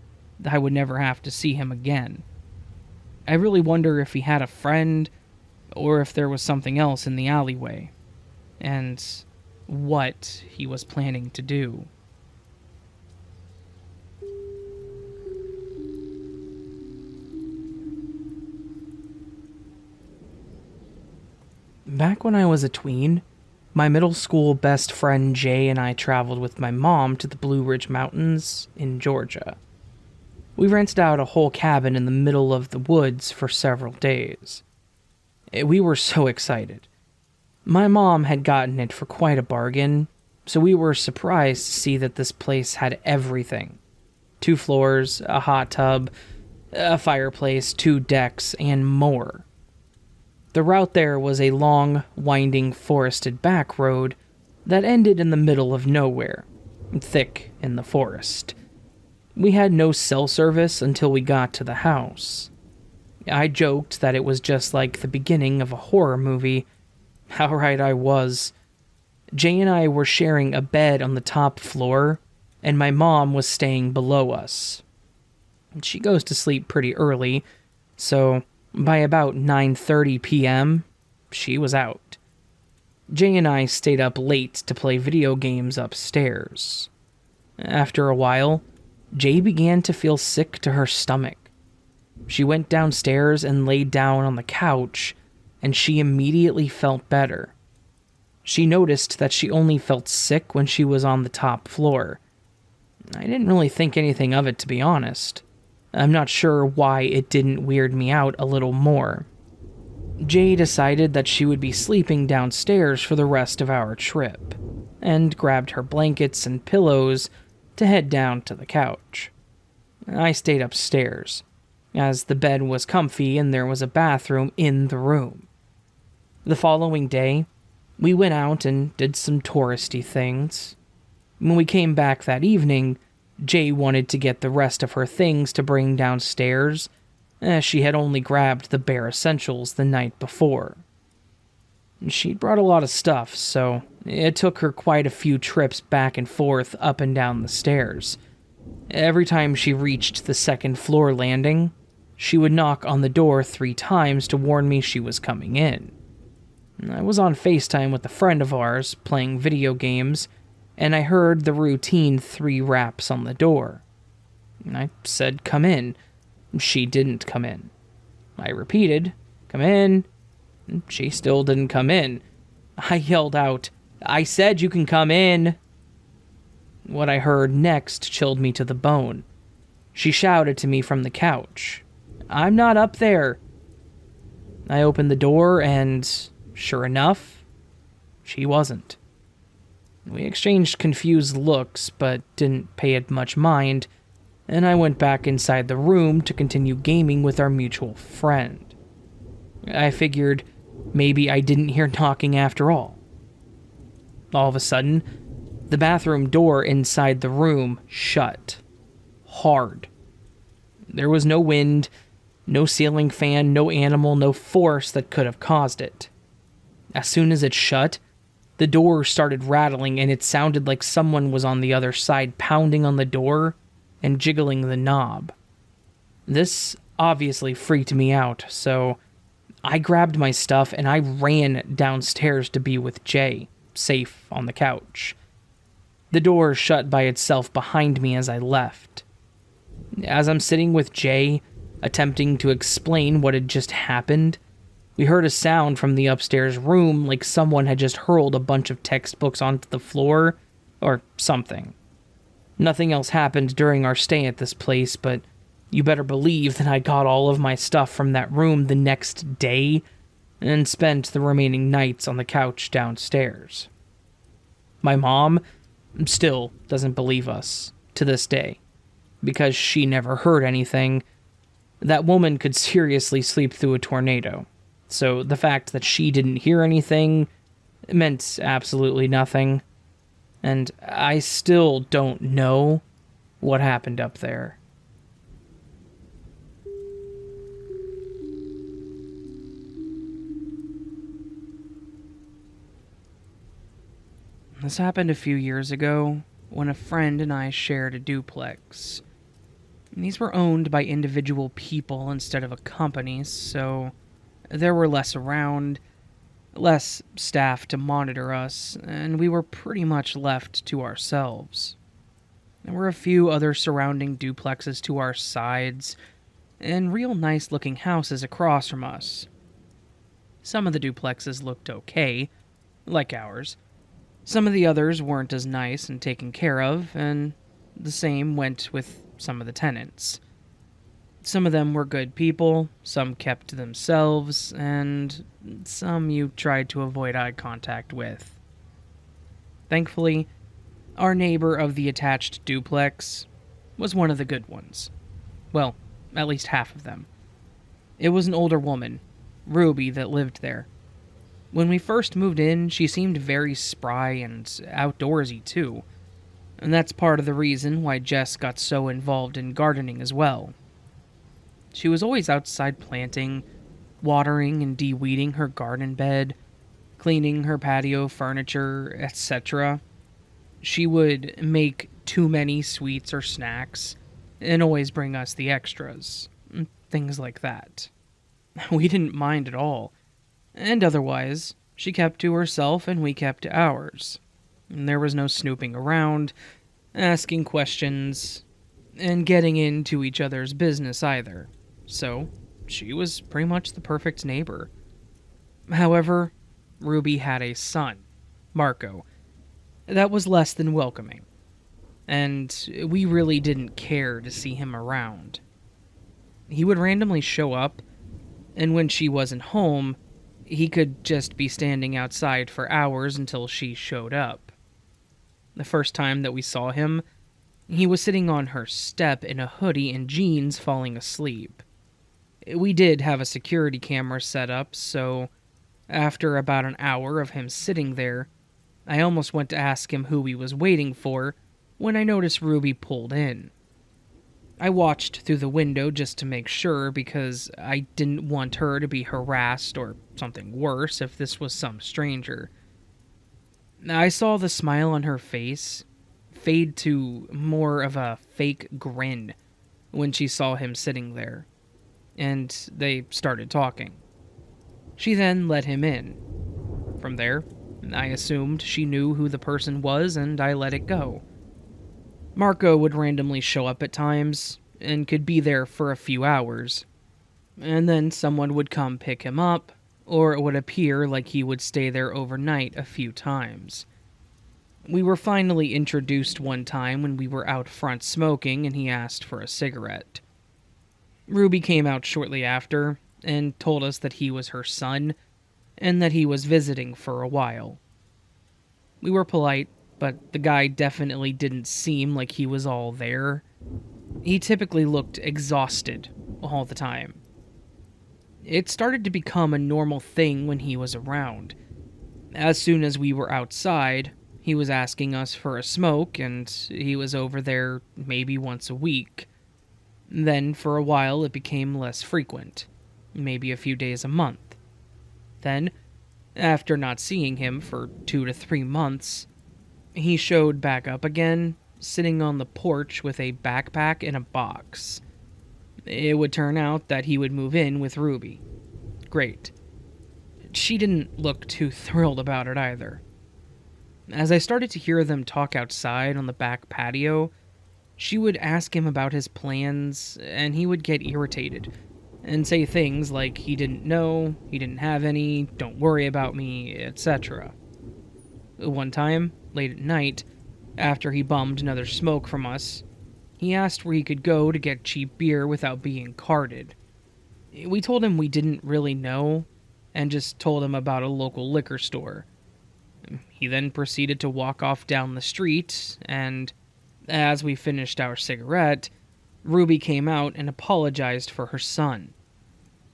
I would never have to see him again. I really wonder if he had a friend, or if there was something else in the alleyway, and what he was planning to do. Back when I was a tween, my middle school best friend Jay and I traveled with my mom to the Blue Ridge Mountains in Georgia. We rented out a whole cabin in the middle of the woods for several days. We were so excited. My mom had gotten it for quite a bargain, so we were surprised to see that this place had everything. 2 floors, a hot tub, a fireplace, 2 decks, and more. The route there was a long, winding, forested back road that ended in the middle of nowhere, thick in the forest. We had no cell service until we got to the house. I joked that it was just like the beginning of a horror movie. How right I was. Jay and I were sharing a bed on the top floor, and my mom was staying below us. She goes to sleep pretty early, so by about 9:30 p.m., she was out. Jay and I stayed up late to play video games upstairs. After a while, Jay began to feel sick to her stomach. She went downstairs and laid down on the couch, and she immediately felt better. She noticed that she only felt sick when she was on the top floor. I didn't really think anything of it, to be honest. I'm not sure why it didn't weird me out a little more. Jay decided that she would be sleeping downstairs for the rest of our trip, and grabbed her blankets and pillows to head down to the couch. I stayed upstairs, as the bed was comfy and there was a bathroom in the room. The following day, we went out and did some touristy things. When we came back that evening, Jay wanted to get the rest of her things to bring downstairs, as she had only grabbed the bare essentials the night before. She'd brought a lot of stuff, so it took her quite a few trips back and forth up and down the stairs. Every time she reached the second floor landing, she would knock on the door 3 times to warn me she was coming in. I was on FaceTime with a friend of ours, playing video games, and I heard the routine 3 raps on the door. I said, "Come in." She didn't come in. I repeated, "Come in." She still didn't come in. I yelled out, "I said you can come in." What I heard next chilled me to the bone. She shouted to me from the couch, "I'm not up there." I opened the door and, sure enough, she wasn't. We exchanged confused looks, but didn't pay it much mind, and I went back inside the room to continue gaming with our mutual friend. I figured maybe I didn't hear knocking after all. All of a sudden, the bathroom door inside the room shut. Hard. There was no wind, no ceiling fan, no animal, no force that could have caused it. As soon as it shut, the door started rattling, and it sounded like someone was on the other side pounding on the door and jiggling the knob. This obviously freaked me out, so I grabbed my stuff and I ran downstairs to be with Jay, safe on the couch. The door shut by itself behind me as I left. As I'm sitting with Jay, attempting to explain what had just happened, we heard a sound from the upstairs room like someone had just hurled a bunch of textbooks onto the floor, or something. Nothing else happened during our stay at this place, but you better believe that I got all of my stuff from that room the next day and spent the remaining nights on the couch downstairs. My mom still doesn't believe us to this day, because she never heard anything. That woman could seriously sleep through a tornado, so the fact that she didn't hear anything meant absolutely nothing, and I still don't know what happened up there. This happened a few years ago when a friend and I shared a duplex. These were owned by individual people instead of a company, so there were less around, less staff to monitor us, and we were pretty much left to ourselves. There were a few other surrounding duplexes to our sides, and real nice looking houses across from us. Some of the duplexes looked okay, like ours. Some of the others weren't as nice and taken care of, and the same went with some of the tenants. Some of them were good people, some kept to themselves, and some you tried to avoid eye contact with. Thankfully, our neighbor of the attached duplex was one of the good ones. Well, at least half of them. It was an older woman, Ruby, that lived there. When we first moved in, she seemed very spry and outdoorsy too, and that's part of the reason why Jess got so involved in gardening as well. She was always outside planting, watering and de-weeding her garden bed, cleaning her patio furniture, etc. She would make too many sweets or snacks, and always bring us the extras. Things like that. We didn't mind at all. And otherwise, she kept to herself and we kept to ours. And there was no snooping around, asking questions, and getting into each other's business either. So, she was pretty much the perfect neighbor. However, Ruby had a son, Marco, that was less than welcoming. And we really didn't care to see him around. He would randomly show up, and when she wasn't home, he could just be standing outside for hours until she showed up. The first time that we saw him, he was sitting on her step in a hoodie and jeans falling asleep. We did have a security camera set up, so after about an hour of him sitting there, I almost went to ask him who he was waiting for when I noticed Ruby pulled in. I watched through the window just to make sure because I didn't want her to be harassed or something worse if this was some stranger. I saw the smile on her face fade to more of a fake grin when she saw him sitting there, and they started talking. She then let him in. From there, I assumed she knew who the person was and I let it go. Marco would randomly show up at times, and could be there for a few hours. And then someone would come pick him up, or it would appear like he would stay there overnight a few times. We were finally introduced one time when we were out front smoking and he asked for a cigarette. Ruby came out shortly after, and told us that he was her son, and that he was visiting for a while. We were polite, but the guy definitely didn't seem like he was all there. He typically looked exhausted all the time. It started to become a normal thing when he was around. As soon as we were outside, he was asking us for a smoke, and he was over there maybe once a week. Then, for a while, it became less frequent, maybe a few days a month. Then, after not seeing him for 2 to 3 months, he showed back up again, sitting on the porch with a backpack and a box. It would turn out that he would move in with Ruby. Great. She didn't look too thrilled about it either. As I started to hear them talk outside on the back patio, She would ask him about his plans, and he would get irritated and say things like he didn't know, he didn't have any, don't worry about me, etc. One time, late at night, after he bummed another smoke from us, he asked where he could go to get cheap beer without being carded. We told him we didn't really know, and just told him about a local liquor store. He then proceeded to walk off down the street, and as we finished our cigarette, Ruby came out and apologized for her son.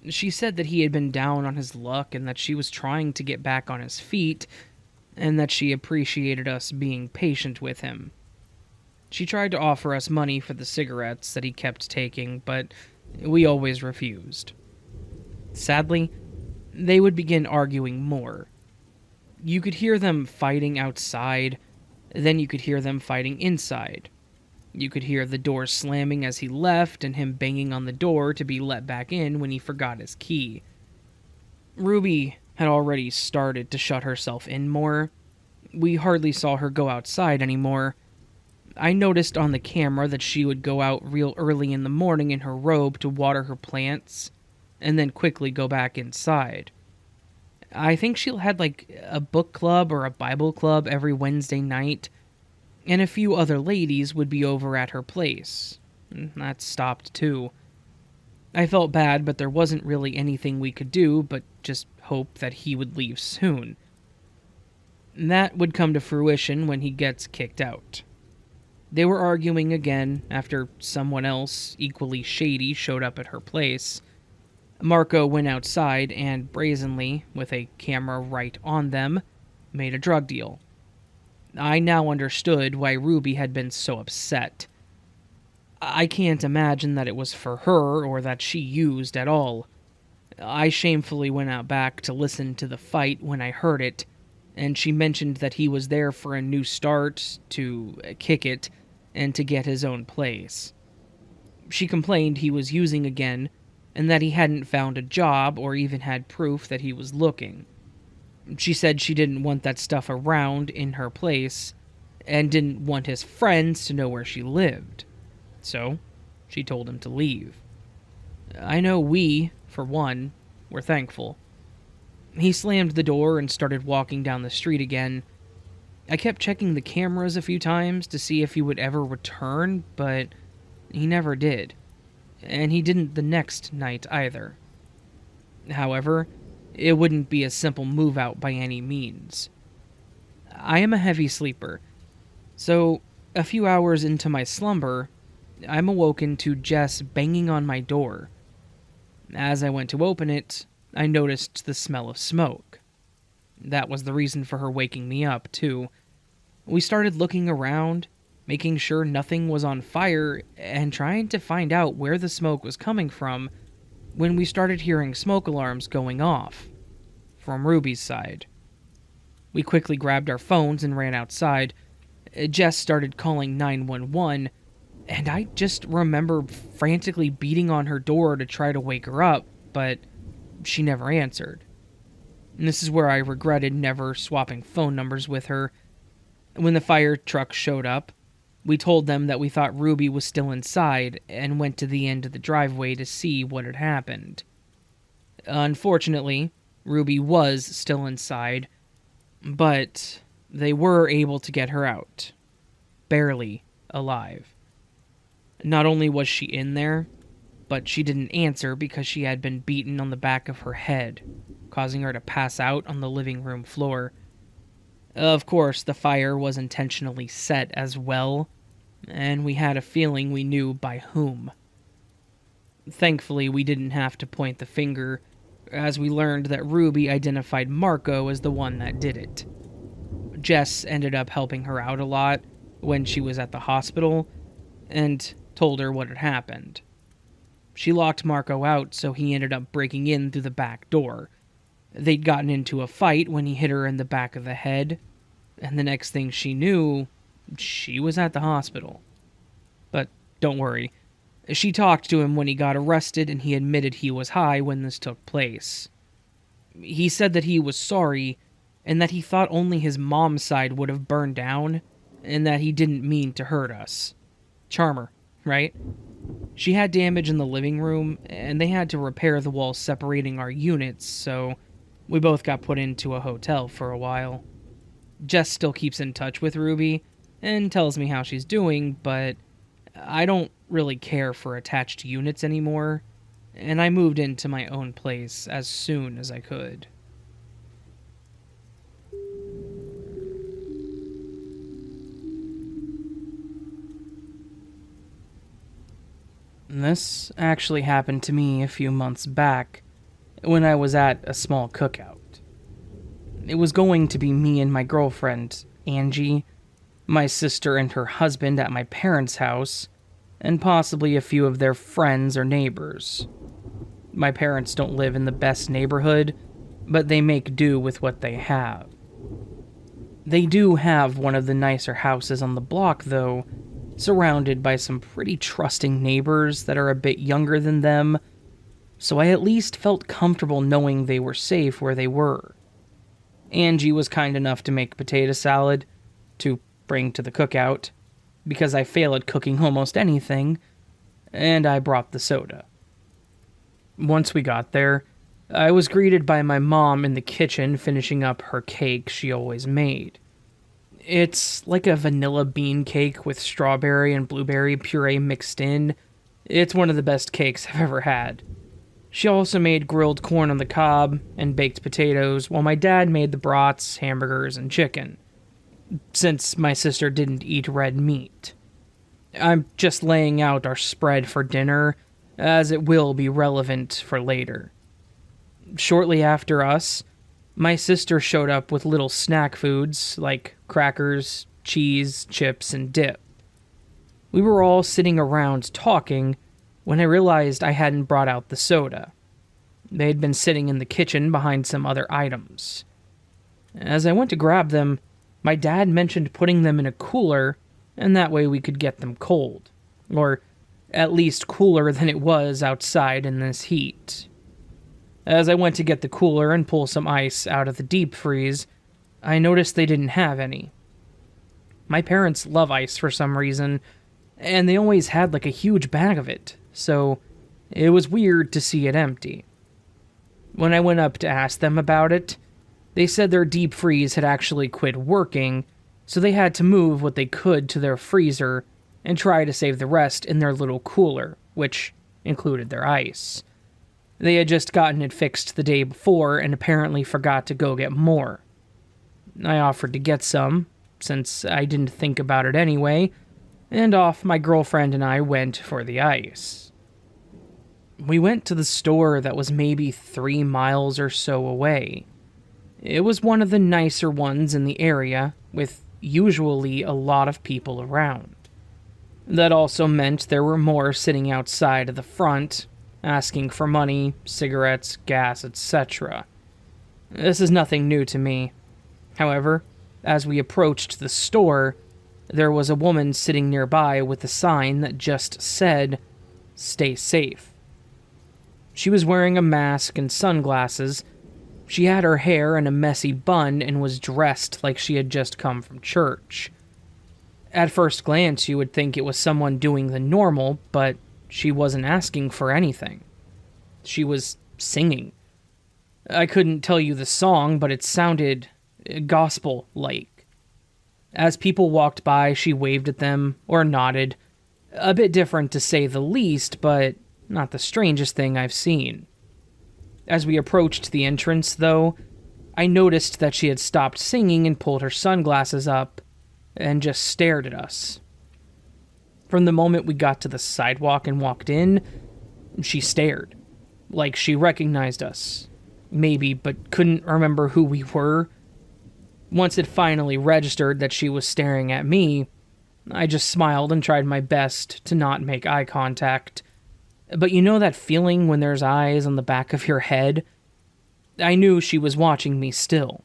She said that he had been down on his luck and that she was trying to get back on his feet, and that she appreciated us being patient with him. She tried to offer us money for the cigarettes that he kept taking, but we always refused. Sadly, they would begin arguing more. You could hear them fighting outside, then you could hear them fighting inside. You could hear the door slamming as he left and him banging on the door to be let back in when he forgot his key. Ruby had already started to shut herself in more. We hardly saw her go outside anymore. I noticed on the camera that she would go out real early in the morning in her robe to water her plants, and then quickly go back inside. I think she had like a book club or a Bible club every Wednesday night, and a few other ladies would be over at her place. That stopped too. I felt bad, but there wasn't really anything we could do but just hope that he would leave soon. That would come to fruition when he gets kicked out. They were arguing again after someone else, equally shady, showed up at her place. Marco went outside and brazenly, with a camera right on them, made a drug deal. I now understood why Ruby had been so upset. I can't imagine that it was for her or that she used at all. I shamefully went out back to listen to the fight when I heard it, and she mentioned that he was there for a new start, to kick it, and to get his own place. She complained he was using again, and that he hadn't found a job or even had proof that he was looking. She said she didn't want that stuff around in her place, and didn't want his friends to know where she lived. So, she told him to leave. I know we, for one, were thankful. He slammed the door and started walking down the street again. I kept checking the cameras a few times to see if he would ever return, but he never did. And he didn't the next night either. However, it wouldn't be a simple move out by any means. I am a heavy sleeper, so a few hours into my slumber, I'm awoken to Jess banging on my door. As I went to open it, I noticed the smell of smoke. That was the reason for her waking me up, too. We started looking around, making sure nothing was on fire, and trying to find out where the smoke was coming from, when we started hearing smoke alarms going off, from Ruby's side. We quickly grabbed our phones and ran outside. Jess started calling 911, and I just remember frantically beating on her door to try to wake her up, but she never answered. And this is where I regretted never swapping phone numbers with her. When the fire truck showed up, we told them that we thought Ruby was still inside and went to the end of the driveway to see what had happened. Unfortunately, Ruby was still inside, but they were able to get her out. Barely alive. Not only was she in there, but she didn't answer because she had been beaten on the back of her head, causing her to pass out on the living room floor. Of course, the fire was intentionally set as well, and we had a feeling we knew by whom. Thankfully, we didn't have to point the finger, as we learned that Ruby identified Marco as the one that did it. Jess ended up helping her out a lot when she was at the hospital, and told her what had happened. She locked Marco out, so he ended up breaking in through the back door. They'd gotten into a fight when he hit her in the back of the head, and the next thing she knew, she was at the hospital. But don't worry, she talked to him when he got arrested, and he admitted he was high when this took place. He said that he was sorry, and that he thought only his mom's side would have burned down, and that he didn't mean to hurt us. Charmer, right? She had damage in the living room, and they had to repair the walls separating our units, so we both got put into a hotel for a while. Jess still keeps in touch with Ruby and tells me how she's doing, but I don't really care for attached units anymore, and I moved into my own place as soon as I could. This actually happened to me a few months back when I was at a small cookout. It was going to be me and my girlfriend, Angie, my sister and her husband at my parents' house, and possibly a few of their friends or neighbors. My parents don't live in the best neighborhood, but they make do with what they have. They do have one of the nicer houses on the block, though, surrounded by some pretty trusting neighbors that are a bit younger than them, so I at least felt comfortable knowing they were safe where they were. Angie was kind enough to make potato salad to bring to the cookout, because I fail at cooking almost anything, and I brought the soda. Once we got there, I was greeted by my mom in the kitchen finishing up her cake she always made. It's like a vanilla bean cake with strawberry and blueberry puree mixed in. It's one of the best cakes I've ever had. She also made grilled corn on the cob and baked potatoes, while my dad made the brats, hamburgers, and chicken, since my sister didn't eat red meat. I'm just laying out our spread for dinner, as it will be relevant for later. Shortly after us, my sister showed up with little snack foods like crackers, cheese, chips, and dip. We were all sitting around talking when I realized I hadn't brought out the soda. They'd been sitting in the kitchen behind some other items. As I went to grab them, my dad mentioned putting them in a cooler, and that way we could get them cold. Or at least cooler than it was outside in this heat. As I went to get the cooler and pull some ice out of the deep freeze, I noticed they didn't have any. My parents love ice for some reason, and they always had like a huge bag of it, so it was weird to see it empty. When I went up to ask them about it, they said their deep freeze had actually quit working, so they had to move what they could to their freezer and try to save the rest in their little cooler, which included their ice. They had just gotten it fixed the day before and apparently forgot to go get more. I offered to get some, since I didn't think about it anyway, and off my girlfriend and I went for the ice. We went to the store that was maybe 3 miles or so away. It was one of the nicer ones in the area, with usually a lot of people around. That also meant there were more sitting outside of the front, asking for money, cigarettes, gas, etc. This is nothing new to me. However, as we approached the store, there was a woman sitting nearby with a sign that just said, "Stay safe." She was wearing a mask and sunglasses. She had her hair in a messy bun and was dressed like she had just come from church. At first glance, you would think it was someone doing the normal, but she wasn't asking for anything. She was singing. I couldn't tell you the song, but it sounded gospel-like. As people walked by, she waved at them or nodded. A bit different to say the least, but not the strangest thing I've seen. As we approached the entrance, though, I noticed that she had stopped singing and pulled her sunglasses up and just stared at us. From the moment we got to the sidewalk and walked in, she stared, like she recognized us, maybe, but couldn't remember who we were. Once it finally registered that she was staring at me, I just smiled and tried my best to not make eye contact. But you know that feeling when there's eyes on the back of your head? I knew she was watching me still.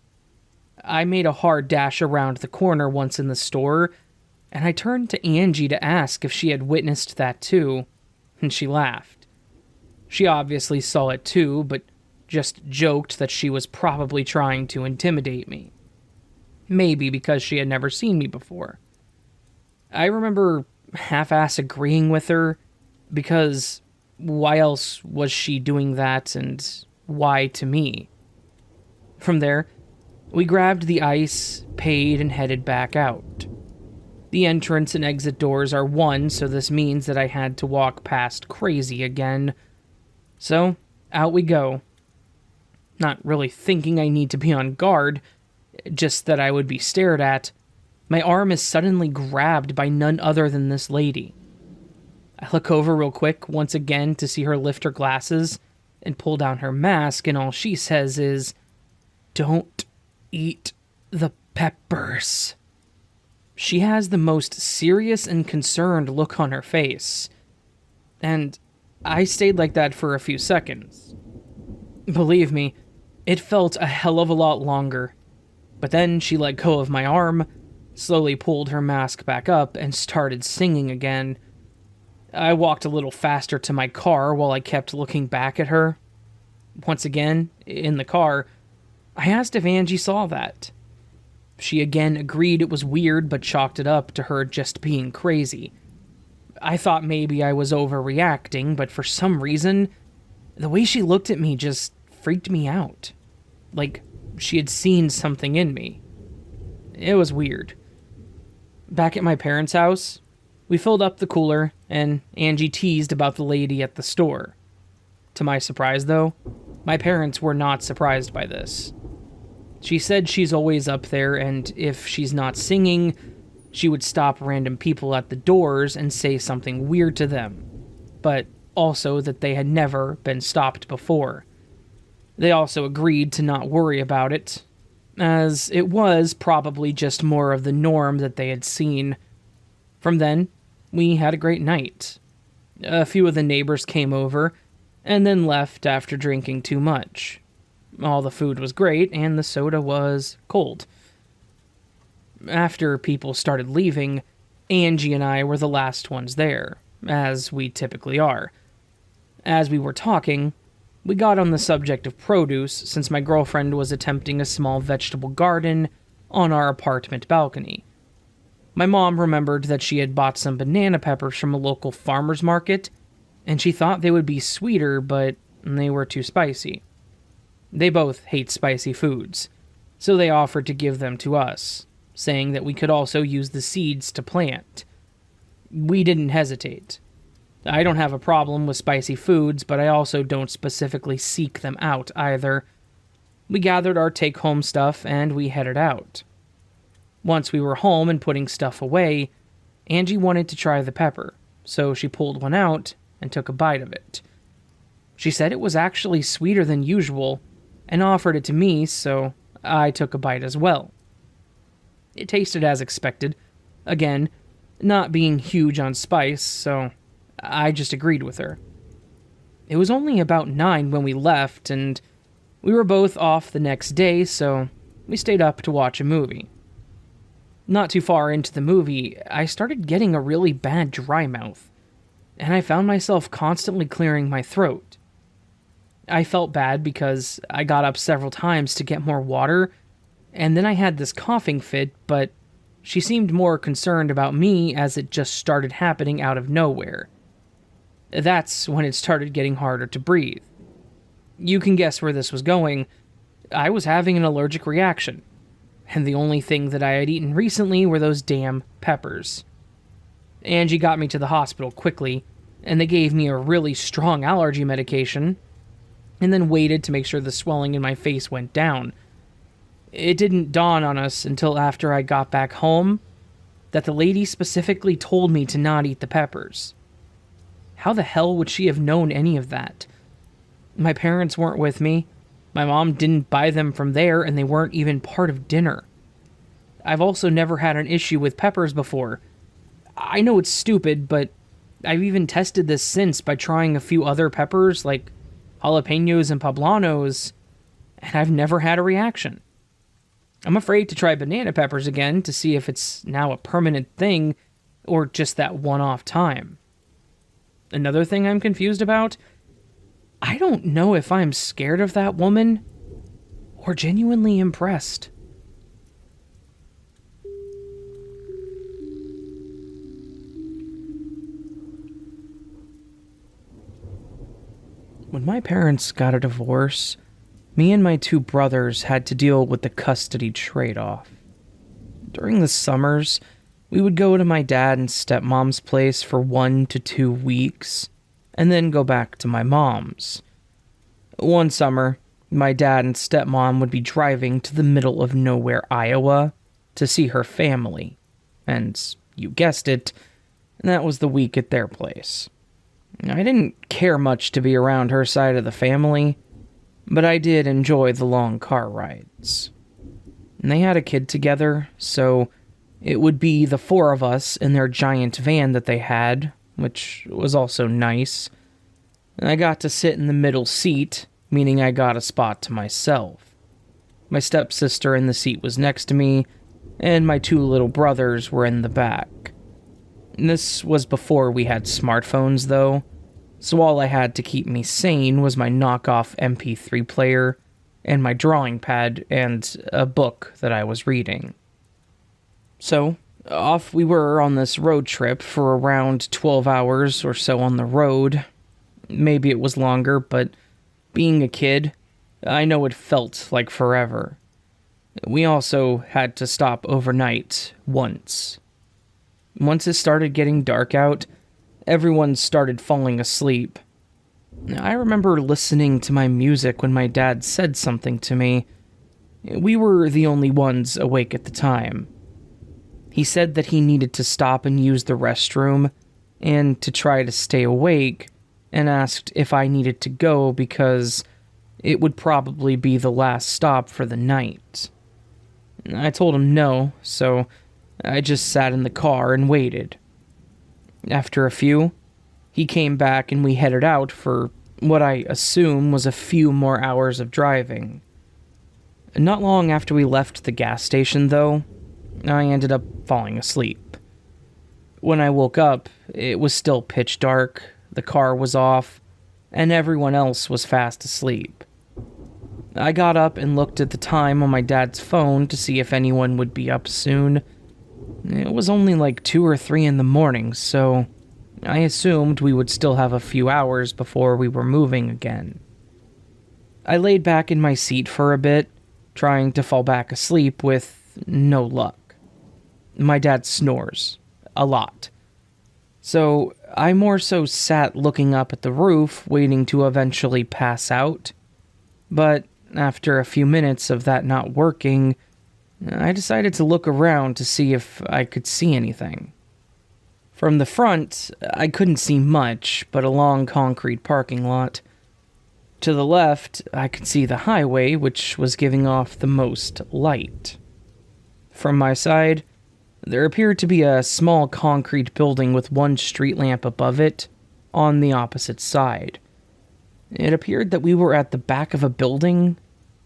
I made a hard dash around the corner once in the store, and I turned to Angie to ask if she had witnessed that too, and she laughed. She obviously saw it too, but just joked that she was probably trying to intimidate me. Maybe because she had never seen me before. I remember half-ass agreeing with her, because why else was she doing that, and why to me? From there, we grabbed the ice, paid, and headed back out. The entrance and exit doors are one, so this means that I had to walk past Crazy again. So, out we go. Not really thinking I need to be on guard, just that I would be stared at. My arm is suddenly grabbed by none other than this lady. I look over real quick once again to see her lift her glasses and pull down her mask, and all she says is, "Don't eat the peppers." She has the most serious and concerned look on her face, and I stayed like that for a few seconds. Believe me, it felt a hell of a lot longer, but then she let go of my arm, slowly pulled her mask back up, and started singing again. I walked a little faster to my car while I kept looking back at her. Once again, in the car, I asked if Angie saw that. She again agreed it was weird, but chalked it up to her just being crazy. I thought maybe I was overreacting, but for some reason, the way she looked at me just freaked me out. Like she had seen something in me. It was weird. Back at my parents' house, we filled up the cooler, and Angie teased about the lady at the store. To my surprise, though, my parents were not surprised by this. She said she's always up there, and if she's not singing, she would stop random people at the doors and say something weird to them, but also that they had never been stopped before. They also agreed to not worry about it, as it was probably just more of the norm that they had seen. From then, we had a great night. A few of the neighbors came over, and then left after drinking too much. All the food was great, and the soda was cold. After people started leaving, Angie and I were the last ones there, as we typically are. As we were talking, we got on the subject of produce since my girlfriend was attempting a small vegetable garden on our apartment balcony. My mom remembered that she had bought some banana peppers from a local farmer's market, and she thought they would be sweeter, but they were too spicy. They both hate spicy foods, so they offered to give them to us, saying that we could also use the seeds to plant. We didn't hesitate. I don't have a problem with spicy foods, but I also don't specifically seek them out either. We gathered our take-home stuff and we headed out. Once we were home and putting stuff away, Angie wanted to try the pepper, so she pulled one out and took a bite of it. She said it was actually sweeter than usual and offered it to me, so I took a bite as well. It tasted as expected, again, not being huge on spice, so I just agreed with her. It was only about 9 when we left, and we were both off the next day, so we stayed up to watch a movie. Not too far into the movie, I started getting a really bad dry mouth, and I found myself constantly clearing my throat. I felt bad because I got up several times to get more water, and then I had this coughing fit, but she seemed more concerned about me as it just started happening out of nowhere. That's when it started getting harder to breathe. You can guess where this was going. I was having an allergic reaction, and the only thing that I had eaten recently were those damn peppers. Angie got me to the hospital quickly, and they gave me a really strong allergy medication, and then waited to make sure the swelling in my face went down. It didn't dawn on us until after I got back home that the lady specifically told me to not eat the peppers. How the hell would she have known any of that? My parents weren't with me. My mom didn't buy them from there, and they weren't even part of dinner. I've also never had an issue with peppers before. I know it's stupid, but I've even tested this since by trying a few other peppers, like jalapenos and poblanos, and I've never had a reaction. I'm afraid to try banana peppers again to see if it's now a permanent thing or just that one-off time. Another thing I'm confused about, I don't know if I'm scared of that woman or genuinely impressed. When my parents got a divorce, me and my two brothers had to deal with the custody trade-off. During the summers, we would go to my dad and stepmom's place for 1 to 2 weeks, and then go back to my mom's. One summer, my dad and stepmom would be driving to the middle of nowhere, Iowa, to see her family. And, you guessed it, that was the week at their place. I didn't care much to be around her side of the family, but I did enjoy the long car rides. And they had a kid together, so it would be the 4 of us in their giant van that they had, which was also nice. I got to sit in the middle seat, meaning I got a spot to myself. My stepsister in the seat was next to me, and my 2 little brothers were in the back. This was before we had smartphones, though, so all I had to keep me sane was my knockoff MP3 player, and my drawing pad, and a book that I was reading. So, off we were on this road trip for around 12 hours or so on the road. Maybe it was longer, but being a kid, I know it felt like forever. We also had to stop overnight once. Once it started getting dark out, everyone started falling asleep. I remember listening to my music when my dad said something to me. We were the only ones awake at the time. He said that he needed to stop and use the restroom, and to try to stay awake, and asked if I needed to go because it would probably be the last stop for the night. I told him no, so I just sat in the car and waited. After a few, he came back and we headed out for what I assume was a few more hours of driving. Not long after we left the gas station, though, I ended up falling asleep. When I woke up, it was still pitch dark, the car was off, and everyone else was fast asleep. I got up and looked at the time on my dad's phone to see if anyone would be up soon. It was only like 2 or 3 in the morning, so I assumed we would still have a few hours before we were moving again. I laid back in my seat for a bit, trying to fall back asleep with no luck. My dad snores. A lot. So I more so sat looking up at the roof, waiting to eventually pass out. But after a few minutes of that not working, I decided to look around to see if I could see anything. From the front, I couldn't see much but a long concrete parking lot. To the left, I could see the highway, which was giving off the most light. From my side, there appeared to be a small concrete building with one street lamp above it, on the opposite side. It appeared that we were at the back of a building,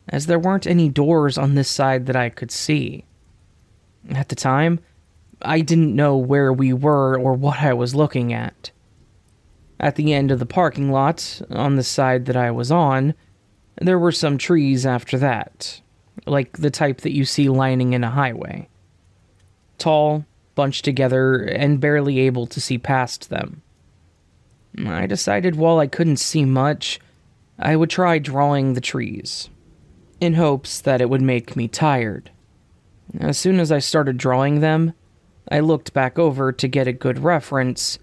as there weren't any doors on this side that I could see. At the time, I didn't know where we were or what I was looking at. At the end of the parking lot, on the side that I was on, there were some trees after that, like the type that you see lining in a highway. Tall, bunched together, and barely able to see past them. I decided while I couldn't see much, I would try drawing the trees, in hopes that it would make me tired. As soon as I started drawing them, I looked back over to get a good reference,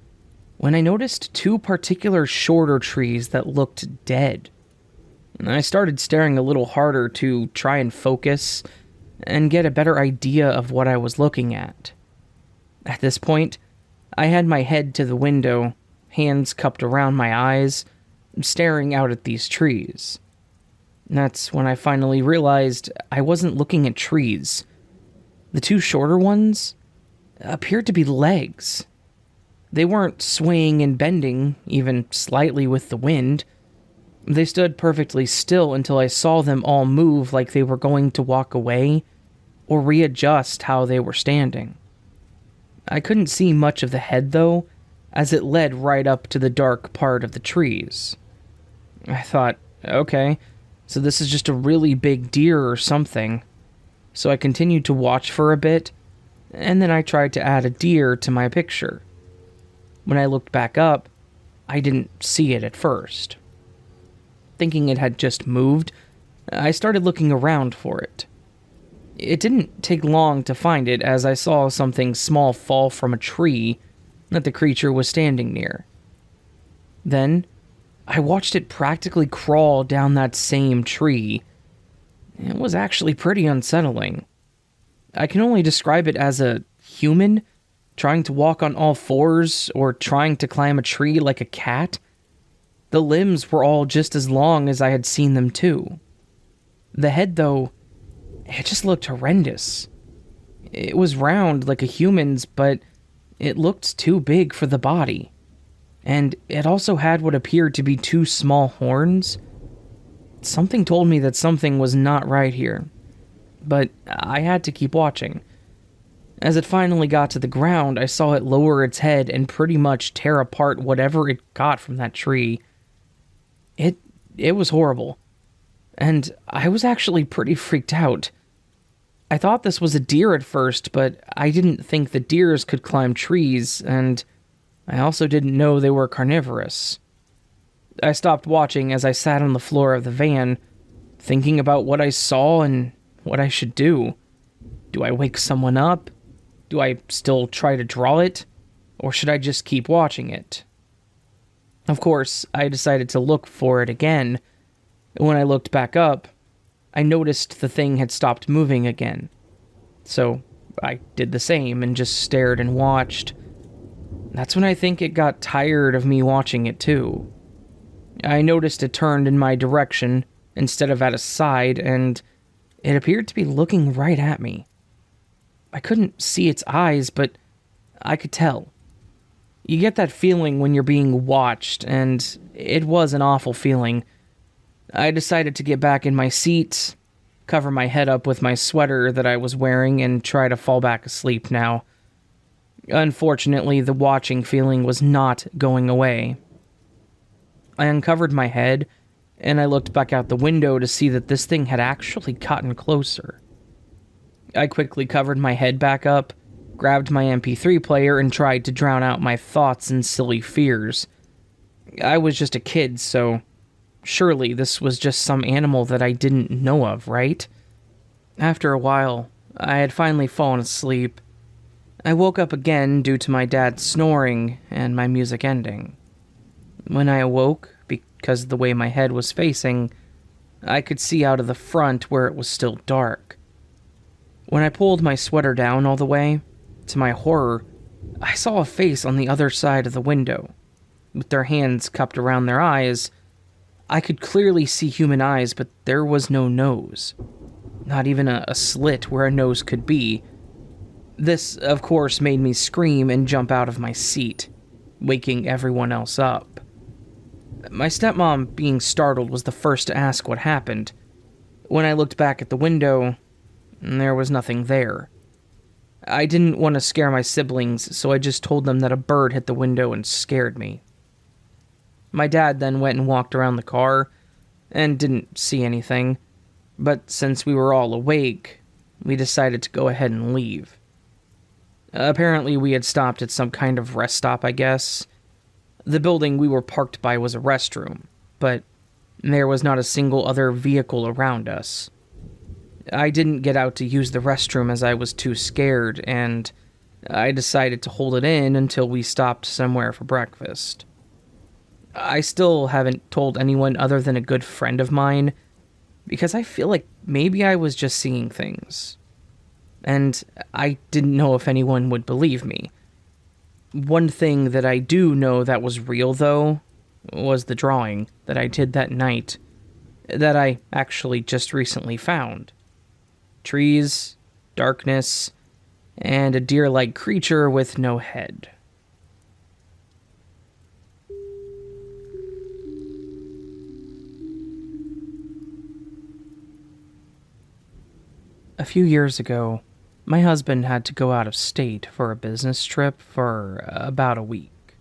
when I noticed 2 particular shorter trees that looked dead. I started staring a little harder to try and focus and get a better idea of what I was looking at. At this point, I had my head to the window, hands cupped around my eyes, staring out at these trees. That's when I finally realized I wasn't looking at trees. The 2 shorter ones appeared to be legs. They weren't swaying and bending, even slightly with the wind. They stood perfectly still until I saw them all move like they were going to walk away or readjust how they were standing. I couldn't see much of the head, though, as it led right up to the dark part of the trees. I thought, okay, so this is just a really big deer or something. So I continued to watch for a bit, and then I tried to add a deer to my picture. When I looked back up, I didn't see it at first. thinking it had just moved, I started looking around for it. It didn't take long to find it as I saw something small fall from a tree that the creature was standing near. Then, I watched it practically crawl down that same tree. It was actually pretty unsettling. I can only describe it as a human trying to walk on all fours or trying to climb a tree like a cat. The limbs were all just as long as I had seen them too. The head, though, it just looked horrendous. It was round like a human's, but it looked too big for the body. And it also had what appeared to be two small horns. Something told me that something was not right here, but I had to keep watching. As it finally got to the ground, I saw it lower its head and pretty much tear apart whatever it got from that tree. It was horrible, and I was actually pretty freaked out. I thought this was a deer at first, but I didn't think that deers could climb trees, and I also didn't know they were carnivorous. I stopped watching as I sat on the floor of the van, thinking about what I saw and what I should do. Do I wake someone up? Do I still try to draw it? Or should I just keep watching it? Of course, I decided to look for it again. When I looked back up, I noticed the thing had stopped moving again. So I did the same and just stared and watched. That's when I think it got tired of me watching it too. I noticed it turned in my direction instead of at a side, and it appeared to be looking right at me. I couldn't see its eyes, but I could tell. You get that feeling when you're being watched, and it was an awful feeling. I decided to get back in my seat, cover my head up with my sweater that I was wearing, and try to fall back asleep now. Unfortunately, the watching feeling was not going away. I uncovered my head, and I looked back out the window to see that this thing had actually gotten closer. I quickly covered my head back up, grabbed my MP3 player, and tried to drown out my thoughts and silly fears. I was just a kid, so surely this was just some animal that I didn't know of, right? After a while, I had finally fallen asleep. I woke up again due to my dad snoring and my music ending. When I awoke, because of the way my head was facing, I could see out of the front where it was still dark. When I pulled my sweater down all the way, to my horror, I saw a face on the other side of the window. With their hands cupped around their eyes, I could clearly see human eyes, but there was no nose. Not even a slit where a nose could be. This, of course, made me scream and jump out of my seat, waking everyone else up. My stepmom, being startled, was the first to ask what happened. When I looked back at the window, there was nothing there. I didn't want to scare my siblings, so I just told them that a bird hit the window and scared me. My dad then went and walked around the car, and didn't see anything, but since we were all awake, we decided to go ahead and leave. Apparently we had stopped at some kind of rest stop, I guess. The building we were parked by was a restroom, but there was not a single other vehicle around us. I didn't get out to use the restroom as I was too scared, and I decided to hold it in until we stopped somewhere for breakfast. I still haven't told anyone other than a good friend of mine, because I feel like maybe I was just seeing things. And I didn't know if anyone would believe me. One thing that I do know that was real, though, was the drawing that I did that night, that I actually just recently found. Trees, darkness, and a deer-like creature with no head. A few years ago, my husband had to go out of state for a business trip for about a week.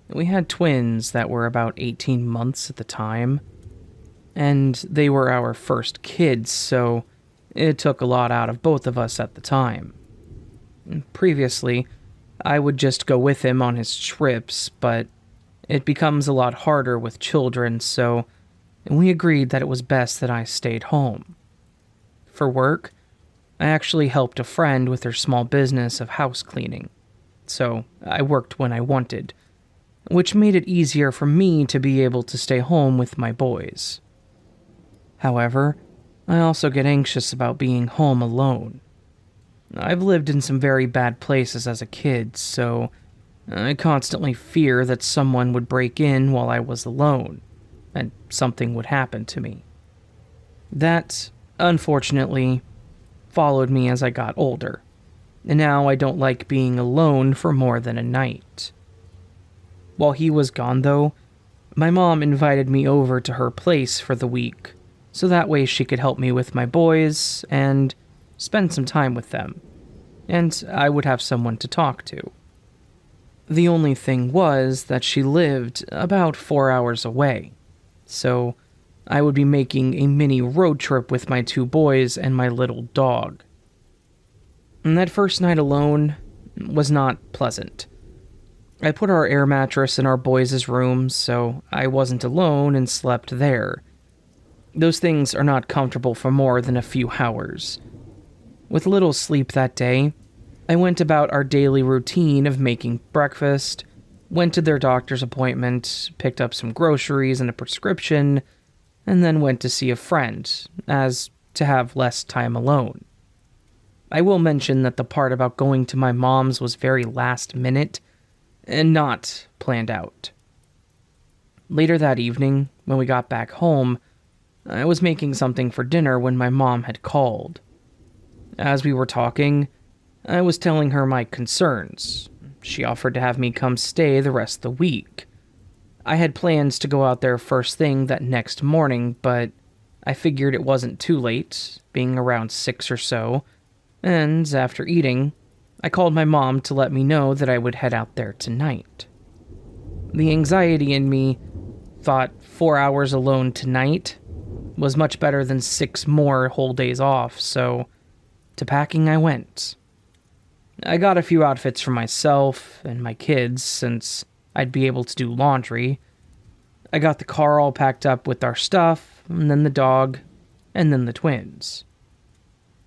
We had twins that were about 18 months at the time, and they were our first kids, so it took a lot out of both of us at the time. Previously, I would just go with him on his trips, but it becomes a lot harder with children, so and we agreed that it was best that I stayed home. For work, I actually helped a friend with her small business of house cleaning, so I worked when I wanted, which made it easier for me to be able to stay home with my boys. However, I also get anxious about being home alone. I've lived in some very bad places as a kid, so I constantly fear that someone would break in while I was alone, and something would happen to me. That, unfortunately, followed me as I got older, and now I don't like being alone for more than a night. While he was gone, though, my mom invited me over to her place for the week, so that way she could help me with my boys and spend some time with them, and I would have someone to talk to. The only thing was that she lived about 4 hours away, so I would be making a mini road trip with my 2 boys and my little dog. And that first night alone was not pleasant. I put our air mattress in our boys' rooms, so I wasn't alone and slept there. Those things are not comfortable for more than a few hours. With little sleep that day, I went about our daily routine of making breakfast, went to their doctor's appointment, picked up some groceries and a prescription, and then went to see a friend, as to have less time alone. I will mention that the part about going to my mom's was very last minute, and not planned out. Later that evening, when we got back home, I was making something for dinner when my mom had called. As we were talking, I was telling her my concerns. She offered to have me come stay the rest of the week. I had plans to go out there first thing that next morning, but I figured it wasn't too late, being around 6 or so, and after eating, I called my mom to let me know that I would head out there tonight. The anxiety in me thought 4 hours alone tonight was much better than 6 more whole days off, so to packing I went. I got a few outfits for myself and my kids, since I'd be able to do laundry. I got the car all packed up with our stuff, and then the dog, and then the twins.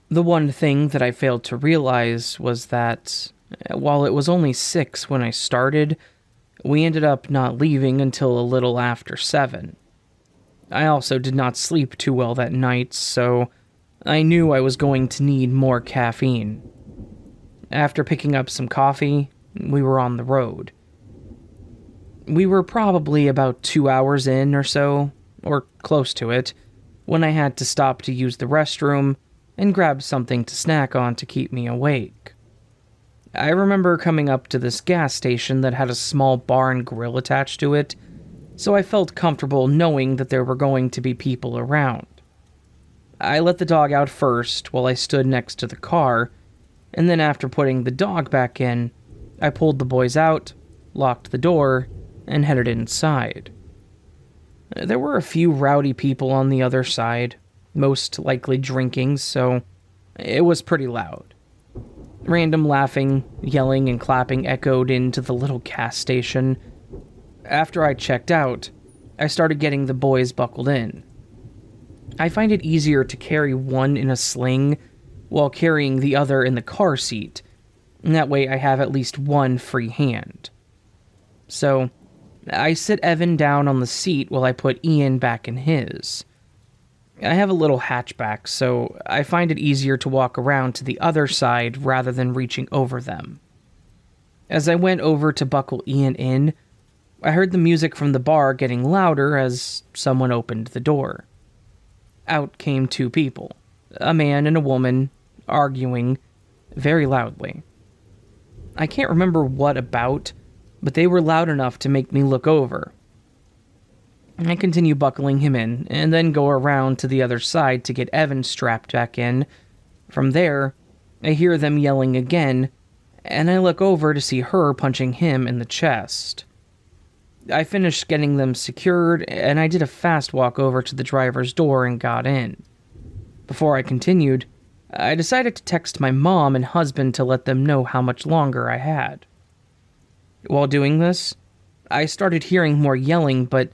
The one thing that I failed to realize was that, while it was only 6 when I started, we ended up not leaving until a little after 7. I also did not sleep too well that night, so I knew I was going to need more caffeine. After picking up some coffee, we were on the road. We were probably about 2 hours in or so, or close to it, when I had to stop to use the restroom and grab something to snack on to keep me awake. I remember coming up to this gas station that had a small bar and grill attached to it, so I felt comfortable knowing that there were going to be people around. I let the dog out first while I stood next to the car, and then after putting the dog back in, I pulled the boys out, locked the door, and headed inside. There were a few rowdy people on the other side, most likely drinking, so it was pretty loud. Random laughing, yelling, and clapping echoed into the little gas station. After I checked out, I started getting the boys buckled in. I find it easier to carry one in a sling while carrying the other in the car seat, and that way I have at least one free hand. So, I sit Evan down on the seat while I put Ian back in his. I have a little hatchback, so I find it easier to walk around to the other side rather than reaching over them. As I went over to buckle Ian in, I heard the music from the bar getting louder as someone opened the door. Out came 2 people, a man and a woman, arguing very loudly. I can't remember what about, but they were loud enough to make me look over. I continue buckling him in, and then go around to the other side to get Evan strapped back in. From there, I hear them yelling again, and I look over to see her punching him in the chest. I finished getting them secured, and I did a fast walk over to the driver's door and got in. Before I continued, I decided to text my mom and husband to let them know how much longer I had. While doing this, I started hearing more yelling, but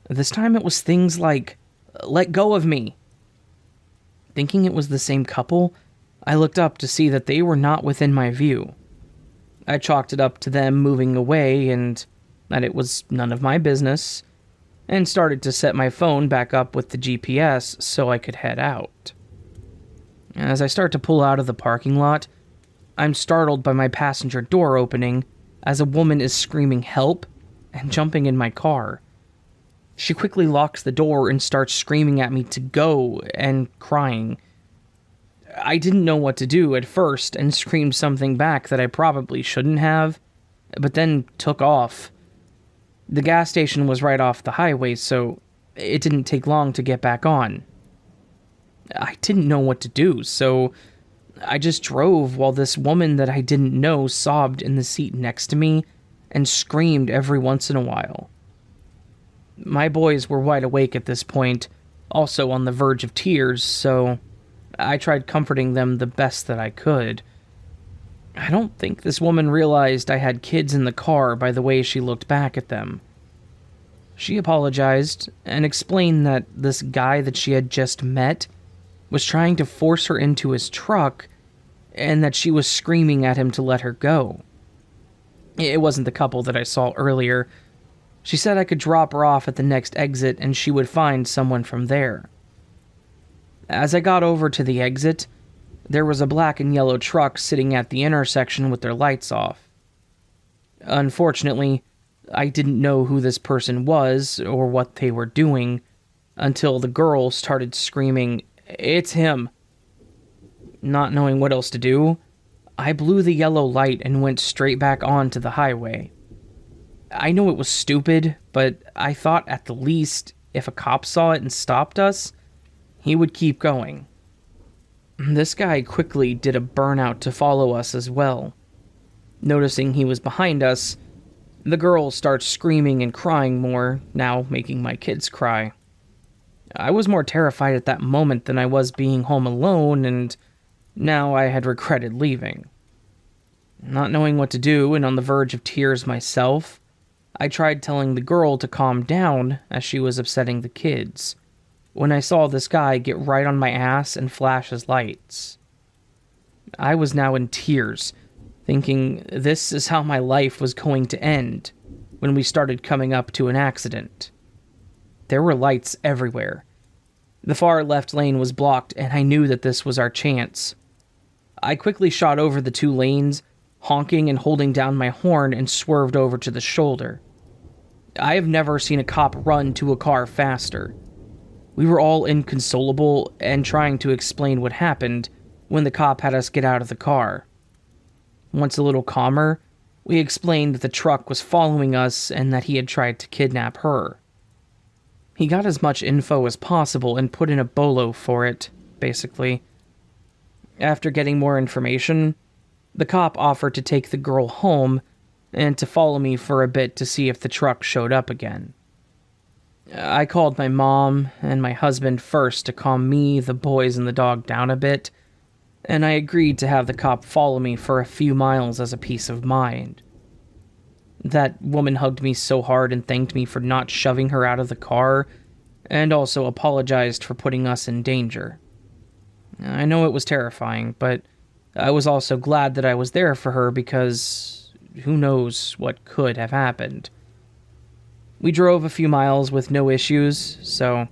this time it was things like Let go of me." Thinking it was the same couple, I looked up to see that they were not within my view. I chalked it up to them moving away and that it was none of my business, and started to set my phone back up with the GPS so I could head out. As I start to pull out of the parking lot, I'm startled by my passenger door opening as a woman is screaming help and jumping in my car. She quickly locks the door and starts screaming at me to go and crying. I didn't know what to do at first and screamed something back that I probably shouldn't have, but then took off. The gas station was right off the highway, so it didn't take long to get back on. I didn't know what to do, so I just drove while this woman that I didn't know sobbed in the seat next to me and screamed every once in a while. My boys were wide awake at this point, also on the verge of tears, so I tried comforting them the best that I could. I don't think this woman realized I had kids in the car by the way she looked back at them. She apologized and explained that this guy that she had just met was trying to force her into his truck and that she was screaming at him to let her go. It wasn't the couple that I saw earlier. She said I could drop her off at the next exit and she would find someone from there. As I got over to the exit, there was a black and yellow truck sitting at the intersection with their lights off. Unfortunately, I didn't know who this person was or what they were doing until the girl started screaming, "It's him." Not knowing what else to do, I blew the yellow light and went straight back onto the highway. I know it was stupid, but I thought at the least, if a cop saw it and stopped us, he would keep going. This guy quickly did a burnout to follow us as well. Noticing he was behind us, the girl starts screaming and crying more, now making my kids cry. I was more terrified at that moment than I was being home alone, and now I had regretted leaving. Not knowing what to do and on the verge of tears myself, I tried telling the girl to calm down as she was upsetting the kids, when I saw this guy get right on my ass and flash his lights. I was now in tears, thinking this is how my life was going to end when we started coming up to an accident. There were lights everywhere. The far left lane was blocked and I knew that this was our chance. I quickly shot over the two lanes, honking and holding down my horn, and swerved over to the shoulder. I have never seen a cop run to a car faster. We were all inconsolable and trying to explain what happened when the cop had us get out of the car. Once a little calmer, we explained that the truck was following us and that he had tried to kidnap her. He got as much info as possible and put in a bolo for it, basically. After getting more information, the cop offered to take the girl home and to follow me for a bit to see if the truck showed up again. I called my mom and my husband first to calm me, the boys, and the dog down a bit, and I agreed to have the cop follow me for a few miles as a peace of mind. That woman hugged me so hard and thanked me for not shoving her out of the car, and also apologized for putting us in danger. I know it was terrifying, but I was also glad that I was there for her because who knows what could have happened. We drove a few miles with no issues, so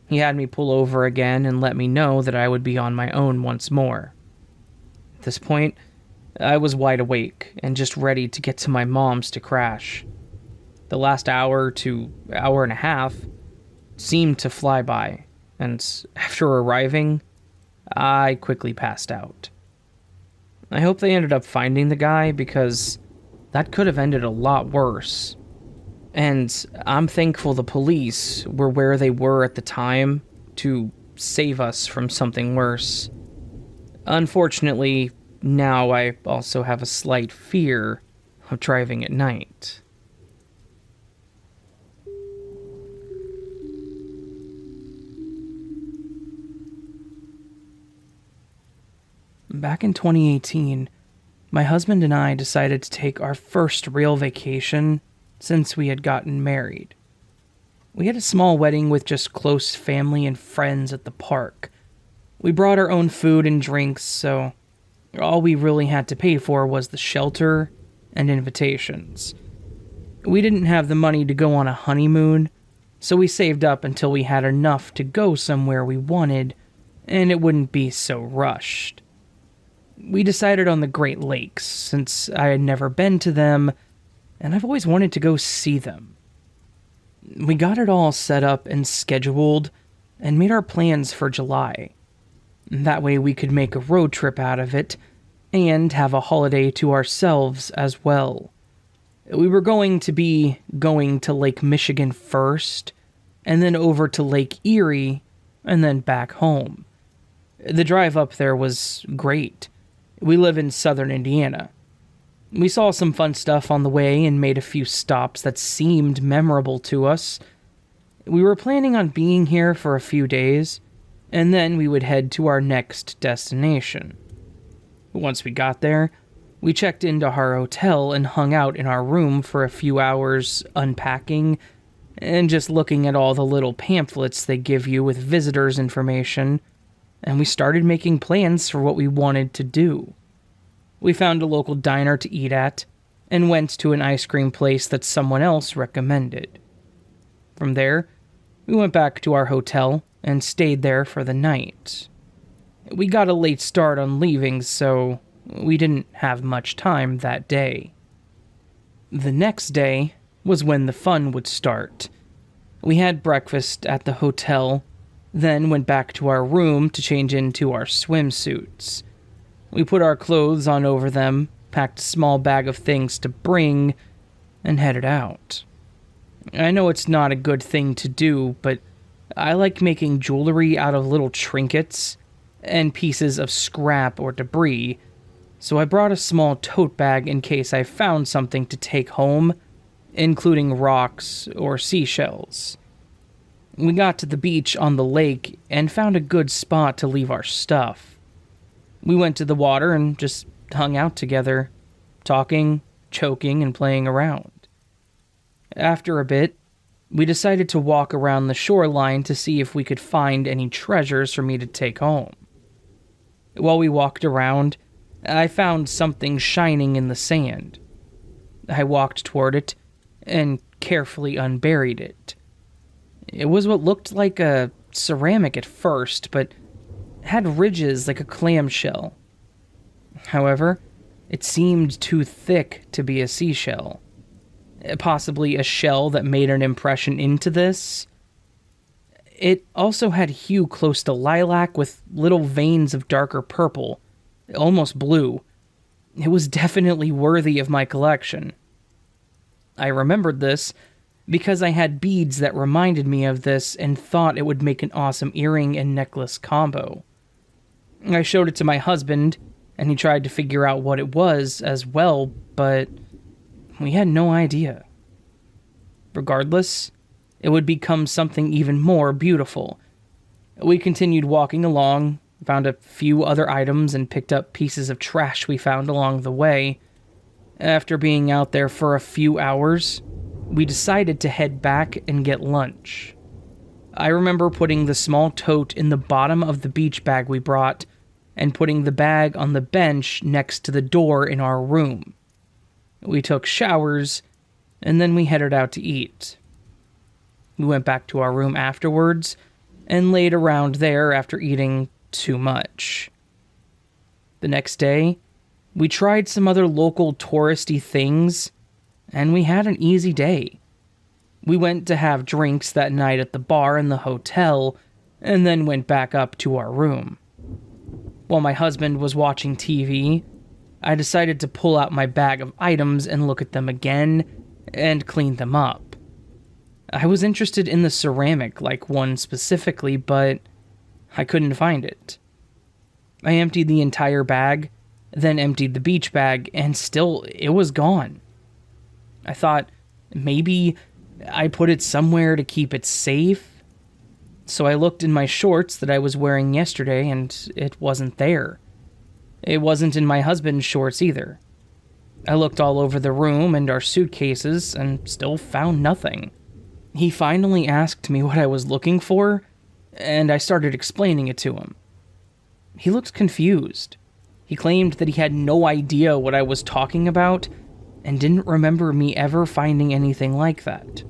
he had me pull over again and let me know that I would be on my own once more. At this point, I was wide awake and just ready to get to my mom's to crash. The last hour to hour and a half seemed to fly by, and after arriving, I quickly passed out. I hope they ended up finding the guy because that could have ended a lot worse. And I'm thankful the police were where they were at the time to save us from something worse. Unfortunately, now I also have a slight fear of driving at night. Back in 2018, my husband and I decided to take our first real vacation since we had gotten married. We had a small wedding with just close family and friends at the park. We brought our own food and drinks, so all we really had to pay for was the shelter and invitations. We didn't have the money to go on a honeymoon, so we saved up until we had enough to go somewhere we wanted, and it wouldn't be so rushed. We decided on the Great Lakes, since I had never been to them, and I've always wanted to go see them. We got it all set up and scheduled, and made our plans for July. That way we could make a road trip out of it, and have a holiday to ourselves as well. We were going to to Lake Michigan first, and then over to Lake Erie, and then back home. The drive up there was great. We live in southern Indiana. We saw some fun stuff on the way and made a few stops that seemed memorable to us. We were planning on being here for a few days, and then we would head to our next destination. Once we got there, we checked into our hotel and hung out in our room for a few hours unpacking and just looking at all the little pamphlets they give you with visitors information, and we started making plans for what we wanted to do. We found a local diner to eat at and went to an ice cream place that someone else recommended. From there, we went back to our hotel and stayed there for the night. We got a late start on leaving, so we didn't have much time that day. The next day was when the fun would start. We had breakfast at the hotel, then went back to our room to change into our swimsuits. We put our clothes on over them, packed a small bag of things to bring, and headed out. I know it's not a good thing to do, but I like making jewelry out of little trinkets and pieces of scrap or debris, so I brought a small tote bag in case I found something to take home, including rocks or seashells. We got to the beach on the lake and found a good spot to leave our stuff. We went to the water and just hung out together, talking, joking, and playing around. After a bit, we decided to walk around the shoreline to see if we could find any treasures for me to take home. While we walked around, I found something shining in the sand. I walked toward it and carefully unburied it. It was what looked like a ceramic at first, but had ridges like a clamshell. However, it seemed too thick to be a seashell. Possibly a shell that made an impression into this. It also had hue close to lilac with little veins of darker purple, almost blue. It was definitely worthy of my collection. I remembered this because I had beads that reminded me of this and thought it would make an awesome earring and necklace combo. I showed it to my husband, and he tried to figure out what it was as well, but we had no idea. Regardless, it would become something even more beautiful. We continued walking along, found a few other items, and picked up pieces of trash we found along the way. After being out there for a few hours, we decided to head back and get lunch. I remember putting the small tote in the bottom of the beach bag we brought, and putting the bag on the bench next to the door in our room. We took showers, and then we headed out to eat. We went back to our room afterwards, and laid around there after eating too much. The next day, we tried some other local touristy things, and we had an easy day. We went to have drinks that night at the bar in the hotel, and then went back up to our room. While my husband was watching TV, I decided to pull out my bag of items and look at them again, and clean them up. I was interested in the ceramic, like one specifically, but I couldn't find it. I emptied the entire bag, then emptied the beach bag, and still, it was gone. I thought, maybe I put it somewhere to keep it safe. So I looked in my shorts that I was wearing yesterday, and it wasn't there. It wasn't in my husband's shorts either. I looked all over the room and our suitcases, and still found nothing. He finally asked me what I was looking for, and I started explaining it to him. He looked confused. He claimed that he had no idea what I was talking about and didn't remember me ever finding anything like that.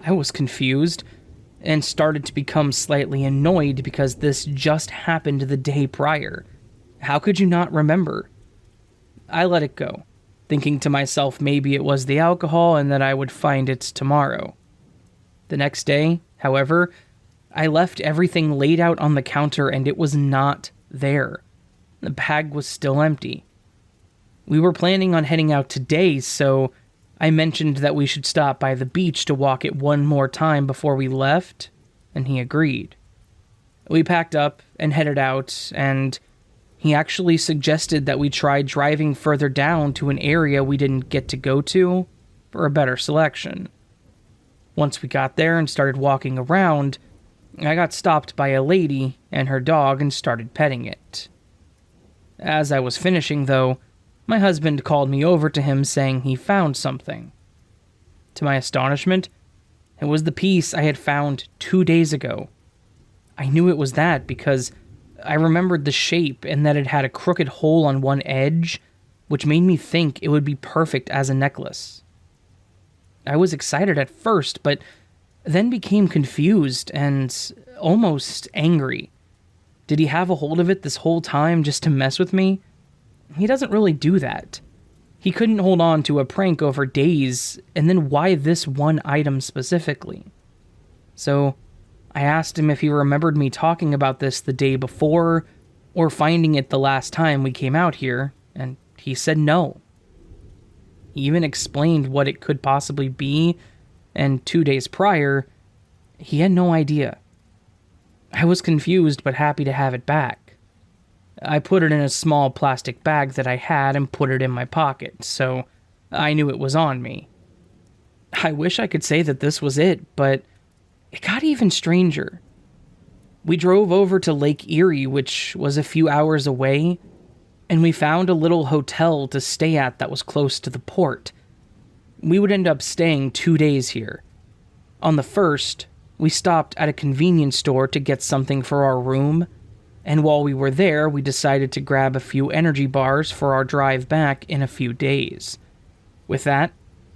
I was confused and started to become slightly annoyed because this just happened the day prior. How could you not remember? I let it go, thinking to myself maybe it was the alcohol and that I would find it tomorrow. The next day, however, I left everything laid out on the counter and it was not there. The bag was still empty. We were planning on heading out today, so I mentioned that we should stop by the beach to walk it one more time before we left, and he agreed. We packed up and headed out, and he actually suggested that we try driving further down to an area we didn't get to go to for a better selection. Once we got there and started walking around, I got stopped by a lady and her dog and started petting it. As I was finishing, though, my husband called me over to him saying he found something. To my astonishment, it was the piece I had found 2 days ago. I knew it was that because I remembered the shape and that it had a crooked hole on one edge, which made me think it would be perfect as a necklace. I was excited at first, but then became confused and almost angry. Did he have a hold of it this whole time just to mess with me? He doesn't really do that. He couldn't hold on to a prank over days, and then why this one item specifically? So I asked him if he remembered me talking about this the day before, or finding it the last time we came out here, and he said no. He even explained what it could possibly be, and 2 days prior, he had no idea. I was confused but happy to have it back. I put it in a small plastic bag that I had and put it in my pocket, so I knew it was on me. I wish I could say that this was it, but it got even stranger. We drove over to Lake Erie, which was a few hours away, and we found a little hotel to stay at that was close to the port. We would end up staying 2 days here. On the first, we stopped at a convenience store to get something for our room, and while we were there, we decided to grab a few energy bars for our drive back in a few days. With that,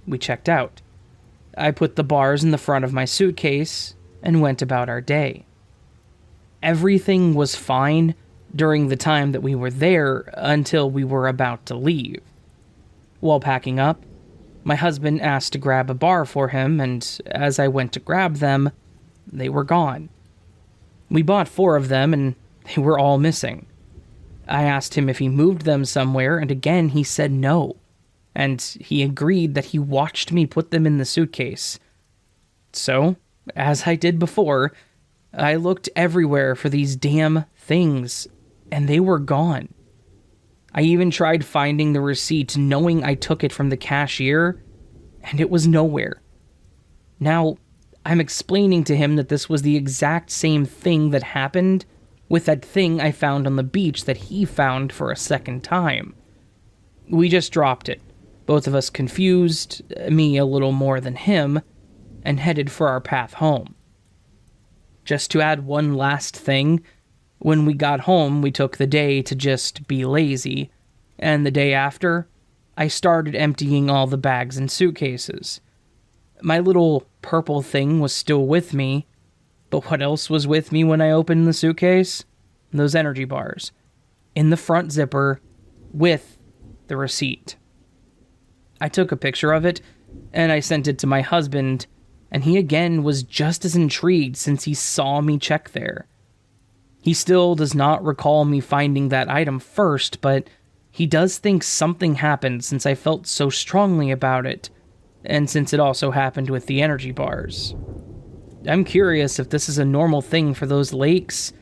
we checked out. I put the bars in the front of my suitcase and went about our day. Everything was fine during the time that we were there until we were about to leave. While packing up, my husband asked to grab a bar for him, and as I went to grab them, they were gone. We bought 4 of them, and they were all missing. I asked him if he moved them somewhere, and again he said no, and he agreed that he watched me put them in the suitcase. So, as I did before, I looked everywhere for these damn things, and they were gone. I even tried finding the receipt knowing I took it from the cashier, and it was nowhere. Now, I'm explaining to him that this was the exact same thing that happened with that thing I found on the beach that he found for a second time. We just dropped it, both of us confused, me a little more than him, and headed for our path home. Just to add one last thing, when we got home, we took the day to just be lazy, and the day after, I started emptying all the bags and suitcases. My little purple thing was still with me, but what else was with me when I opened the suitcase? Those energy bars, in the front zipper, with the receipt. I took a picture of it, and I sent it to my husband, and he again was just as intrigued since he saw me check there. He still does not recall me finding that item first, but he does think something happened since I felt so strongly about it, and since it also happened with the energy bars. I'm curious if this is a normal thing for those lakes,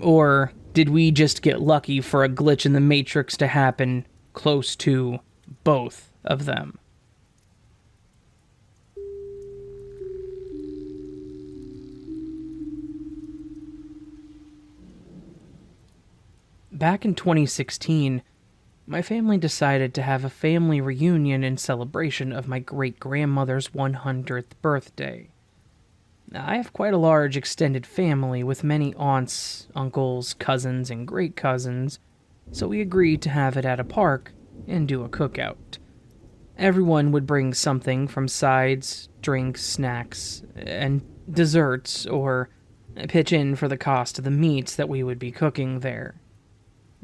or did we just get lucky for a glitch in the Matrix to happen close to both of them? Back in 2016, my family decided to have a family reunion in celebration of my great-grandmother's 100th birthday. I have quite a large extended family with many aunts, uncles, cousins, and great cousins, so we agreed to have it at a park and do a cookout. Everyone would bring something from sides, drinks, snacks, and desserts, or pitch in for the cost of the meats that we would be cooking there.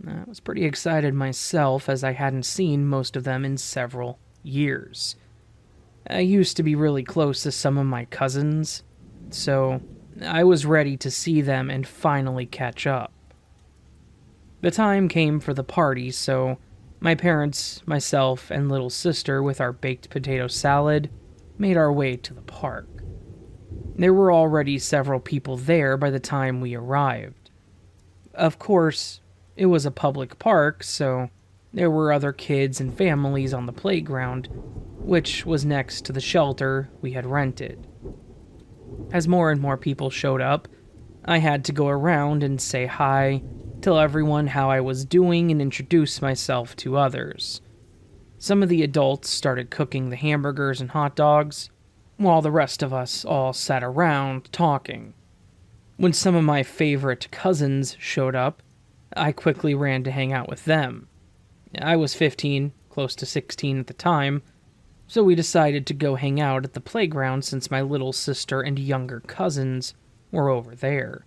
I was pretty excited myself as I hadn't seen most of them in several years. I used to be really close to some of my cousins, so I was ready to see them and finally catch up. The time came for the party, so my parents, myself, and little sister with our baked potato salad made our way to the park. There were already several people there by the time we arrived. Of course, it was a public park, so there were other kids and families on the playground, which was next to the shelter we had rented. As more and more people showed up, I had to go around and say hi, tell everyone how I was doing, and introduce myself to others. Some of the adults started cooking the hamburgers and hot dogs, while the rest of us all sat around talking. When some of my favorite cousins showed up, I quickly ran to hang out with them. I was 15, close to 16 at the time, so we decided to go hang out at the playground since my little sister and younger cousins were over there.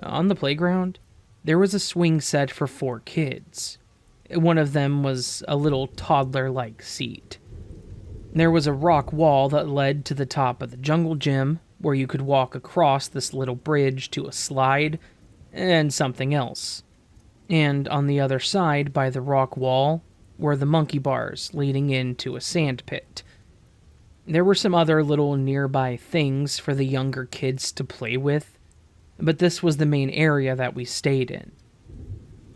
On the playground, there was a swing set for 4 kids. One of them was a little toddler-like seat. There was a rock wall that led to the top of the jungle gym, where you could walk across this little bridge to a slide, and something else. And on the other side, by the rock wall, were the monkey bars leading into a sand pit. There were some other little nearby things for the younger kids to play with, but this was the main area that we stayed in.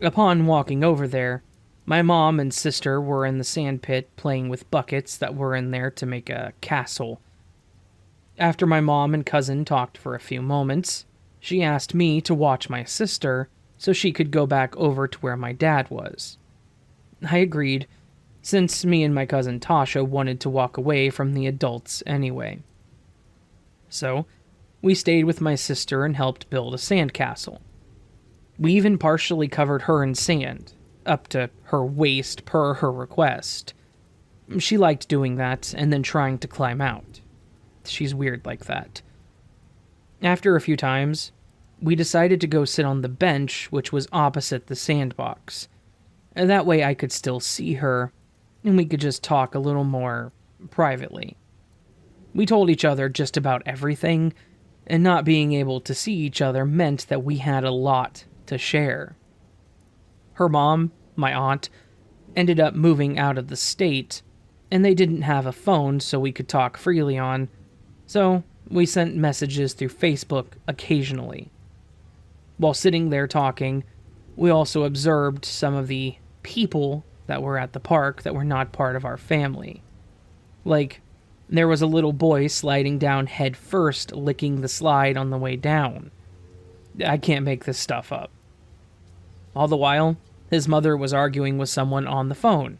Upon walking over there, my mom and sister were in the sand pit playing with buckets that were in there to make a castle. After my mom and cousin talked for a few moments, she asked me to watch my sister so she could go back over to where my dad was. I agreed, since me and my cousin Tasha wanted to walk away from the adults anyway. So, we stayed with my sister and helped build a sandcastle. We even partially covered her in sand, up to her waist per her request. She liked doing that and then trying to climb out. She's weird like that. After a few times, we decided to go sit on the bench which was opposite the sandbox. That way I could still see her, and we could just talk a little more privately. We told each other just about everything, and not being able to see each other meant that we had a lot to share. Her mom, my aunt, ended up moving out of the state, and they didn't have a phone so we could talk freely on, so we sent messages through Facebook occasionally. While sitting there talking, we also observed some of the people that were at the park that were not part of our family. Like, there was a little boy sliding down head first, licking the slide on the way down. I can't make this stuff up. All the while, his mother was arguing with someone on the phone,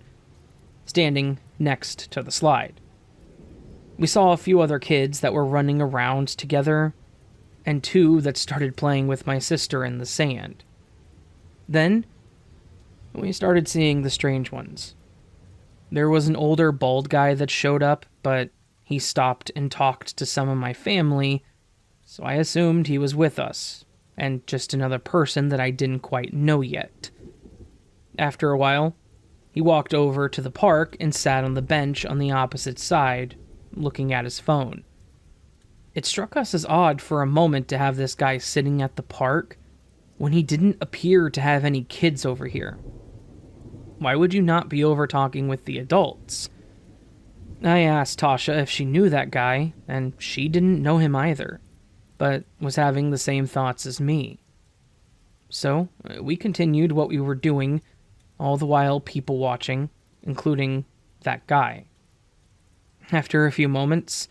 standing next to the slide. We saw a few other kids that were running around together, and 2 that started playing with my sister in the sand. Then, we started seeing the strange ones. There was an older bald guy that showed up, but he stopped and talked to some of my family, so I assumed he was with us, and just another person that I didn't quite know yet. After a while, he walked over to the park and sat on the bench on the opposite side, looking at his phone. It struck us as odd for a moment to have this guy sitting at the park when he didn't appear to have any kids over here. Why would you not be over talking with the adults? I asked Tasha if she knew that guy, and she didn't know him either, but was having the same thoughts as me. So, we continued what we were doing, all the while people watching, including that guy. After a few moments,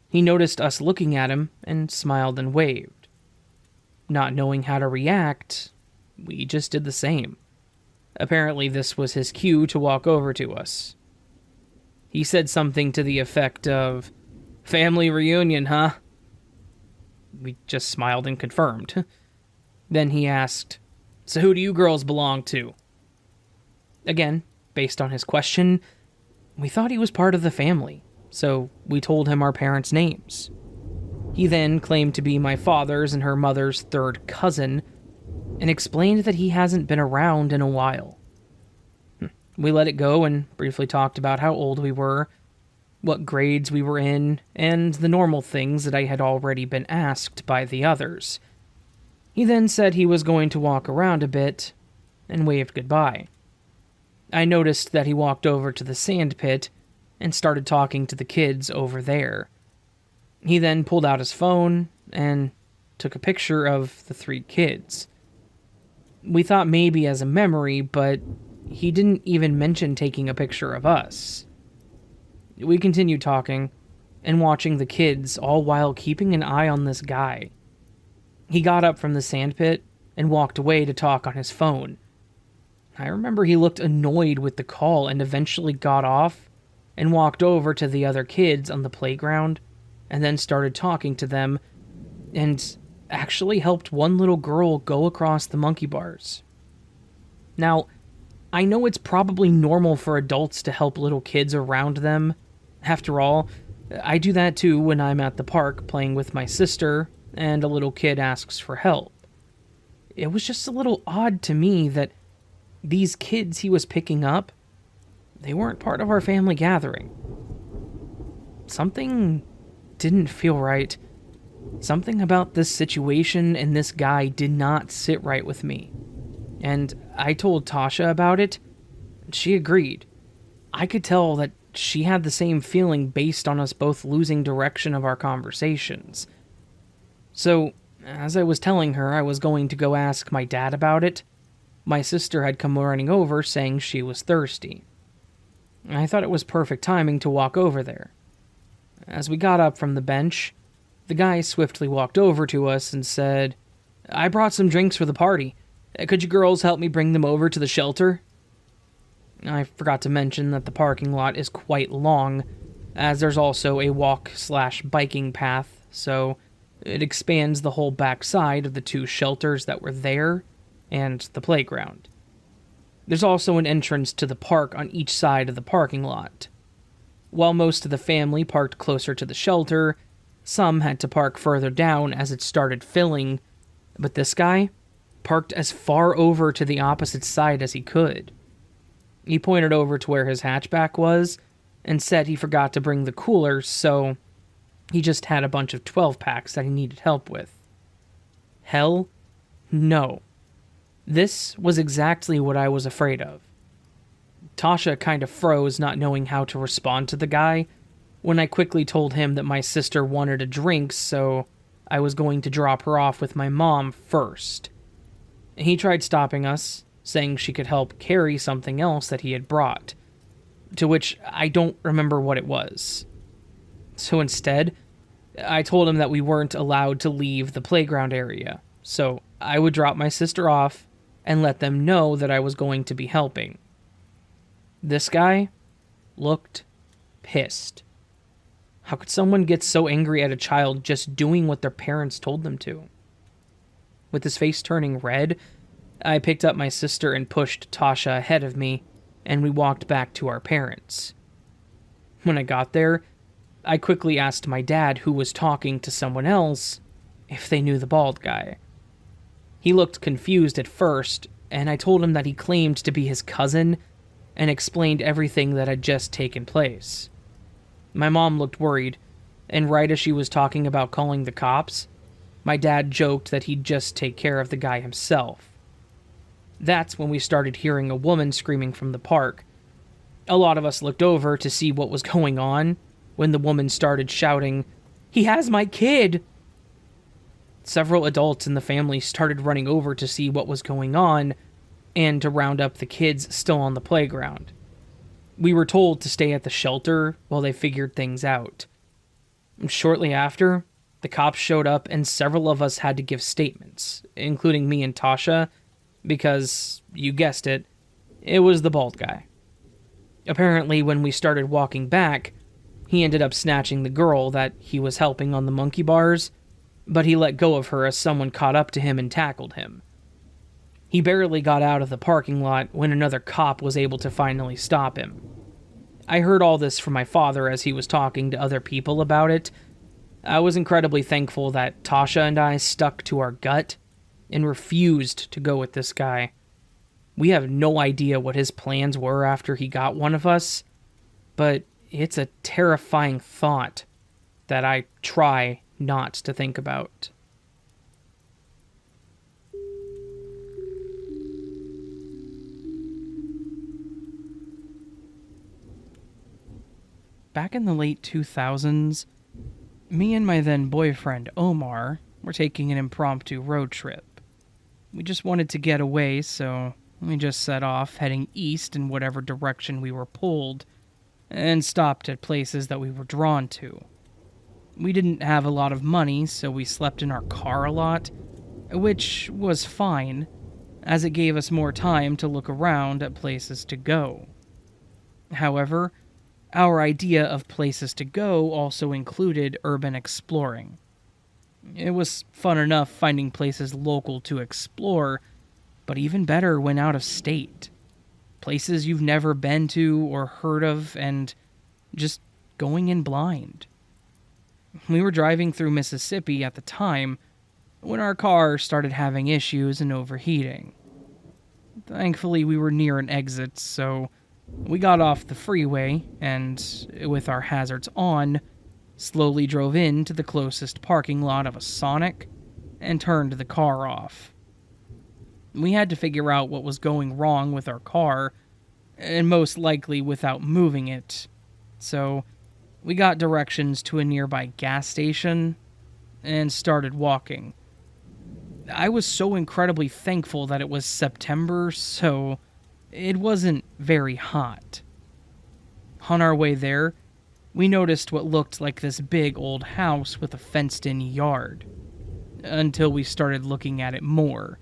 he noticed us looking at him and smiled and waved. Not knowing how to react, we just did the same. Apparently this was his cue to walk over to us. He said something to the effect of, "Family reunion, huh?" We just smiled and confirmed. Then he asked, "So who do you girls belong to?" Again, based on his question, we thought he was part of the family, so we told him our parents' names. He then claimed to be my father's and her mother's third cousin, and explained that he hasn't been around in a while. We let it go and briefly talked about how old we were, what grades we were in, and the normal things that I had already been asked by the others. He then said he was going to walk around a bit, and waved goodbye. I noticed that he walked over to the sand pit and started talking to the kids over there. He then pulled out his phone and took a picture of the 3 kids. We thought maybe as a memory, but he didn't even mention taking a picture of us. We continued talking and watching the kids, all while keeping an eye on this guy. He got up from the sandpit and walked away to talk on his phone. I remember he looked annoyed with the call and eventually got off and walked over to the other kids on the playground and then started talking to them and actually helped one little girl go across the monkey bars. Now, I know it's probably normal for adults to help little kids around them. After all, I do that too when I'm at the park playing with my sister and a little kid asks for help. It was just a little odd to me that these kids he was picking up, they weren't part of our family gathering. Something didn't feel right. Something about this situation and this guy did not sit right with me. And I told Tasha about it. She agreed. I could tell that she had the same feeling based on us both losing direction of our conversations. So, as I was telling her I was going to go ask my dad about it, my sister had come running over saying she was thirsty. I thought it was perfect timing to walk over there. As we got up from the bench, the guy swiftly walked over to us and said, "I brought some drinks for the party. Could you girls help me bring them over to the shelter?" I forgot to mention that the parking lot is quite long, as there's also a walk/biking path, so it expands the whole back side of the 2 shelters that were there and the playground. There's also an entrance to the park on each side of the parking lot. While most of the family parked closer to the shelter, some had to park further down as it started filling, but this guy parked as far over to the opposite side as he could. He pointed over to where his hatchback was and said he forgot to bring the coolers, so he just had a bunch of 12-packs that he needed help with. Hell no. This was exactly what I was afraid of. Tasha kind of froze, not knowing how to respond to the guy, when I quickly told him that my sister wanted a drink, so I was going to drop her off with my mom first. He tried stopping us, saying she could help carry something else that he had brought, to which I don't remember what it was. So instead, I told him that we weren't allowed to leave the playground area, so I would drop my sister off and let them know that I was going to be helping. This guy looked pissed. How could someone get so angry at a child just doing what their parents told them to? With his face turning red, I picked up my sister and pushed Tasha ahead of me, and we walked back to our parents. When I got there, I quickly asked my dad, who was talking to someone else, if they knew the bald guy. He looked confused at first, and I told him that he claimed to be his cousin and explained everything that had just taken place. My mom looked worried, and right as she was talking about calling the cops, my dad joked that he'd just take care of the guy himself. That's when we started hearing a woman screaming from the park. A lot of us looked over to see what was going on when the woman started shouting, "He has my kid!" Several adults in the family started running over to see what was going on and to round up the kids still on the playground. We were told to stay at the shelter while they figured things out. Shortly after, the cops showed up and several of us had to give statements, including me and Tasha, because, you guessed it, it was the bald guy. Apparently, when we started walking back, he ended up snatching the girl that he was helping on the monkey bars, but he let go of her as someone caught up to him and tackled him. He barely got out of the parking lot when another cop was able to finally stop him. I heard all this from my father as he was talking to other people about it. I was incredibly thankful that Tasha and I stuck to our gut and refused to go with this guy. We have no idea what his plans were after he got one of us, but it's a terrifying thought that I try not to think about. Back in the late 2000s, me and my then boyfriend Omar were taking an impromptu road trip. We just wanted to get away, so we just set off heading east in whatever direction we were pulled, and stopped at places that we were drawn to. We didn't have a lot of money, so we slept in our car a lot, which was fine, as it gave us more time to look around at places to go. However, our idea of places to go also included urban exploring. It was fun enough finding places local to explore, but even better when out of state. Places you've never been to or heard of, and just going in blind. We were driving through Mississippi at the time when our car started having issues and overheating. Thankfully, we were near an exit, so we got off the freeway and, with our hazards on, slowly drove into the closest parking lot of a Sonic and turned the car off. We had to figure out what was going wrong with our car, and most likely without moving it, so we got directions to a nearby gas station and started walking. I was so incredibly thankful that it was September, so it wasn't very hot. On our way there, we noticed what looked like this big old house with a fenced-in yard, until we started looking at it more.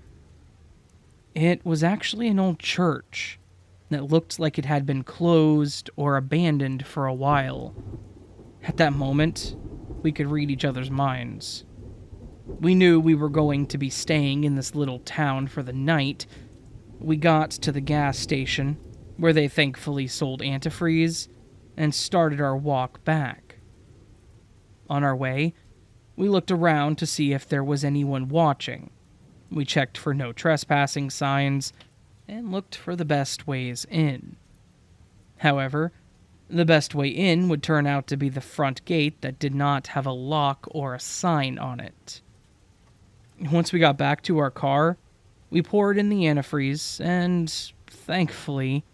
It was actually an old church that looked like it had been closed or abandoned for a while. At that moment, we could read each other's minds. We knew we were going to be staying in this little town for the night. We got to the gas station, where they thankfully sold antifreeze, and started our walk back. On our way, we looked around to see if there was anyone watching. We checked for no trespassing signs, and looked for the best ways in. However, the best way in would turn out to be the front gate that did not have a lock or a sign on it. Once we got back to our car, we poured in the antifreeze, and thankfully,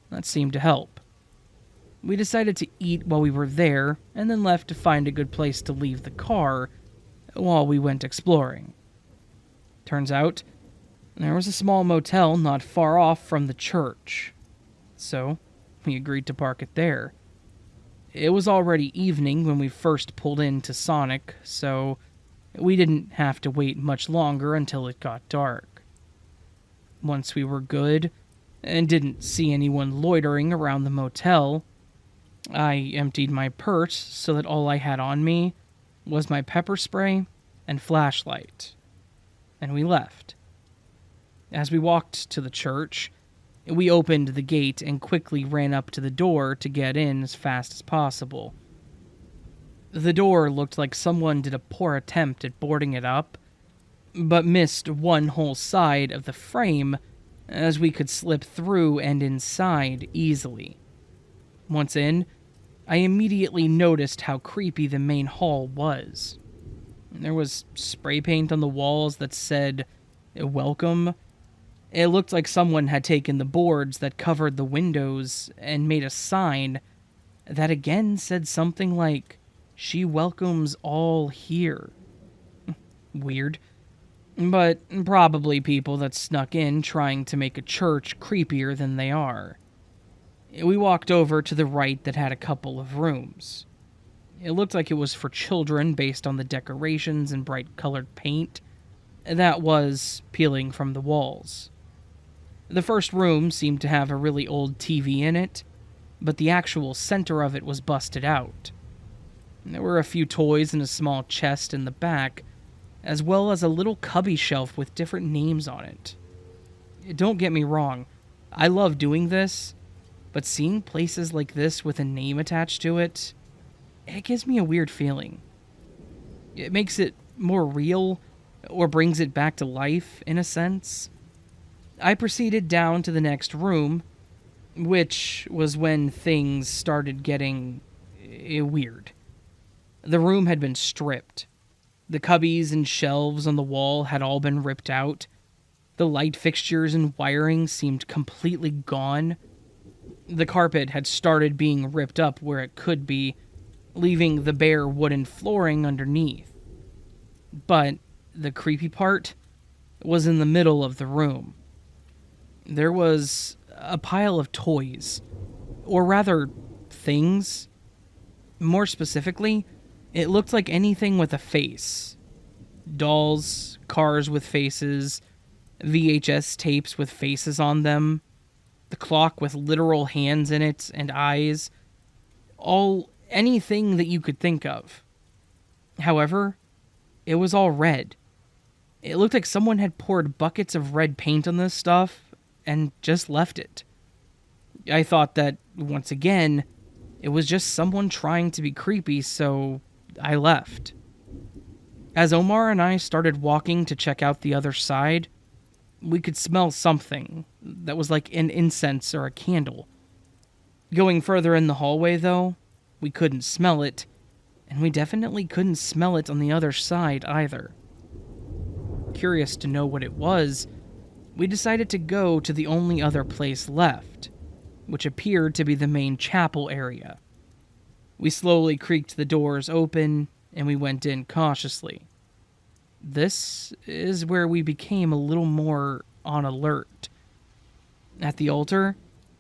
that seemed to help. We decided to eat while we were there, and then left to find a good place to leave the car while we went exploring. Turns out, there was a small motel not far off from the church, so we agreed to park it there. It was already evening when we first pulled into Sonic, so we didn't have to wait much longer until it got dark. Once we were good, and didn't see anyone loitering around the motel, I emptied my purse so that all I had on me was my pepper spray and flashlight, and we left. As we walked to the church, we opened the gate and quickly ran up to the door to get in as fast as possible. The door looked like someone did a poor attempt at boarding it up, but missed one whole side of the frame as we could slip through and inside easily. Once in, I immediately noticed how creepy the main hall was. There was spray paint on the walls that said, "Welcome." It looked like someone had taken the boards that covered the windows and made a sign that again said something like, "She welcomes all here." Weird. But probably people that snuck in trying to make a church creepier than they are. We walked over to the right that had a couple of rooms. It looked like it was for children based on the decorations and bright colored paint that was peeling from the walls. The first room seemed to have a really old TV in it, but the actual center of it was busted out. There were a few toys in a small chest in the back, as well as a little cubby shelf with different names on it. Don't get me wrong, I love doing this, but seeing places like this with a name attached to it, it gives me a weird feeling. It makes it more real, or brings it back to life, in a sense. I proceeded down to the next room, which was when things started getting weird. The room had been stripped. The cubbies and shelves on the wall had all been ripped out. The light fixtures and wiring seemed completely gone. The carpet had started being ripped up where it could be, leaving the bare wooden flooring underneath. But the creepy part was in the middle of the room. There was a pile of toys, or rather, things. More specifically, it looked like anything with a face. Dolls, cars with faces, VHS tapes with faces on them, the clock with literal hands in it and eyes, anything that you could think of. However, it was all red. It looked like someone had poured buckets of red paint on this stuff and just left it. I thought that, once again, it was just someone trying to be creepy, so I left. As Omar and I started walking to check out the other side, we could smell something that was like an incense or a candle. Going further in the hallway, though, we couldn't smell it, and we definitely couldn't smell it on the other side either. Curious to know what it was, we decided to go to the only other place left, which appeared to be the main chapel area. We slowly creaked the doors open, and we went in cautiously. This is where we became a little more on alert. At the altar,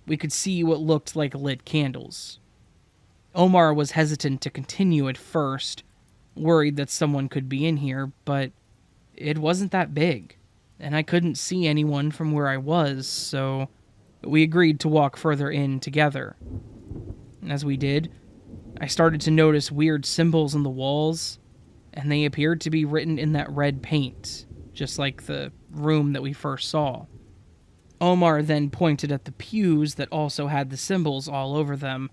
we could see what looked like lit candles. Omar was hesitant to continue at first, worried that someone could be in here, but it wasn't that big, and I couldn't see anyone from where I was, so we agreed to walk further in together. As we did, I started to notice weird symbols on the walls, and they appeared to be written in that red paint, just like the room that we first saw. Omar then pointed at the pews that also had the symbols all over them.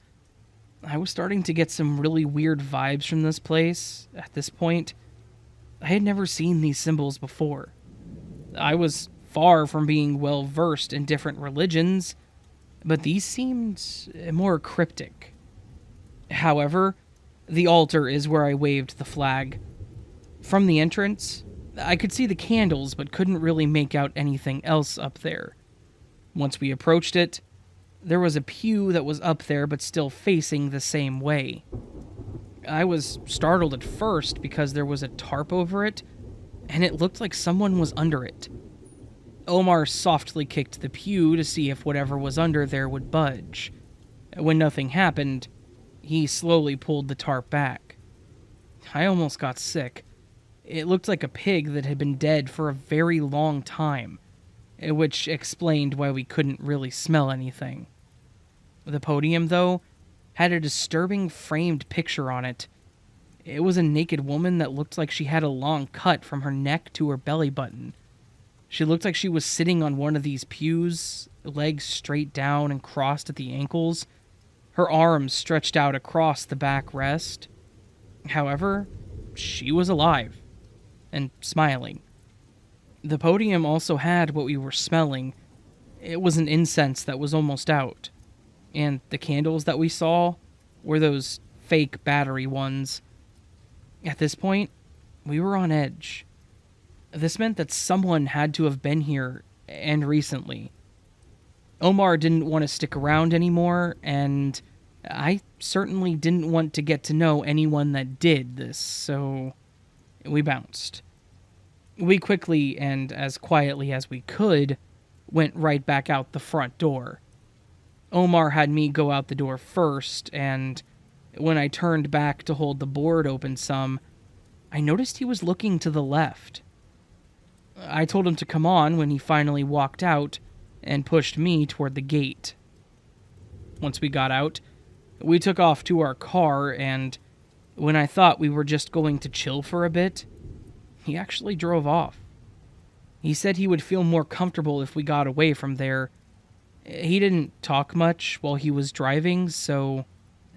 I was starting to get some really weird vibes from this place at this point. I had never seen these symbols before. I was far from being well versed in different religions, but these seemed more cryptic. However, the altar is where I waved the flag. From the entrance, I could see the candles but couldn't really make out anything else up there. Once we approached it, there was a pew that was up there but still facing the same way. I was startled at first because there was a tarp over it, and it looked like someone was under it. Omar softly kicked the pew to see if whatever was under there would budge. When nothing happened, he slowly pulled the tarp back. I almost got sick. It looked like a pig that had been dead for a very long time, which explained why we couldn't really smell anything. The podium, though, had a disturbing framed picture on it. It was a naked woman that looked like she had a long cut from her neck to her belly button. She looked like she was sitting on one of these pews, legs straight down and crossed at the ankles, her arms stretched out across the backrest. However, she was alive and smiling. The podium also had what we were smelling. It was an incense that was almost out, and the candles that we saw were those fake battery ones. At this point, we were on edge. This meant that someone had to have been here, and recently. Omar didn't want to stick around anymore, and I certainly didn't want to get to know anyone that did this, so we bounced. We quickly, and as quietly as we could, went right back out the front door. Omar had me go out the door first, and when I turned back to hold the board open some, I noticed he was looking to the left. I told him to come on when he finally walked out and pushed me toward the gate. Once we got out, we took off to our car, and when I thought we were just going to chill for a bit, he actually drove off. He said he would feel more comfortable if we got away from there. He didn't talk much while he was driving, so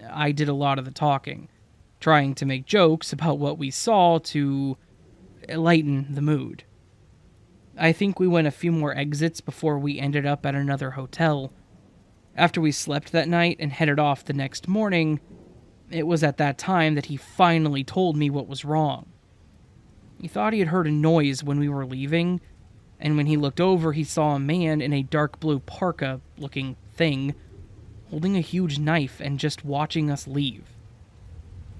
I did a lot of the talking, trying to make jokes about what we saw to lighten the mood. I think we went a few more exits before we ended up at another hotel. After we slept that night and headed off the next morning, it was at that time that he finally told me what was wrong. He thought he had heard a noise when we were leaving, and when he looked over, he saw a man in a dark blue parka-looking thing holding a huge knife and just watching us leave.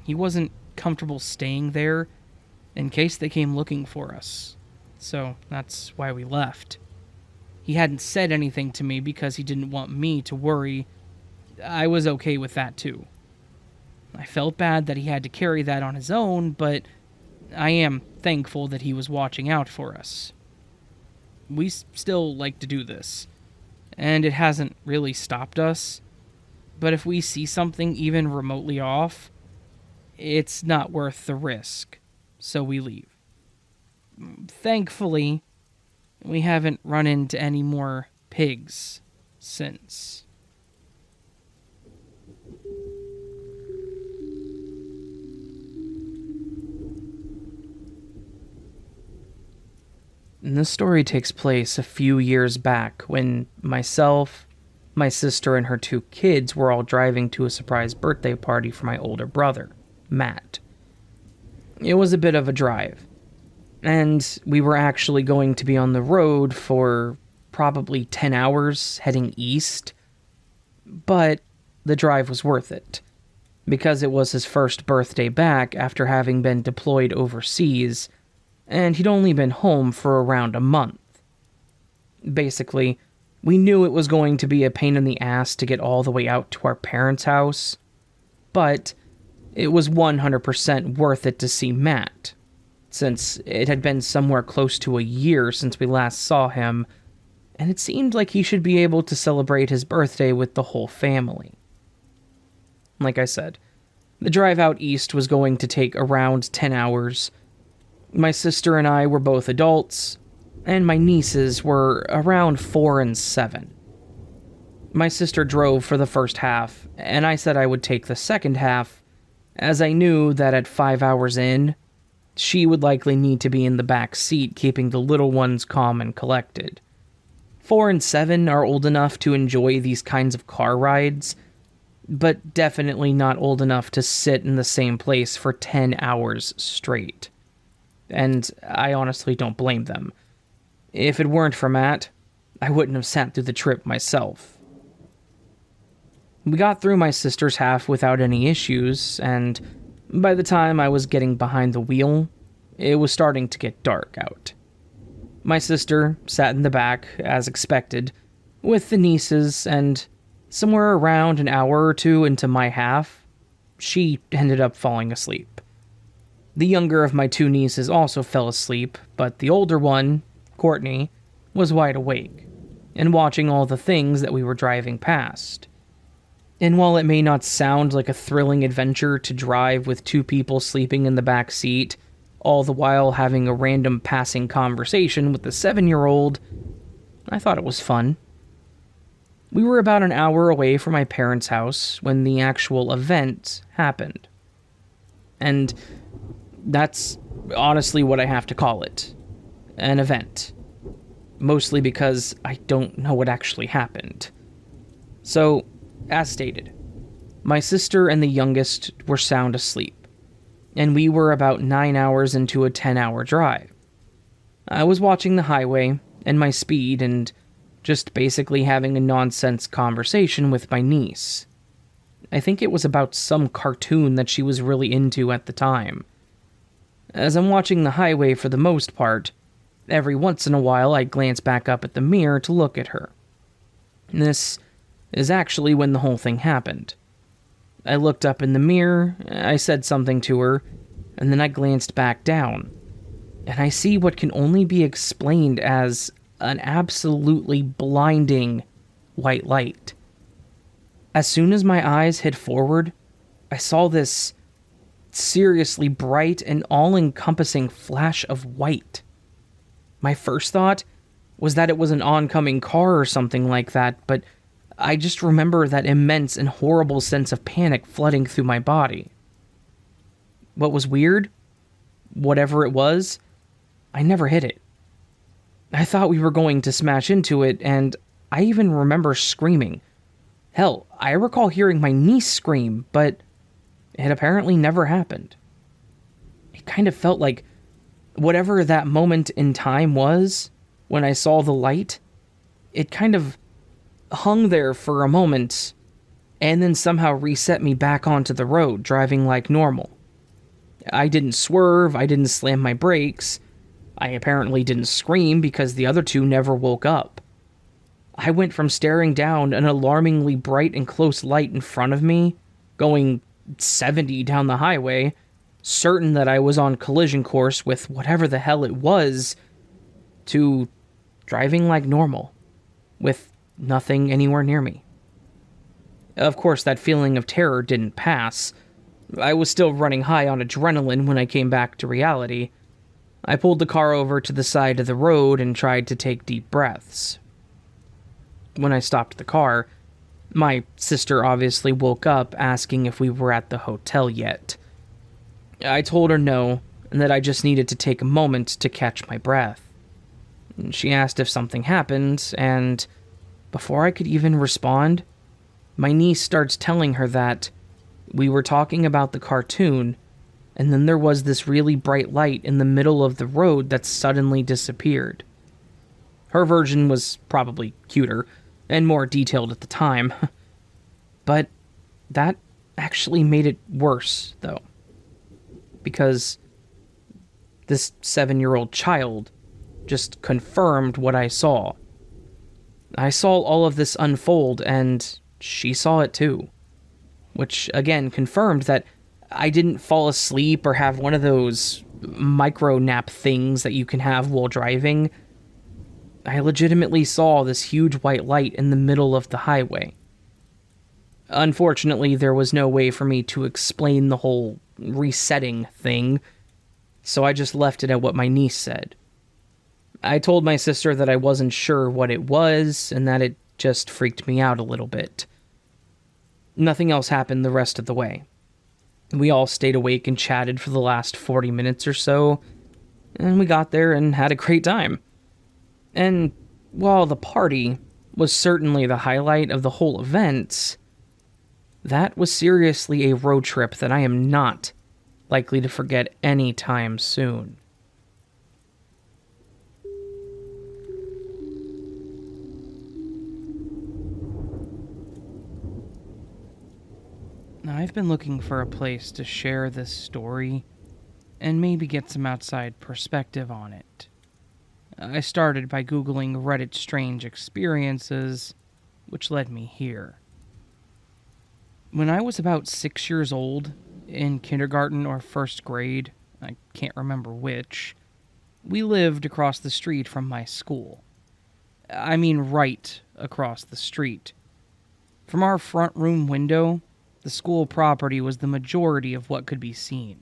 He wasn't comfortable staying there in case they came looking for us, so that's why we left. He hadn't said anything to me because he didn't want me to worry. I was okay with that too. I felt bad that he had to carry that on his own, but I am thankful that he was watching out for us. We still like to do this, and it hasn't really stopped us, but if we see something even remotely off, it's not worth the risk, so we leave. Thankfully, we haven't run into any more pigs since. And this story takes place a few years back when myself, my sister, and her 2 kids were all driving to a surprise birthday party for my older brother, Matt. It was a bit of a drive, and we were actually going to be on the road for probably 10 hours heading east, but the drive was worth it, because it was his first birthday back after having been deployed overseas, and he'd only been home for around a month. Basically, we knew it was going to be a pain in the ass to get all the way out to our parents' house, but it was 100% worth it to see Matt, since it had been somewhere close to a year since we last saw him, and it seemed like he should be able to celebrate his birthday with the whole family. Like I said, the drive out east was going to take around 10 hours. My sister and I were both adults, and my nieces were around 4 and 7. My sister drove for the first half, and I said I would take the second half, as I knew that at 5 hours in, she would likely need to be in the back seat keeping the little ones calm and collected. 4 and 7 are old enough to enjoy these kinds of car rides, but definitely not old enough to sit in the same place for 10 hours straight. And I honestly don't blame them. If it weren't for Matt, I wouldn't have sat through the trip myself. We got through my sister's half without any issues, and by the time I was getting behind the wheel, it was starting to get dark out. My sister sat in the back, as expected, with the nieces, and somewhere around an hour or 2 into my half, she ended up falling asleep. The younger of my 2 nieces also fell asleep, but the older one, Courtney, was wide awake, and watching all the things that we were driving past. And while it may not sound like a thrilling adventure to drive with 2 people sleeping in the back seat, all the while having a random passing conversation with the 7-year-old, I thought it was fun. We were about an hour away from my parents' house when the actual event happened. And that's honestly what I have to call it. An event. Mostly because I don't know what actually happened. So, as stated, my sister and the youngest were sound asleep, and we were about 9 hours into a 10-hour drive. I was watching the highway and my speed and just basically having a nonsense conversation with my niece. I think it was about some cartoon that she was really into at the time. As I'm watching the highway for the most part, every once in a while I glance back up at the mirror to look at her. This is actually when the whole thing happened. I looked up in the mirror, I said something to her, and then I glanced back down, and I see what can only be explained as an absolutely blinding white light. As soon as my eyes hit forward, I saw this seriously bright and all-encompassing flash of white. My first thought was that it was an oncoming car or something like that, but I just remember that immense and horrible sense of panic flooding through my body. What was weird? Whatever it was, I never hit it. I thought we were going to smash into it, and I even remember screaming. Hell, I recall hearing my niece scream, but it apparently never happened. It kind of felt like whatever that moment in time was, when I saw the light, it kind of hung there for a moment, and then somehow reset me back onto the road, driving like normal. I didn't swerve, I didn't slam my brakes, I apparently didn't scream because the other two never woke up. I went from staring down an alarmingly bright and close light in front of me, going 70 down the highway, certain that I was on collision course with whatever the hell it was, to driving like normal, with nothing anywhere near me. Of course, that feeling of terror didn't pass. I was still running high on adrenaline when I came back to reality. I pulled the car over to the side of the road and tried to take deep breaths. When I stopped the car, my sister obviously woke up asking if we were at the hotel yet. I told her no, and that I just needed to take a moment to catch my breath. She asked if something happened, and before I could even respond, my niece starts telling her that we were talking about the cartoon, and then there was this really bright light in the middle of the road that suddenly disappeared. Her version was probably cuter and more detailed at the time, but that actually made it worse, though, because this 7-year-old child just confirmed what I saw. I saw all of this unfold, and she saw it too, which again confirmed that I didn't fall asleep or have one of those micro nap things that you can have while driving. I legitimately saw this huge white light in the middle of the highway. Unfortunately, there was no way for me to explain the whole resetting thing, so I just left it at what my niece said. I told my sister that I wasn't sure what it was, and that it just freaked me out a little bit. Nothing else happened the rest of the way. We all stayed awake and chatted for the last 40 minutes or so, and we got there and had a great time. And while the party was certainly the highlight of the whole event, that was seriously a road trip that I am not likely to forget anytime soon. Now, I've been looking for a place to share this story and maybe get some outside perspective on it. I started by Googling Reddit strange experiences, which led me here. When I was about 6 years old, in kindergarten or first grade, I can't remember which, we lived across the street from my school. I mean right across the street. From our front room window, the school property was the majority of what could be seen.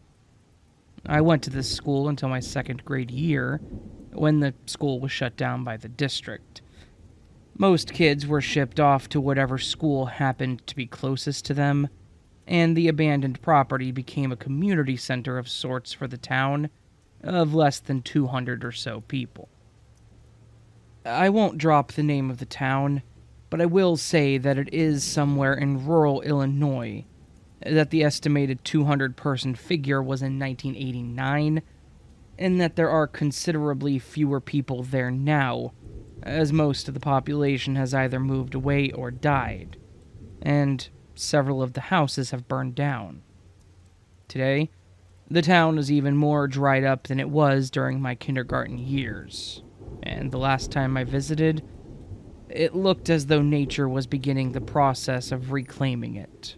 I went to this school until my second grade year, when the school was shut down by the district. Most kids were shipped off to whatever school happened to be closest to them, and the abandoned property became a community center of sorts for the town of less than 200 or so people. I won't drop the name of the town, but I will say that it is somewhere in rural Illinois, that the estimated 200-person figure was in 1989, and that there are considerably fewer people there now, as most of the population has either moved away or died, and several of the houses have burned down. Today, the town is even more dried up than it was during my kindergarten years, and the last time I visited, it looked as though nature was beginning the process of reclaiming it.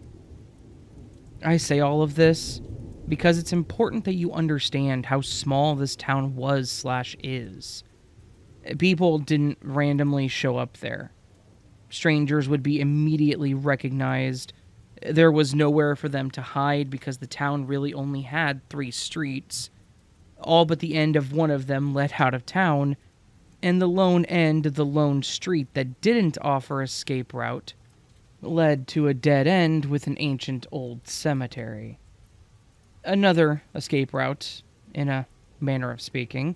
I say all of this because it's important that you understand how small this town was/is. People didn't randomly show up there. Strangers would be immediately recognized, There was nowhere for them to hide because the town really only had 3 streets. All but the end of one of them led out of town, and the lone end of the lone street that didn't offer escape route led to a dead end with an ancient old cemetery. Another escape route, in a manner of speaking.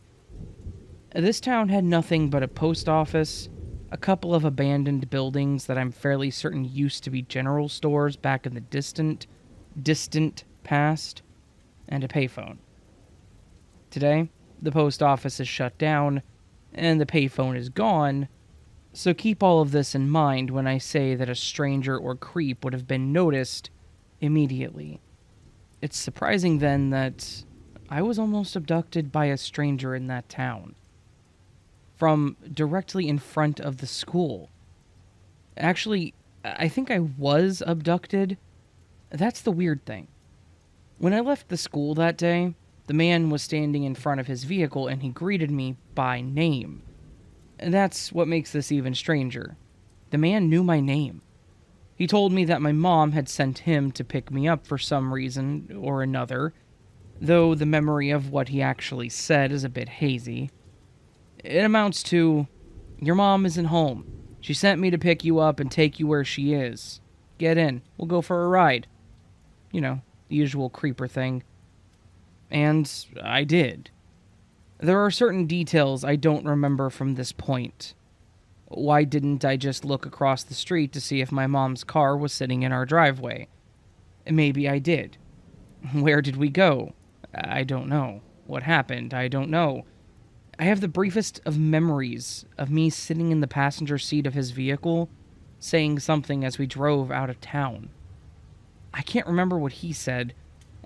This town had nothing but a post office, a couple of abandoned buildings that I'm fairly certain used to be general stores back in the distant past, and a payphone. Today, the post office is shut down, and the payphone is gone, so keep all of this in mind when I say that a stranger or creep would have been noticed immediately. It's surprising then that I was almost abducted by a stranger in that town. From directly in front of the school. Actually, I think I was abducted. That's the weird thing. When I left the school that day, the man was standing in front of his vehicle and he greeted me by name. That's what makes this even stranger. The man knew my name. He told me that my mom had sent him to pick me up for some reason or another, though the memory of what he actually said is a bit hazy. It amounts to, "Your mom isn't home. She sent me to pick you up and take you where she is. Get in. We'll go for a ride." You know, the usual creeper thing. And I did. There are certain details I don't remember from this point. Why didn't I just look across the street to see if my mom's car was sitting in our driveway? Maybe I did. Where did we go? I don't know. What happened? I don't know. I have the briefest of memories of me sitting in the passenger seat of his vehicle, saying something as we drove out of town. I can't remember what he said.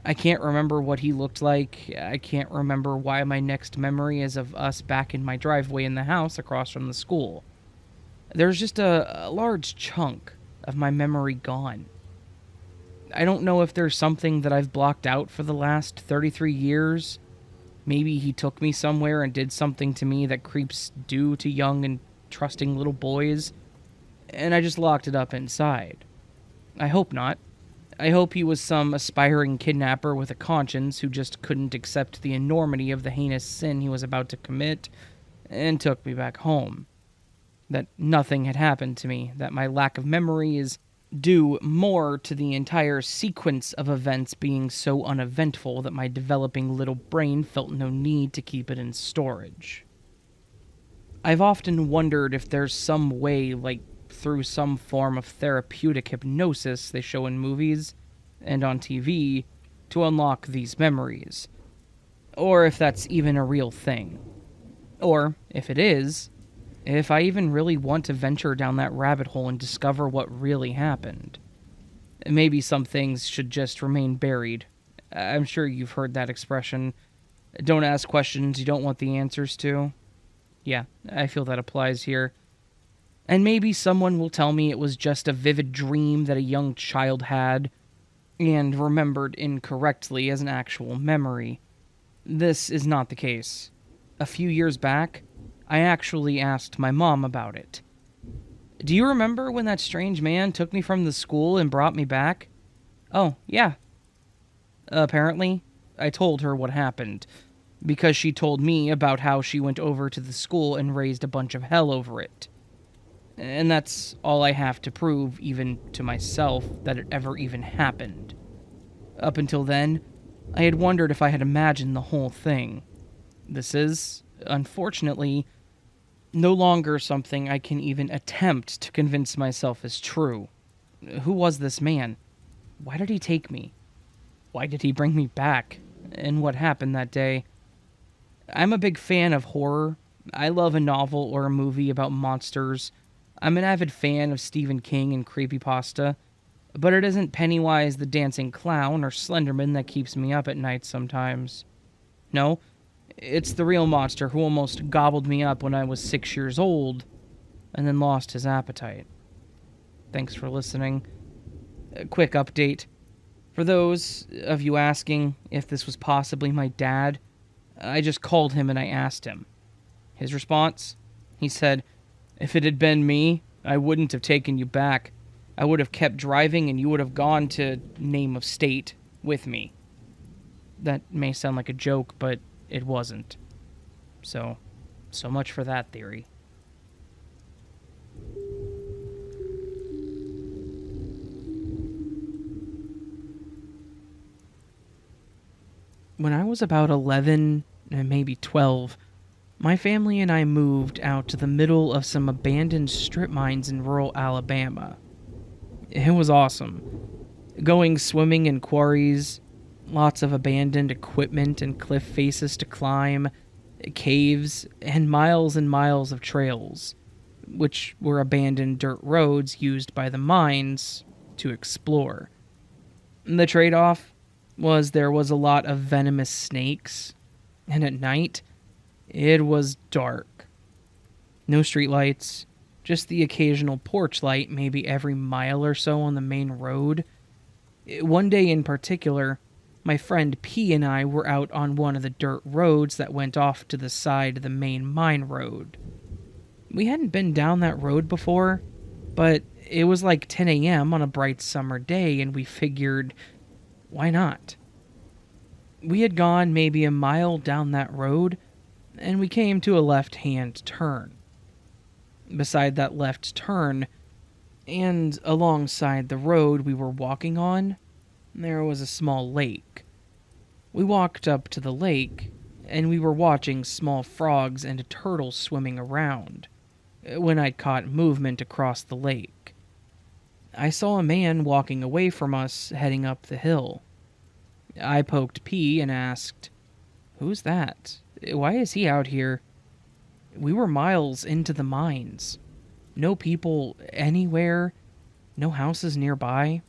I can't remember what he looked like. I can't remember why my next memory is of us back in my driveway in the house across from the school. There's just a large chunk of my memory gone. I don't know if there's something that I've blocked out for the last 33 years. Maybe he took me somewhere and did something to me that creeps do to young and trusting little boys, and I just locked it up inside. I hope not. I hope he was some aspiring kidnapper with a conscience who just couldn't accept the enormity of the heinous sin he was about to commit and took me back home. That nothing had happened to me, that my lack of memory is due more to the entire sequence of events being so uneventful that my developing little brain felt no need to keep it in storage. I've often wondered if there's some way, like through some form of therapeutic hypnosis they show in movies and on TV, to unlock these memories. Or if that's even a real thing. Or, if it is, if I even really want to venture down that rabbit hole and discover what really happened. Maybe some things should just remain buried. I'm sure you've heard that expression. Don't ask questions you don't want the answers to. Yeah, I feel that applies here. And maybe someone will tell me it was just a vivid dream that a young child had, and remembered incorrectly as an actual memory. This is not the case. A few years back, I actually asked my mom about it. "Do you remember when that strange man took me from the school and brought me back?" "Oh, yeah." Apparently, I told her what happened, because she told me about how she went over to the school and raised a bunch of hell over it. And that's all I have to prove, even to myself, that it ever even happened. Up until then, I had wondered if I had imagined the whole thing. This is, unfortunately, no longer something I can even attempt to convince myself is true. Who was this man? Why did he take me? Why did he bring me back? And what happened that day? I'm a big fan of horror. I love a novel or a movie about monsters. I'm an avid fan of Stephen King and creepypasta. But it isn't Pennywise the dancing clown or Slenderman that keeps me up at night sometimes. No, it's the real monster who almost gobbled me up when I was 6 years old, and then lost his appetite. Thanks for listening. A quick update. For those of you asking if this was possibly my dad, I just called him and I asked him. His response? He said, "If it had been me, I wouldn't have taken you back. I would have kept driving and you would have gone to Name of State with me. That may sound like a joke, but it wasn't. So much for that theory. When I was about 11, maybe 12, my family and I moved out to the middle of some abandoned strip mines in rural Alabama. It was awesome. Going swimming in quarries, lots of abandoned equipment and cliff faces to climb, caves, and miles of trails, which were abandoned dirt roads used by the mines to explore. The trade-off was there was a lot of venomous snakes, and at night, it was dark. No streetlights, just the occasional porch light maybe every mile or so on the main road. One day in particular, my friend P and I were out on one of the dirt roads that went off to the side of the main mine road. We hadn't been down that road before, but it was like 10 a.m. on a bright summer day, and we figured, why not? We had gone maybe a mile down that road, and we came to a left-hand turn. Beside that left turn, and alongside the road we were walking on, there was a small lake. We walked up to the lake, and we were watching small frogs and a turtle swimming around, when I'd caught movement across the lake. I saw a man walking away from us, heading up the hill. I poked P and asked, "Who's that? Why is he out here?" We were miles into the mines. No people anywhere, no houses nearby.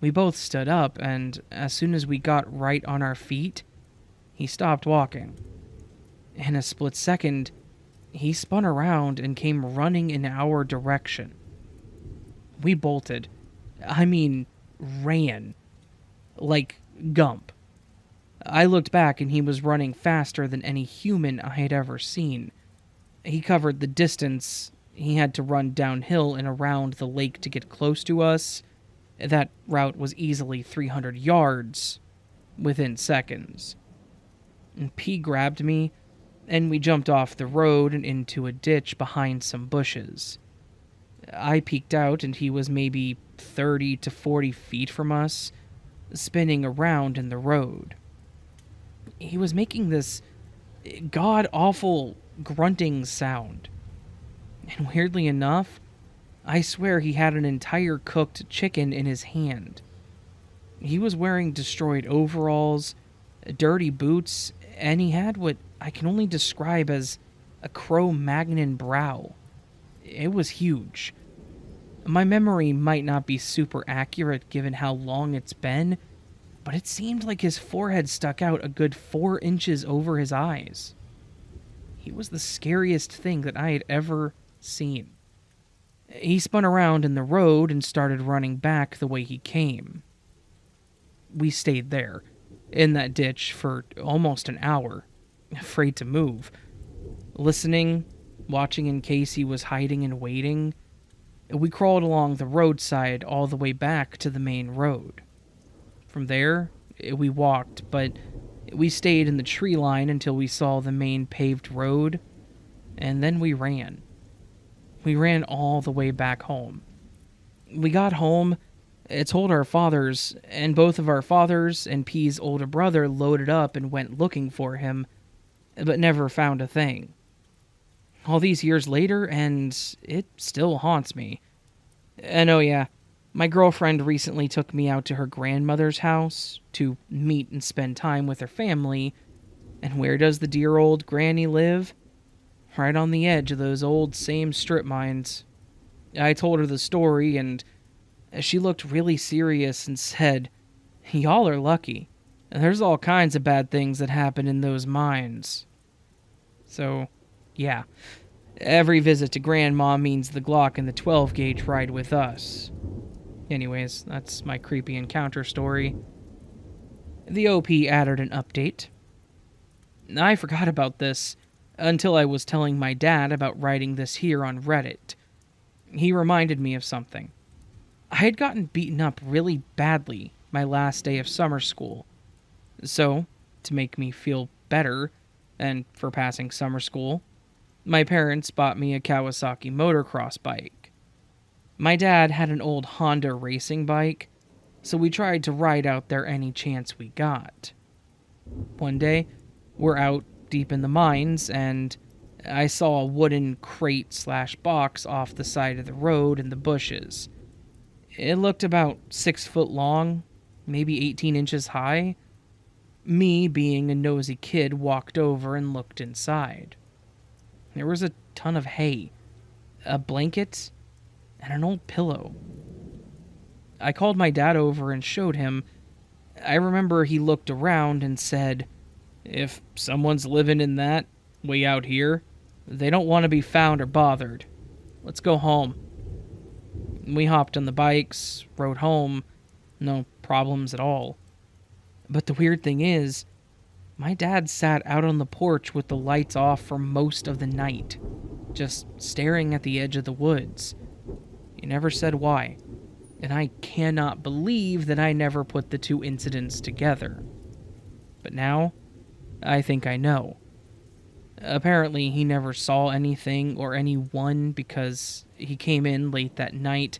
We both stood up, and as soon as we got right on our feet, he stopped walking. In a split second, he spun around and came running in our direction. We bolted. I mean, ran. Like Gump. I looked back and he was running faster than any human I had ever seen. He covered the distance. He had to run downhill and around the lake to get close to us. That route was easily 300 yards within seconds. And P grabbed me, and we jumped off the road and into a ditch behind some bushes. I peeked out, and he was maybe 30 to 40 feet from us, spinning around in the road. He was making this god-awful grunting sound. And weirdly enough, I swear he had an entire cooked chicken in his hand. He was wearing destroyed overalls, dirty boots, and he had what I can only describe as a Cro-Magnon brow. It was huge. My memory might not be super accurate given how long it's been, but it seemed like his forehead stuck out a good 4 inches over his eyes. He was the scariest thing that I had ever seen. He spun around in the road and started running back the way he came. We stayed there, in that ditch, for almost an hour, afraid to move. Listening, watching in case he was hiding and waiting. We crawled along the roadside all the way back to the main road. From there, we walked, but we stayed in the tree line until we saw the main paved road, and then we ran. We ran all the way back home. We got home, told our fathers, and both of our fathers and P's older brother loaded up and went looking for him, but never found a thing. All these years later, and it still haunts me. And oh yeah, my girlfriend recently took me out to her grandmother's house to meet and spend time with her family, and where does the dear old granny live? Right on the edge of those old same strip mines. I told her the story, and she looked really serious and said, "Y'all are lucky. There's all kinds of bad things that happen in those mines." So, yeah. Every visit to Grandma means the Glock and the 12-gauge ride with us. Anyways, that's my creepy encounter story. The OP added an update. I forgot about this until I was telling my dad about writing this here on Reddit. He reminded me of something. I had gotten beaten up really badly my last day of summer school. So, to make me feel better, and for passing summer school, my parents bought me a Kawasaki motocross bike. My dad had an old Honda racing bike, so we tried to ride out there any chance we got. One day, we're out deep in the mines, and I saw a wooden crate/box off the side of the road in the bushes. It looked about 6 foot long, maybe 18 inches high. Me, being a nosy kid, walked over and looked inside. There was a ton of hay, a blanket, and an old pillow. I called my dad over and showed him. I remember he looked around and said, "If someone's living in that, way out here, they don't want to be found or bothered. Let's go home." We hopped on the bikes, rode home, no problems at all. But the weird thing is, my dad sat out on the porch with the lights off for most of the night, just staring at the edge of the woods. He never said why, and I cannot believe that I never put the two incidents together. But now, I think I know. Apparently, he never saw anything or anyone because he came in late that night,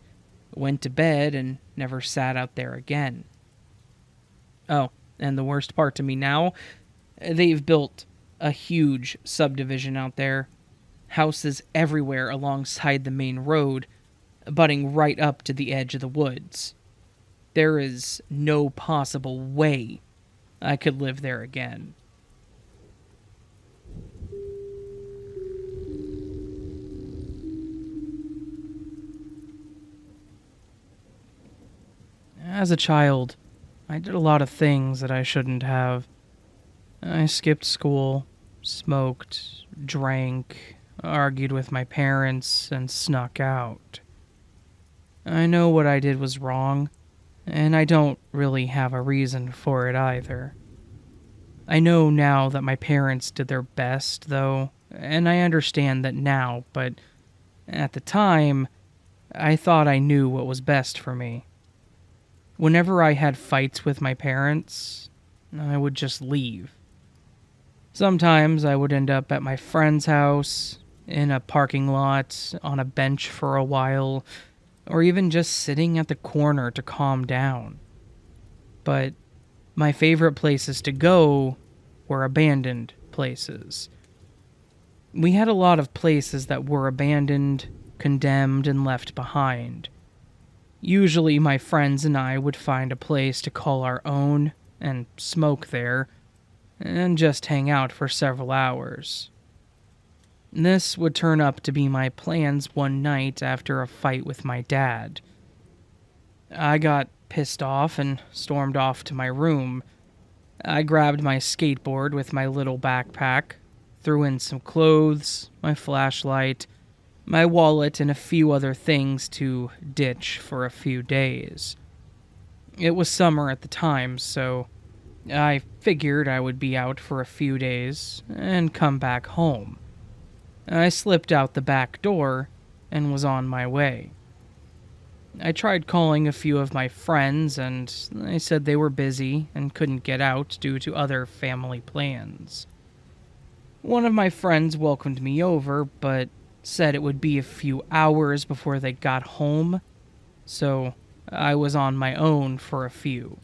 went to bed, and never sat out there again. Oh, and the worst part to me now, they've built a huge subdivision out there. Houses everywhere alongside the main road, butting right up to the edge of the woods. There is no possible way I could live there again. As a child, I did a lot of things that I shouldn't have. I skipped school, smoked, drank, argued with my parents, and snuck out. I know what I did was wrong, and I don't really have a reason for it either. I know now that my parents did their best, though, and I understand that now, but at the time, I thought I knew what was best for me. Whenever I had fights with my parents, I would just leave. Sometimes I would end up at my friend's house, in a parking lot, on a bench for a while, or even just sitting at the corner to calm down. But my favorite places to go were abandoned places. We had a lot of places that were abandoned, condemned, and left behind. Usually my friends and I would find a place to call our own and smoke there, and just hang out for several hours. This would turn up to be my plans one night after a fight with my dad. I got pissed off and stormed off to my room. I grabbed my skateboard with my little backpack, threw in some clothes, my flashlight, my wallet, and a few other things to ditch for a few days. It was summer at the time, so I figured I would be out for a few days and come back home. I slipped out the back door and was on my way. I tried calling a few of my friends, and they said they were busy and couldn't get out due to other family plans. One of my friends welcomed me over, but said it would be a few hours before they got home, so I was on my own for a few.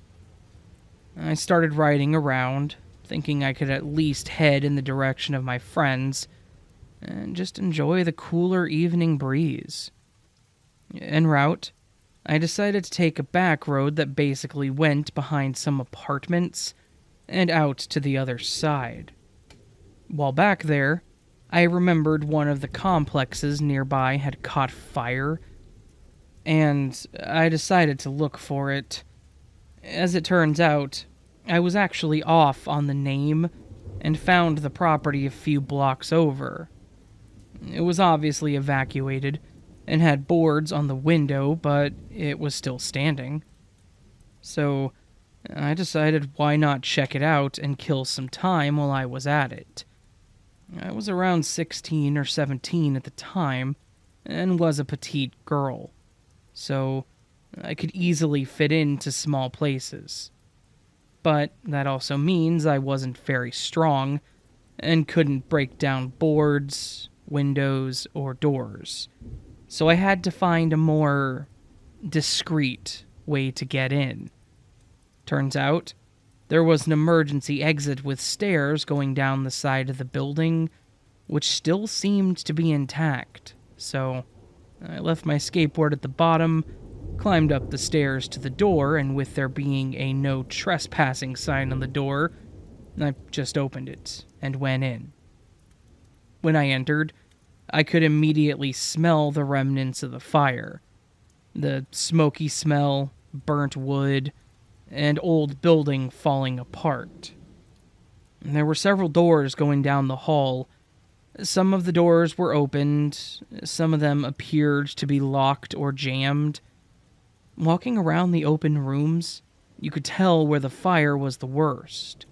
I started riding around, thinking I could at least head in the direction of my friends and just enjoy the cooler evening breeze. En route, I decided to take a back road that basically went behind some apartments and out to the other side. While back there, I remembered one of the complexes nearby had caught fire, and I decided to look for it. As it turns out, I was actually off on the name and found the property a few blocks over. It was obviously evacuated and had boards on the window, but it was still standing. So I decided why not check it out and kill some time while I was at it. I was around 16 or 17 at the time and was a petite girl. So I could easily fit into small places. But that also means I wasn't very strong and couldn't break down boards, windows, or doors. So I had to find a more discreet way to get in. Turns out, there was an emergency exit with stairs going down the side of the building, which still seemed to be intact. So I left my skateboard at the bottom, climbed up the stairs to the door, and with there being a no trespassing sign on the door, I just opened it and went in. When I entered, I could immediately smell the remnants of the fire. The smoky smell, burnt wood, and old building falling apart. There were several doors going down the hall. Some of the doors were opened, some of them appeared to be locked or jammed. Walking around the open rooms, you could tell where the fire was the worst.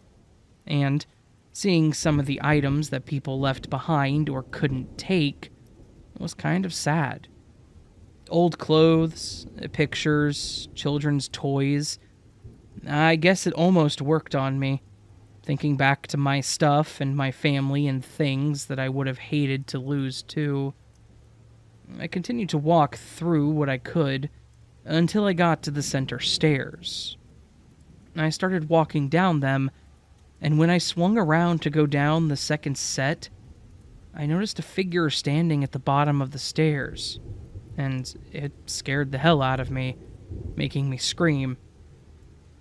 And seeing some of the items that people left behind or couldn't take was kind of sad. Old clothes, pictures, children's toys. I guess it almost worked on me, thinking back to my stuff and my family and things that I would have hated to lose too. I continued to walk through what I could until I got to the center stairs. I started walking down them, and when I swung around to go down the second set, I noticed a figure standing at the bottom of the stairs, and it scared the hell out of me, making me scream.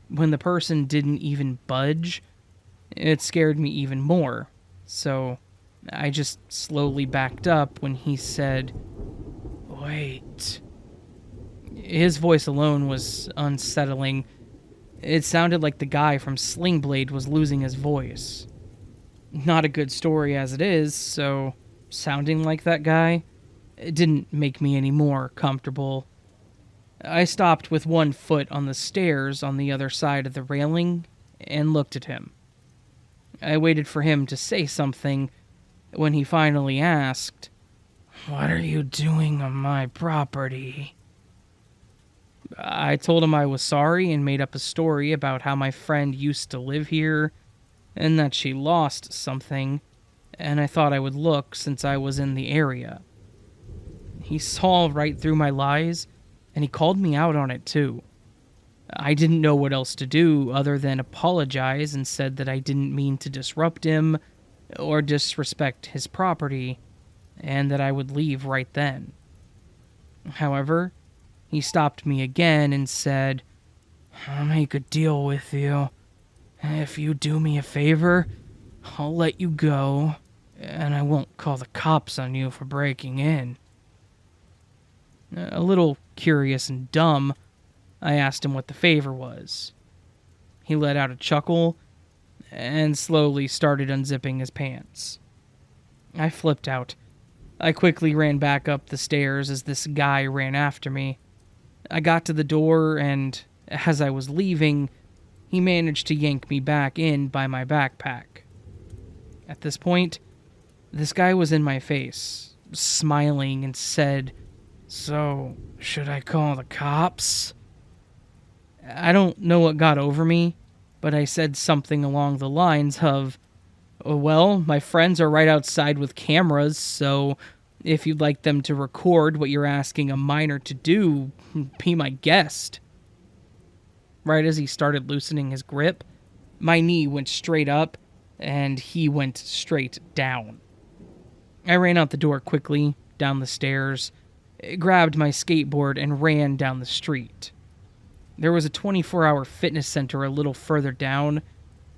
When the person didn't even budge, it scared me even more, so I just slowly backed up when he said, "Wait." His voice alone was unsettling. It sounded like the guy from Sling Blade was losing his voice. Not a good story as it is, so sounding like that guy, it didn't make me any more comfortable. I stopped with one foot on the stairs on the other side of the railing and looked at him. I waited for him to say something when he finally asked, "What are you doing on my property?" I told him I was sorry and made up a story about how my friend used to live here and that she lost something, and I thought I would look since I was in the area. He saw right through my lies, and he called me out on it too. I didn't know what else to do other than apologize and said that I didn't mean to disrupt him or disrespect his property, and that I would leave right then. However, he stopped me again and said, "I'll make a deal with you. If you do me a favor, I'll let you go, and I won't call the cops on you for breaking in." A little curious and dumb, I asked him what the favor was. He let out a chuckle and slowly started unzipping his pants. I flipped out. I quickly ran back up the stairs as this guy ran after me. I got to the door, and as I was leaving, he managed to yank me back in by my backpack. At this point, this guy was in my face, smiling, and said, "So, should I call the cops?" I don't know what got over me, but I said something along the lines of, "Well, my friends are right outside with cameras, so if you'd like them to record what you're asking a minor to do, be my guest." Right as he started loosening his grip, my knee went straight up, and he went straight down. I ran out the door quickly, down the stairs, grabbed my skateboard, and ran down the street. There was a 24-hour fitness center a little further down,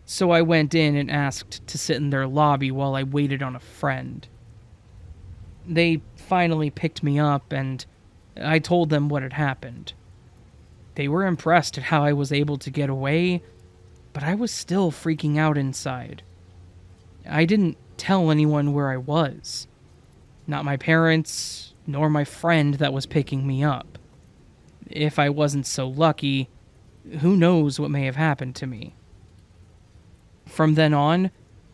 so I went in and asked to sit in their lobby while I waited on a friend. They finally picked me up, and I told them what had happened. They were impressed at how I was able to get away, but I was still freaking out inside. I didn't tell anyone where I was. Not my parents, nor my friend that was picking me up. If I wasn't so lucky, who knows what may have happened to me. From then on,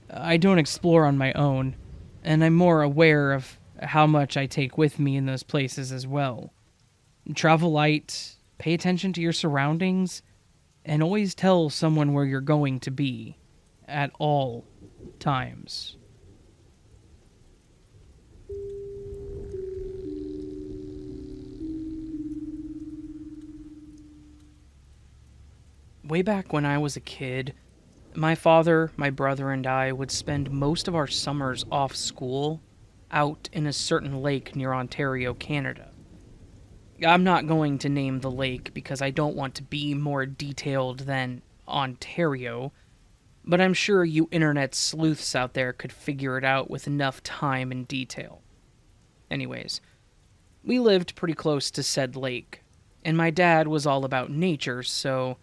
I don't explore on my own, and I'm more aware of how much I take with me in those places as well. Travel light, pay attention to your surroundings, and always tell someone where you're going to be at all times. Way back when I was a kid, my father, my brother, and I would spend most of our summers off school out in a certain lake near Ontario, Canada. I'm not going to name the lake because I don't want to be more detailed than Ontario, but I'm sure you internet sleuths out there could figure it out with enough time and detail. Anyways, we lived pretty close to said lake, and my dad was all about nature, so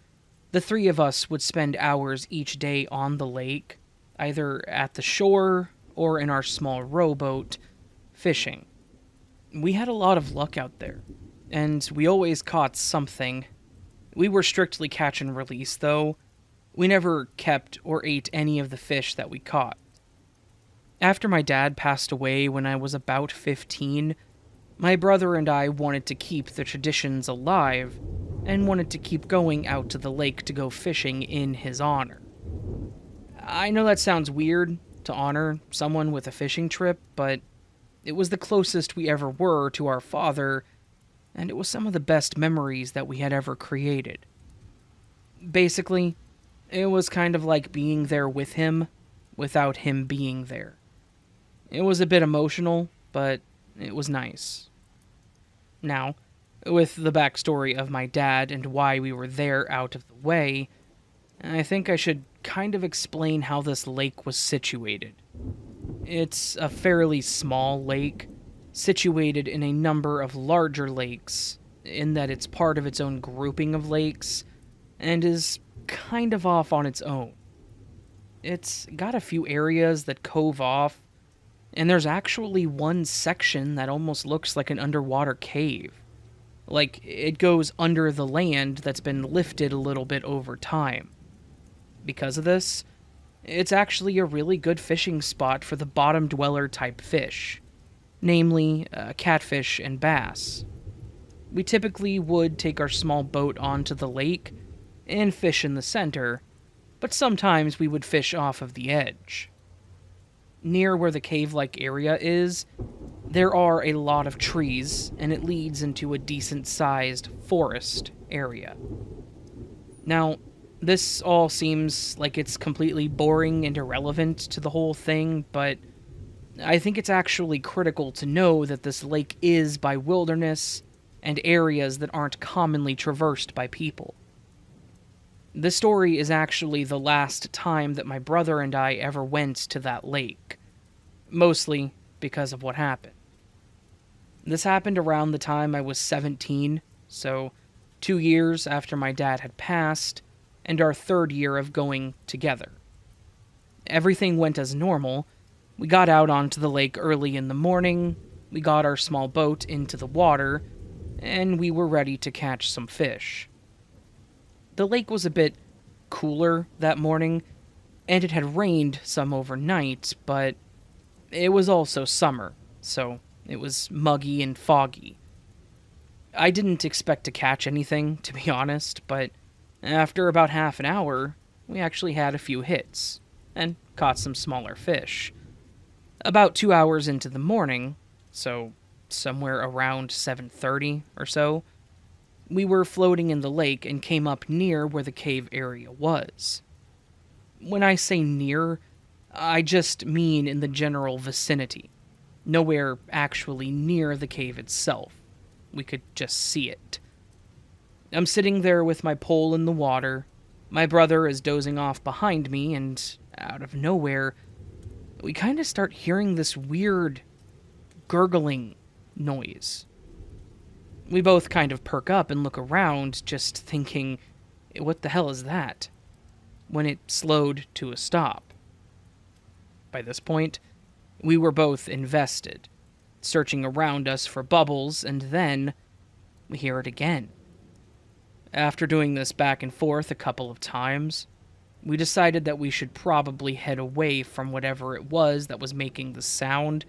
the three of us would spend hours each day on the lake, either at the shore or in our small rowboat, fishing. We had a lot of luck out there, and we always caught something. We were strictly catch and release, though. We never kept or ate any of the fish that we caught. After my dad passed away when I was about 15, my brother and I wanted to keep the traditions alive and wanted to keep going out to the lake to go fishing in his honor. I know that sounds weird, to honor someone with a fishing trip, but it was the closest we ever were to our father, and it was some of the best memories that we had ever created. Basically, it was kind of like being there with him without him being there. It was a bit emotional, but it was nice. Now, with the backstory of my dad and why we were there out of the way, I think I should kind of explain how this lake was situated. It's a fairly small lake, situated in a number of larger lakes, in that it's part of its own grouping of lakes, and is kind of off on its own. It's got a few areas that cove off, and there's actually one section that almost looks like an underwater cave. Like, it goes under the land that's been lifted a little bit over time. Because of this, it's actually a really good fishing spot for the bottom dweller type fish, namely catfish and bass. We typically would take our small boat onto the lake and fish in the center, but sometimes we would fish off of the edge. Near where the cave-like area is, there are a lot of trees, and it leads into a decent-sized forest area. Now, this all seems like it's completely boring and irrelevant to the whole thing, but I think it's actually critical to know that this lake is by wilderness and areas that aren't commonly traversed by people. This story is actually the last time that my brother and I ever went to that lake, mostly because of what happened. This happened around the time I was 17, so 2 years after my dad had passed, and our third year of going together. Everything went as normal. We got out onto the lake early in the morning, we got our small boat into the water, and we were ready to catch some fish. The lake was a bit cooler that morning, and it had rained some overnight, but it was also summer, so it was muggy and foggy. I didn't expect to catch anything, to be honest, but after about half an hour, we actually had a few hits, and caught some smaller fish. About 2 hours into the morning, so somewhere around 7:30 or so, we were floating in the lake and came up near where the cave area was. When I say near, I just mean in the general vicinity. Nowhere actually near the cave itself. We could just see it. I'm sitting there with my pole in the water. My brother is dozing off behind me, and out of nowhere, we kind of start hearing this weird gurgling noise. We both kind of perk up and look around, just thinking, what the hell is that? When it slowed to a stop. By this point, we were both invested, searching around us for bubbles, and then we hear it again. After doing this back and forth a couple of times, we decided that we should probably head away from whatever it was that was making the sound,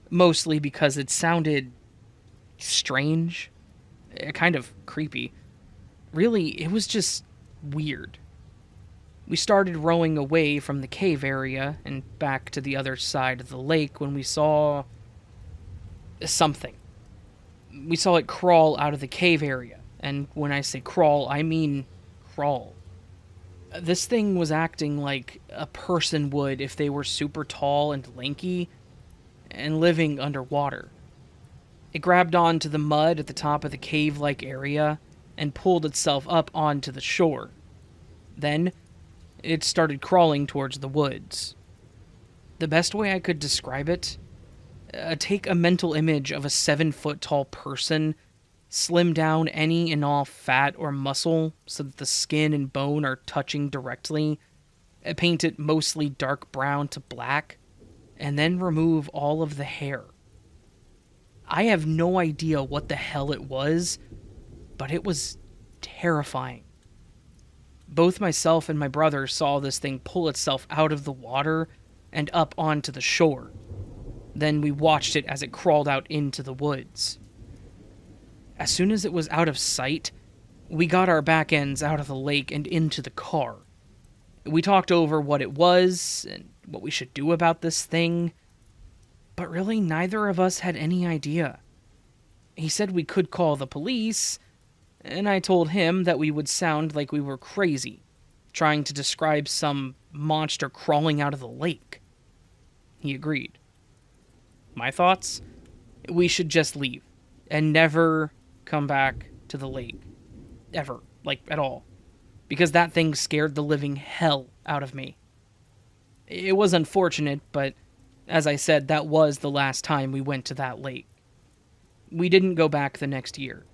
mostly because it sounded strange, kind of creepy. Really, it was just weird. We started rowing away from the cave area and back to the other side of the lake when we saw something. We saw it crawl out of the cave area, and when I say crawl, I mean crawl. This thing was acting like a person would if they were super tall and lanky and living underwater. It grabbed onto the mud at the top of the cave-like area and pulled itself up onto the shore. Then, it started crawling towards the woods. The best way I could describe it, take a mental image of a 7-foot-tall person, slim down any and all fat or muscle so that the skin and bone are touching directly, paint it mostly dark brown to black, and then remove all of the hair. I have no idea what the hell it was, but it was terrifying. Both myself and my brother saw this thing pull itself out of the water and up onto the shore. Then we watched it as it crawled out into the woods. As soon as it was out of sight, we got our back ends out of the lake and into the car. We talked over what it was and what we should do about this thing, but really neither of us had any idea. He said we could call the police, and I told him that we would sound like we were crazy, trying to describe some monster crawling out of the lake. He agreed. My thoughts? We should just leave, and never come back to the lake. Ever. Like, at all. Because that thing scared the living hell out of me. It was unfortunate, but as I said, that was the last time we went to that lake. We didn't go back the next year.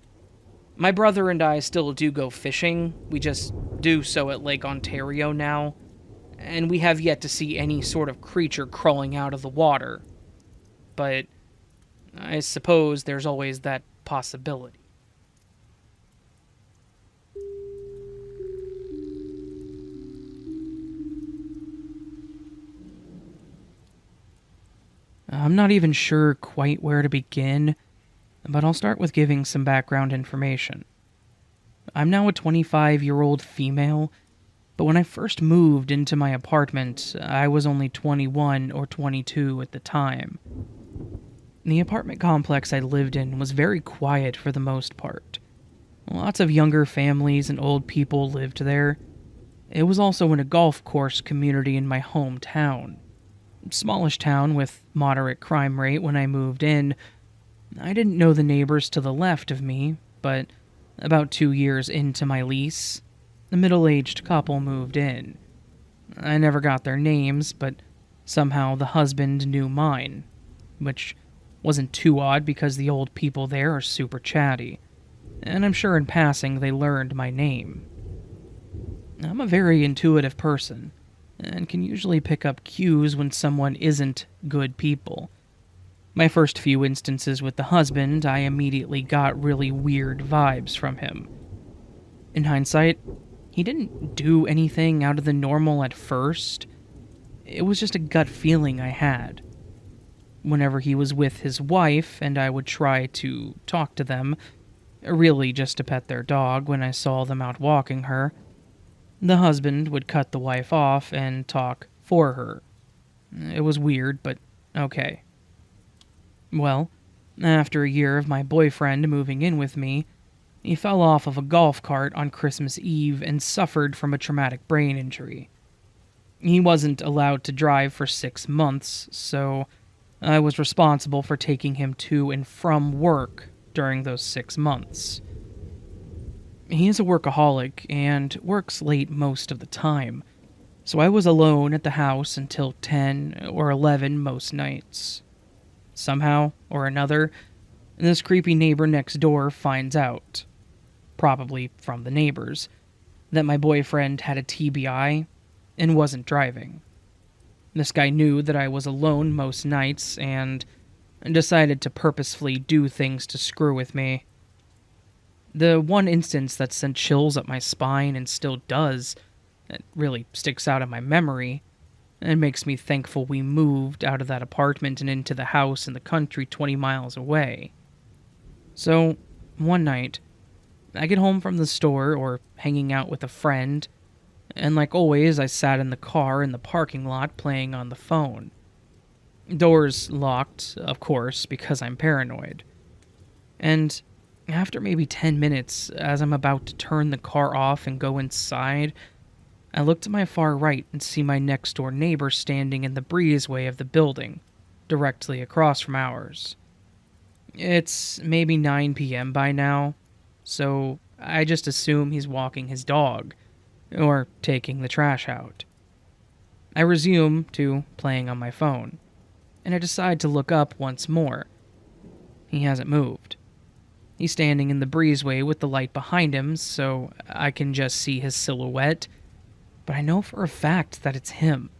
My brother and I still do go fishing, we just do so at Lake Ontario now, and we have yet to see any sort of creature crawling out of the water. But I suppose there's always that possibility. I'm not even sure quite where to begin, but I'll start with giving some background information. I'm now a 25-year-old female, but when I first moved into my apartment, I was only 21 or 22 at the time. The apartment complex I lived in was very quiet for the most part. Lots of younger families and old people lived there. It was also in a golf course community in my hometown. Smallish town with moderate crime rate when I moved in. I didn't know the neighbors to the left of me, but about 2 years into my lease, a middle-aged couple moved in. I never got their names, but somehow the husband knew mine, which wasn't too odd because the old people there are super chatty, and I'm sure in passing they learned my name. I'm a very intuitive person, and can usually pick up cues when someone isn't good people. My first few instances with the husband, I immediately got really weird vibes from him. In hindsight, he didn't do anything out of the normal at first. It was just a gut feeling I had. Whenever he was with his wife and I would try to talk to them, really just to pet their dog when I saw them out walking her, the husband would cut the wife off and talk for her. It was weird, but okay. Well, after a year of my boyfriend moving in with me, he fell off of a golf cart on Christmas Eve and suffered from a traumatic brain injury. He wasn't allowed to drive for 6 months, so I was responsible for taking him to and from work during those 6 months. He is a workaholic and works late most of the time, so I was alone at the house until 10 or 11 most nights. Somehow or another, this creepy neighbor next door finds out, probably from the neighbors, that my boyfriend had a TBI and wasn't driving. This guy knew that I was alone most nights and decided to purposefully do things to screw with me. The one instance that sent chills up my spine and still does, it really sticks out in my memory, and makes me thankful we moved out of that apartment and into the house in the country 20 miles away. So, one night, I get home from the store or hanging out with a friend, and like always, I sat in the car in the parking lot playing on the phone. Doors locked, of course, because I'm paranoid. And after maybe 10 minutes, as I'm about to turn the car off and go inside, I look to my far right and see my next door neighbor standing in the breezeway of the building, directly across from ours. It's maybe 9 p.m. by now, so I just assume he's walking his dog, or taking the trash out. I resume to playing on my phone, and I decide to look up once more. He hasn't moved. He's standing in the breezeway with the light behind him, so I can just see his silhouette, but I know for a fact that it's him.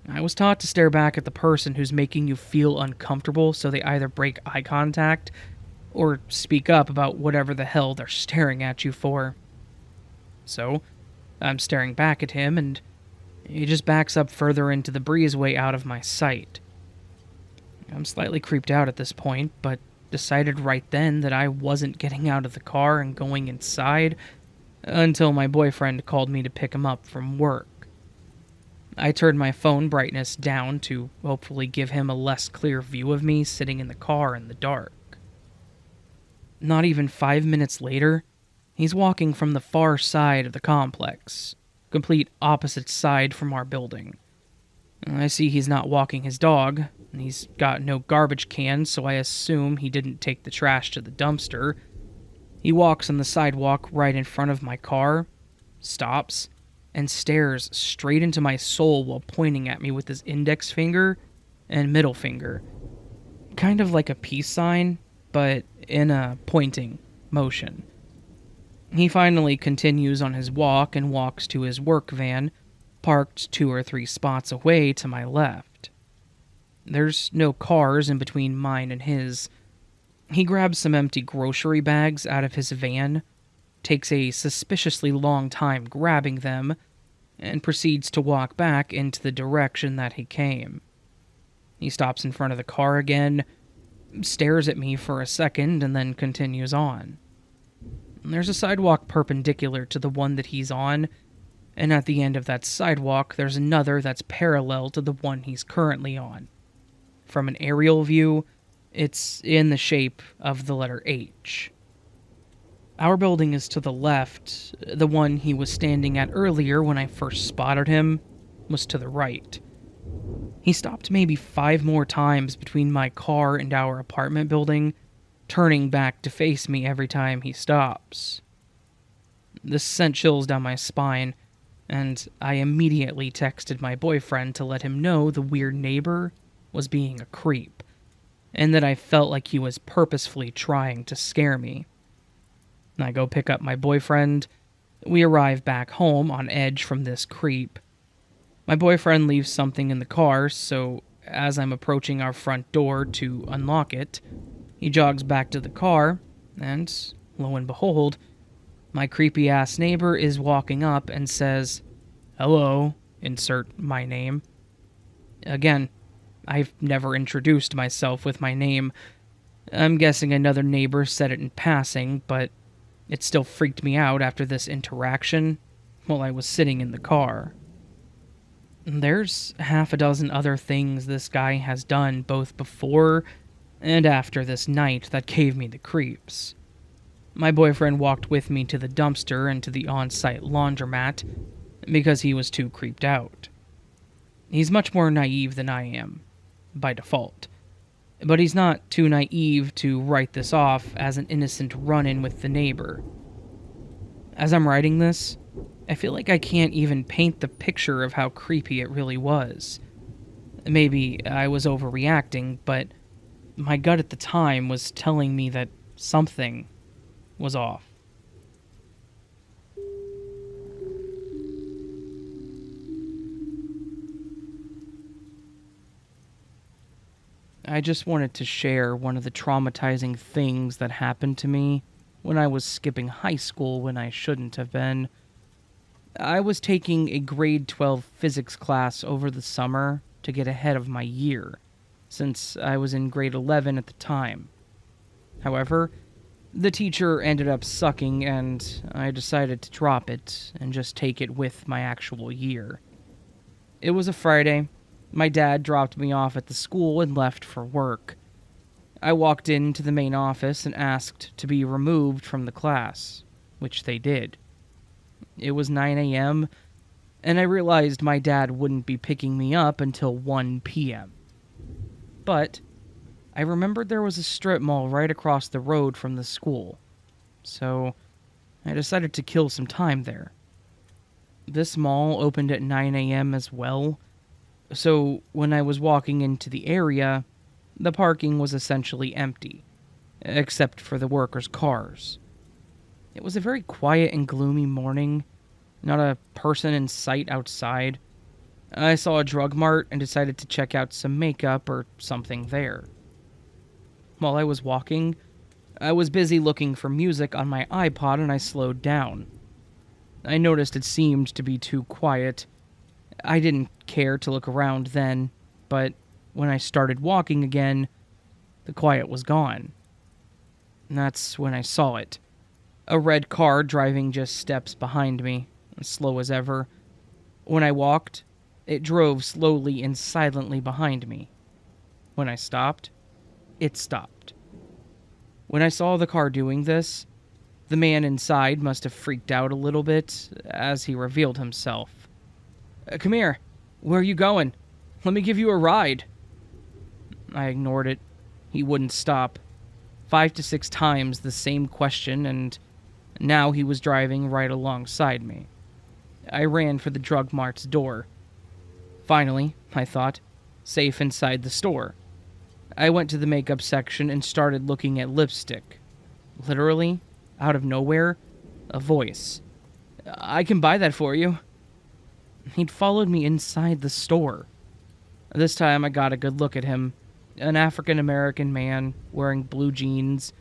I was taught to stare back at the person who's making you feel uncomfortable, so they either break eye contact or speak up about whatever the hell they're staring at you for. So, I'm staring back at him, and he just backs up further into the breezeway out of my sight. I'm slightly creeped out at this point, but decided right then that I wasn't getting out of the car and going inside until my boyfriend called me to pick him up from work. I turned my phone brightness down to hopefully give him a less clear view of me sitting in the car in the dark. Not even 5 minutes later, he's walking from the far side of the complex, complete opposite side from our building. I see he's not walking his dog, and he's got no garbage can, so I assume he didn't take the trash to the dumpster. He walks on the sidewalk right in front of my car, stops, and stares straight into my soul while pointing at me with his index finger and middle finger. Kind of like a peace sign, but in a pointing motion. He finally continues on his walk and walks to his work van, parked 2 or 3 spots away to my left. There's no cars in between mine and his. He grabs some empty grocery bags out of his van, takes a suspiciously long time grabbing them, and proceeds to walk back into the direction that he came. He stops in front of the car again, stares at me for a second, and then continues on. There's a sidewalk perpendicular to the one that he's on, and at the end of that sidewalk, there's another that's parallel to the one he's currently on. From an aerial view, it's in the shape of the letter H. Our building is to the left. The one he was standing at earlier when I first spotted him was to the right. He stopped maybe 5 more times between my car and our apartment building, turning back to face me every time he stops. This sent chills down my spine, and I immediately texted my boyfriend to let him know the weird neighbor was being a creep, and that I felt like he was purposefully trying to scare me. I go pick up my boyfriend. We arrive back home on edge from this creep. My boyfriend leaves something in the car, so as I'm approaching our front door to unlock it, he jogs back to the car, and lo and behold, my creepy-ass neighbor is walking up and says, "Hello," insert my name. Again, I've never introduced myself with my name. I'm guessing another neighbor said it in passing, but it still freaked me out after this interaction while I was sitting in the car. There's half a dozen other things this guy has done both before and after this night that gave me the creeps. My boyfriend walked with me to the dumpster and to the on-site laundromat because he was too creeped out. He's much more naive than I am, by default. But he's not too naive to write this off as an innocent run-in with the neighbor. As I'm writing this, I feel like I can't even paint the picture of how creepy it really was. Maybe I was overreacting, but my gut at the time was telling me that something was off. I just wanted to share one of the traumatizing things that happened to me when I was skipping high school when I shouldn't have been. I was taking a grade 12 physics class over the summer to get ahead of my year, since I was in grade 11 at the time. However, The teacher ended up sucking, and I decided to drop it and just take it with my actual year. It was a Friday. My dad dropped me off at the school and left for work. I walked into the main office and asked to be removed from the class, which they did. It was 9 a.m., and I realized my dad wouldn't be picking me up until 1 p.m. But I remembered there was a strip mall right across the road from the school, so I decided to kill some time there. This mall opened at 9 a.m. as well, so when I was walking into the area, the parking was essentially empty, except for the workers' cars. It was a very quiet and gloomy morning, not a person in sight outside. I saw a drug mart and decided to check out some makeup or something there. While I was walking, I was busy looking for music on my iPod and I slowed down. I noticed it seemed to be too quiet. I didn't care to look around then, but when I started walking again, the quiet was gone. And that's when I saw it. A red car driving just steps behind me, as slow as ever. When I walked, it drove slowly and silently behind me. When I stopped, it stopped. When I saw the car doing this, the man inside must have freaked out a little bit as he revealed himself. Come here. Where are you going? Let me give you a ride." I ignored it. He wouldn't stop. 5 to 6 times the same question, and now he was driving right alongside me. I ran for the drug mart's door. Finally, I thought, safe inside the store. I went to the makeup section and started looking at lipstick. Literally, out of nowhere, a voice. "I can buy that for you." He'd followed me inside the store. This time I got a good look at him. An African-American man wearing blue jeans,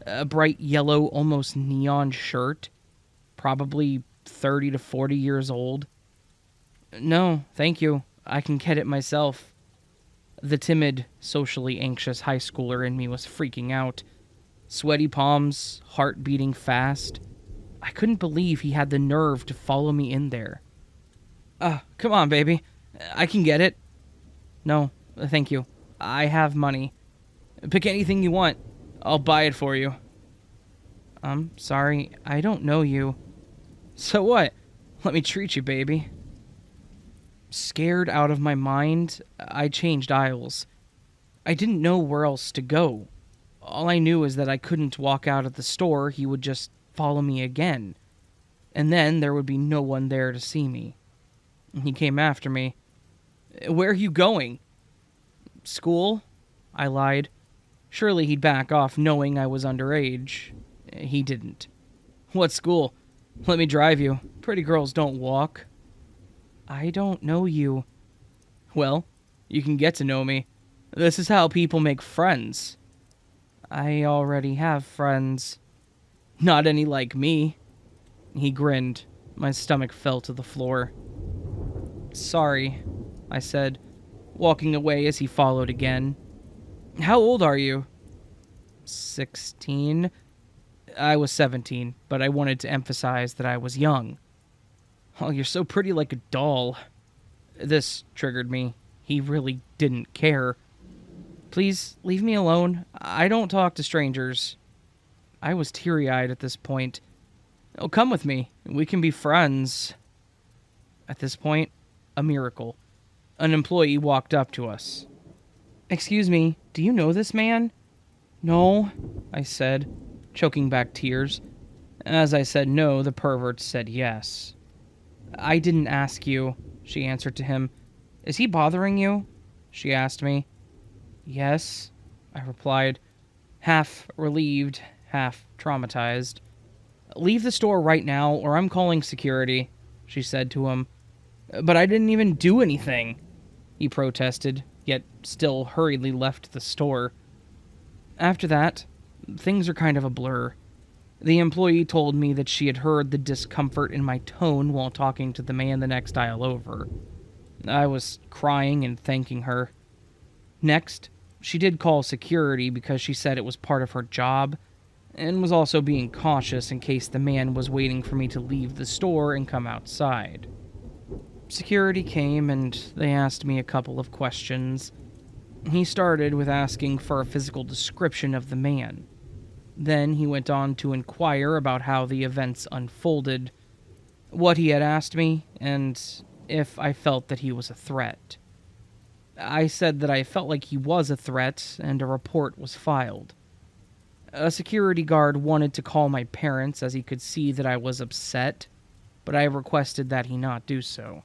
a bright yellow, almost neon shirt, probably 30 to 40 years old. "No, thank you. I can get it myself." The timid, socially anxious high schooler in me was freaking out. Sweaty palms, heart beating fast. I couldn't believe he had the nerve to follow me in there. Come on, baby. I can get it." "No, thank you. I have money." "Pick anything you want. I'll buy it for you." "I'm sorry, I don't know you." "So what? Let me treat you, baby." Scared out of my mind, I changed aisles. I didn't know where else to go. All I knew is that I couldn't walk out of the store. He would just follow me again. And then there would be no one there to see me. He came after me. "Where are you going?" "School," I lied. Surely he'd back off knowing I was underage. He didn't. "What school? Let me drive you. Pretty girls don't walk." "I don't know you." "Well, you can get to know me. This is how people make friends." "I already have friends." "Not any like me." He grinned. My stomach fell to the floor. "Sorry," I said, walking away as he followed again. "How old are you?" 16. I was 17, but I wanted to emphasize that I was young. "Oh, you're so pretty like a doll." This triggered me. He really didn't care. "Please, leave me alone. I don't talk to strangers." I was teary-eyed at this point. "Oh, come with me. We can be friends." At this point, a miracle. An employee walked up to us. "Excuse me, do you know this man?" "No," I said, choking back tears. As I said no, the pervert said yes. "I didn't ask you," she answered to him. "Is he bothering you?" she asked me. "Yes," I replied, half relieved, half traumatized. "Leave the store right now or I'm calling security," she said to him. "But I didn't even do anything," he protested, yet still hurriedly left the store. After that, things are kind of a blur. The employee told me that she had heard the discomfort in my tone while talking to the man the next aisle over. I was crying and thanking her. Next, she did call security because she said it was part of her job, and was also being cautious in case the man was waiting for me to leave the store and come outside. Security came and they asked me a couple of questions. He started with asking for a physical description of the man. Then he went on to inquire about how the events unfolded, what he had asked me, and if I felt that he was a threat. I said that I felt like he was a threat, and a report was filed. A security guard wanted to call my parents as he could see that I was upset, but I requested that he not do so.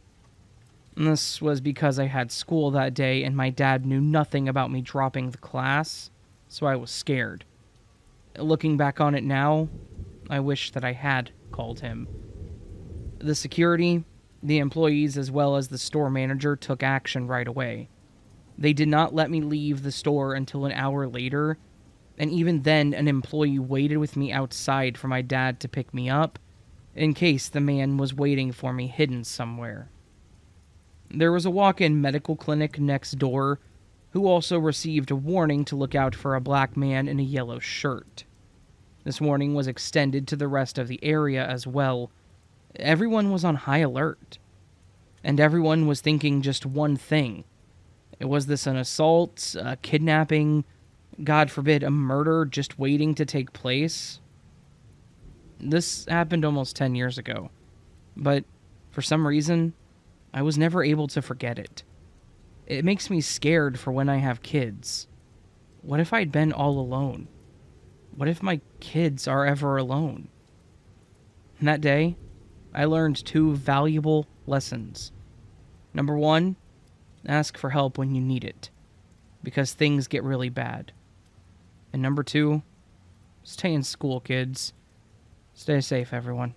This was because I had school that day and my dad knew nothing about me dropping the class, so I was scared. Looking back on it now, I wish that I had called him. The security, the employees, as well as the store manager took action right away. They did not let me leave the store until an hour later, and even then an employee waited with me outside for my dad to pick me up, in case the man was waiting for me hidden somewhere. There was a walk-in medical clinic next door who also received a warning to look out for a black man in a yellow shirt. This warning was extended to the rest of the area as well. Everyone was on high alert, and everyone was thinking just one thing. Was this an assault, a kidnapping, God forbid, a murder just waiting to take place? This happened almost 10 years ago, but for some reason, I was never able to forget it. It makes me scared for when I have kids. What if I'd been all alone? What if my kids are ever alone? And that day, I learned 2 valuable lessons. Number 1, ask for help when you need it, because things get really bad. And number 2, stay in school, kids. Stay safe, everyone.